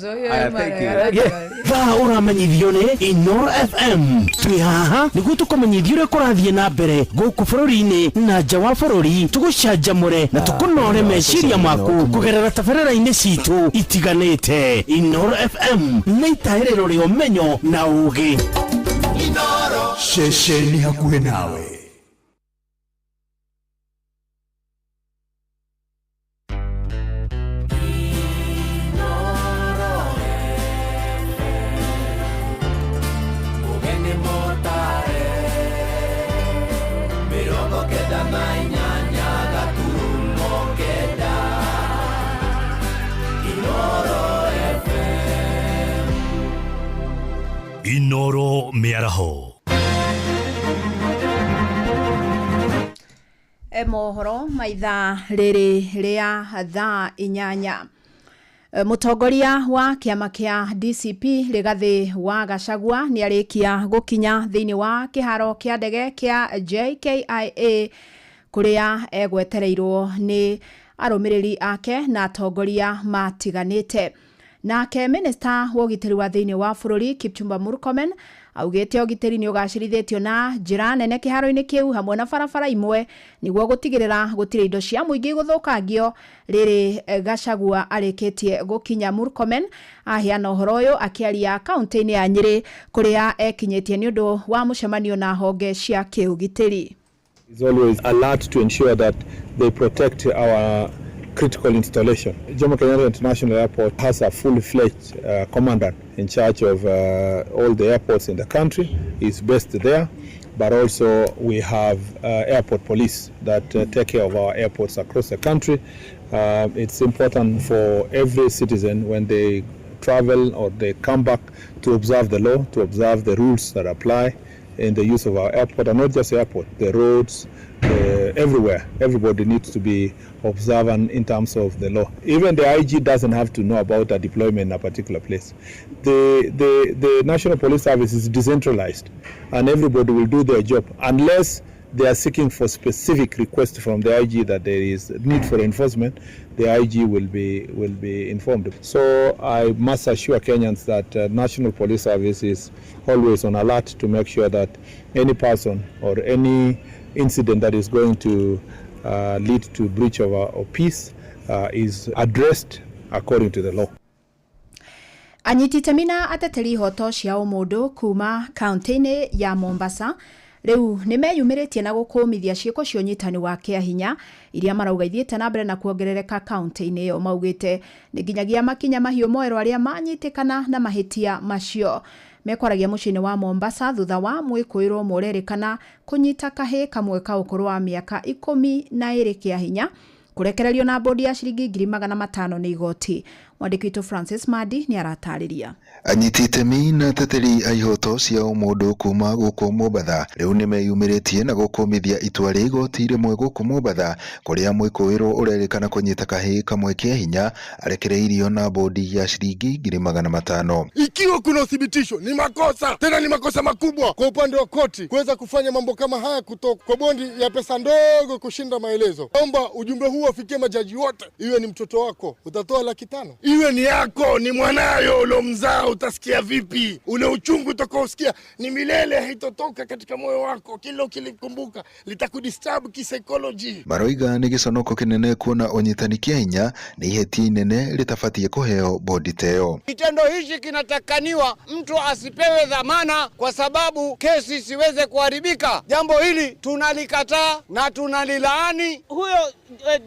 thaa å ramenyithio nä Inoro FM twä haha nä guo tå kåmenyithia å rä a kå rathiä na mbere gå kå bå rå ri-inä na nja wa bå rå ri tå gå canjamå na tå kå nore meciria maku kå gerera tabarĩra-inĩ citå itiganä te. Inoro FM nä itaä rä ro rä å menyo na å gä ceceni hakuhĩ nawe. Inoro Miaraho. Mohoro maitha riri ria thaa 8. Mutongoria wa kiama kia DCP Rigathi wa Gachagua ni arikia gukinya thiini wa kiharo kia ndege kia JKIA kuria egwetereirwo ni arumiriri ake na atongoria matiganite. Nake minister wa ugitiri wa thiini wa bururi Kipchumba Murkomen augite ogiteri ni ugacirithitio na njira nene kiharo-ini kiu hamwe na barabara imwe niguo gutigirira gutire indo cia muingi guthukangio. Riri Gachagua arikitie gukinya Murkomen ahiana uhoro uyu akiaria kaunti-ini ya Nyeri kuria ekinyitie ni undu wa mucemanio na honge cia kiugiteri. Is always alert to ensure that they protect our critical installation. Jomo Kenyatta International Airport has a full-fledged commandant in charge of all the airports in the country. He's based there, but also we have airport police that take care of our airports across the country. It's important for every citizen when they travel or they come back to observe the law, to observe the rules that apply in the use of our airport, and not just the airport, the roads, everywhere. Everybody needs to be observant in terms of the law. Even the IG doesn't have to know about a deployment in a particular place. The National Police Service is decentralized, and everybody will do their job unless they are seeking for specific requests from the IG that there is need for enforcement. The IG will be informed. So I must assure Kenyans that National Police Service is always on alert to make sure that any person or any incident that is going to lead to breach of peace is addressed according to the law. Anyiti temina ateteri hoto cia umundu kuma kaunti-ini ya Mombasa riu nimeyumiritie na gukumithia ciiko cia unyitani wa kiahinya iria marauga ithiete na mbere na kuongerereka kaunti-ini iyo. Maugite ni nginyagia makinya mahiu moero aria manyitikana na mahitia macio. Mekwaragia mucini wa Mombasa thutha wa mwikuiro murerikana kunyita kahi kamwe ka ukuru wa miaka 12 kiahinya kurekererio na bodi ya ciringi 500 ni igoti. Mwandiki witũ Francis Madi ni aratariria. Anyiti itemi na ateteri a ihoto cia umundu kuma guku Mombasa riu nimeyumiritie na gukumithia itua ria igoti rimwe guku Mombasa kuria mwikuiro urerikana kunyita kahi kamwe kia hinya arekereirio na bodi ya shilingi 500. Ikiwa kuna uthibitisho ni makosa, tena ni makosa makubwa kwa upande wa koti kuweza kufanya mambo kama haya kutoka kwa bondi ya pesa ndogo kushinda maelezo. Naomba ujumbe huu ufikie majaji wote. Iwe ni mtoto wako utatoa 500. Iwe ni yako, ni mwanayo ulomzaa, utasikia vipi? Ule uchungu utakaosikia ni milele, haitotoka katika moyo wako. Kila ukilikumbuka litakudisturb kisaikolojia. Maroiga ni giconoko kinene kuona unyitani kiahinya ni iheti nene litafatie kuheo bodi teo. Kitendo hichi kinatakaniwa mtu asipewe dhamana kwa sababu kesi siweze kuharibika. Jambo hili tunalikataa na tunalilaani. Huyo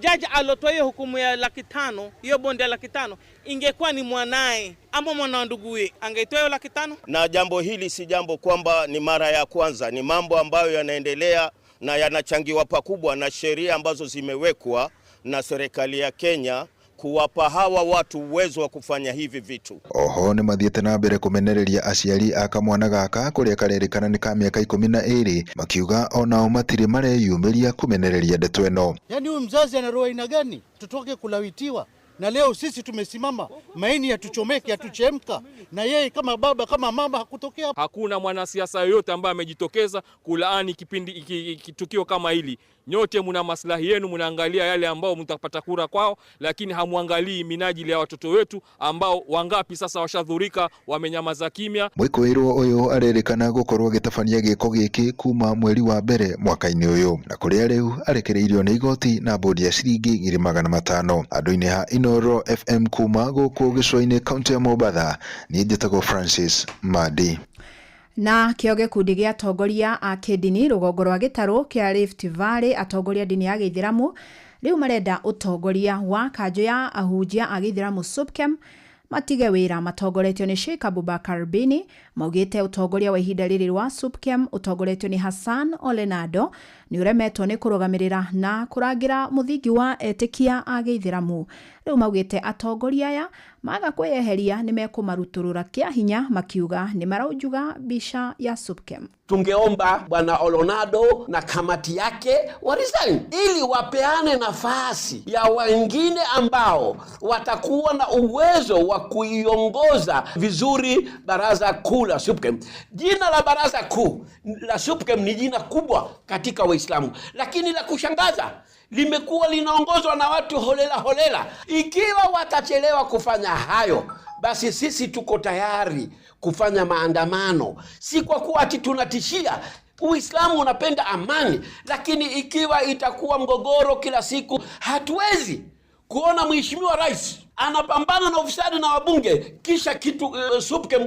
jaji alotoa hiyo hukumu ya 500, hiyo bondi ya 500, ingekuwa ni mwanae ama mwana nduguye, angeitoa hiyo 500. Na jambo hili si jambo kwamba ni mara ya kwanza, ni mambo ambayo yanaendelea na yanachangiwa pakubwa na sheria ambazo zimewekwa na serikali ya Kenya kuwapa hawa watu uwezo wa kufanya hivi vitu. Oho ni mathiete na mbere kumenereria aciari aka mwana gaka kuria karerikana ni ka miaka 12 makiuga onao matire mareyumiria kumenereria ndeto eno. Yaani huyu mzazi ana roho ina gani? Tutoke kulawitiwa. Na leo sisi tumesimama, maini yatuchomeke, yatuchemka, na yeye kama baba kama mama hakutokea. Hakuna mwanasiasa yoyote ambaye amejitokeza kulaani tukio kama hili. Nyote mna maslahi yenu, mnaangalia yale ambao mtapata kura kwao, lakini hamuangalii minajili ya watoto wetu ambao wangapi sasa washadhurika, wamenyamaza kimya. Mwikoiro uyu arerikana gukorwo gitafania giko giki kuma mweri wa mbere mwaka-ini uyu, na kuria riu arekereirio ni igoti na bodi ya ciringi 500. Andu-ini ha Inoro FM kuma guku gicua-ini kaunti ya Mombasa, ni njitagwo Francis Madi. Na kĩo gĩkundi gĩa atongoria a kĩndini rũgongo rwa gĩtarũ kĩa Rift Valley, atongoria dini ya Gĩithĩramu rĩu marenda ũtongoria wa kanjũ ya ahunjia a Gĩithĩramu SUPKEM matige wĩra matongoretio ni Sheikh Abubakar Bini. Maugite utongoria wa ihinda rĩrĩ rwa SUPKEM utongoretio ni Hassan Olenado ni uremetwo ni kurugamirira na kurangira muthingi wa etikia a Gĩithĩramu. Rĩu maugite atongoria aya maga kweyeheria ni mekumaruturura kia hinya, makiuga ni maraujuga bisha ya SUPKEM. Tungeomba bwana Olenado na kamati yake waresign ili wapeane nafasi ya wengine ambao watakuwa na uwezo wa kuiongoza vizuri baraza kuu la SUPKEM. Jina la baraza kuu la SUPKEM ni jina kubwa katika Waislamu, lakini la kushangaza limekuwa linaongozwa na watu holela. Ikiwa watachelewa kufanya hayo, basi sisi tuko tayari kufanya maandamano. Si kwa kuwa ati tunatishia. Uislamu unapenda amani, lakini ikiwa itakuwa mgogoro kila siku, hatuwezi kuona Mheshimiwa Rais anapambana na ufisadi na wabunge, kisha kitu SUPKEM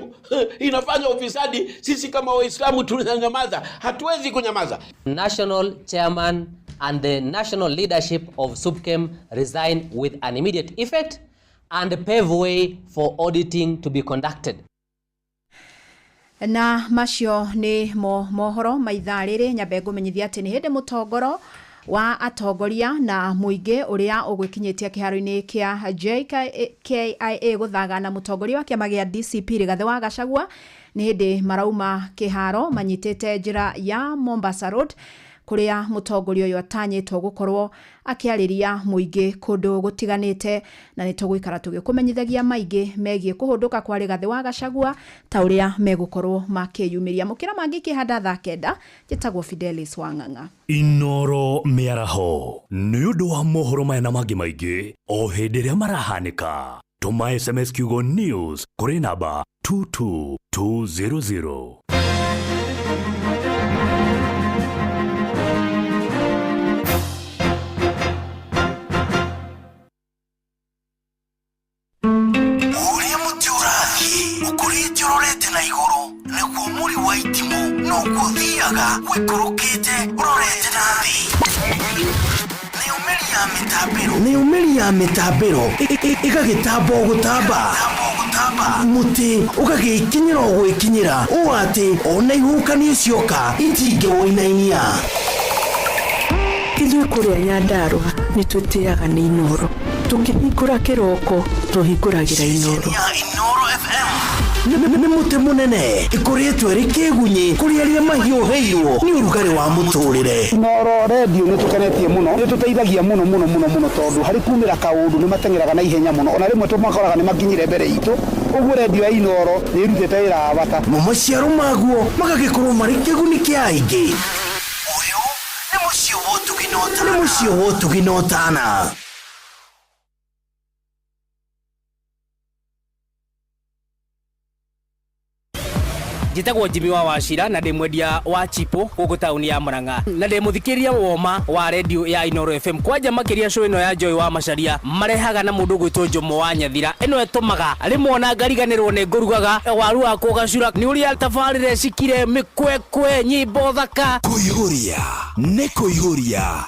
inafanya ufisadi. Sisi kama Waislamu tunanyamaza. Hatuwezi kunyamaza. National chairman and the national leadership of SUPKEM resign with an immediate effect and pave way for auditing to be conducted. Na macio ni mohoro maithaa riri nyambe ngumenyithia ati ni hindi mutongoro wa atongoria na muingi uria ugwikinyitia kiharo-ini kia JKIA guthaga na mutongoria wa kiama gia DCP Rigathi wa Gachagua ni hindi marauma kiharo manyitete njira ya Mombasa Road kuria mutongoria uyu atanyitwo gukorwo akiariria muingi kundu gutiganite, na nitugwikara tugikumenyithagia maingi megie kuhunduka kwa Rigathi wa Gachagua ta uria megukorwo makiyumiria mukira mangi kihanda thaa 9. Jitagwo Fidelis Wang'ang'a. Inoro miaraho ni undu wa mohoro maya na mangi maingi o hindi ria marahanika. Tuma SMS kiugo news kuri namba 22200. Urorete na iguru niguo muri wa itimu no guthiaga wikurukite urorete na thi ni umeri ya mitambiro igagitambo gutamba muti ugagikinyira gwikinyira uati ona ihukani cioka itinge woinainia ithuĩ kũrĩa Nyandarua nĩtwĩtĩaga nĩ Inoro, tũkĩhingũra kĩroko tũhingũragĩra Inoro. Nĩ mũtĩ mũnene ĩkoretwo ĩrĩ kĩgunyi kũrĩ arĩa mahiũhĩirwo nĩ ũrugarĩ wa mũtũrĩre. Inoro radio nĩtũkenetie mũno, nĩtũteithagia mũno tondũ harĩ kumĩra kaũndũ nĩmateng'eraga na ihenya mũno, ona rĩmwe tũmakoraga nĩmakinyire mbere itũ. Ũguo radio ya Inoro nĩĩrutĩte wĩra wa bata. Maciaro maguo magagĩkorwo marĩ kĩguni kĩa aingĩ. Ũyũ nĩ mũciĩ wa ũtugi-na-ũtana. Njitagwo Jimmy wa Wachira na ndi mwendia wa chipo guku tauni ya Murang'a na ndi muthikiria woma wa radio ya Inoro FM. Kwanja makiria show ino ya Joy wa Macharia marehaga na mundu gwitwo Njomo wa Nyathira. Ino etumaga rimwe na ngariganirwo ni ngurugaga waru wa kugacura ni uria tafarire cikire mikwekwe nyimbo thaka. Kuihuria ni kuihuria